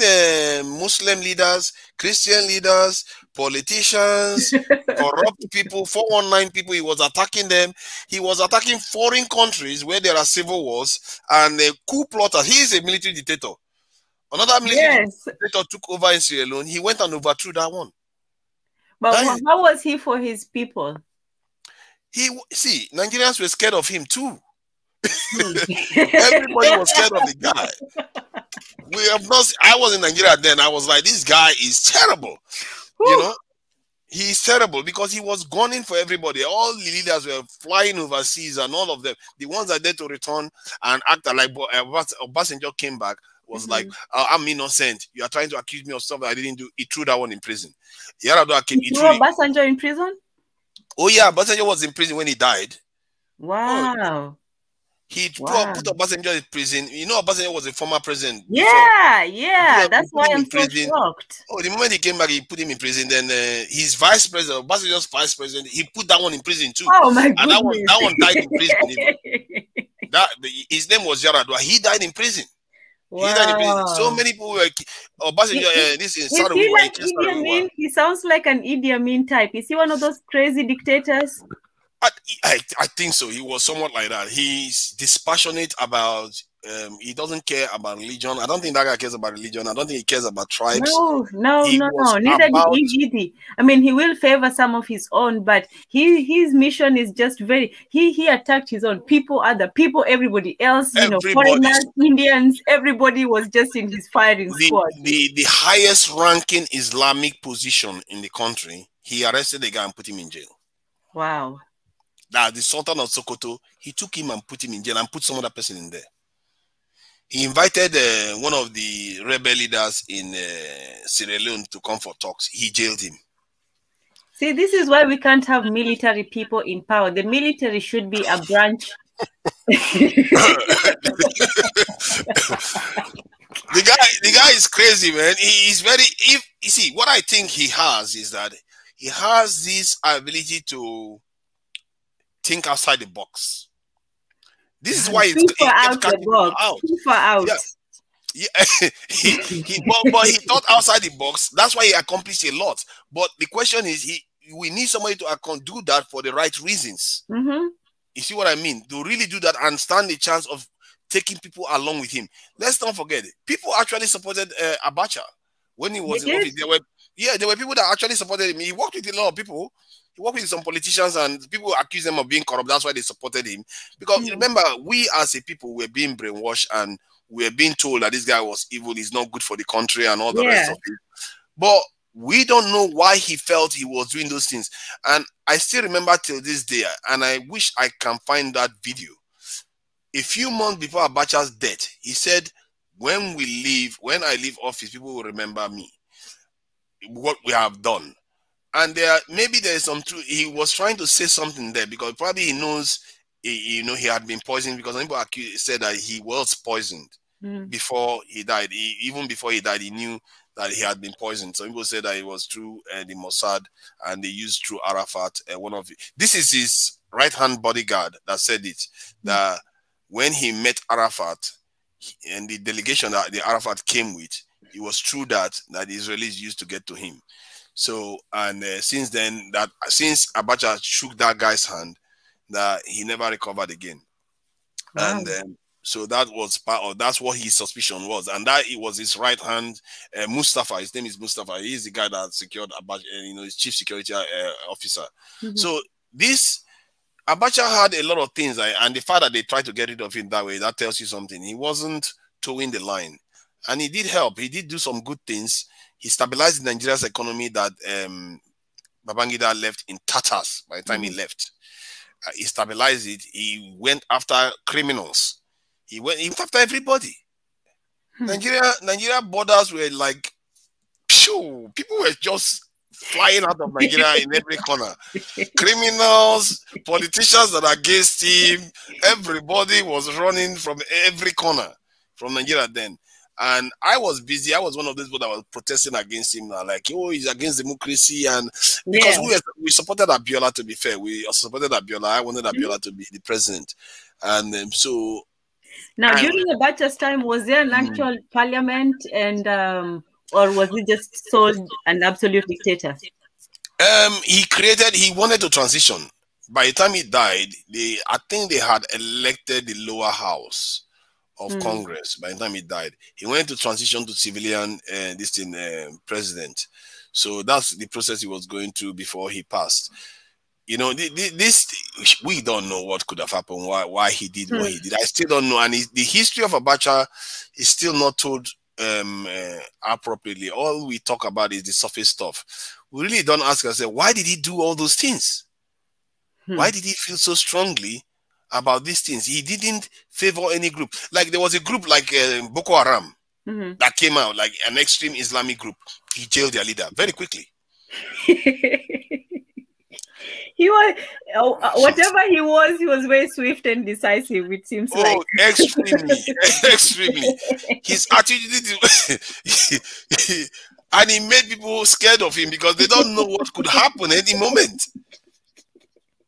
Muslim leaders, Christian leaders, politicians, corrupt people, 419 people. He was attacking them. He was attacking foreign countries where there are civil wars and coup plotters. He is a military dictator. Another military dictator took over in Sierra Leone. He went and overthrew that one. But how was he for his people? Nigerians were scared of him too. Everybody was scared of the guy. I was in Nigeria then. I was like, this guy is terrible. You know, He's terrible because he was gunning for everybody. All the leaders were flying overseas, and all of them, the ones that did to return and act like Obasanjo came back, was like, I'm innocent. You are trying to accuse me of stuff that I didn't do. He threw that one in prison. Yaradua came. He threw Obasanjo in prison? Oh yeah, Obasanjo was in prison when he died. Wow. Oh, he put Obasanjo in prison. You know, Obasanjo was a former president. Yeah, yeah. That's why I'm so shocked. Oh, the moment he came back, he put him in prison. Then his vice president, Obasanjo's vice president, he put that one in prison too. Oh my goodness. And that one died in prison. His name was Yaradua. He died in prison. Wow. He died in prison. So many people were. Obasanjo, this is he like Idi Amin? He sounds like an Idi Amin type. Is he one of those crazy dictators? I think so. He was somewhat like that. He's dispassionate about. He doesn't care about religion. I don't think that guy cares about religion. I don't think he cares about tribes. No. Neither did Idi. I mean, he will favor some of his own, but his mission is just very. He attacked his own people, other people, everybody else. You know, foreigners, Indians. Everybody was just in his firing squad. The highest ranking Islamic position in the country. He arrested the guy and put him in jail. Wow. Now, the Sultan of Sokoto, he took him and put him in jail and put some other person in there. He invited one of the rebel leaders in Sierra Leone to come for talks. He jailed him. See, this is why we can't have military people in power. The military should be a branch. The guy is crazy, man. He's very. You see, what I think he has is that he has this ability to think outside the box. This is why it's too far out the box. Too far out. Yeah. But he thought outside the box. That's why he accomplished a lot. But the question is, we need somebody to do that for the right reasons. You see what I mean? To really do that and stand the chance of taking people along with him. Let's not forget it. People actually supported Abacha when he was in office. There were people that actually supported him. He worked with a lot of people. He worked with some politicians, and people accused them of being corrupt. That's why they supported him. Because remember, we as a people were being brainwashed, and we were being told that this guy was evil, he's not good for the country, and all the rest of it. But we don't know why he felt he was doing those things. And I still remember till this day, and I wish I can find that video. A few months before Abacha's death, he said, when I leave office, people will remember me, what we have done. And maybe there is some truth. He was trying to say something there because probably he knows, he had been poisoned, because some people said that he was poisoned before he died. Even before he died, he knew that he had been poisoned. Some people said that it was through the Mossad, and they used through Arafat. This is his right-hand bodyguard that said it, that when he met Arafat and the delegation that the Arafat came with, it was through that the Israelis used to get to him. So, and since then, since Abacha shook that guy's hand, that he never recovered again. Wow. And so that was that's what his suspicion was. And that it was his right hand, Mustafa. His name is Mustafa. He's the guy that secured Abacha, his chief security officer. So this Abacha had a lot of things, and the fact that they tried to get rid of him that way, that tells you something. He wasn't towing the line. And he did help. He did do some good things. He stabilized Nigeria's economy that Babangida left in tatters by the time he left. He stabilized it. He went after criminals. He went after everybody. Nigeria borders were like, phew, people were just flying out of Nigeria in every corner. Criminals, politicians that are against him, everybody was running from every corner from Nigeria then. And I was busy. I was one of those people that was protesting against him. Like, oh, he's against democracy. And because we supported Abiola, to be fair. We supported Abiola. I wanted Abiola to be the president. And so... Now, during Abacha's time, was there an actual parliament, and or was it just so an absolute dictator? He wanted to transition. By the time he died, I think they had elected the lower house of Congress. By the time he died, he went to transition to civilian president. So that's the process he was going through before he passed. We don't know what could have happened, why he did what he did. I still don't know. And the history of Abacha is still not told appropriately. All we talk about is the surface stuff. We really don't ask ourselves, why did he do all those things? Why did he feel so strongly about these things? He didn't favor any group. Like there was a group like Boko Haram that came out, like an extreme Islamic group. He jailed their leader very quickly. He was whatever he was very swift and decisive, it seems like. Extremely, extremely. His attitude, and he made people scared of him because they don't know what could happen any moment.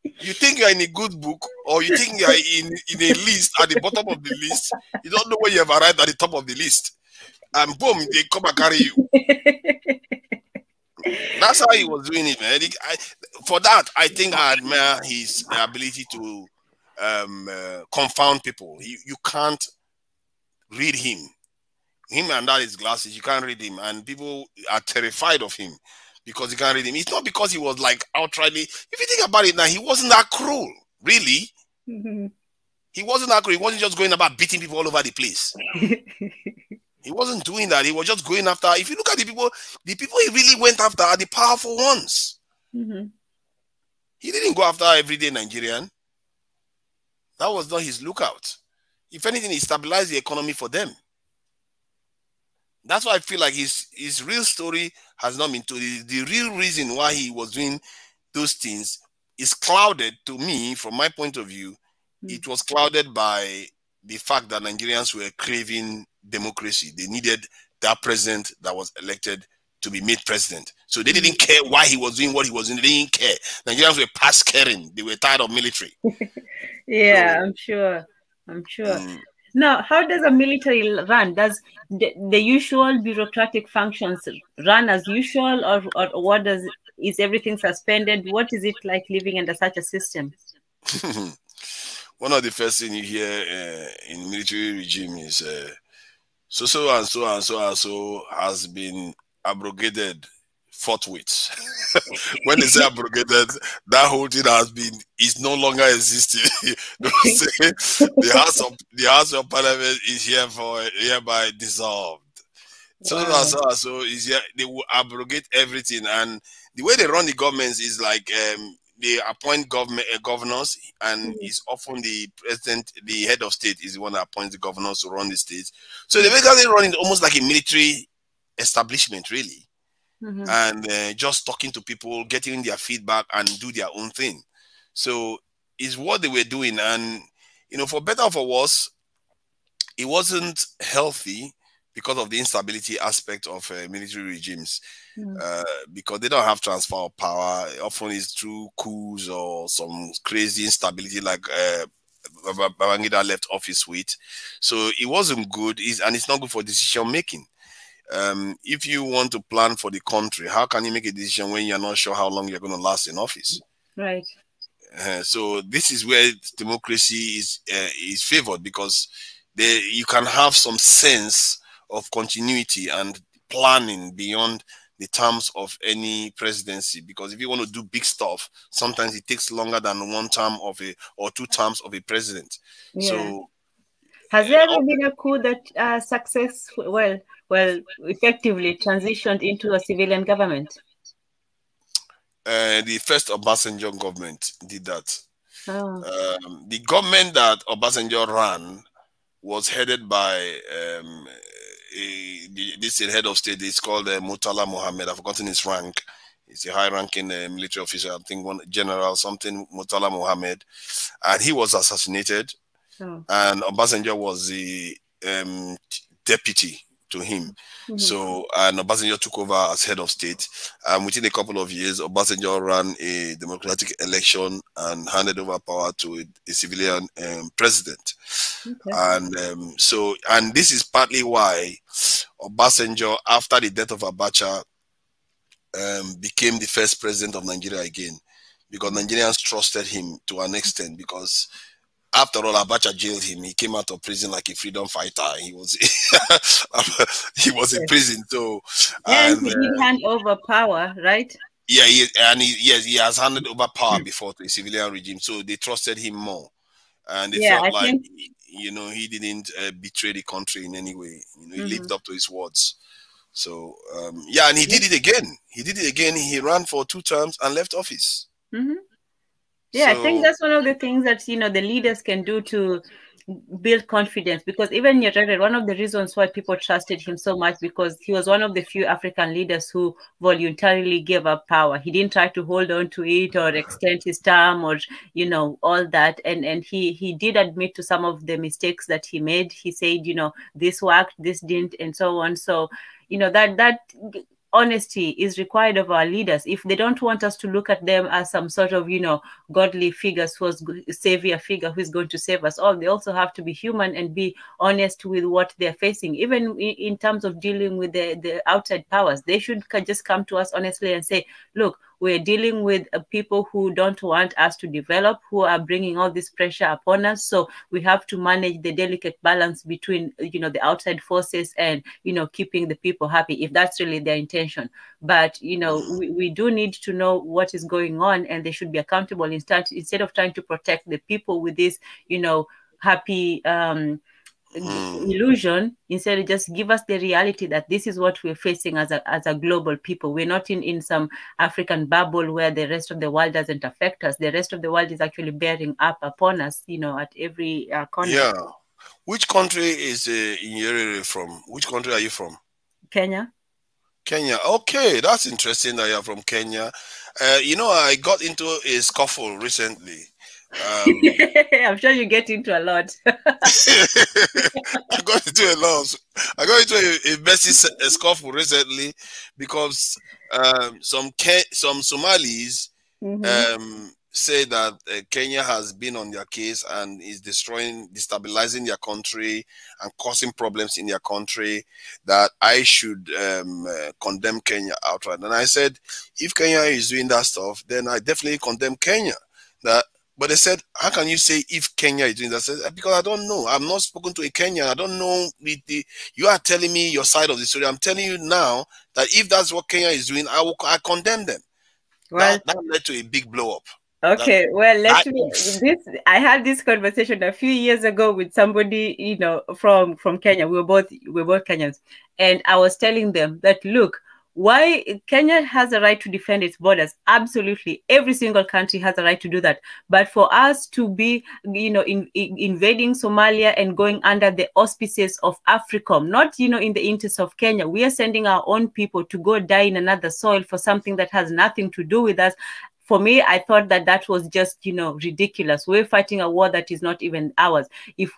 You think you're in a good book, or you think you're in a list at the bottom of the list. You don't know when you have arrived at the top of the list, and boom, they come and carry you. That's how he was doing it, man. For that, I think I admire his ability to confound people. You can't read him. Him and that his glasses, you can't read him. And people are terrified of him because you can't read him. It's not because he was like outrightly. If you think about it now, he wasn't that cruel, really. He wasn't that cruel. He wasn't just going about beating people all over the place. He wasn't doing that. He was just going after. If you look at the people he really went after are the powerful ones. He didn't go after everyday Nigerian. That was not his lookout. If anything, he stabilized the economy for them. That's why I feel like his real story has not been told. The real reason why he was doing those things is clouded, to me, from my point of view. It was clouded by the fact that Nigerians were craving democracy. They needed that president that was elected to be made president. So they didn't care why he was doing what he was doing. They didn't care. Nigerians were past caring. They were tired of military. Yeah, so, I'm sure. Now, how does a military run? Does the usual bureaucratic functions run as usual, or what is everything suspended? What is it like living under such a system? One of the first things you hear in military regime is so and so and so and so has been abrogated forthwith. When they say abrogated, that whole thing is no longer existing. the House of Parliament is hereby dissolved. So is here. They will abrogate everything, and the way they run the governments is like they appoint governors, and it's often the president, the head of state, is the one that appoints the governors to run the state. So they basically run it almost like a military establishment, really. And just talking to people, getting their feedback, and do their own thing. So it's what they were doing, and for better or for worse, it wasn't healthy because of the instability aspect of military regimes. Because they don't have transfer of power. Often it's through coups or some crazy instability, like Babangida left office with. So it wasn't good, and it's not good for decision making. If you want to plan for the country, how can you make a decision when you're not sure how long you're going to last in office? Right. So this is where democracy is favored, because you can have some sense of continuity and planning beyond the terms of any presidency. Because if you want to do big stuff, sometimes it takes longer than one term or 2 terms of a president. Yeah. So has there ever been a coup that effectively transitioned into a civilian government? The first Obasanjo government did that. The government that Obasanjo ran was headed by this head of state. It's called Murtala Mohammed. I've forgotten his rank. He's a high-ranking military officer. I think one general something, Murtala Mohammed, and he was assassinated. And Obasanjo was the deputy to him. So, and Obasanjo took over as head of state. And within a couple of years, Obasanjo ran a democratic election and handed over power to a civilian president. And and this is partly why Obasanjo, after the death of Abacha, became the first president of Nigeria again, because Nigerians trusted him to an extent, because after all, Abacha jailed him. He came out of prison like a freedom fighter. He was he was in prison. So and he did hand over power, right? Yeah, he has handed over power before to a civilian regime. So they trusted him more, and they felt like you know, he didn't betray the country in any way. You know, he lived up to his words. So yeah, and he did it again. He did it again. He ran for 2 terms and left office. Yeah, So, I think that's one of the things that, you know, the leaders can do to build confidence, because even Nyerere, one of the reasons why people trusted him so much, because he was one of the few African leaders who voluntarily gave up power. He didn't try to hold on to it or extend his term or, you know, all that. And he did admit to some of the mistakes that he made. He said, you know, this worked, this didn't, and so on. So, you know, that honesty is required of our leaders. If they don't want us to look at them as some sort of, you know, godly figures, who's savior figure who's going to save us all, they also have to be human and be honest with what they're facing. Even in terms of dealing with the outside powers, they should just come to us honestly and say, look, we're dealing with people who don't want us to develop, who are bringing all this pressure upon us. So we have to manage the delicate balance between, you know, the outside forces and, you know, keeping the people happy, if that's really their intention. But, you know, we do need to know what is going on, and they should be accountable instead of trying to protect the people with this, you know, happy illusion. Instead, just give us the reality that this is what we're facing as a global people. We're not in some African bubble where the rest of the world doesn't affect us. The rest of the world is actually bearing up upon us, you know, at every corner. yeah. Which country is Nyerere from? Which country are you from? Kenya. Kenya. Okay, that's interesting that you're from Kenya. You know, I got into a scuffle recently. I'm sure you get into a lot. I got into a lot. I got into a messy scuffle recently because some Somalis say that Kenya has been on their case and is destabilizing their country and causing problems in their country, that I should condemn Kenya outright. And I said, if Kenya is doing that stuff, then I definitely condemn Kenya. But they said, how can you say if Kenya is doing that? I said, because I don't know. I'm not spoken to a Kenyan. I don't know. You are telling me your side of the story. I'm telling you now that if that's what Kenya is doing, I condemn them. Well, that led to a big blow up. Okay, I had this conversation a few years ago with somebody, you know, from Kenya. We're both Kenyans, and I was telling them that, look, why Kenya has a right to defend its borders. Absolutely. Every single country has a right to do that. But for us to be, you know, invading Somalia and going under the auspices of AFRICOM, not, you know, in the interest of Kenya, we are sending our own people to go die in another soil for something that has nothing to do with us. For me, I thought that was just, you know, ridiculous. We're fighting a war that is not even ours. If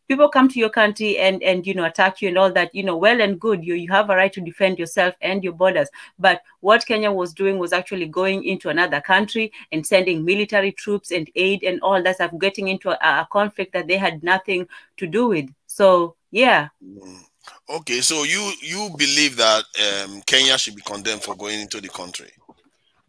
people come to your country and you know, attack you and all that, you know, well and good, you have a right to defend yourself and your borders. But what Kenya was doing was actually going into another country and sending military troops and aid and all that stuff, getting into a conflict that they had nothing to do with. So yeah. Okay, so you believe that Kenya should be condemned for going into the country?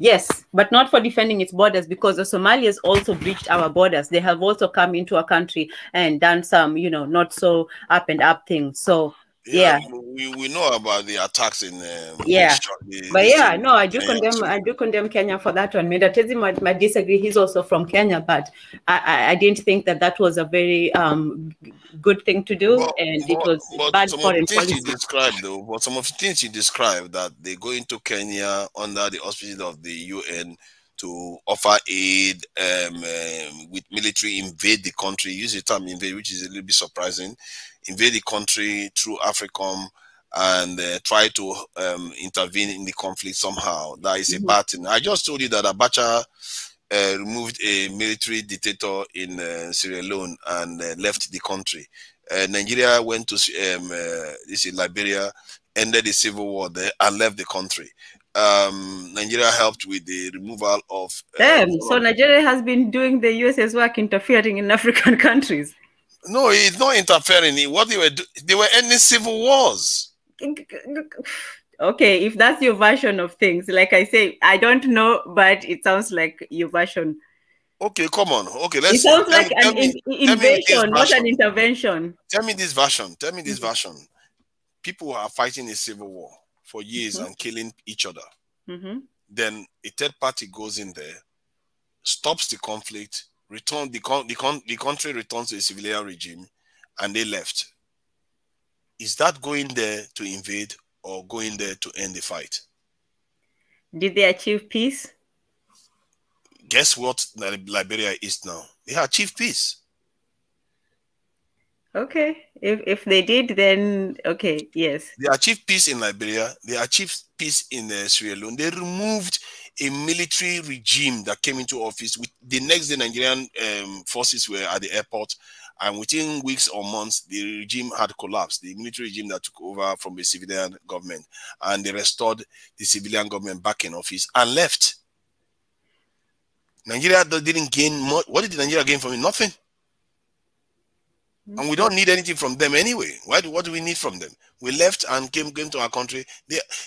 Yes, but not for defending its borders, because the Somalis also breached our borders. They have also come into our country and done some, you know, not so up things. So yeah. We know about the attacks in but yeah, no, I do condemn Kenya for that one. Medatezi might disagree. He's also from Kenya, but I didn't think that was a very good thing to do, and it was bad foreign policy. But some of the things you described, that they go into Kenya under the auspices of the UN to offer aid, with military, invade the country, use the term invade, which is a little bit surprising, invade the country through AFRICOM and try to intervene in the conflict somehow. That is a bad thing. I just told you that Abacha removed a military dictator in Sierra Leone and left the country. Nigeria went to Liberia, ended the civil war there and left the country. Nigeria helped with the removal of... so Nigeria has been doing the US's work interfering in African countries. No, it's not interfering. What they were ending civil wars. Okay, if that's your version of things, like I say, I don't know, but it sounds like your version. Okay, come on. Okay, let's. It sounds like an invasion, not an intervention. Tell me this version. Tell me this version. People are fighting a civil war for years and killing each other. Then a third party goes in there, stops the conflict, the country returns to a civilian regime, and they left. Is that going there to invade or going there to end the fight? Did they achieve peace? Guess what Liberia is now? They achieved peace. Okay, if they did, then okay, yes. They achieved peace in Liberia. They achieved peace in Sierra Leone. They removed a military regime that came into office. The next day, Nigerian forces were at the airport, and within weeks or months, the regime had collapsed. The military regime that took over from the civilian government, and they restored the civilian government back in office and left. Nigeria didn't gain much. What did Nigeria gain from it? Nothing. And we don't need anything from them anyway. What do we need from them? We left and came to our country.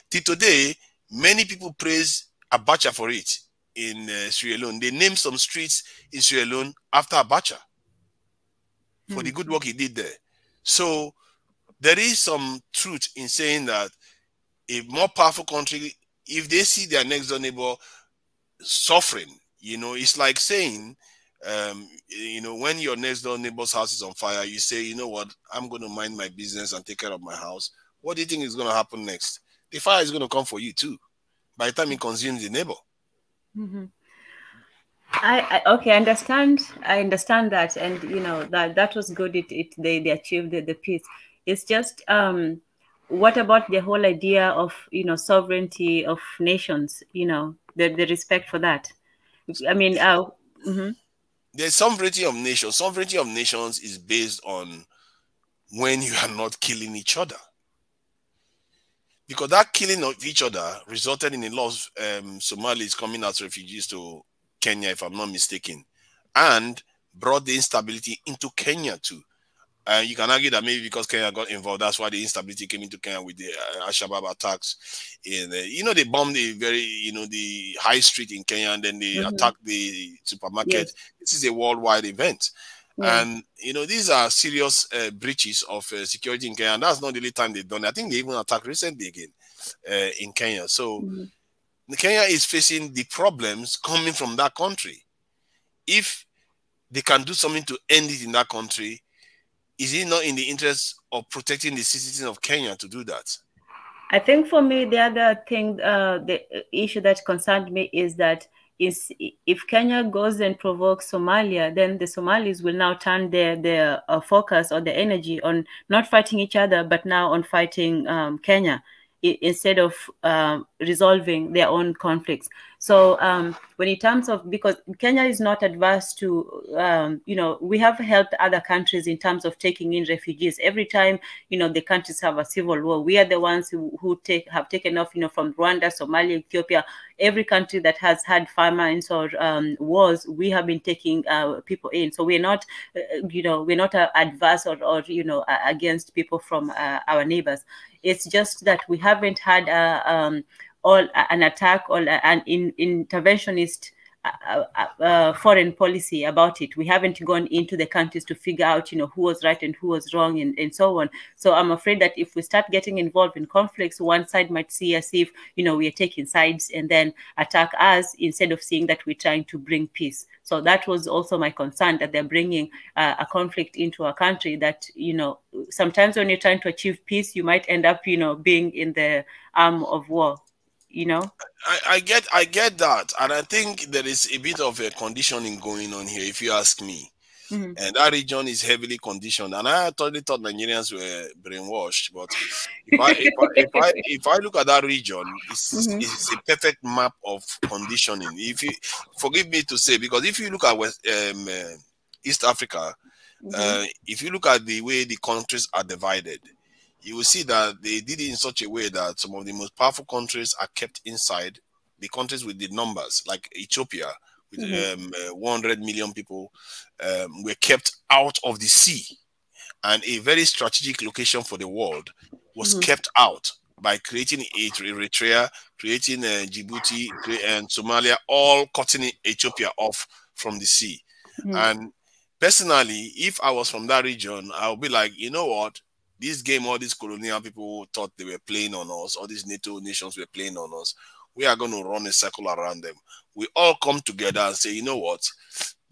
Till today, many people praise Abacha for it in Sierra Leone. They named some streets in Sierra Leone after Abacha for the good work he did there. So there is some truth in saying that a more powerful country, if they see their next door neighbor suffering, you know, it's like saying, you know, when your next door neighbor's house is on fire, you say, you know what, I'm going to mind my business and take care of my house. What do you think is going to happen next? The fire is going to come for you too, by the time it consumes the neighbor. Okay, I understand that, and you know that was good. They achieved the peace. It's just what about the whole idea of, you know, sovereignty of nations? You know, the respect for that. I mean, There's sovereignty of nations. Sovereignty of nations is based on when you are not killing each other. Because that killing of each other resulted in a lot of Somalis coming as refugees to Kenya, if I'm not mistaken, and brought the instability into Kenya too. You can argue that maybe because Kenya got involved, that's why the instability came into Kenya with the Al-Shabaab attacks. You know, they bombed the high street in Kenya, and then they attacked the supermarket. Yes. This is a worldwide event. Yeah. And, you know, these are serious breaches of security in Kenya. And that's not the only time they've done it. I think they even attacked recently again in Kenya. So Kenya is facing the problems coming from that country. If they can do something to end it in that country, is it not in the interest of protecting the citizens of Kenya to do that? I think for me, the other thing, the issue that concerned me is that if Kenya goes and provokes Somalia, then the Somalis will now turn their focus or their energy on not fighting each other, but now on fighting Kenya, instead of resolving their own conflicts. So when in terms of, because Kenya is not adverse to, you know, we have helped other countries in terms of taking in refugees. Every time, you know, the countries have a civil war, we are the ones who have taken off, you know, from Rwanda, Somalia, Ethiopia, every country that has had famines or wars, we have been taking people in. So we're not, you know, we're not adverse or you know, against people from our neighbors. It's just that we haven't had an attack or an interventionist foreign policy about it. We haven't gone into the countries to figure out, you know, who was right and who was wrong and so on. So I'm afraid that if we start getting involved in conflicts, one side might see as if, you know, we are taking sides and then attack us instead of seeing that we're trying to bring peace. So that was also my concern, that they're bringing a conflict into a country that, you know, sometimes when you're trying to achieve peace, you might end up, you know, being in the arm of war. You know, I get that, and I think there is a bit of a conditioning going on here, if you ask me. And that region is heavily conditioned, and I totally thought Nigerians were brainwashed. But if I look at that region, it's a perfect map of conditioning. If you forgive me to say, because if you look at East Africa, if you look at the way the countries are divided, you will see that they did it in such a way that some of the most powerful countries are kept inside. The countries with the numbers, like Ethiopia, with 100 million people, were kept out of the sea. And a very strategic location for the world was kept out by creating Eritrea, creating Djibouti, and Somalia, all cutting Ethiopia off from the sea. And personally, if I was from that region, I would be like, you know what? This game, all these colonial people thought they were playing on us, all these NATO nations were playing on us. We are going to run a circle around them. We all come together and say, you know what?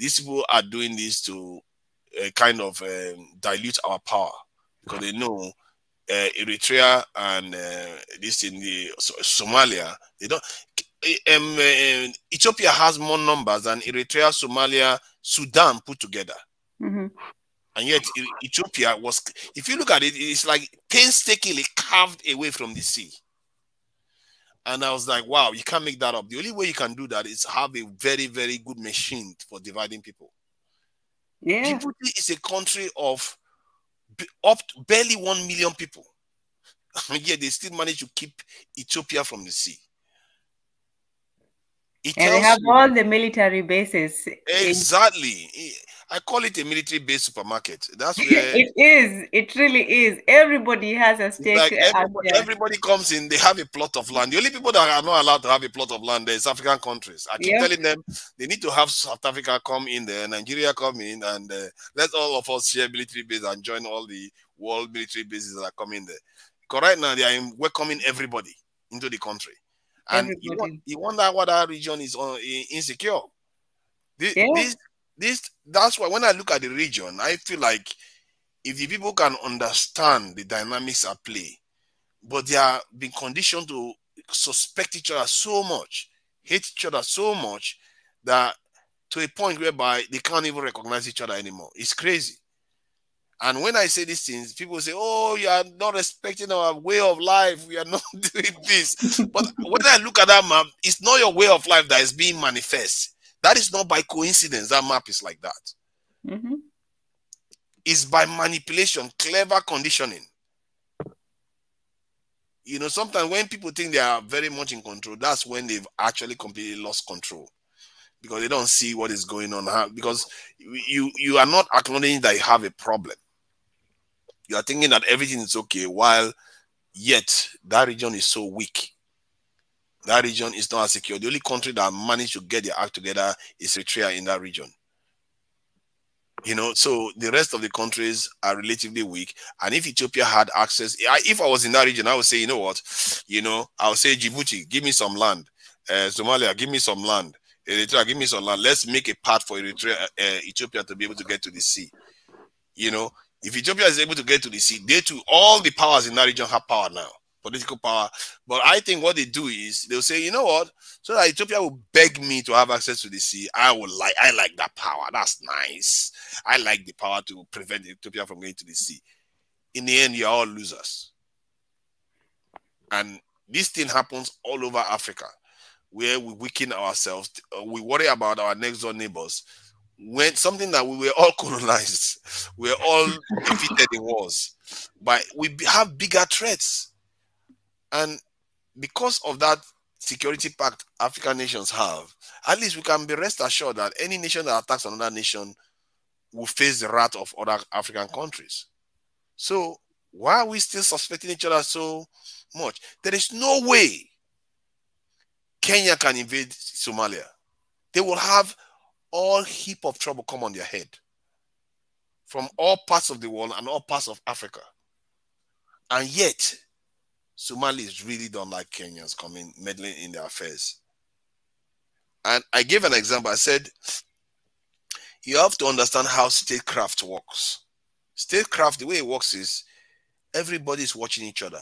these people are doing this to kind of dilute our power, because they know Eritrea and this in the Somalia, they don't. Ethiopia has more numbers than Eritrea, Somalia, Sudan put together. Mm-hmm. And yet Ethiopia was, if you look at it, it's like painstakingly carved away from the sea. And I was like, wow, you can't make that up. The only way you can do that is have a very, very good machine for dividing people. Yeah. Djibouti is a country of up to barely 1 million people. And yet they still manage to keep Ethiopia from the sea. And they have all the military bases. Exactly. I call it a military-based supermarket. That's where it is. It really is. Everybody has a stake. Like everybody comes in, they have a plot of land. The only people that are not allowed to have a plot of land there is African countries. I keep telling them they need to have South Africa come in there, Nigeria come in, and let all of us share military base and join all the world military bases that are coming there. Because right now they are welcoming everybody into the country. And you wonder why that region is insecure. That's why when I look at the region, I feel like if the people can understand the dynamics at play, but they are being conditioned to suspect each other so much, hate each other so much, that to a point whereby they can't even recognize each other anymore. It's crazy. And when I say these things, people say, oh, you are not respecting our way of life. We are not doing this. But when I look at that map, it's not your way of life that is being manifest. That is not by coincidence. That map is like that. Mm-hmm. It's by manipulation, clever conditioning. You know, sometimes when people think they are very much in control, that's when they've actually completely lost control, because they don't see what is going on. Because you are not acknowledging that you have a problem. You are thinking that everything is okay, while yet that region is so weak. That region is not secure. The only country that managed to get their act together is Eritrea in that region. You know, so the rest of the countries are relatively weak. And if Ethiopia had access, if I was in that region, I would say, you know what, I would say, Djibouti, give me some land. Somalia, give me some land. Eritrea, give me some land. Let's make a path for Ethiopia to be able to get to the sea. You know, if Ethiopia is able to get to the sea, they too, all the powers in that region have power now, political power. But I think what they do is they'll say, you know what, so that Ethiopia will beg me to have access to the sea, I like that power. That's nice. I like the power to prevent Ethiopia from going to the sea. In the end, you're all losers. And this thing happens all over Africa, where we weaken ourselves. We worry about our next door neighbors. When something that we were all colonized, we're all defeated in wars, but we have bigger threats. And because of that security pact African nations have, at least we can be rest assured that any nation that attacks another nation will face the wrath of other African countries. So why are we still suspecting each other so much? There is no way Kenya can invade Somalia. They will have all heap of trouble come on their head from all parts of the world and all parts of Africa. And yet, Somalis really don't like Kenyans coming meddling in their affairs. And I gave an example. I said, you have to understand how statecraft works. Statecraft, the way it works is everybody's watching each other.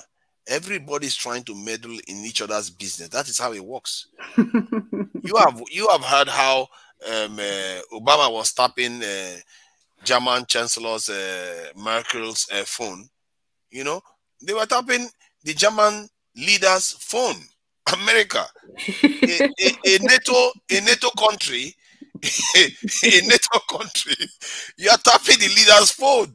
Everybody's trying to meddle in each other's business. That is how it works. You have heard how Obama was tapping German Chancellor's Merkel's phone. You know, they were tapping the German leader's phone. America, a NATO country, a NATO country, you are tapping the leader's phone.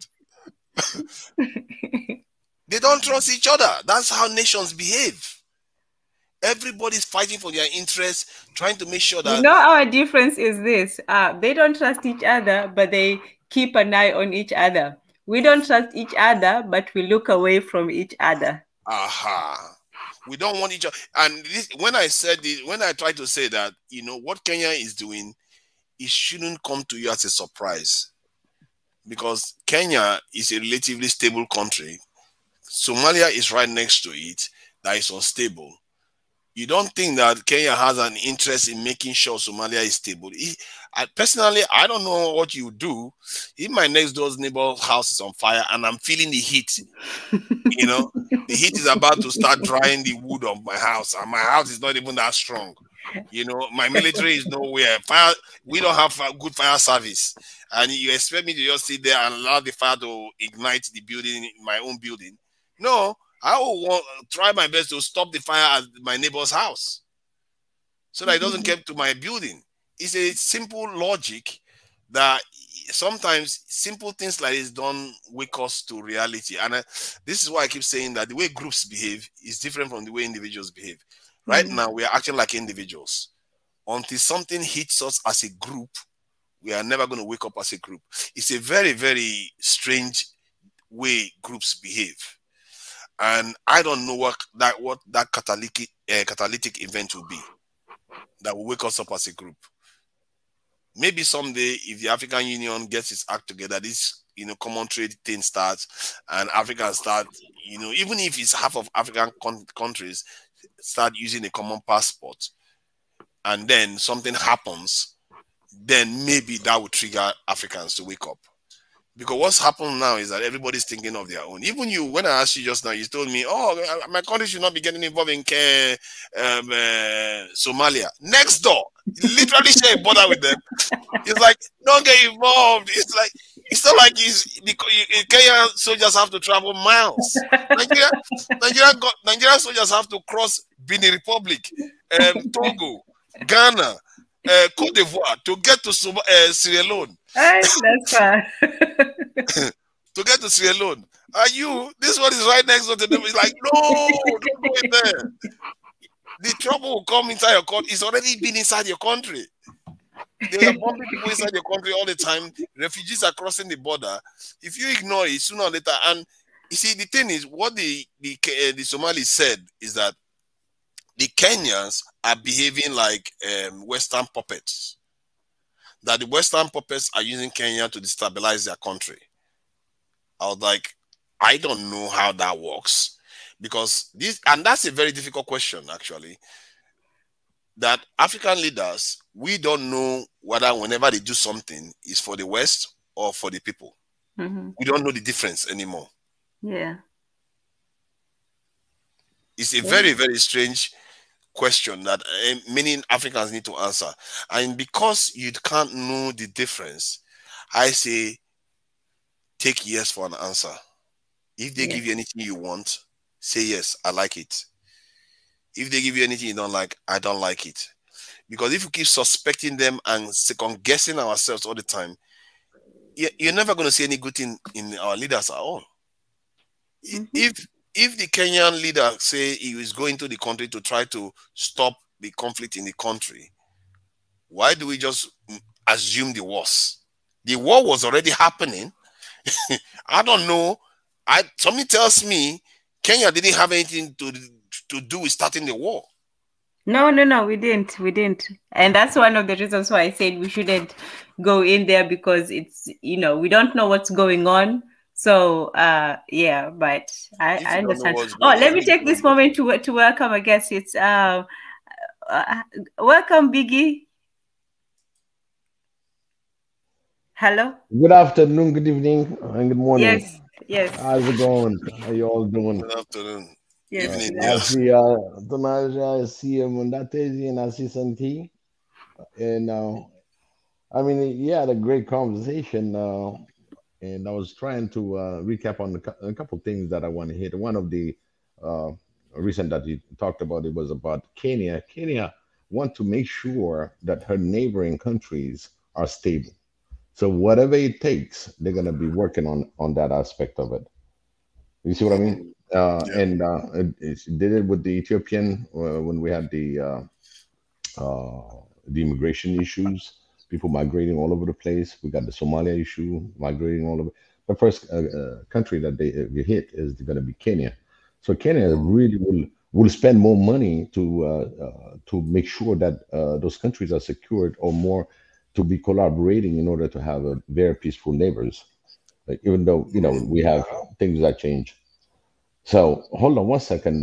They don't trust each other. That's how nations behave. Everybody's fighting for their interests, trying to make sure that... You know, our difference is this. They don't trust each other, but they keep an eye on each other. We don't trust each other, but we look away from each other. Aha. We don't want each other. And this, when I try to say that, you know, what Kenya is doing, it shouldn't come to you as a surprise. Because Kenya is a relatively stable country. Somalia is right next to it. That is unstable. You don't think that Kenya has an interest in making sure Somalia is stable? Personally, I don't know what you do. If my next door's neighbor's house is on fire and I'm feeling the heat, you know, the heat is about to start drying the wood of my house, and my house is not even that strong. You know, my military is nowhere. Fire, we don't have good fire service, and you expect me to just sit there and allow the fire to ignite the building, my own building? No, I will try my best to stop the fire at my neighbor's house so that it doesn't get to my building. It's a simple logic that sometimes simple things like this don't wake us to reality. And this is why I keep saying that the way groups behave is different from the way individuals behave. Right now, we are acting like individuals. Until something hits us as a group, we are never going to wake up as a group. It's a very, very strange way groups behave. And I don't know what that catalytic event will be that will wake us up as a group. Maybe someday, if the African Union gets its act together, this common trade thing starts, and Africa start, even if it's half of African countries start using a common passport, and then something happens, then maybe that will trigger Africans to wake up. Because what's happened now is that everybody's thinking of their own. Even you, when I asked you just now, you told me, oh, my country should not be getting involved in Somalia. Next door, literally share a border with them. It's like, don't get involved. It's like, it's not like Kenyan soldiers have to travel miles. Nigerian soldiers have to cross Benin Republic, Togo, Ghana, Cote d'Ivoire to get to Sierra Leone. That's fine. To get to Sierra Leone. This one is right next door to them. It's like, no, don't go in there. The trouble will come inside your country. It's already been inside your country. There are bombing people inside your country all the time. Refugees are crossing the border. If you ignore it, sooner or later, and you see, the thing is, what the Somalis said is that the Kenyans are behaving like Western puppets. That the Western puppets are using Kenya to destabilize their country. I was like, I don't know how that works. Because and that's a very difficult question, actually. That African leaders, we don't know whether whenever they do something is for the West or for the people. We don't know the difference anymore. Yeah. It's a very, very strange question that many Africans need to answer. And because you can't know the difference, I say take yes for an answer. If they give you anything you want, say yes, I like it. If they give you anything you don't like, I don't like it. Because if you keep suspecting them and second guessing ourselves all the time, you're never going to see any good thing in our leaders at all. If the Kenyan leader say he is going to the country to try to stop the conflict in the country, why do we just assume the worst? The war was already happening. I don't know. Somebody tells me Kenya didn't have anything to do with starting the war. No, we didn't. And that's one of the reasons why I said we shouldn't go in there, because it's, we don't know what's going on. So, yeah, but I understand. Let me take this moment to welcome, I guess it's, welcome, Biggie. Hello. Good afternoon, good evening, and good morning. Yes. How's it going? How you all doing? Good afternoon. Yes. Evening, I see Donaja, I see Mundatezi, and I see Santi. And I mean, you had a great conversation. And I was trying to recap on a couple of things that I want to hit. One of the recent that you talked about, it was about Kenya. Kenya want to make sure that her neighboring countries are stable. So whatever it takes, they're going to be working on that aspect of it. You see what I mean? And it did it with the Ethiopian when we had the immigration issues, people migrating all over the place. We got the Somalia issue, migrating all over. The first country that they hit is going to be Kenya. So Kenya really will spend more money to make sure that those countries are secured, or more to be collaborating in order to have a very peaceful neighbors. Even though we have things that change. So hold on one second.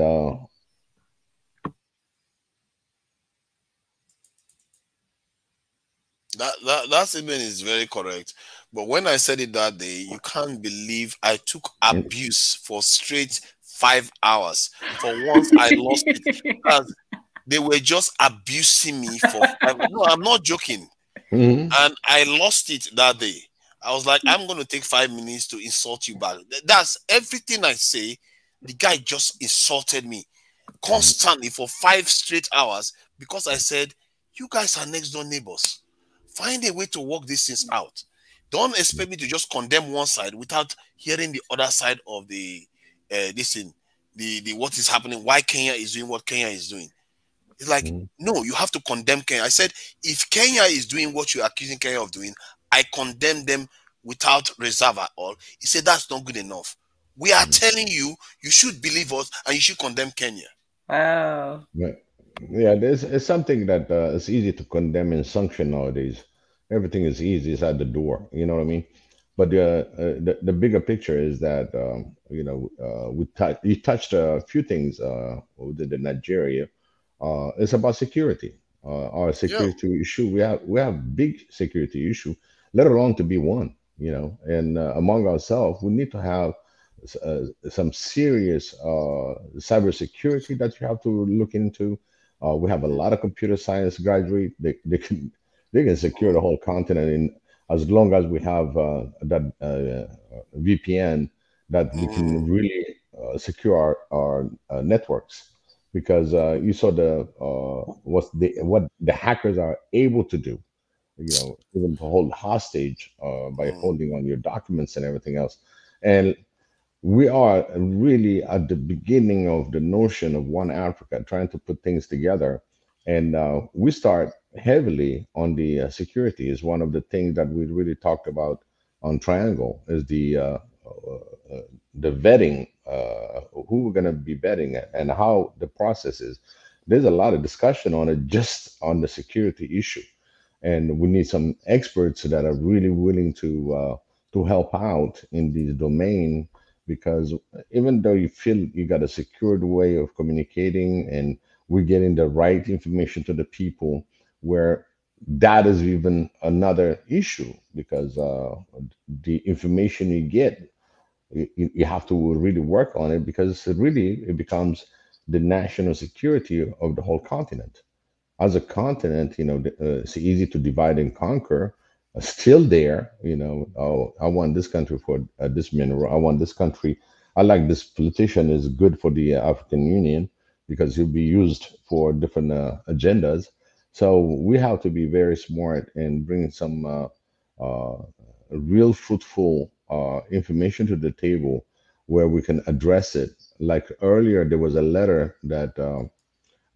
That statement is very correct. But when I said it that day, you can't believe I took abuse for straight 5 hours. For once, I lost it. As they were just abusing me for 5 hours. No, I'm not joking. And I lost it that day. I was like, I'm going to take 5 minutes to insult you back. That's everything I say. The guy just insulted me constantly for 5 straight hours because I said, you guys are next door neighbors. Find a way to work these things out. Don't expect me to just condemn one side without hearing the other side of the this thing, the what is happening, why Kenya is doing what Kenya is doing. It's like, no, you have to condemn Kenya. I said, if Kenya is doing what you're accusing Kenya of doing, I condemn them without reserve at all. He said, that's not good enough. We are telling you, you should believe us and you should condemn Kenya. Wow. Yeah, it's something that is easy to condemn and sanction nowadays. Everything is easy; it's at the door. You know what I mean? But the bigger picture is that you touched a few things within the Nigeria. It's about security. Our security issue. We have big security issue, let alone to be one. And among ourselves, we need to have some serious cybersecurity that you have to look into. We have a lot of computer science graduate. They can secure the whole continent in as long as we have that VPN that we can really secure our networks. Because you saw what the hackers are able to do. Even to hold hostage by holding on your documents and everything else. And we are really at the beginning of the notion of one Africa, trying to put things together. And we start heavily on the security is one of the things that we really talked about on Triangle is the vetting, who we're going to be vetting and how the process is. There's a lot of discussion on it just on the security issue. And we need some experts that are really willing to help out in this domain, because even though you feel you got a secured way of communicating and we're getting the right information to the people, where that is even another issue, because the information you get, you have to really work on it, because it becomes the national security of the whole continent. As a continent, it's easy to divide and conquer. Still there, oh, I want this country for this mineral. I want this country. I like this politician is good for the African Union because he'll be used for different agendas. So we have to be very smart and bring some real fruitful information to the table where we can address it. Like earlier, there was a letter that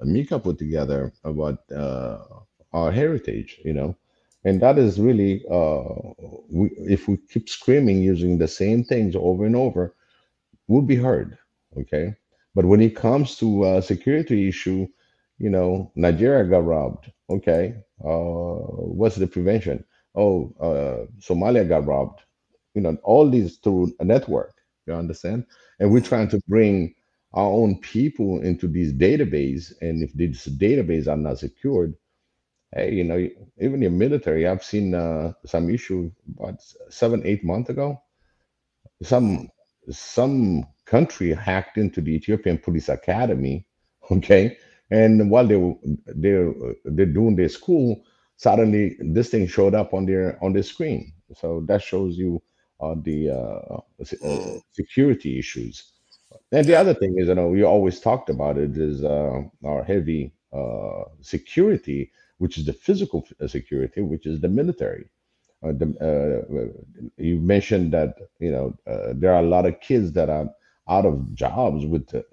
Mika put together about our heritage, and that is really, if we keep screaming using the same things over and over, we'll be heard, okay? But when it comes to security issue, Nigeria got robbed, okay? What's the prevention? Oh, Somalia got robbed, all these through a network, you understand? And we're trying to bring our own people into these database, and if these database are not secured, hey, even your military, I've seen some issue about 7, 8 months ago. Some country hacked into the Ethiopian Police Academy, okay, and while they're doing their school, suddenly this thing showed up on their screen. So that shows you the security issues. And the other thing is, we always talked about it, is our heavy security, which is the physical security, which is the military. You mentioned that there are a lot of kids that are out of jobs with the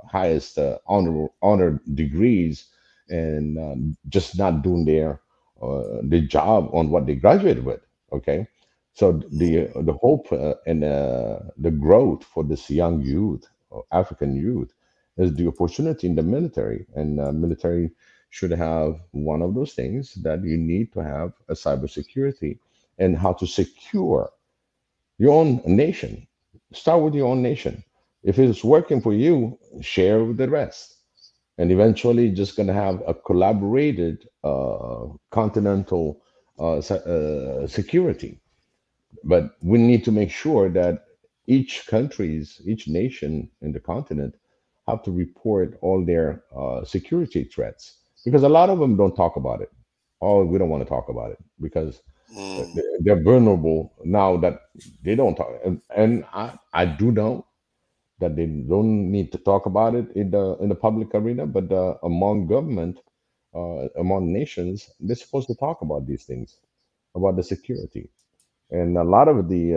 highest honor degrees, and just not doing the job on what they graduated with. Okay, so the hope and the growth for this young youth, African youth, is the opportunity in the military, and military should have one of those things that you need to have a cybersecurity and how to secure your own nation. Start with your own nation. If it's working for you, share with the rest, and eventually just going to have a collaborated continental security. But we need to make sure that each nation in the continent have to report all their security threats, because a lot of them don't talk about it. Oh, we don't want to talk about it because they're vulnerable now that they don't talk. And I do know that they don't need to talk about it in the public arena, but among government, among nations, they're supposed to talk about these things, about the security. And a lot of the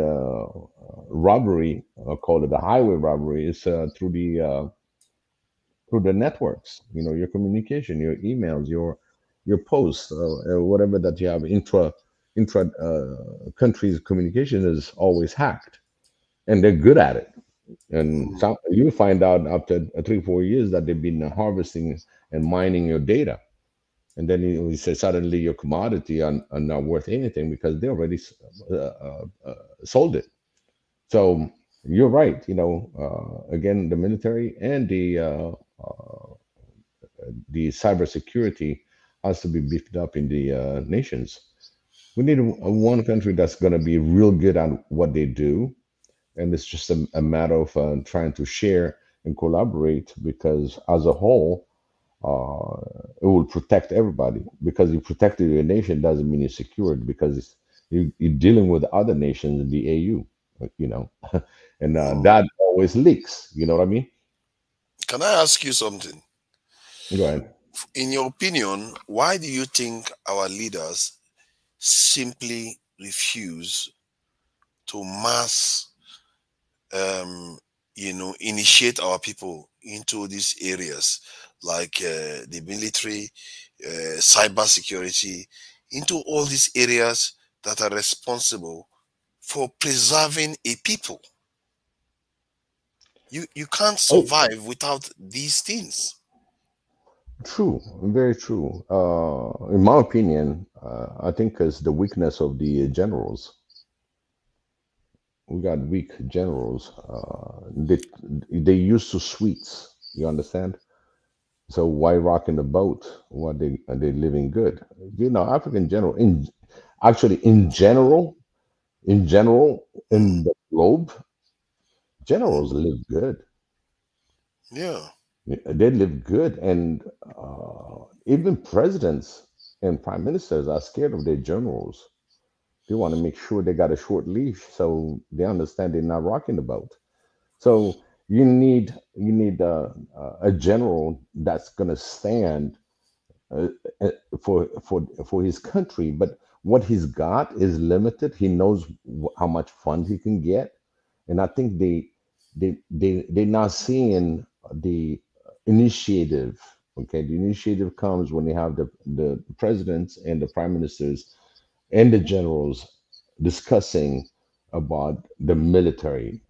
robbery, call it the highway robbery, is through the networks. You know, your communication, your emails, your posts, whatever that you have intra countries communication is always hacked, and they're good at it. And some, you find out after 3 4 years that they've been harvesting and mining your data, and then you say suddenly your commodity are not worth anything because they already sold it. So you're right. You know, again, the military and the cybersecurity has to be beefed up in the nations. We need one country that's going to be real good at what they do, and it's just a matter of trying to share and collaborate, because as a whole, it will protect everybody. Because you protected your nation doesn't mean you're secured, because you're dealing with other nations in the AU, you know, and that always leaks. You know what I mean? Can I ask you something? Go ahead. In your opinion, why do you think our leaders simply refuse to mass, initiate our people into these areas like the military, cyber security, into all these areas that are responsible for preserving a people? You can't survive without these things. True, very true. In my opinion, I think it's the weakness of the generals. We got weak generals. They used to sweets. You understand? So why rocking the boat? Why they living good? You know, African general in general in the globe, generals live good. Yeah. They live good, and even presidents and prime ministers are scared of their generals. They want to make sure they got a short leash, so they understand they're not rocking the boat. So you need a general that's going to stand uh, uh, for his country. But what he's got is limited. He knows how much fund he can get, and I think they're not seeing the initiative. Okay, the initiative comes when they have the presidents and the prime ministers and the generals discussing about the military.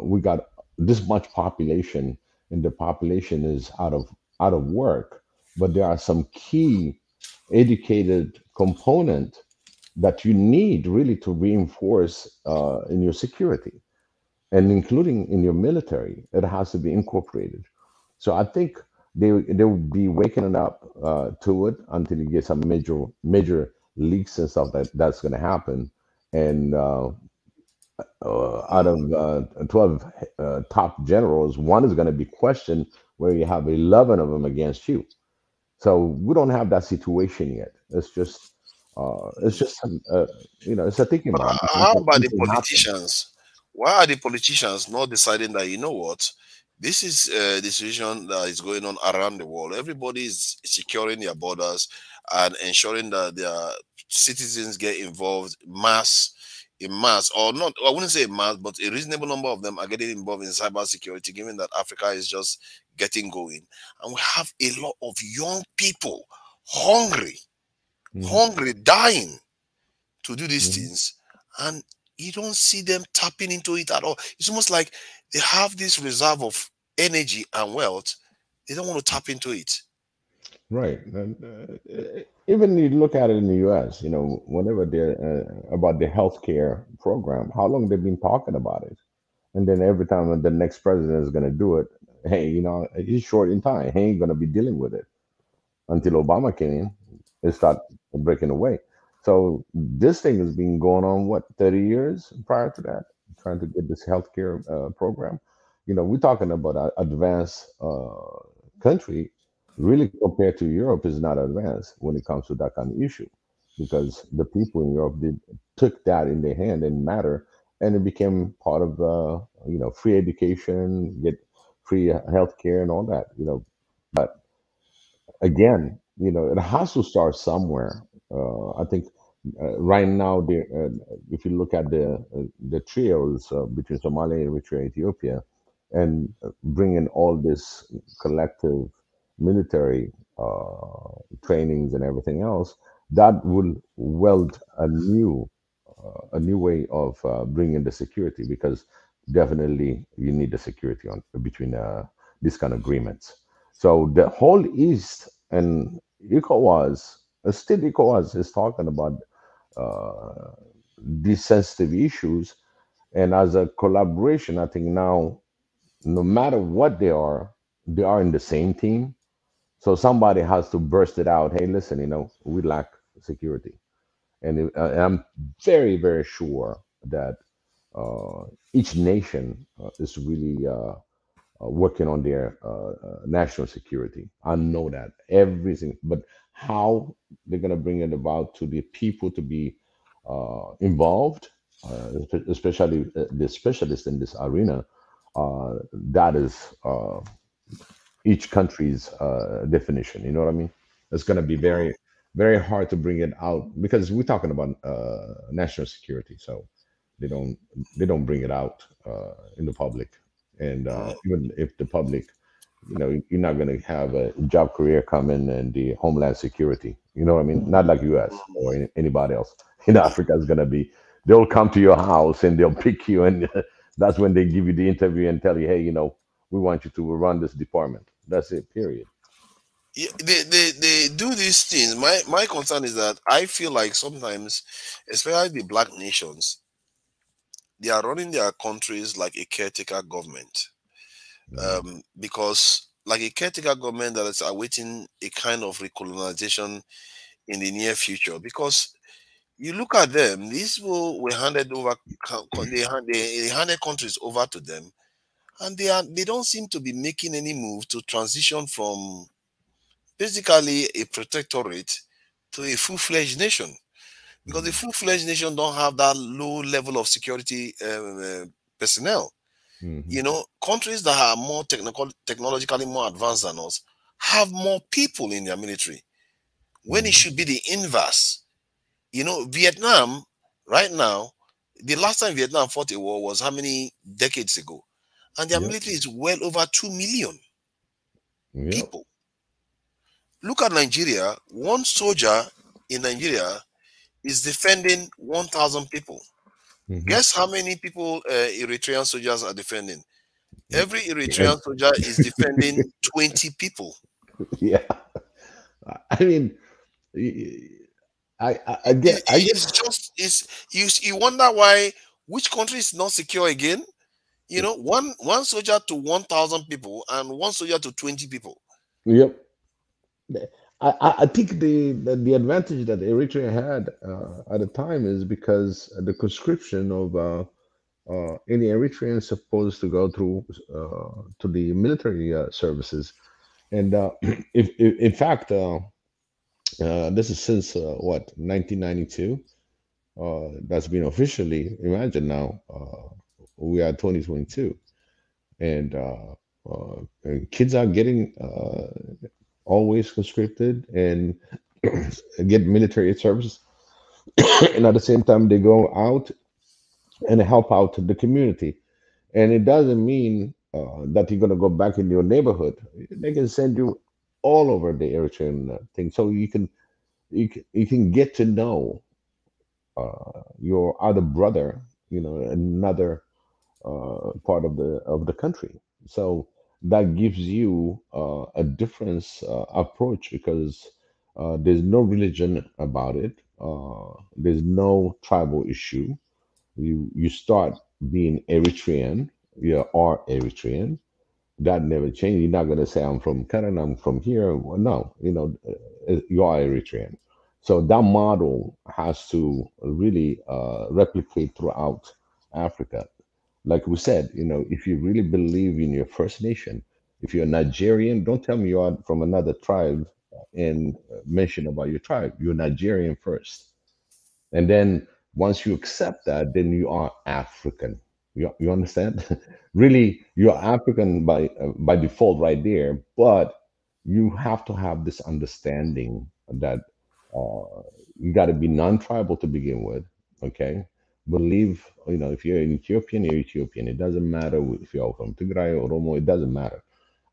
We got this much population, and the population is out of work. But there are some key educated component that you need really to reinforce in your security, and including in your military. It has to be incorporated. So I think they will be waking up to it until you get some major leaks and stuff that's going to happen. And out of 12 top generals, one is going to be questioned, where you have 11 of them against you. So we don't have that situation yet. It's just it's a thinking But bomb. how about It the can happen. politicians? Why are the politicians not deciding that, you know what, this is a decision that is going on around the world? Everybody is securing their borders and ensuring that their citizens get involved in mass, or not, I wouldn't say mass, but a reasonable number of them are getting involved in cyber security, given that Africa is just getting going. And we have a lot of young people hungry, Mhm, dying to do these mhm. things, and you don't see them tapping into it at all. It's almost like they have this reserve of energy and wealth. They don't want to tap into it. Right. And, even you look at it in the U.S., whenever they're about the healthcare program, how long they've been talking about it, and then every time the next president is going to do it, hey, he's short in time. He ain't going to be dealing with it until Obama came in and start breaking away. So this thing has been going on what 30 years prior to that, trying to get this healthcare program. We're talking about an advanced country. Really, compared to Europe, is not advanced when it comes to that kind of issue, because the people in Europe took that in their hand and matter, and it became part of free education, get free healthcare and all that. But again, it has to start somewhere. I think right now, if you look at the trios between Somalia, Eritrea, Ethiopia, and bringing all this collective military trainings and everything else, that will weld a new way of bringing the security, because definitely you need the security on between these kind of agreements. So the whole East and ECOWAS, still ECOWAS is talking about uh, these sensitive issues, and as a collaboration, I think now, no matter what they are in the same team. So somebody has to burst it out. Hey, listen, we lack security, and I'm very, very sure that each nation is really working on their national security. I know that everything, but how they're going to bring it about to the people to be involved, especially the specialists in this arena, that is each country's definition. You know what I mean? It's going to be very, very hard to bring it out, because we're talking about national security. So they don't they don't bring it out in the public, and even if the public, you're not going to have a job career coming in the homeland security. You know what I mean? Not like U.S. or anybody else. In Africa, is going to be, they'll come to your house and they'll pick you, and that's when they give you the interview and tell you, hey, we want you to run this department. That's it. Period. Yeah, they do these things. My concern is that I feel like sometimes, especially the black nations, they are running their countries like a caretaker government. Because like a caretaker government that is awaiting a kind of recolonization in the near future. Because you look at them, these people were handed over, they handed countries over to them, and they don't seem to be making any move to transition from basically a protectorate to a full-fledged nation, because the full-fledged nation don't have that low level of security personnel. Countries that are more technologically more advanced than us have more people in their military, when it should be the inverse. Vietnam right now, the last time Vietnam fought a war was how many decades ago, and their military is well over 2 million people. Look at Nigeria. One soldier in Nigeria is defending 1,000 people. Guess how many people Eritrean soldiers are defending? Every Eritrean soldier is defending 20 people. Yeah. I mean, I get. It's just you wonder why which country is not secure again. One soldier to 1,000 people and one soldier to 20 people. Yep. I think the advantage that Eritrea had at the time is because the conscription of any Eritrean supposed to go through to the military services, and if in fact this is since what 1992. That's been officially, imagine now, we are 2022, and kids are getting always conscripted and get military service, and at the same time they go out and help out the community. And it doesn't mean that you're going to go back in your neighborhood. They can send you all over the Eritrean thing, so you can get to know your other brother, another part of the country. So that gives you a different approach, because there's no religion about it. There's no tribal issue. You start being Eritrean. You are Eritrean. That never changed. You're not gonna say I'm from Canada. I'm from here. Well, no, you are Eritrean. So that model has to really replicate throughout Africa. Like we said, if you really believe in your First Nation, if you're Nigerian, don't tell me you are from another tribe and mention about your tribe. You're Nigerian first. And then once you accept that, then you are African. You understand? Really, you're African by default right there. But you have to have this understanding that you got to be non-tribal to begin with. Okay, believe if you're an Ethiopian, you're Ethiopian. It doesn't matter if you're from Tigray or Oromo. It doesn't matter.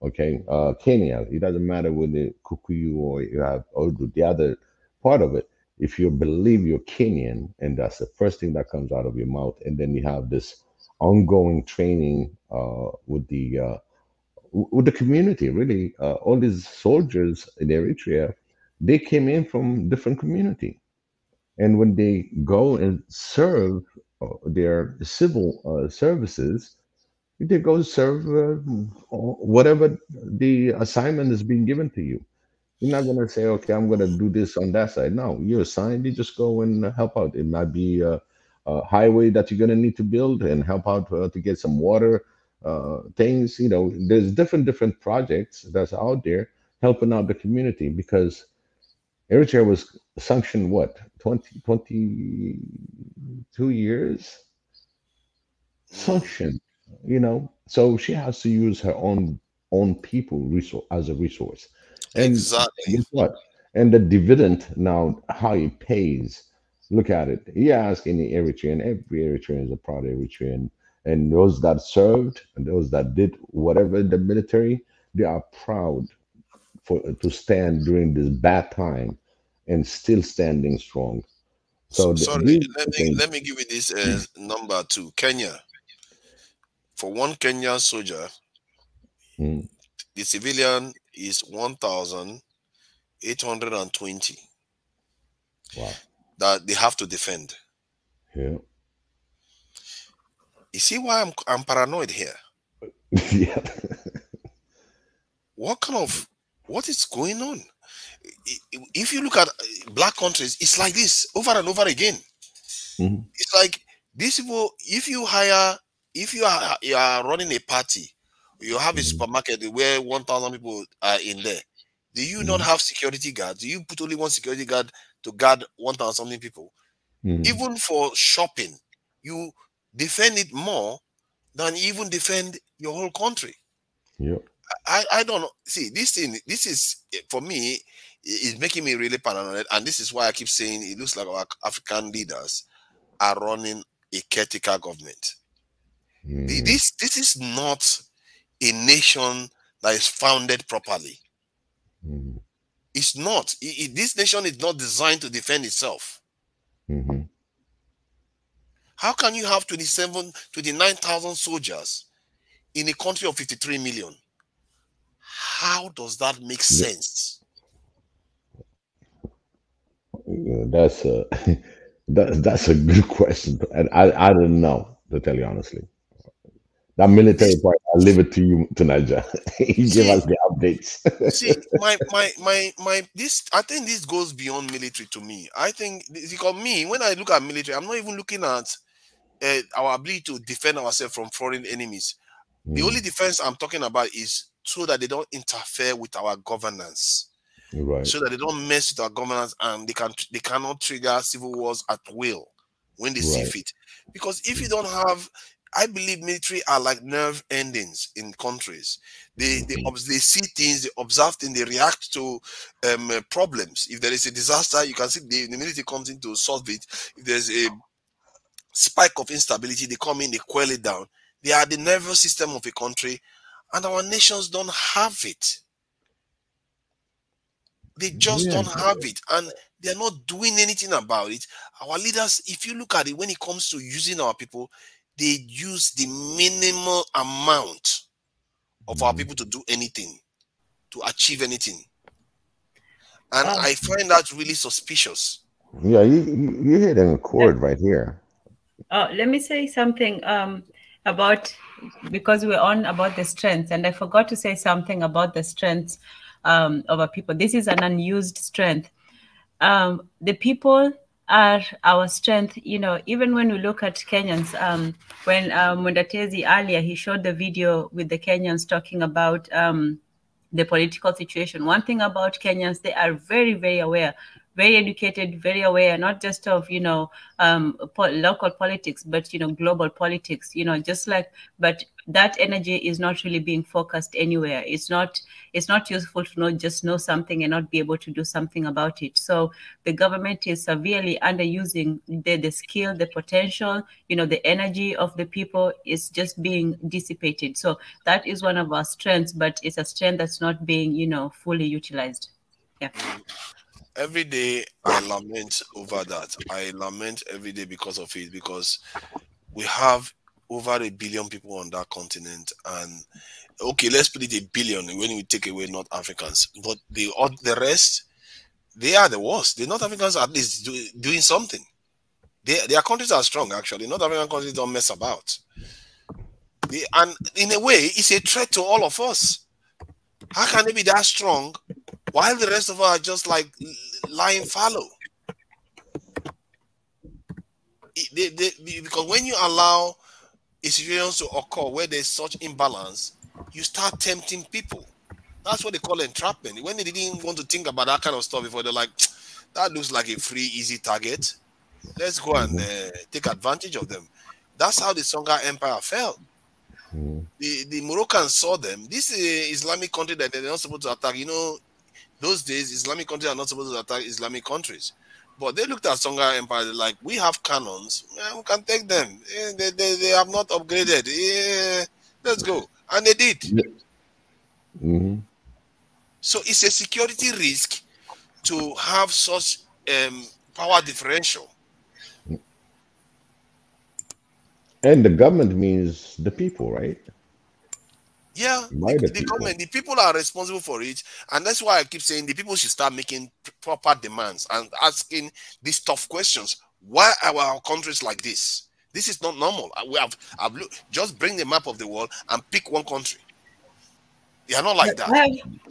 Okay, Kenya. It doesn't matter whether the Kikuyu or you have or the other part of it. If you believe you're Kenyan, and that's the first thing that comes out of your mouth, and then you have this ongoing training with the community. Really, all these soldiers in Eritrea, they came in from different community, and when they go and serve their civil services, they go serve whatever the assignment is being given to you. You're not gonna say, okay, I'm gonna do this on that side. No, you're assigned. You just go and help out. It might be a highway that you're gonna need to build and help out to get some water things. There's different projects that's out there helping out the community because Eritrea was sanctioned what 22 years sanctioned. So she has to use her own people resource as a resource. And Exactly. guess what? And the dividend now, how it pays. Look at it. You ask any Eritrean, every Eritrean is a proud Eritrean. And those that served and those that did whatever in the military, they are proud to stand during this bad time and still standing strong. So Sorry, let me give you this number to Kenya. For one Kenyan soldier, the civilian is 1,820. Wow. That they have to defend. Yeah. You see why I'm paranoid here? Yeah. What is going on? If you look at black countries, it's like this over and over again. It's like these people, if you are running a party, you have a supermarket where 1,000 people are in there. Do you not have security guards? Do you put only one security guard to guard 1,000 something people? Even for shopping, you defend it more than you even defend your whole country. Yeah. I don't know. See, this is for me, is making me really paranoid, and this is why I keep saying it looks like our African leaders are running a caretaker government. This is not a nation that is founded properly. It's not. This nation is not designed to defend itself. How can you have 29,000 soldiers in a country of 53 million? How does that make sense? That's a that's a good question, and I don't know, to tell you honestly. That military part, I'll leave it to you, to Niger. You give us the updates. See, this, I think this goes beyond military to me. I think because me, when I look at military, I'm not even looking at our ability to defend ourselves from foreign enemies. The only defense I'm talking about is so that they don't interfere with our governance. Right. So that they don't mess with our governance and they cannot trigger civil wars at will when they see fit. Because if you don't have, I believe military are like nerve endings in countries. They see things, they observe things, they react to problems. If there is a disaster, you can see the military comes in to solve it. If there's a spike of instability, they come in, they quell it down. They are the nervous system of a country, and our nations don't have it. They just don't have it, and they're not doing anything about it. Our leaders, if you look at it, when it comes to using our people, they use the minimal amount of our people to do anything, to achieve anything. And I find that really suspicious. Yeah, you hit a chord right here. Let me say something about, because we're on about the strengths, and I forgot to say something about the strengths of our people. This is an unused strength. the people are our strength. You know, even when we look at Kenyans, when Mundatezi earlier, he showed the video with the Kenyans talking about the political situation. One thing about Kenyans, they are very, very aware, very educated, very aware, not just of, you know, local politics, but, you know, global politics, you know, just like, but that energy is not really being focused anywhere. It's not useful to just know something and not be able to do something about it. So the government is severely underusing the skill, the potential, you know, the energy of the people is just being dissipated. So that is one of our strengths, but it's a strength that's not being, you know, fully utilized. Yeah. Every day I lament over that. I lament every day because of it, because we have over 1 billion people on that continent, and okay, let's put it 1 billion when we take away North Africans, but the rest, they are the worst. The North Africans are at least doing something. Their countries are strong, actually. North African countries don't mess about. And in a way, it's a threat to all of us. How can they be that strong while the rest of us are just like lying fallow? Because when you allow a situation to occur where there's such imbalance, you start tempting people. That's what they call entrapment. When they didn't want to think about that kind of stuff before, they're like, that looks like a free, easy target. Let's go and take advantage of them. That's how the Songhai Empire fell. The Moroccans saw them. This is an Islamic country that they're not supposed to attack. You know, those days, Islamic countries are not supposed to attack Islamic countries. But they looked at Songhai Empire, they're like, we have cannons. We can take them. They have not upgraded. Let's go. And they did. So it's a security risk to have such power differential. And the government means the people, right? Yeah, the government, the people are responsible for it. And that's why I keep saying the people should start making proper demands and asking these tough questions. Why are our countries like this? This is not normal. Just bring the map of the world and pick one country. They are not like that.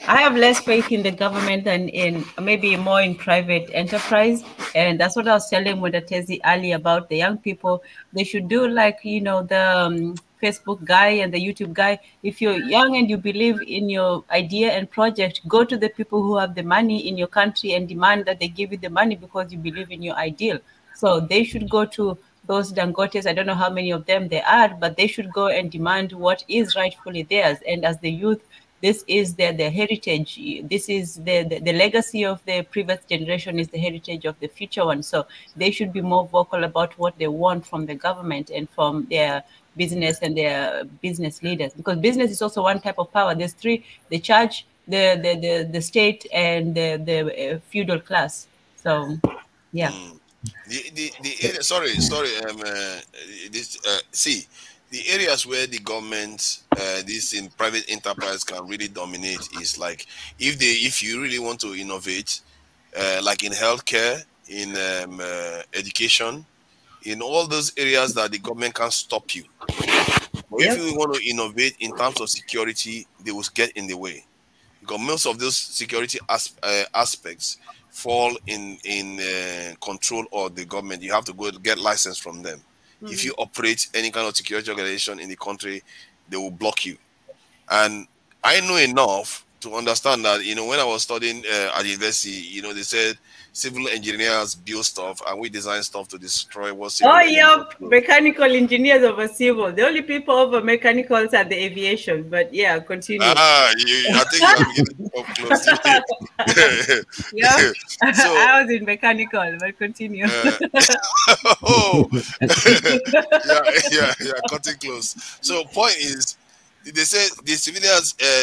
I have less faith in the government than in maybe more in private enterprise. And that's what I was telling Mudatezi earlier about the young people. They should do like, you know, the Facebook guy and the YouTube guy. If you're young and you believe in your idea and project, go to the people who have the money in your country and demand that they give you the money because you believe in your ideal. So they should go to those Dangotes. I don't know how many of them there are, but they should go and demand what is rightfully theirs. And as the youth, this is their heritage. This is the legacy of the previous generation is the heritage of the future one. So they should be more vocal about what they want from the government and from their business and their business leaders. Because business is also one type of power. There's three: the church, the state, and the feudal class. So, yeah. The areas where the government, this in private enterprise can really dominate is like if you really want to innovate, like in healthcare, in education, in all those areas that the government can't stop you. But if you want to innovate in terms of security, they will get in the way, because most of those security aspects fall in control of the government. You have to go get license from them. If you operate any kind of security organization in the country, they will block you. And I know enough to understand that, you know, when I was studying at university, you know, they said civil engineers build stuff and we design stuff to destroy what civil mechanical engineers over civil. The only people over mechanicals are the aviation. But yeah, continue. I think I'm getting close. Yeah. So, I was in mechanical, but continue. Cutting close. So point is, they say the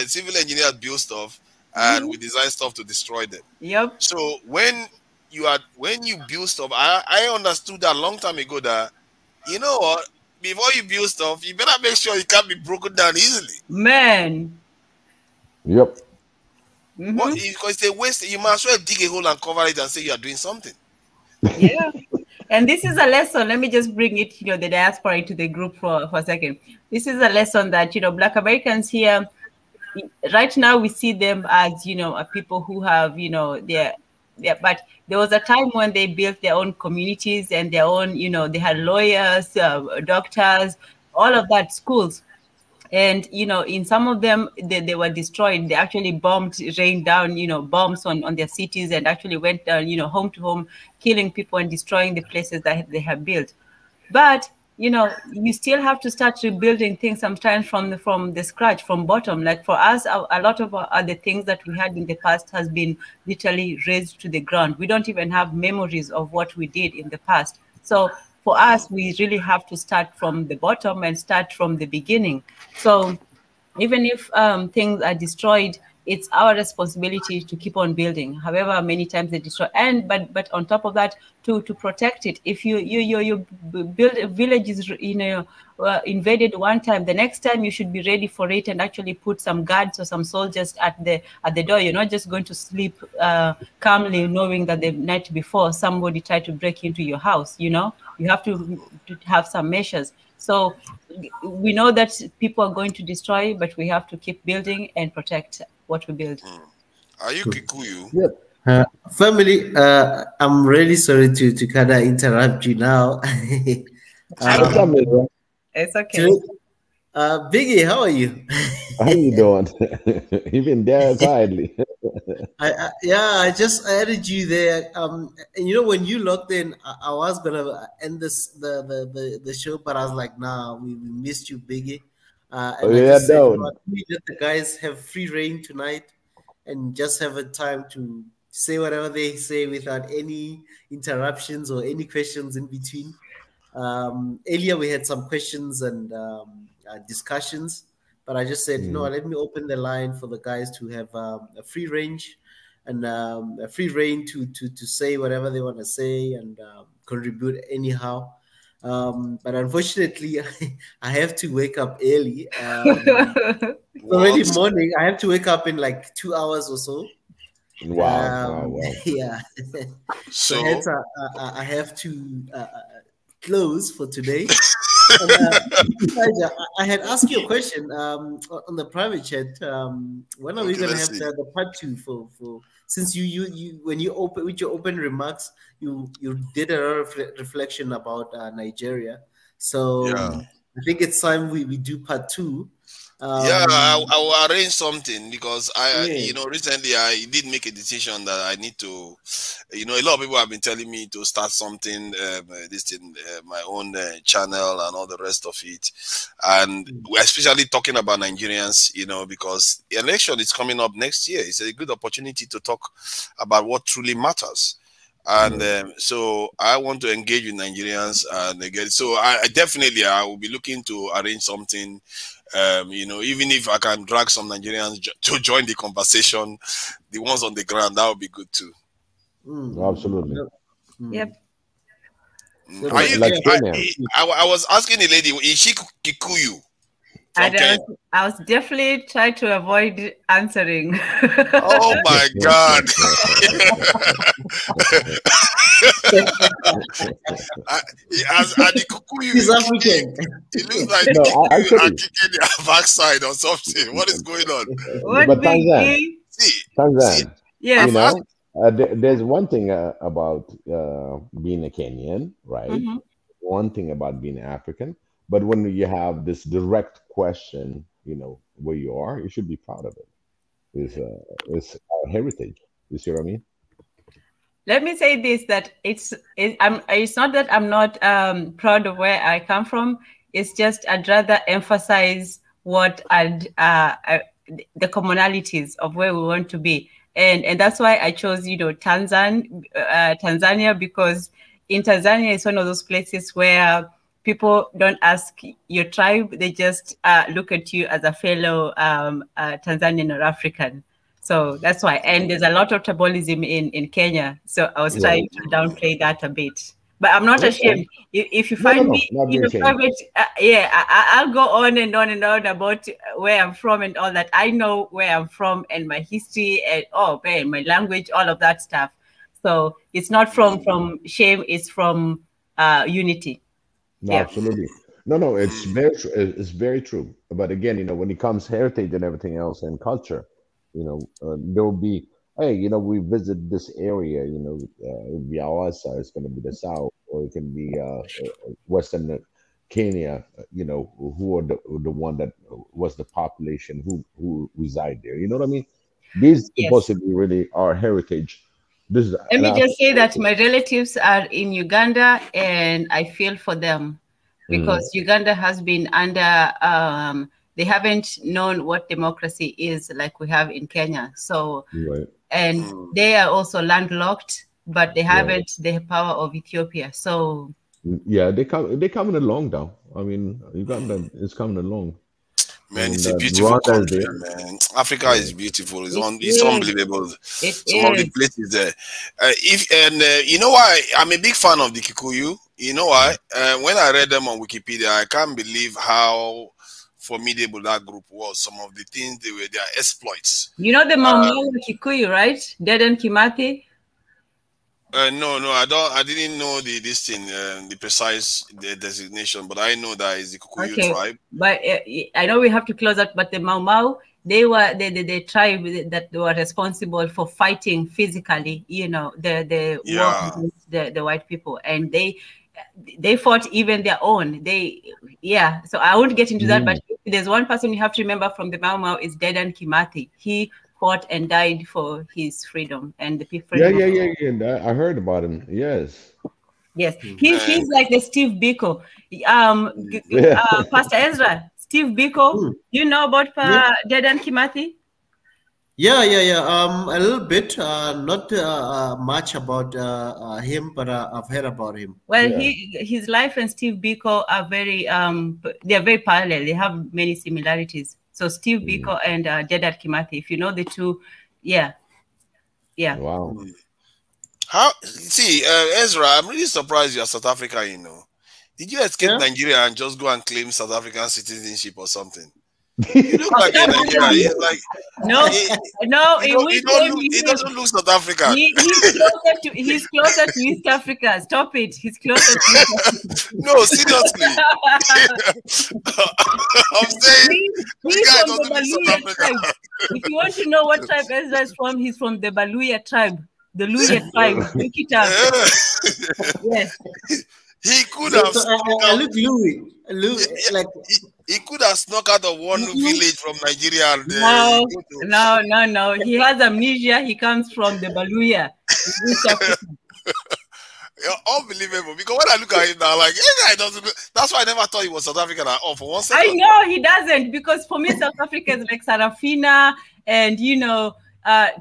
civil engineers build stuff and we design stuff to destroy them. Yep. So when you build stuff, I understood that a long time ago that, you know what, before you build stuff, you better make sure it can't be broken down easily. Man. Yep. Because it's a waste. You might as well dig a hole and cover it and say you are doing something. Yeah. And this is a lesson. Let me just bring it, you know, the diaspora into the group for a second. This is a lesson that, you know, Black Americans here, right now we see them as, you know, people who have, you know, they're yeah, but there was a time when they built their own communities and their own, they had lawyers, doctors, all of that, schools. And, in some of them, they were destroyed. They actually bombed, rained down, bombs on their cities, and actually went down, home to home, killing people and destroying the places that they have built. But you still have to start rebuilding things sometimes from the scratch, from bottom. Like for us, a lot of the things that we had in the past has been literally raised to the ground. We don't even have memories of what we did in the past. So for us, we really have to start from the bottom and start from the beginning. So even if things are destroyed, it's our responsibility to keep on building, however many times they destroy. And but on top of that, to protect it. If you build a village is invaded one time, the next time you should be ready for it and actually put some guards or some soldiers at the door. You're not just going to sleep calmly knowing that the night before somebody tried to break into your house. You have to have some measures. So we know that people are going to destroy, but we have to keep building and protect what we build. Are you Kikuyu? Yep. Family, I'm really sorry to kind of interrupt you now. It's okay. Biggie, how are you? How you doing? You've been there quietly. I just added you there. And when you logged in, I was gonna end the show, but I was like, nah, we missed you, Biggie. And I just said, let the guys have free reign tonight and just have a time to say whatever they say without any interruptions or any questions in between. Earlier we had some questions and discussions, but I just said, let me open the line for the guys to have a free range and a free reign to say whatever they want to say and contribute anyhow. But unfortunately, I have to wake up early. Already morning. I have to wake up in like 2 hours or so. Wow. Yeah. So hence I have to close for today. And, I had asked you a question on the private chat. When are we going to have the part 2 for since you when you open with your open remarks, you did a lot of reflection about Nigeria. So I think it's time we do part 2. I will arrange something because recently I did make a decision that I need to, a lot of people have been telling me to start something, my own channel and all the rest of it. And we're especially talking about Nigerians, because the election is coming up next year. It's a good opportunity to talk about what truly matters. And so I want to engage with Nigerians and again. So I definitely will be looking to arrange something. Even if I can drag some Nigerians to join the conversation, the ones on the ground, that would be good too. Absolutely. Yep. Are you, I was asking the lady, is she Kikuyu? I was definitely trying to avoid answering. Oh my God. He's African. It looks like you are kicking their backside or something. What is going on? But Tanzan, yes. There's one thing about being a Kenyan, right? One thing about being African. But when you have this direct question, where you are, you should be proud of it. It's our heritage. You see what I mean? Let me say this: that it's not that I'm not proud of where I come from. It's just I'd rather emphasize what the commonalities of where we want to be, and that's why I chose Tanzania, because in Tanzania it's one of those places where people don't ask your tribe; they just look at you as a fellow Tanzanian or African. So that's why. And there's a lot of tribalism in Kenya. So I was trying to downplay that a bit. But I'm not ashamed. If you find me in a private, I'll go on and on and on about where I'm from and all that. I know where I'm from and my history and my language, all of that stuff. So it's not from shame; it's from unity. No, absolutely. No, it's very true. But again, when it comes heritage and everything else and culture, there will be hey, we visit this area, it'd be Awasa, it's going to be the south, or it can be western Kenya, who are the one that was the population who reside there. You know what I mean? These Yes. supposed to be really our heritage. This is Let me just say that my relatives are in Uganda, and I feel for them because Uganda has been under. They haven't known what democracy is like we have in Kenya. So, right. And they are also landlocked, but they haven't the power of Ethiopia. So, yeah, they're coming along now. I mean, Uganda is coming along. Man, And, it's a beautiful Rwanda is country, there. man. Africa is beautiful. It's is. unbelievable. It Some of the is. places there. You know why I'm a big fan of the Kikuyu? You know why? When I read them on Wikipedia, I can't believe how formidable that group was. Some of the things their exploits. You know the Mau Mau Kikuyu, right? Dedan Kimathi. No, I didn't know this thing, the precise designation, but I know that is the Kikuyu tribe. But I know we have to close out. But the Mau Mau, they were the tribe that were responsible for fighting physically. The war against the white people, and they fought even their own. So I won't get into that. But there's one person you have to remember from the Mau Mau is Dedan Kimathi. He fought and died for his freedom and the people. Yeah. I heard about him. Yes. Yes, he's like the Steve Biko. Pastor Ezra, Steve Biko. You know about Dedan Kimathi? Yeah. A little bit, not much about him, but I've heard about him. Well, his life and Steve Biko are they are very parallel. They have many similarities. So Steve Biko and Dedan Kimathi, if you know the two, yeah. Wow. Ezra, I'm really surprised you're South Africa. Did you escape Nigeria and just go and claim South African citizenship or something? You look like a Nigerian. He's like he doesn't look South African. He's closer to East Africa. Stop it. He's closer to East Africa. No, seriously. I'm saying he's from the Baluya tribe. If you want to know what tribe Ezra is from, he's from the Baluya tribe. The Luya tribe. Look it up. Yes. He could have he could have snuck out of one village from Nigeria. And, No. He has amnesia. He comes from the Baluya. Unbelievable. Because when I look at him now, like, guy doesn't look, that's why I never thought he was South African at all for 1 second. I know he doesn't, because for me, South Africa is like Sarafina and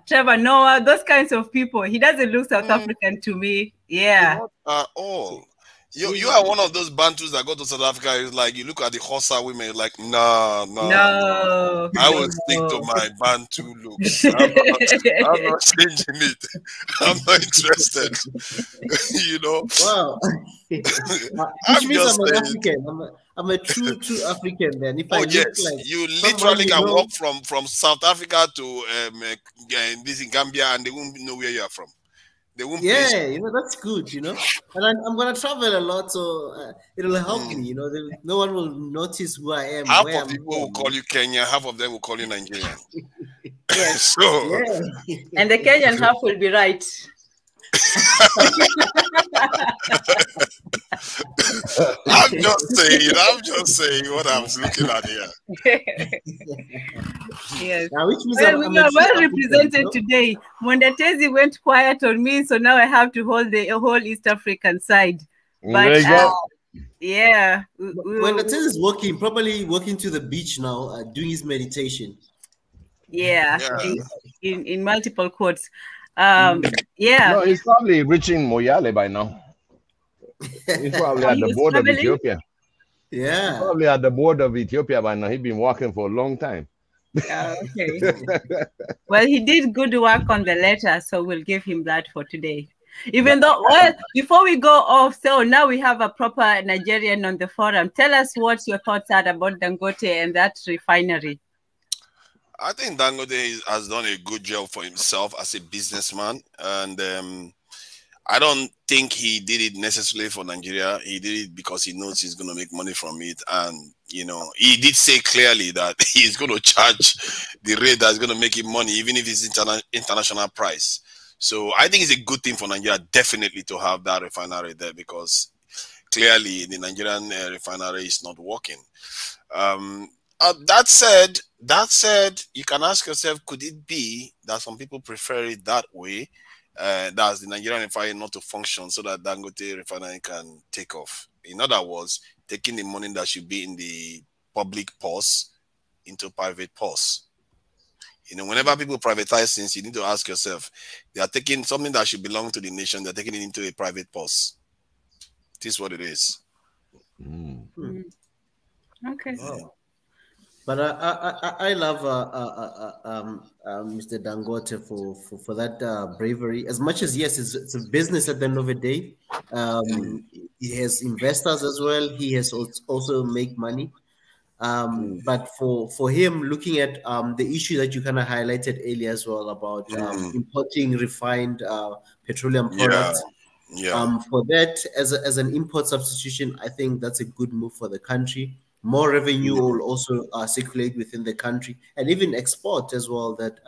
Trevor Noah, those kinds of people. He doesn't look South African to me. Yeah. Not at all. You are one of those Bantus that go to South Africa. It's like you look at the Xhosa women, like no. I will stick to my Bantu looks. I'm not changing it. I'm not interested. Wow. I'm just an African. I'm a true African then. If you literally can walk from South Africa to this in Gambia and they won't know where you are from. That's good, and I'm gonna travel a lot, so it'll help me, no one will notice who I am. Half of people will call you Kenyan, half of them will call you Nigerian. And the Kenyan half will be right. I'm just saying what I'm looking at here. Yes. We are well represented today. Mondatezi went quiet on me, so now I have to hold the whole East African side. But Mondatezi is probably walking to the beach now, doing his meditation. In multiple quotes. No, he's probably reaching Moyale by now. He's probably at the border of Ethiopia. Yeah. He's probably at the border of Ethiopia by now. He's been walking for a long time. Okay. Well, he did good work on the letter, so we'll give him that for today. Even though, before we go off, so now we have a proper Nigerian on the forum. Tell us what your thoughts are about Dangote and that refinery. I think Dangote has done a good job for himself as a businessman, and I don't think he did it necessarily for Nigeria. He did it because he knows he's going to make money from it, and You know, he did say clearly that he's going to charge the rate that's going to make him money, even if it's international price. So I think it's a good thing for Nigeria, definitely, to have that refinery there, because clearly the Nigerian refinery is not working. That said, you can ask yourself, could it be that some people prefer it that way? That's the Nigerian refinery not to function so that Dangote refinery can take off. In other words, taking the money that should be in the public purse into private purse. You know, whenever people privatize things, you need to ask yourself, they are taking something that should belong to the nation, they're taking it into a private purse. This is what it is. Okay. Wow. But I love Mr. Dangote for that bravery. As much as, yes, it's a business at the end of the day. He has investors as well. He has also make money. But for him, looking at the issue that you kind of highlighted earlier as well about importing refined petroleum products. For that, as an import substitution, I think that's a good move for the country. More revenue will also circulate within the country, and even export as well. That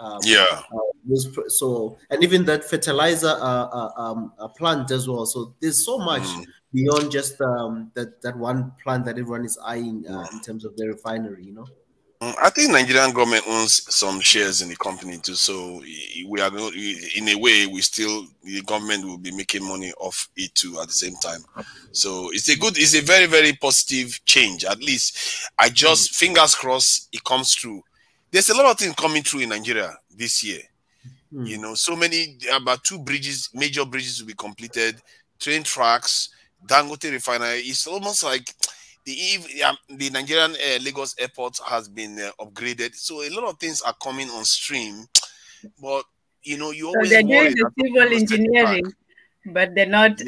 so, and even that fertilizer plant as well. So there's so much beyond just that one plant that everyone is eyeing in terms of the refinery. You know. I think Nigerian government owns some shares in the company too, so we are going, in a way, the government will be making money off it too at the same time. So it's a very, very positive change. At least I just fingers crossed it comes through. There's a lot of things coming through in Nigeria this year. You know, so many, about 2 major bridges will be completed, train tracks, Dangote refinery. It's almost like the Nigerian Lagos airport has been upgraded, so a lot of things are coming on stream. But you know, you always they're doing the civil engineering, but they're not.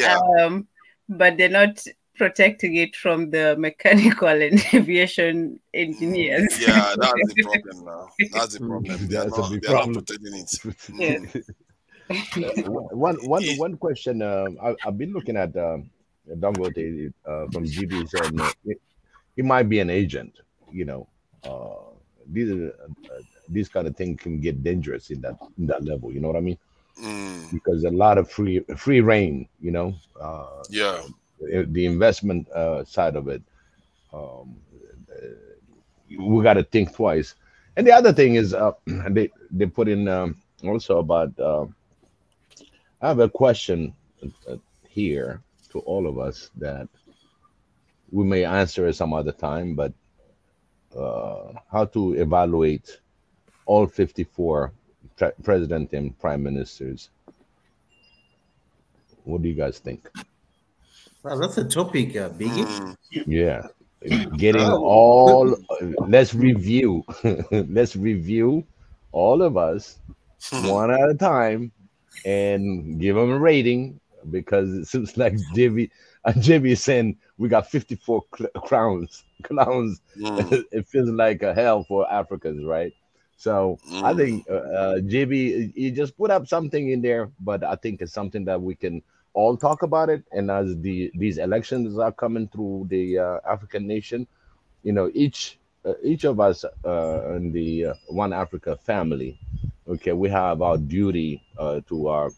But they're not protecting it from the mechanical and aviation engineers. Yeah, that's the problem now. That's the problem. They're not protecting it. One question. I've been looking at Dangote from GB said he might be an agent. You know, these kind of things can get dangerous in that level. You know what I mean? Because a lot of free reign. You know. The investment side of it. We got to think twice. And the other thing is, they put in also about. I have a question here to all of us that we may answer some other time, but how to evaluate all 54 president and prime ministers. What do you guys think? Well, that's a topic, Biggie. Yeah, getting all. Let's review. Let's review all of us one at a time and give them a rating, because it seems like JB is saying we got 54 clowns. It feels like a hell for Africans, right? So I think JB, you just put up something in there, but I think it's something that we can all talk about it. And as these elections are coming through the African nation, you know, each of us in the One Africa family, okay, we have our duty to our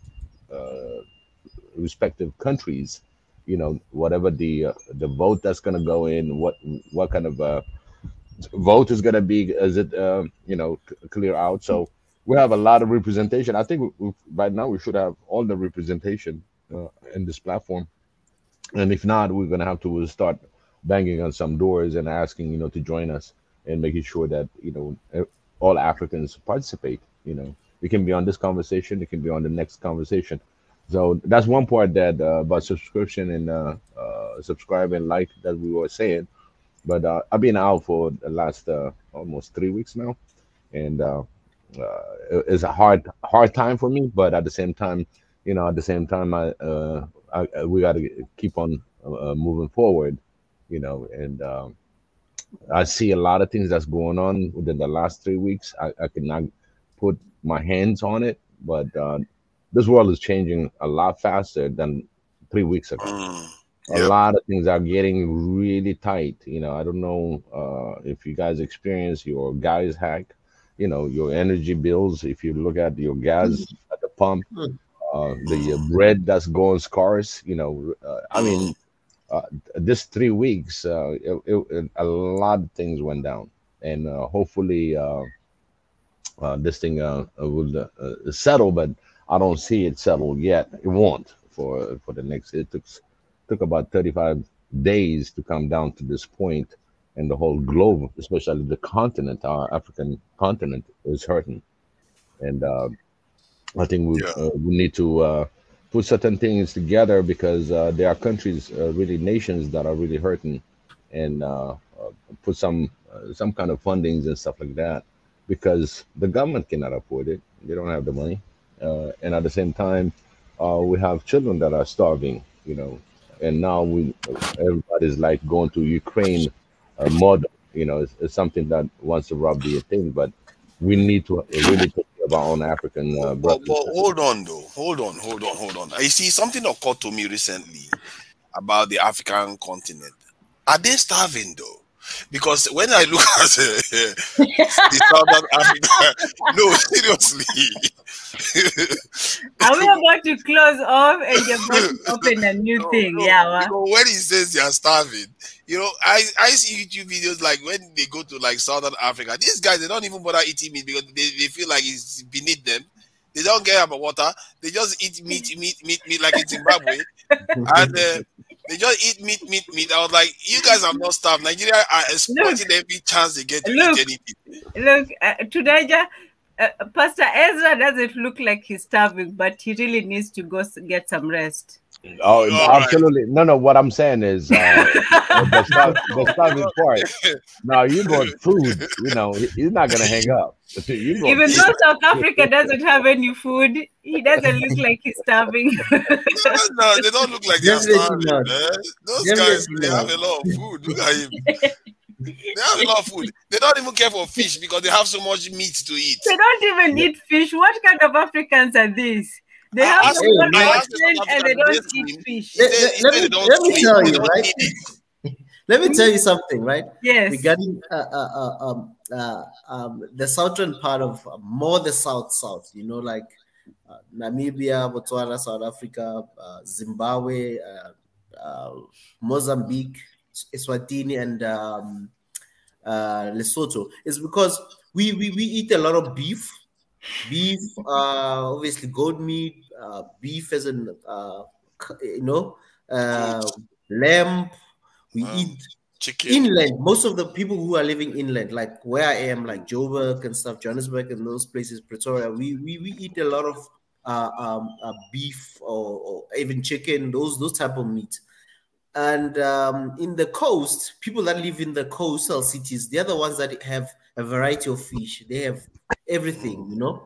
respective countries. You know, whatever the vote that's going to go in, what kind of vote is going to be, is it clear out? So we have a lot of representation. I think right now we should have all the representation in this platform, and if not, we're going to have to start banging on some doors and asking to join us, and making sure that all Africans participate. You can be on this conversation, you can be on the next conversation. So that's one part that about subscription and subscribe and like that we were saying. But I've been out for the last almost 3 weeks now, and it's a hard time for me. But at the same time, we got to keep on moving forward, and I see a lot of things that's going on within the last 3 weeks. I cannot put my hands on it, but this world is changing a lot faster than 3 weeks ago. a lot of things are getting really tight. You know, I don't know if you guys experience your gas hack, you know, your energy bills. If you look at your gas at the pump, the bread that's going scarce, you know, I mean, this 3 weeks, a lot of things went down. And hopefully this thing will settle, but I don't see it settled yet. It won't for the next. It took about 35 days to come down to this point, and the whole globe, especially the continent, our African continent, is hurting. And I think we need to put certain things together, because there are countries, really nations, that are really hurting, and put some kind of fundings and stuff like that, because the government cannot afford it. They don't have the money, and at the same time, we have children that are starving. You know, and now everybody's like going to Ukraine model. You know, it's something that wants to rub the thing, but we need to really take care of our own African brothers. But hold on, though. Hold on. You see, something occurred to me recently about the African continent. Are they starving, though? Because when I look at the Southern Africa, no, seriously. Are we about to close off and you're about to open a new thing? No. Yeah. You know, when he says they are starving, you know, I see YouTube videos like when they go to like Southern Africa, these guys, they don't even bother eating meat because they feel like it's beneath them. They don't care about water. They just eat meat like in Zimbabwe. And they just eat meat. I was like, you guys are not starved. Nigeria are exploiting every chance they get to eat anything. Look, Tudaja, Pastor Ezra doesn't look like he's starving, but he really needs to go get some rest. Oh, absolutely. Right. No. What I'm saying is the starving part. Now you want food. You know, he's not gonna hang up. Even though South Africa doesn't have any food, he doesn't look like he's starving. No, they don't look like they're starving. Those guys, they have a lot of food. Look at him. They have a lot of food. They don't even care for fish because they have so much meat to eat. They don't even eat fish. What kind of Africans are these? They have and they don't eat fish. Let me tell you, right? Let me tell you something, right? Yes. Regarding the southern part of more the south, you know, like Namibia, Botswana, South Africa, Zimbabwe, Mozambique, Eswatini, and Lesotho, is because we eat a lot of beef, obviously goat meat, beef as in lamb. We eat chicken. Inland. Most of the people who are living inland, like where I am, like Joburg and stuff, Johannesburg and those places, Pretoria, we eat a lot of beef or even chicken, those type of meat. And in the coast, people that live in the coastal cities, they're the ones that have a variety of fish. They have everything, you know,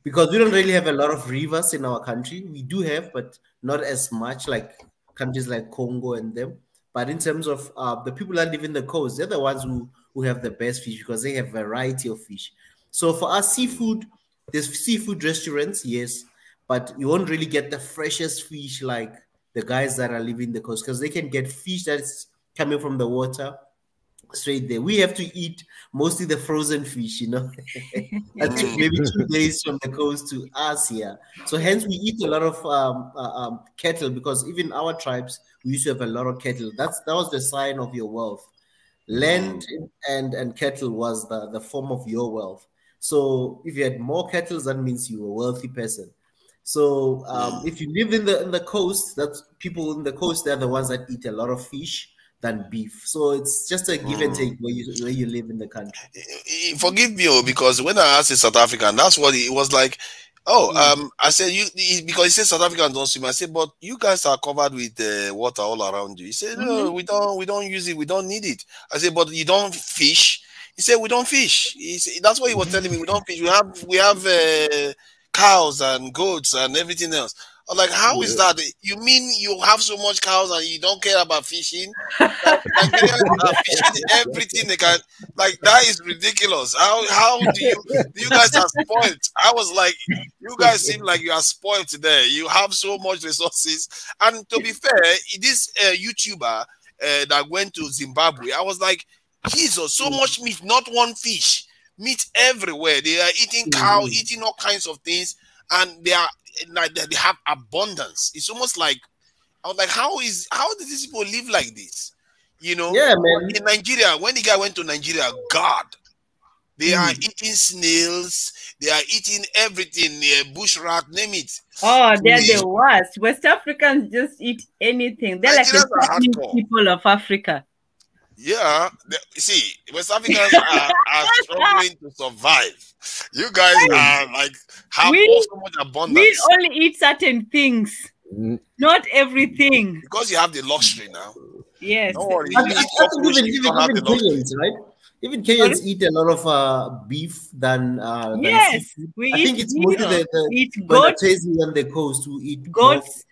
because we don't really have a lot of rivers in our country. We do have, but not as much like countries like Congo and them. But in terms of the people that live in the coast, they're the ones who have the best fish because they have variety of fish. So for us, seafood, there's seafood restaurants, yes, but you won't really get the freshest fish like the guys that are living the coast, because they can get fish that's coming from the water straight there. We have to eat mostly the frozen fish, you know. That took maybe 2 days from the coast to us here. So hence we eat a lot of cattle, because even our tribes, we used to have a lot of cattle. That was the sign of your wealth. Land and cattle was the form of your wealth. So if you had more cattle, that means you were a wealthy person. So if you live in the coast, that's people in the coast, they're the ones that eat a lot of fish than beef. So it's just a give and take where you live in the country. Forgive me, because when I asked in South Africa, and that's what it was like. Oh, I said because he said South Africans don't swim. I said, but you guys are covered with water all around you. He said, no, we don't use it. We don't need it. I said, but you don't fish. He said, we don't fish. He said, that's what he was telling me. We don't fish. We have cows and goats and everything else. I'm like, how is that? You mean you have so much cows and you don't care about fishing? Like, Nigerians are fishing everything they can. Like, that is ridiculous. How do you guys are spoiled? I was like, you guys seem like you are spoiled today. You have so much resources. And to be fair, this YouTuber that went to Zimbabwe, I was like, Jesus, so much meat, not one fish. Meat everywhere. They are eating cow, eating all kinds of things, and they have abundance. It's almost like, I was like, how do these people live like this? You know, yeah, man. In Nigeria, when the guy went to Nigeria, God, they are eating snails, they are eating everything, bush rat, name it. Oh, they're the worst. West Africans just eat anything. They're like the people of Africa. Yeah, see, West Africans are struggling to survive. You guys are like have so much abundance. We only eat certain things, not everything. Because you have the luxury now. Yes. Don't worry. Even Kenyans, right? Even Kenyans eat a lot of beef than seafood. I think it's mostly the on the coast who eat goats.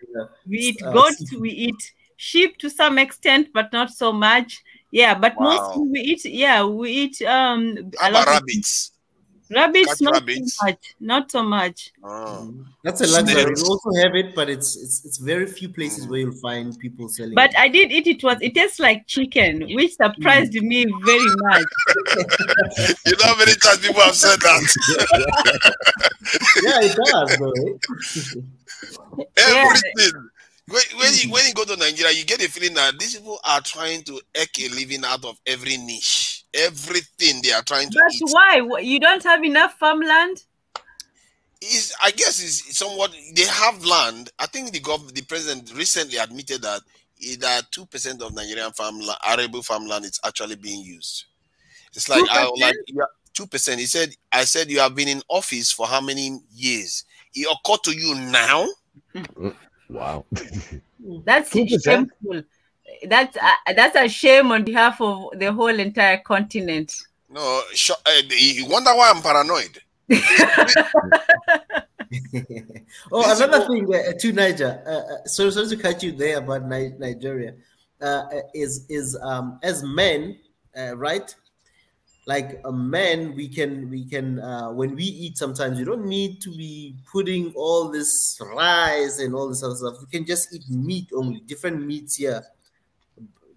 We eat goats. Seafood. We eat sheep to some extent, but not so much. Yeah, but mostly we eat. Yeah, we eat a lot of rabbits. Rabbits, not so much. Oh. That's a luxury. We also have it, but it's very few places where you'll find people selling. But I did eat it. It tastes like chicken, which surprised me very much. You know how many times people have said that? Yeah, it does, though. Everything. When you go to Nigeria, you get a feeling that these people are trying to eke a living out of every niche. Everything they are trying to eat. But why? You don't have enough farmland? I guess it's somewhat. They have land. I think the president recently admitted that 2% of Nigerian farmland, arable farmland, is actually being used. It's like 2%. He said, "I said you have been in office for how many years? It occurred to you now." Wow. That's shameful. That's a shame on behalf of the whole entire continent. No, you wonder why I'm paranoid. Another thing to Niger. Sorry to cut you there about Nigeria. Is as men, right? Like a man, we can when we eat, sometimes we don't need to be putting all this rice and all this other stuff. We can just eat meat only, different meats here.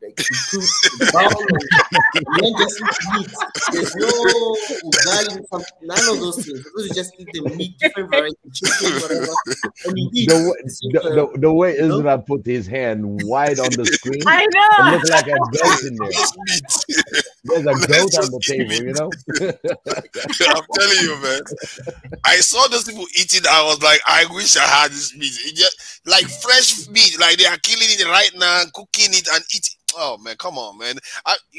Like you put and just eat meat. There's no ugali, none of those things. Because you just eat the meat, different variety, chicken, whatever. And you eat. The way Israel put his hand wide on the screen, I know. It looks like a goat in there. There's a goat on the table, you know. I'm telling you, man. I saw those people eating. I was like, I wish I had this meat. It just, like fresh meat, like they are killing it right now, cooking it and eating. Oh man, come on, man.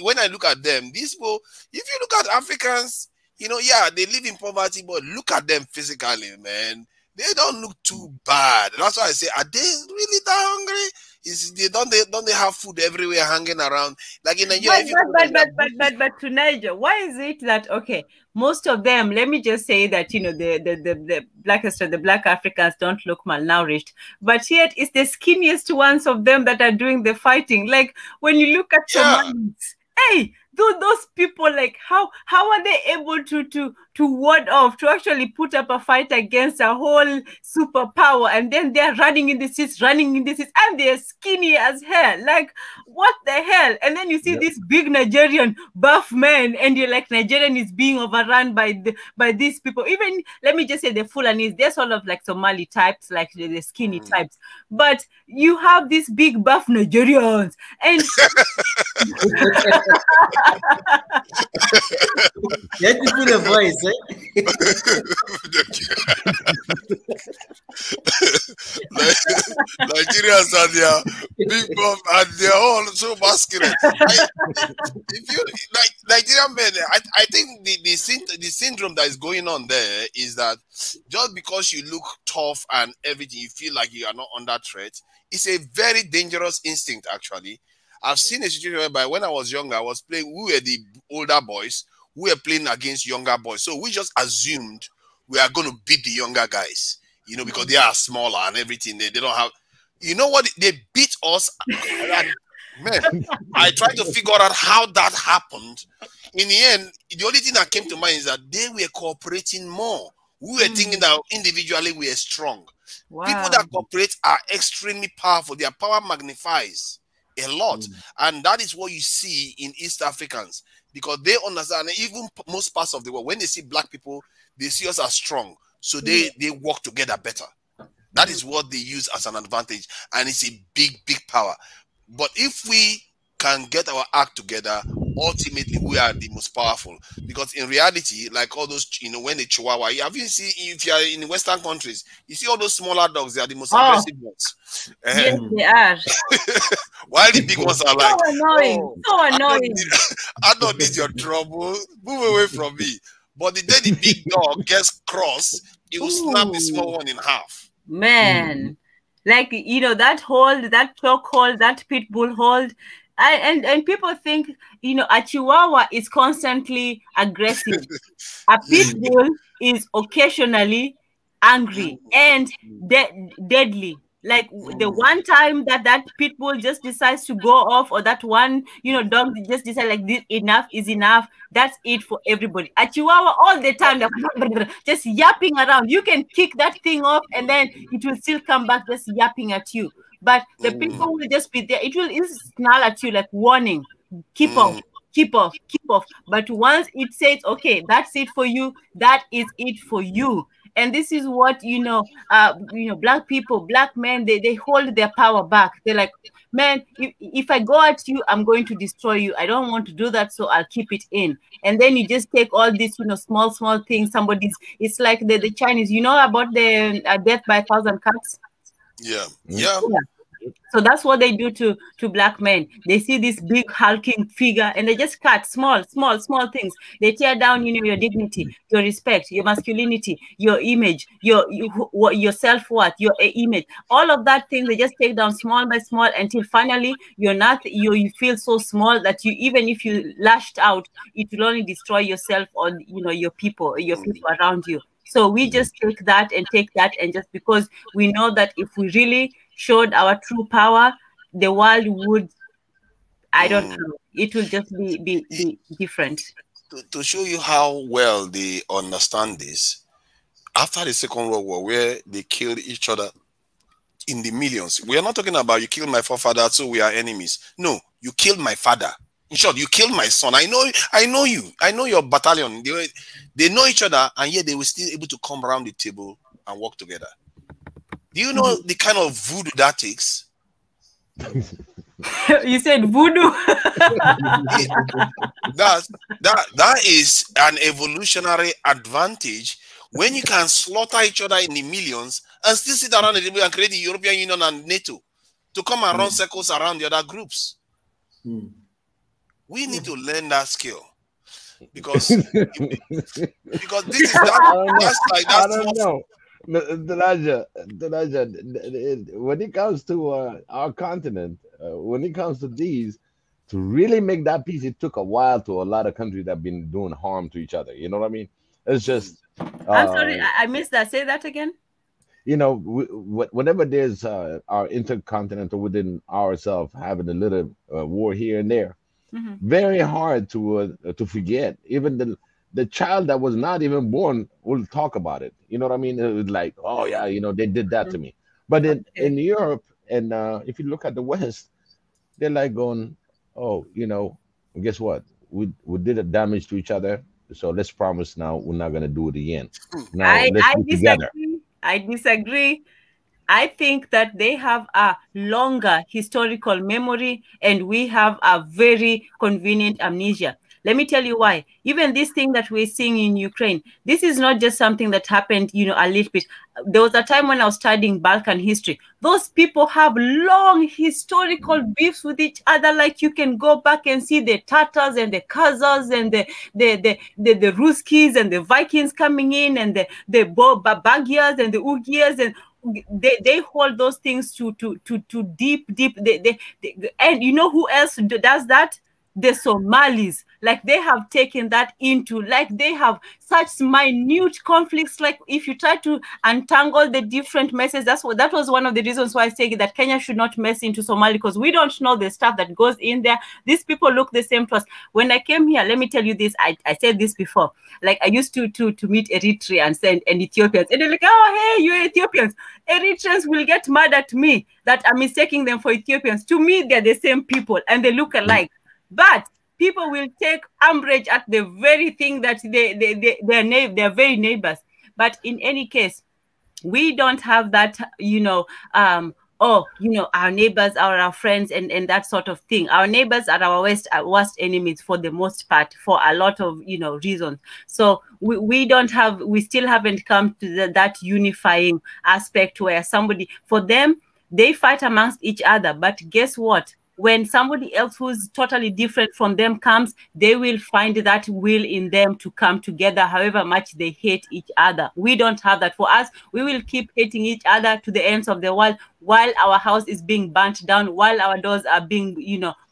When I look at them, these people, if you look at Africans, you know, yeah, they live in poverty, but look at them physically, man. They don't look too bad. That's why I say, are they really that hungry? Don't they have food everywhere hanging around? Like in Nigeria. But to Niger, why is it that most of them, let me just say that the black Africans don't look malnourished, but yet it's the skinniest ones of them that are doing the fighting. Like when you look at Somalis, hey, those people, like how are they able to ward off, to actually put up a fight against a whole superpower, and then they're running in the seas, and they're skinny as hell. Like what the hell? And then you see this big Nigerian buff man, and you're like, Nigerian is being overrun by these people. Even let me just say the Fulanis, they're sort of like Somali types, like the skinny types, but you have these big buff Nigerians, and you have to put a voice, Nigerians are their big buff and they're all so masculine. If you like Nigerian men, I think the syndrome that is going on there is that just because you look tough and everything, you feel like you are not under threat. It's a very dangerous instinct, actually. I've seen a situation whereby when I was younger, I was playing, we were the older boys, we were playing against younger boys. So we just assumed we are going to beat the younger guys. you know, because they are smaller and everything. They don't have, you know what? They beat us. And, man, I tried to figure out how that happened. In the end, the only thing that came to mind is that they were cooperating more. We were thinking that individually we are strong. Wow. People that cooperate are extremely powerful. Their power magnifies a lot. And that is what you see in East Africans, because they understand, even most parts of the world, when they see black people, they see us as strong. So they work together better. That is what they use as an advantage. And it's a big, big power. But if we can get our act together, ultimately we are the most powerful. Because in reality, like all those, you know, when the Chihuahua, have you seen, if you are in Western countries, you see all those smaller dogs, they are the most aggressive ones. Yes, they are. While the big ones are like, so annoying, so annoying. I don't need your trouble. Move away from me. But the day the big dog gets cross, it will snap the small one in half. Man, like, you know, that hold, that choke hold, that pit bull hold. And people think, you know, a Chihuahua is constantly aggressive. A pit bull is occasionally angry and deadly. Like the one time that pit bull just decides to go off, or that one, you know, dog just decides like this, enough is enough. That's it for everybody. A Chihuahua all the time, just yapping around. You can kick that thing off and then it will still come back just yapping at you. But the people will just be there. It will snarl at you like warning, keep off, keep off, keep off. But once it says, okay, that's it for you, that is it for you. And this is what, you know, black people, black men, they hold their power back. They're like, man, if I go at you, I'm going to destroy you. I don't want to do that, so I'll keep it in. And then you just take all these, you know, small things. It's like the Chinese, you know about the death by 1,000 cuts? Yeah. So that's what they do to black men. They see this big hulking figure and they just cut small things. They tear down, you know, your dignity, your respect, your masculinity, your image, your self-worth, your image, all of that thing. They just take down small by small until finally you feel so small that you, even if you lashed out, it will only destroy yourself or, you know, your people around you. So we just take that and just because we know that if we really showed our true power, the world would, I don't know, it will just be different. To show you how well they understand this, after the Second World War, where they killed each other in the millions, we are not talking about you killed my forefather, so we are enemies. No, you killed my father. In short, you killed my son. I know you. I know your battalion. They know each other, and yet they were still able to come around the table and work together. Do you know the kind of voodoo that takes? You said voodoo. that is an evolutionary advantage when you can slaughter each other in the millions and still sit around the table and create the European Union and NATO to come and run circles around the other groups. We need to learn that skill because this is that. I don't know. Delaja, when it comes to our continent, when it comes to these, to really make that peace, it took a while to a lot of countries that have been doing harm to each other. You know what I mean? It's just. I'm sorry, I missed that. Say that again. You know, whenever there's our intercontinental within ourselves having a little war here and there, very hard to forget. Even the child that was not even born will talk about it. You know what I mean? It was like, oh yeah, you know, they did that to me. But in Europe, and if you look at the West, they're like going, oh, you know, guess what? We did a damage to each other, so let's promise now we're not gonna do it again. Now let's be together. I disagree. I think that they have a longer historical memory and we have a very convenient amnesia. Let me tell you why. Even this thing that we're seeing in Ukraine, this is not just something that happened, you know, a little bit. There was a time when I was studying Balkan history. Those people have long historical beefs with each other. Like you can go back and see the Tatars and the Khazars and the Ruskies and the Vikings coming in and the Bagias and the Ugyas, and they hold those things to deep. And you know who else does that? the Somalis. Like they have taken that into, like they have such minute conflicts. Like if you try to untangle the different messes, that was one of the reasons why I say that Kenya should not mess into Somalia, because we don't know the stuff that goes in there. These people look the same to us. When I came here, let me tell you this, I said this before. Like I used to meet Eritreans and Ethiopians, and they're like, oh, hey, you're Ethiopians. Eritreans will get mad at me that I'm mistaking them for Ethiopians. To me, they're the same people and they look alike. But people will take umbrage at the very thing that they're very neighbors. But in any case, we don't have that, our neighbors are our friends and that sort of thing. Our neighbors are our worst enemies for the most part, for a lot of, reasons. So we still haven't come to that unifying aspect where for them, they fight amongst each other. But guess what? When somebody else who's totally different from them comes, they will find that will in them to come together, however much they hate each other. We don't have that. For us, we will keep hating each other to the ends of the world while our house is being burnt down, while our doors are being,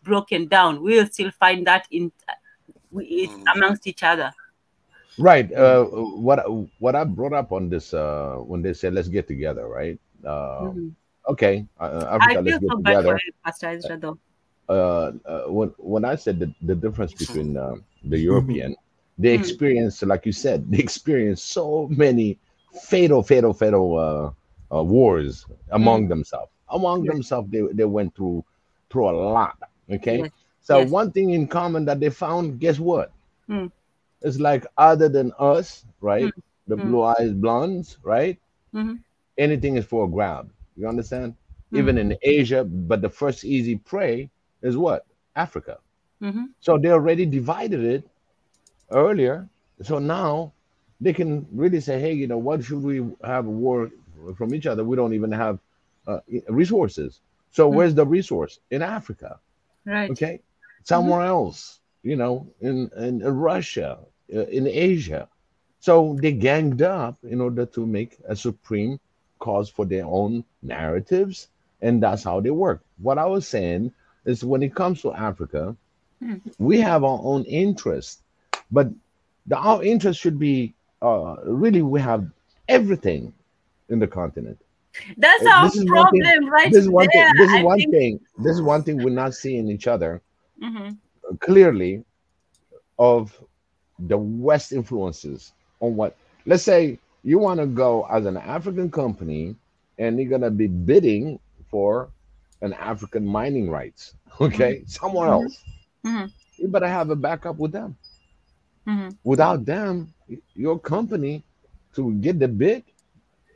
broken down. We will still find that amongst each other. Right. What I brought up on this when they said let's get together, right? Okay, Africa, let's get together. Pastor Ezra, though. When I said the difference between the European, they experience, like you said, they experience so many fatal wars among themselves. Among themselves, they went through a lot. Okay, so one thing in common that they found, guess what? It's like other than us, right? The blue eyes blondes, right? Anything is for a grab. You understand? Even in Asia, but the first easy prey is what? Africa. So they already divided it earlier. So now they can really say, hey, what should we have a war from each other? We don't even have resources. So where's the resource? In Africa. Right. Okay. Somewhere else, in Russia, in Asia. So they ganged up in order to make a supreme cause for their own narratives, and that's how they work. What I was saying is when it comes to Africa, we have our own interests, but our interest should be really we have everything in the continent. That's our problem, right? This is one thing. This is one thing we're not seeing each other clearly of the West influences on what. Let's say you want to go as an African company and you're going to be bidding for an African mining rights, okay, somewhere else. You better have a backup with them. Without them, your company, to get the bid,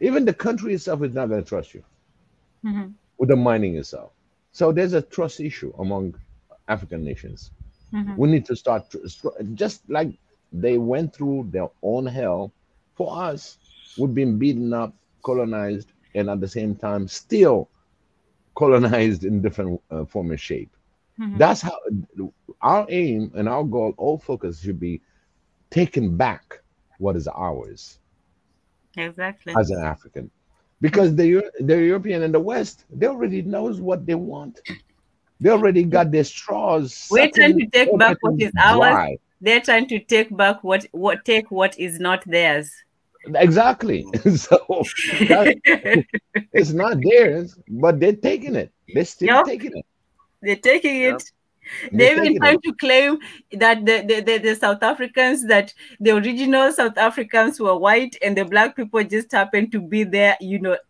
even the country itself is not going to trust you with the mining itself. So there's a trust issue among African nations. We need to start, just like they went through their own hell. For us, we've been beaten up, colonized, and at the same time still colonized in different form and shape. That's how our aim and our goal, all focus should be taking back what is ours. Exactly. As an African. Because the European and the West, they already knows what they want. They already got their straws. We're trying to take back what is ours. They're trying to take back what is not theirs. Exactly. So it's not theirs, but they're taking it. They're still taking it. They're taking it. They're even trying to claim that the South Africans, that the original South Africans were white and the black people just happened to be there,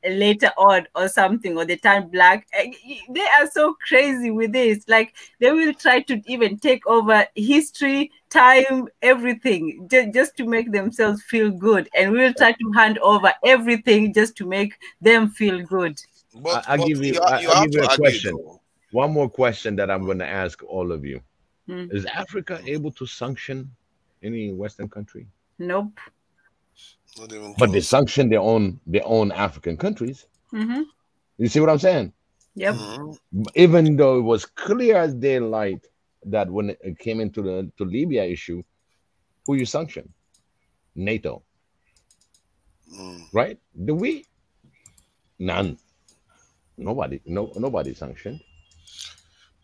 later on or something, or they turned black. They are so crazy with this. Like they will try to even take over history, time, everything, just to make themselves feel good. And we will try to hand over everything just to make them feel good. I'll give you a question. One more question that I'm going to ask all of you. Is Africa able to sanction any Western country? Nope. But they sanction their own African countries. You see what I'm saying? Yep. Even though it was clear as daylight that when it came into the Libya issue, who you sanction? NATO. Right? Do we? None. Nobody sanctioned.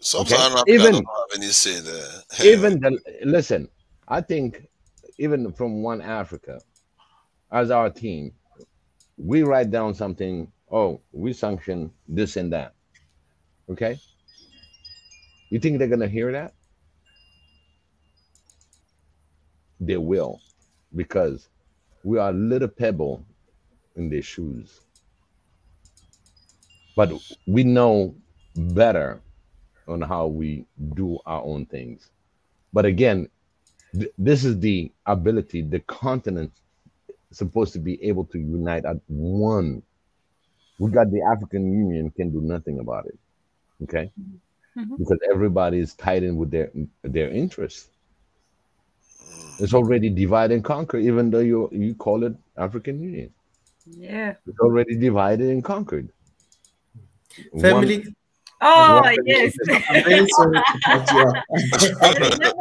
Sub-Saharan Africa Even don't have any say there. even listen, I think even from One Africa, as our team, we write down something. Oh, we sanction this and that. Okay, you think they're gonna hear that? They will, because we are a little pebble in their shoes. But we know better on how we do our own things. But again, this is the ability, the continent supposed to be able to unite at one. We got the African Union can do nothing about it, okay? Because everybody is tied in with their interests. It's already divide and conquer, even though you call it African Union. Yeah. It's already divided and conquered. Family. Oh, yes. I'm very sorry to cut you off.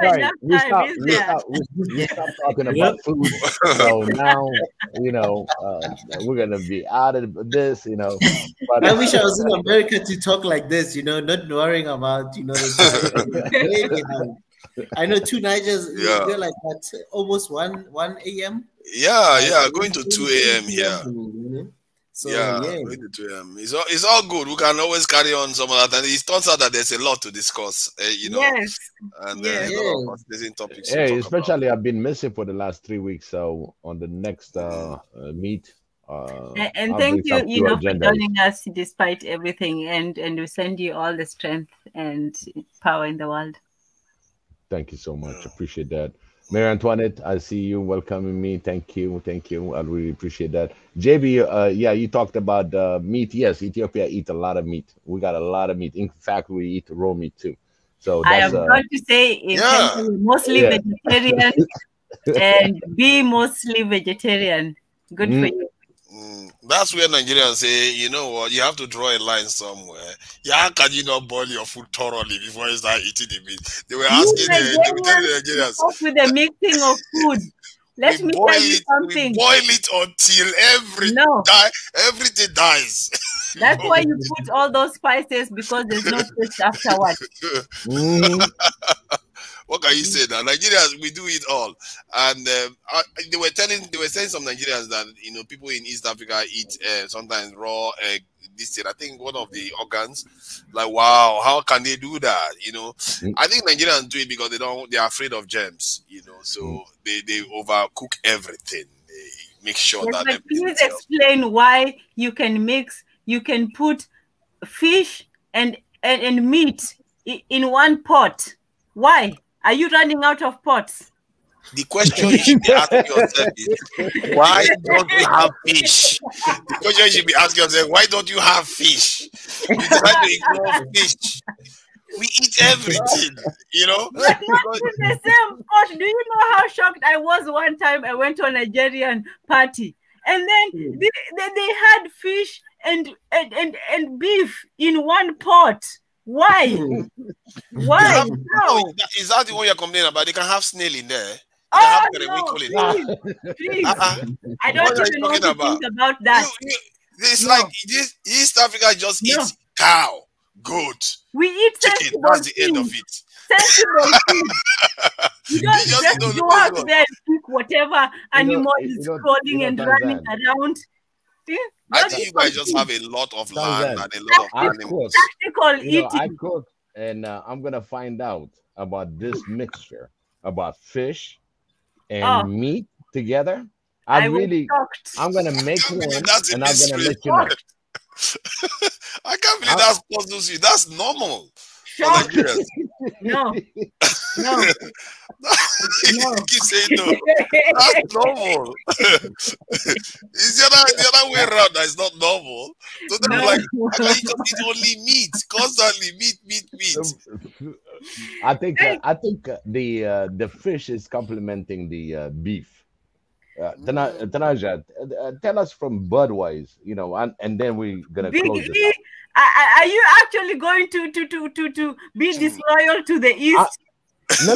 Right. We stop talking about food. So now, we're going to be out of this, But I wish I was in America to talk like this, not worrying about, the time. I know 2 Nigers, they're like what, almost 1 a.m. Yeah, going to 2 a.m. here. So, going to 2 a.m. It's all good. We can always carry on some of that. And it turns out that there's a lot to discuss, Yes. And a lot of fascinating topics. Especially I've been missing for the last 3 weeks. So on the next meet. And thank you, for joining us despite everything. And we send you all the strength and power in the world. Thank you so much. Appreciate that. Mary Antoinette, I see you welcoming me. Thank you. I really appreciate that. JB, you talked about meat. Yes, Ethiopia eats a lot of meat. We got a lot of meat. In fact, we eat raw meat too. So that's, I am going to say it's mostly vegetarian and be mostly vegetarian. Good for you. That's where Nigerians say, you know what, you have to draw a line somewhere. How can you not boil your food thoroughly before you start eating the meat? They were asking the Nigerians. With the mixing of food. Let me tell you something. We boil it until everything dies. That's why you put all those spices, because there's no taste afterwards. What can you say now? Nigerians, we do it all. And they were saying some Nigerians that, people in East Africa eat sometimes raw egg. This thing. I think one of the organs, like, wow, how can they do that? I think Nigerians do it because they are afraid of germs, so they overcook everything. They make sure that. But please explain why you can put fish and meat in one pot. Why? Are you running out of pots? The question you should be asking yourself is, why don't you have fish? The question you should be asking yourself, why don't you have fish? You try to ignore fish. We eat everything, But not in the same pot. Do you know how shocked I was one time? I went to a Nigerian party, and then they had fish and beef in one pot. Why? Why? No. Is that the one you're complaining about? They can have snail in there. Please. I don't even know what to think about that. It's like East Africa just eats cow, goat. We eat chicken. That's the end of it. Sensible food. You don't just go out there and pick whatever animal is crawling and running around. I think you guys just have a lot of land and a lot of animals. Tactical eating. I cook, and I'm gonna find out about this mixture about fish and meat together. I'm gonna make one, and I'm gonna let you know. I can't believe that puzzles you. That's normal. No. You keep saying no. That's normal. It's the other way around that is not normal. So they're like, how can you just eat only meat? Constantly meat. I think the fish is complementing the beef. Tanaja, tell us from Budweiser, and then we're gonna close it. Are you actually going to be disloyal to the East? No.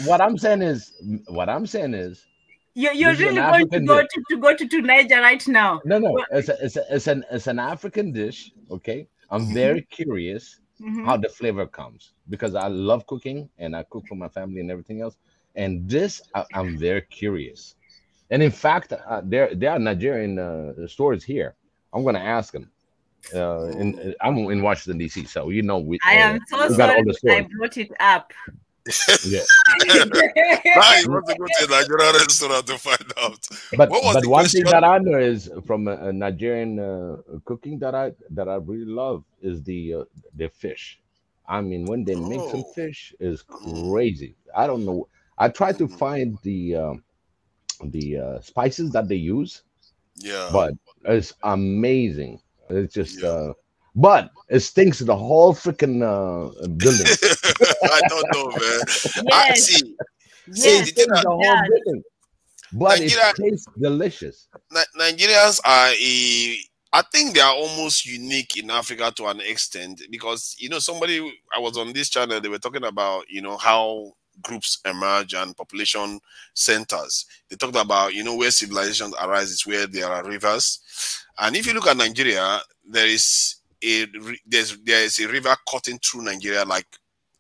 What I'm saying is, you're really going to go to Niger right now. No. It's an African dish. Okay, I'm very curious. how the flavor comes, because I love cooking and I cook for my family and everything else. And this, I'm very curious. And in fact, there are Nigerian stores here. I'm gonna ask them. I'm in Washington D.C., so we I am so we got all sorry the stores. I brought it up. Yeah. Now you want to go to a Nigerian restaurant to find out. But What was the one thing question? that I know is from a Nigerian cooking that I really love is the fish. I mean, when they make some fish is crazy. I don't know. I try to find the spices that they use, Yeah. but it's amazing. It's just but it stinks the whole freaking building. I don't know, man. Yes. See, Yes, the thing The whole building. But Nigeria- it tastes delicious. Nigerians are I think they are almost unique in Africa to an extent, because I was on this channel, they were talking about how groups emerge and population centers. They talked about where civilization arises, where there are rivers. And if you look at Nigeria, there is a river cutting through Nigeria, like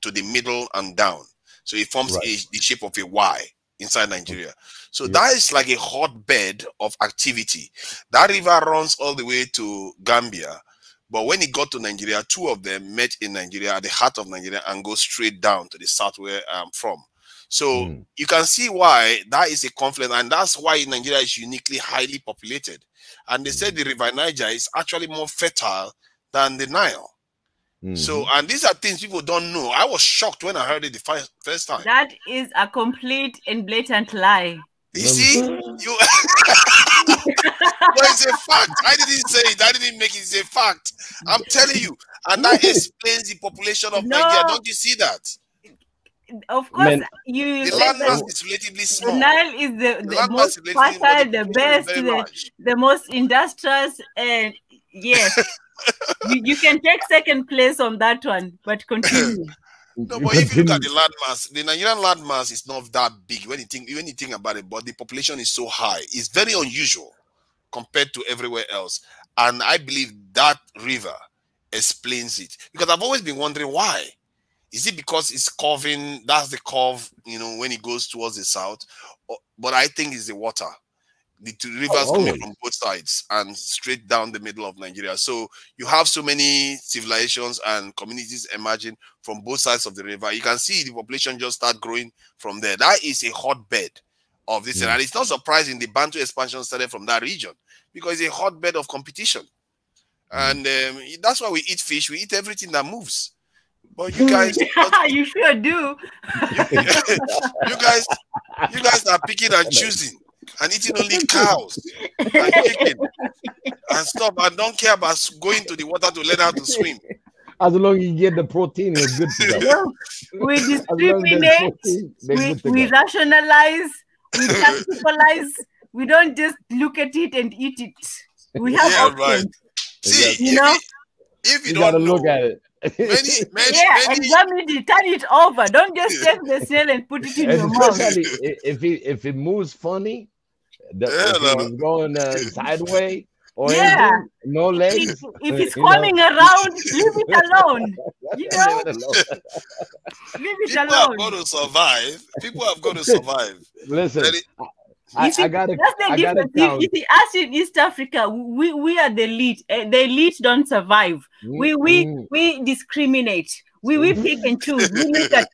to the middle and down. So it forms the shape of a Y inside Nigeria. So that is like a hotbed of activity. That river runs all the way to Gambia. But when it got to Nigeria, two of them met in Nigeria, at the heart of Nigeria, and go straight down to the south where I'm from. So you can see why that is a conflict, and that's why Nigeria is uniquely highly populated. And they said the River Niger is actually more fertile than the Nile. So, and these are things people don't know. I was shocked when I heard it the first time. That is a complete and blatant lie. You see, but it's a fact. I didn't say it. I didn't make it. It's a fact. I'm telling you, and that explains the population of Nigeria. Don't you see that? Of course, the landmass is relatively small. The Nile is the most fertile, the best, the most industrious, and yes, you can take second place on that one. But continue. No, but if you look at the landmass, the Nigerian landmass is not that big when you think about it. But the population is so high; it's very unusual compared to everywhere else. And I believe that river explains it, because I've always been wondering why. Is it because it's curving? That's the curve, when it goes towards the south. But I think it's the water. The two rivers coming from both sides and straight down the middle of Nigeria. So you have so many civilizations and communities emerging from both sides of the river. You can see the population just start growing from there. That is a hotbed of this. And it's not surprising the Bantu expansion started from that region, because it's a hotbed of competition. And that's why we eat fish. We eat everything that moves. But you guys, you sure do. you guys are picking and choosing and eating only cows and chicken and stuff, and don't care about going to the water to learn how to swim. As long as you get the protein, it's good to go. We discriminate, we rationalize, we tacticalize. We don't just look at it and eat it. We have options. Right. See, if you gotta don't know, look at it. Examine it, turn it over. Don't just take the snail and put it in your mouth. If it moves funny, if it's going sideways or anything, no legs. If it's coming around, leave it alone. Leave it alone. People have got to survive. People have got to survive. Listen. That's the difference. If you ask in East Africa, we are the elite. The elite don't survive. We discriminate. We pick and choose. We look at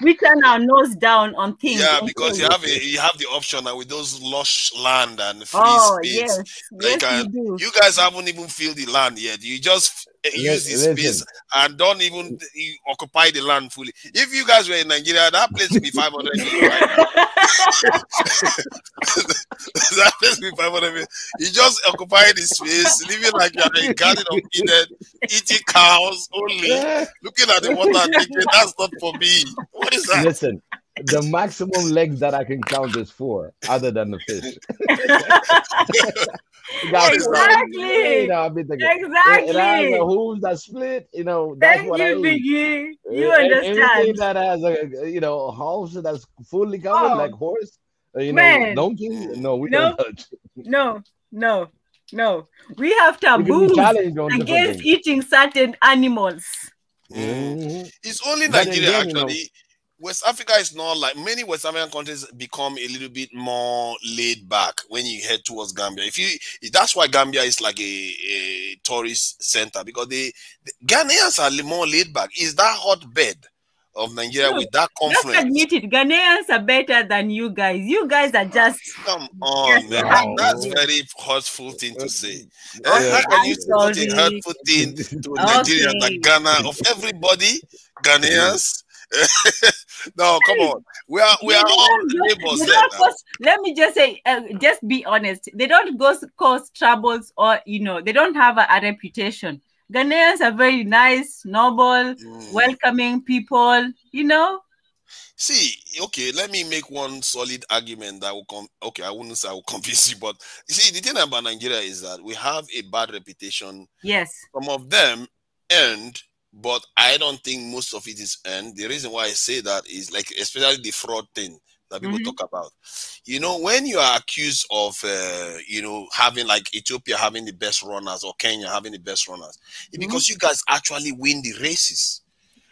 we turn our nose down on things. Yeah, because you have the option now with those lush land and free space. Yes, you guys haven't even filled the land yet. You just use the space and don't even occupy the land fully. If you guys were in Nigeria, that place would be 500 years right now. That place would be 500 years. You just occupy the space, living like you're in a garden of Eden, eating cows only, looking at the water and thinking, that's not for me. What is that? Listen, the maximum legs that I can count is 4, other than the fish. Exactly. It has a hooves that split. That's what I eat. You understand? Anything that has a house that's fully covered, like horse, donkey. No, we don't touch. No. We have taboo against eating certain animals. It's only But Nigeria then, actually. West Africa is not like many West African countries become a little bit more laid back when you head towards Gambia. That's why Gambia is like a tourist center, because the Ghanaians are more laid back. Is that hotbed of Nigeria with that confluence? Just admit it. Ghanaians are better than you guys. You guys are just... Come on, man. That's very hurtful thing to say. Okay, How can you say such a hurtful thing to Nigeria, like Ghana, of everybody, Ghanaians? No, come on. We are all neighbors there. Let me just say, just be honest. They don't cause troubles, or they don't have a reputation. Ghanaians are very nice, noble, welcoming people. See, okay, let me make one solid argument that will come. Okay, I wouldn't say I will convince you, but you see, the thing about Nigeria is that we have a bad reputation. Yes. Some of them earned, but I don't think most of it is earned. The reason why I say that is, like, especially the fraud thing that people talk about. When you are accused of, having, like, Ethiopia having the best runners or Kenya having the best runners, it's because you guys actually win the races.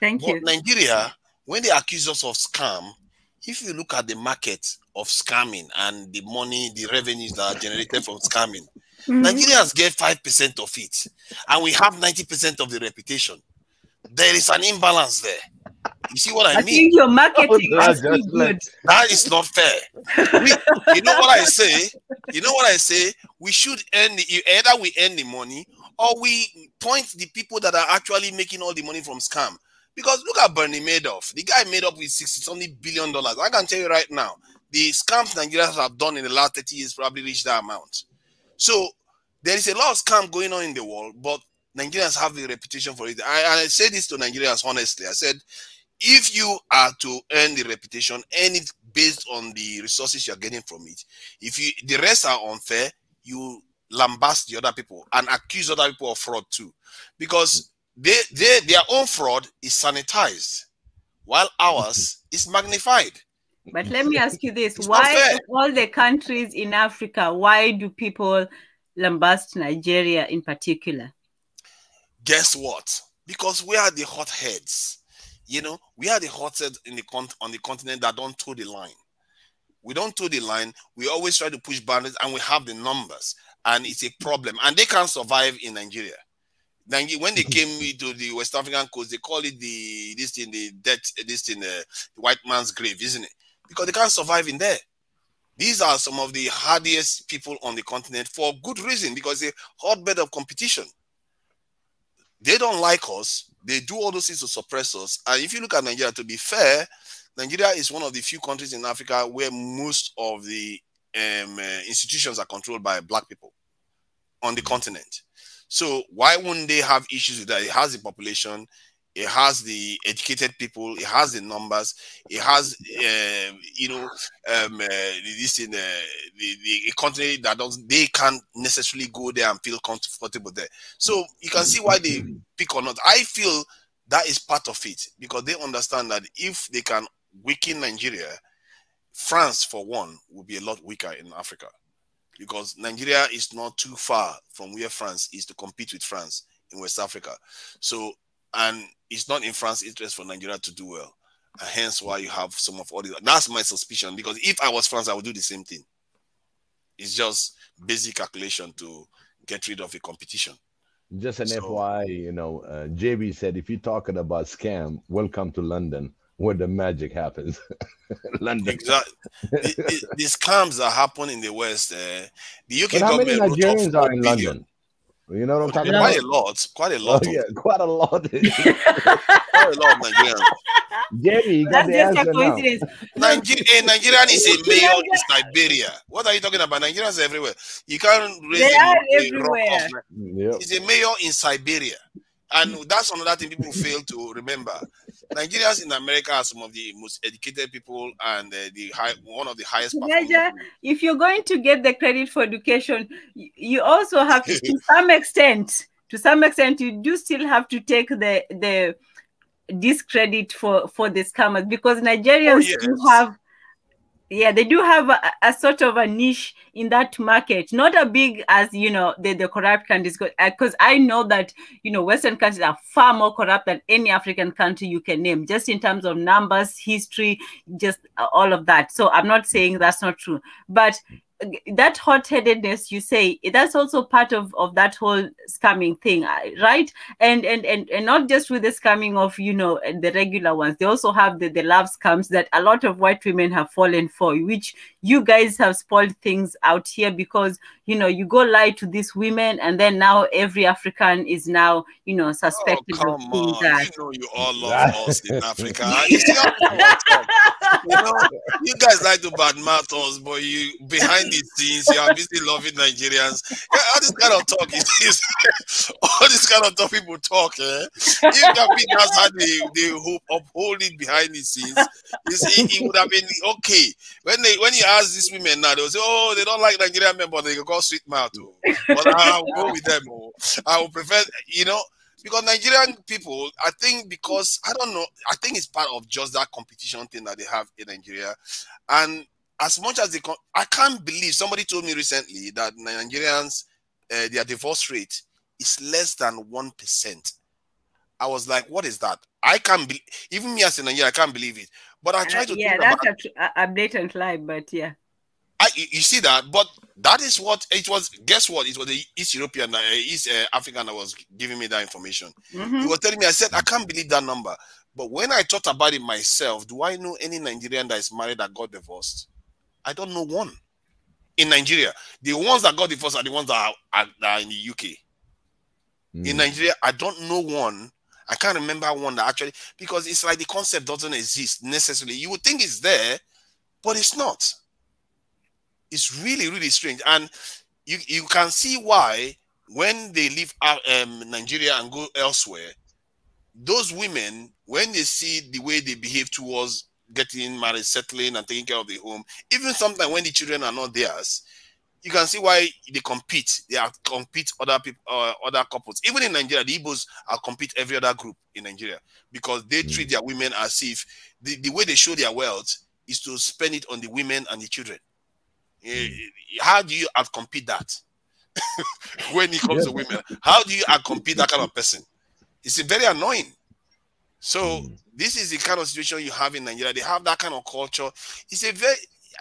Thank you. Nigeria, when they accuse us of scam, if you look at the market of scamming and the money, the revenues that are generated from scamming, Nigerians get 5% of it, and we have 90% of the reputation. There is an imbalance there. You see what I mean? I think your marketing is good. That is not fair. You know what I say? We should either we earn the money, or we point the people that are actually making all the money from scam. Because look at Bernie Madoff. The guy made up with $60-something billion. I can tell you right now, the scams Nigerians have done in the last 30 years probably reached that amount. So there is a lot of scam going on in the world, but Nigerians have the reputation for it. I say this to Nigerians honestly. I said, if you are to earn the reputation, earn it based on the resources you're getting from it. If the rest are unfair, you lambast the other people and accuse other people of fraud too. Because their own fraud is sanitized, while ours is magnified. But let me ask you this. Why of all the countries in Africa, why do people lambast Nigeria in particular? Guess what? Because we are the hotheads. We are the hotheads on the continent that don't toe the line. We don't toe the line. We always try to push boundaries, and we have the numbers, and it's a problem. And they can't survive in Nigeria. When they came to the West African coast, they call it the white man's grave, isn't it? Because they can't survive in there. These are some of the hardiest people on the continent for good reason, because they're hotbed of competition. They don't like us. They do all those things to suppress us. And if you look at Nigeria, to be fair, Nigeria is one of the few countries in Africa where most of the institutions are controlled by black people on the continent. So why wouldn't they have issues with that? It has the population, it has the educated people, it has the numbers, it has the continent that they can't necessarily go there and feel comfortable there. So you can see why they pick or not. I feel that is part of it, because they understand that if they can weaken Nigeria, France for one will be a lot weaker in Africa. Because Nigeria is not too far from where France is to compete with France in West Africa. So, and it's not in France's interest for Nigeria to do well. And hence why you have some of all these. That's my suspicion, because if I was France, I would do the same thing. It's just basic calculation to get rid of a competition. Just an FYI, JB said, if you're talking about scam, welcome to London, where the magic happens. London. Exactly. the scams that happen in the West, the UK but how many government Nigerians are in London? You know what I'm talking about? Quite a lot. Oh, yeah, quite a lot. Quite a lot of Nigerians. Jerry, you got the answer now. Nigerian is a mayor in Siberia. What are you talking about? Nigerians are everywhere. You can't raise they are everywhere. He's a mayor in Siberia. And that's another thing people fail to remember. Nigerians in America are some of the most educated people and one of the highest performers. If you're going to get the credit for education, you also have to some extent, you do still have to take the discredit for the scammers, because Nigerians do have Yeah, they do have a sort of a niche in that market, not as big as, you know, the corrupt countries, because I know that, you know, Western countries are far more corrupt than any African country you can name, just in terms of numbers, history, just all of that. So I'm not saying that's not true, but that hot-headedness you say, that's also part of that whole scamming thing, right? And not just with the scamming of, you know, the regular ones. They also have the love scams that a lot of white women have fallen for, which you guys have spoiled things out here, because, you know, you go lie to these women, and then now every African is now, you know, suspected of come doing on. that. You know you all love us in Africa. You see how people talk. You know, you guys like to badmouth us, but you behind the scenes, you are busy loving Nigerians. Yeah, all this kind of talk is all this kind of talk people talk. If that's how they uphold it behind the scenes, it would have been okay. When you ask these women now, they'll say, "Oh, they don't like Nigerian men, but they go sweet mouth." Oh. But I'll go with them. Oh. I would prefer, you know. Because Nigerian people, I think, because I don't know, I think it's part of just that competition thing that they have in Nigeria. And as much as I can't believe, somebody told me recently that Nigerians, their divorce rate is less than 1%. I was like, what is that? I can't believe, even me as a Nigerian, I can't believe it. But I try to think about it. Yeah, that's a blatant lie, but yeah. You see that, but that is what it was. Guess what? It was the East European, East African that was giving me that information. He was telling me, I said, I can't believe that number. But when I thought about it myself, do I know any Nigerian that is married that got divorced? I don't know one. In Nigeria, the ones that got divorced are the ones that are in the UK. In Nigeria, I don't know one. I can't remember one that actually, because it's like the concept doesn't exist necessarily. You would think it's there, but it's not. It's really, really strange. And you can see why when they leave Nigeria and go elsewhere, those women, when they see the way they behave towards getting married, settling, and taking care of the home, even sometimes when the children are not theirs, you can see why they compete. They compete other people, other couples. Even in Nigeria, the Igbos compete every other group in Nigeria, because they treat their women as if the way they show their wealth is to spend it on the women and the children. How do you outcompete that? When it comes to women, how do you outcompete that kind of person? It's very annoying. So this is the kind of situation you have in Nigeria. They have that kind of culture. It's a very,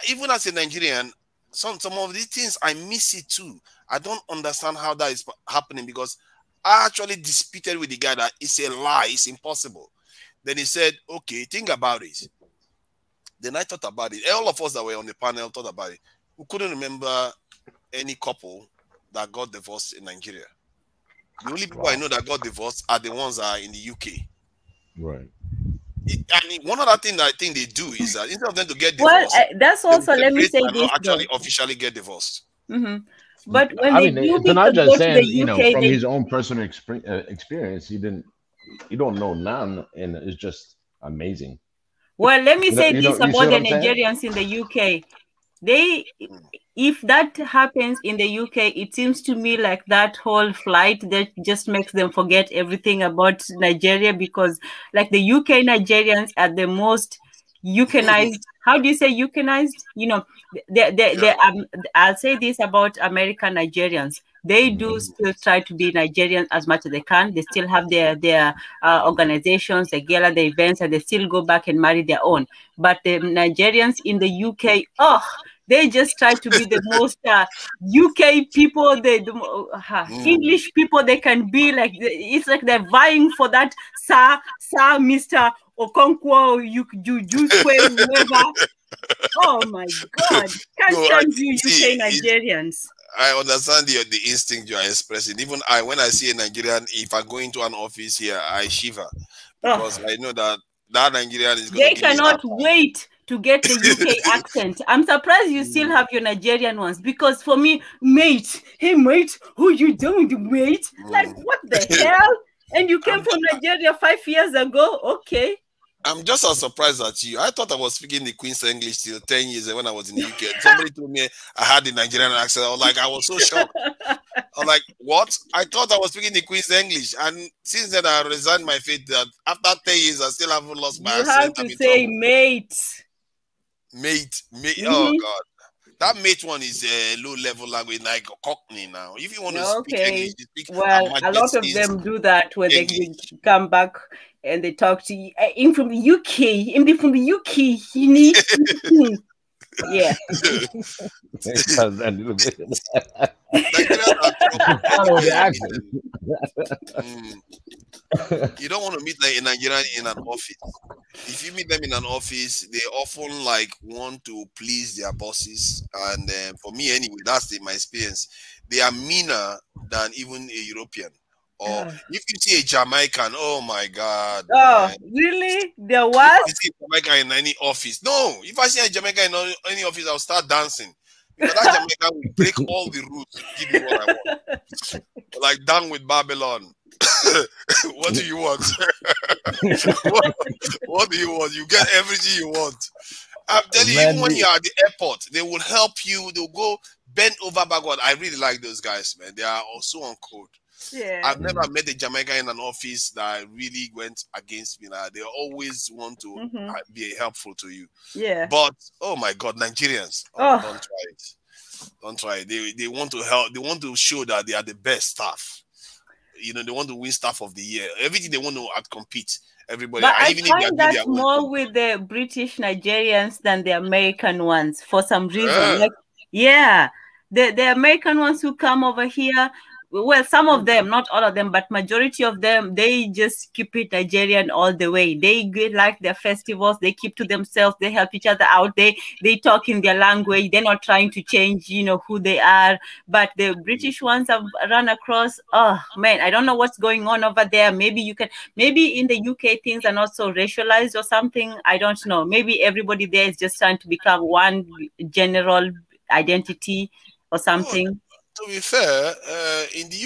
even as a Nigerian, some of these things I miss it too. I don't understand how that is happening, because I actually disputed with the guy that it's a lie, it's impossible. Then he said, okay, think about it. Then I thought about it. All of us that were on the panel thought about it. We couldn't remember any couple that got divorced in Nigeria. The only people I know that got divorced are the ones that are in the UK. Right. And one other thing that I think they do is that instead of them to get divorced, that's also, let me say this, actually officially get divorced. But when they do Tanaja go to saying, the you know, UK, from his own personal experience, you don't know none, and it's just amazing. Well, let me say this about the Nigerians in the UK. If that happens in the UK, it seems to me like that whole flight that just makes them forget everything about Nigeria, because like the UK Nigerians are the most eugenized. How do you say eugenized? You know, I'll say this about American Nigerians. They do still try to be Nigerians as much as they can. They still have their organizations, they gather the events, and they still go back and marry their own. But the Nigerians in the UK, they just try to be the most UK people, English people they can be. Like, it's like they're vying for that Sir, Mr. Okonkwo, whoever. Oh my God! Can't stand you UK Nigerians. I understand the instinct you are expressing. Even when I see a Nigerian, if I go into an office here, I shiver, because I know that Nigerian is going to. They cannot wait to get the UK accent. I'm surprised you still have your Nigerian ones, because for me, mate, hey mate, who you doing, mate? Like, what the hell? And you came from Nigeria 5 years ago? Okay. I'm just as surprised at you. I thought I was speaking the Queen's English till 10 years when I was in the UK. Somebody told me I had the Nigerian accent. I was so shocked. I was like, what? I thought I was speaking the Queen's English. And since then, I resigned my faith that after 10 years, I still haven't lost my accent. You have to say mate. Mate. Oh God. That mate one is a low-level language, like Cockney now. If you want to speak English, you speak well, a lot of them do that where they come back and they talk to you. I'm from the UK. I'm from the UK. You need. Yeah. You don't want to meet like a Nigerian in an office. If you meet them in an office, they often like want to please their bosses, and for me anyway, that's my experience. They are meaner than even a European. Or if you see a Jamaican, oh my God! Oh, really? There was? If you see a Jamaican in any office, no. If I see a Jamaican in any office, I'll start dancing because that Jamaican will break all the rules to give me what I want. Like Down with Babylon. What do you want? what do you want? You get everything you want. I'm telling you, even when you're at the airport, they will help you. They'll go bend over backward. I really like those guys, man. They are also on code. Yeah. I've never met a Jamaican in an office that really went against me. They always want to be helpful to you. Yeah. But oh my God, Nigerians, don't try it. Don't try it. They want to help. They want to show that they are the best staff. You know, they want to win staff of the year. Everything they want to outcompete everybody. But I find that more with the British Nigerians than the American ones for some reason. Like, yeah, the American ones who come over here, well, some of them, not all of them, but majority of them, they just keep it Nigerian all the way. They like their festivals. They keep to themselves. They help each other out. They talk in their language. They're not trying to change, you know, who they are. But the British ones have run across, oh man, I don't know what's going on over there. Maybe in the UK things are not so racialized or something. I don't know. Maybe everybody there is just trying to become one general identity or something. To be fair, in the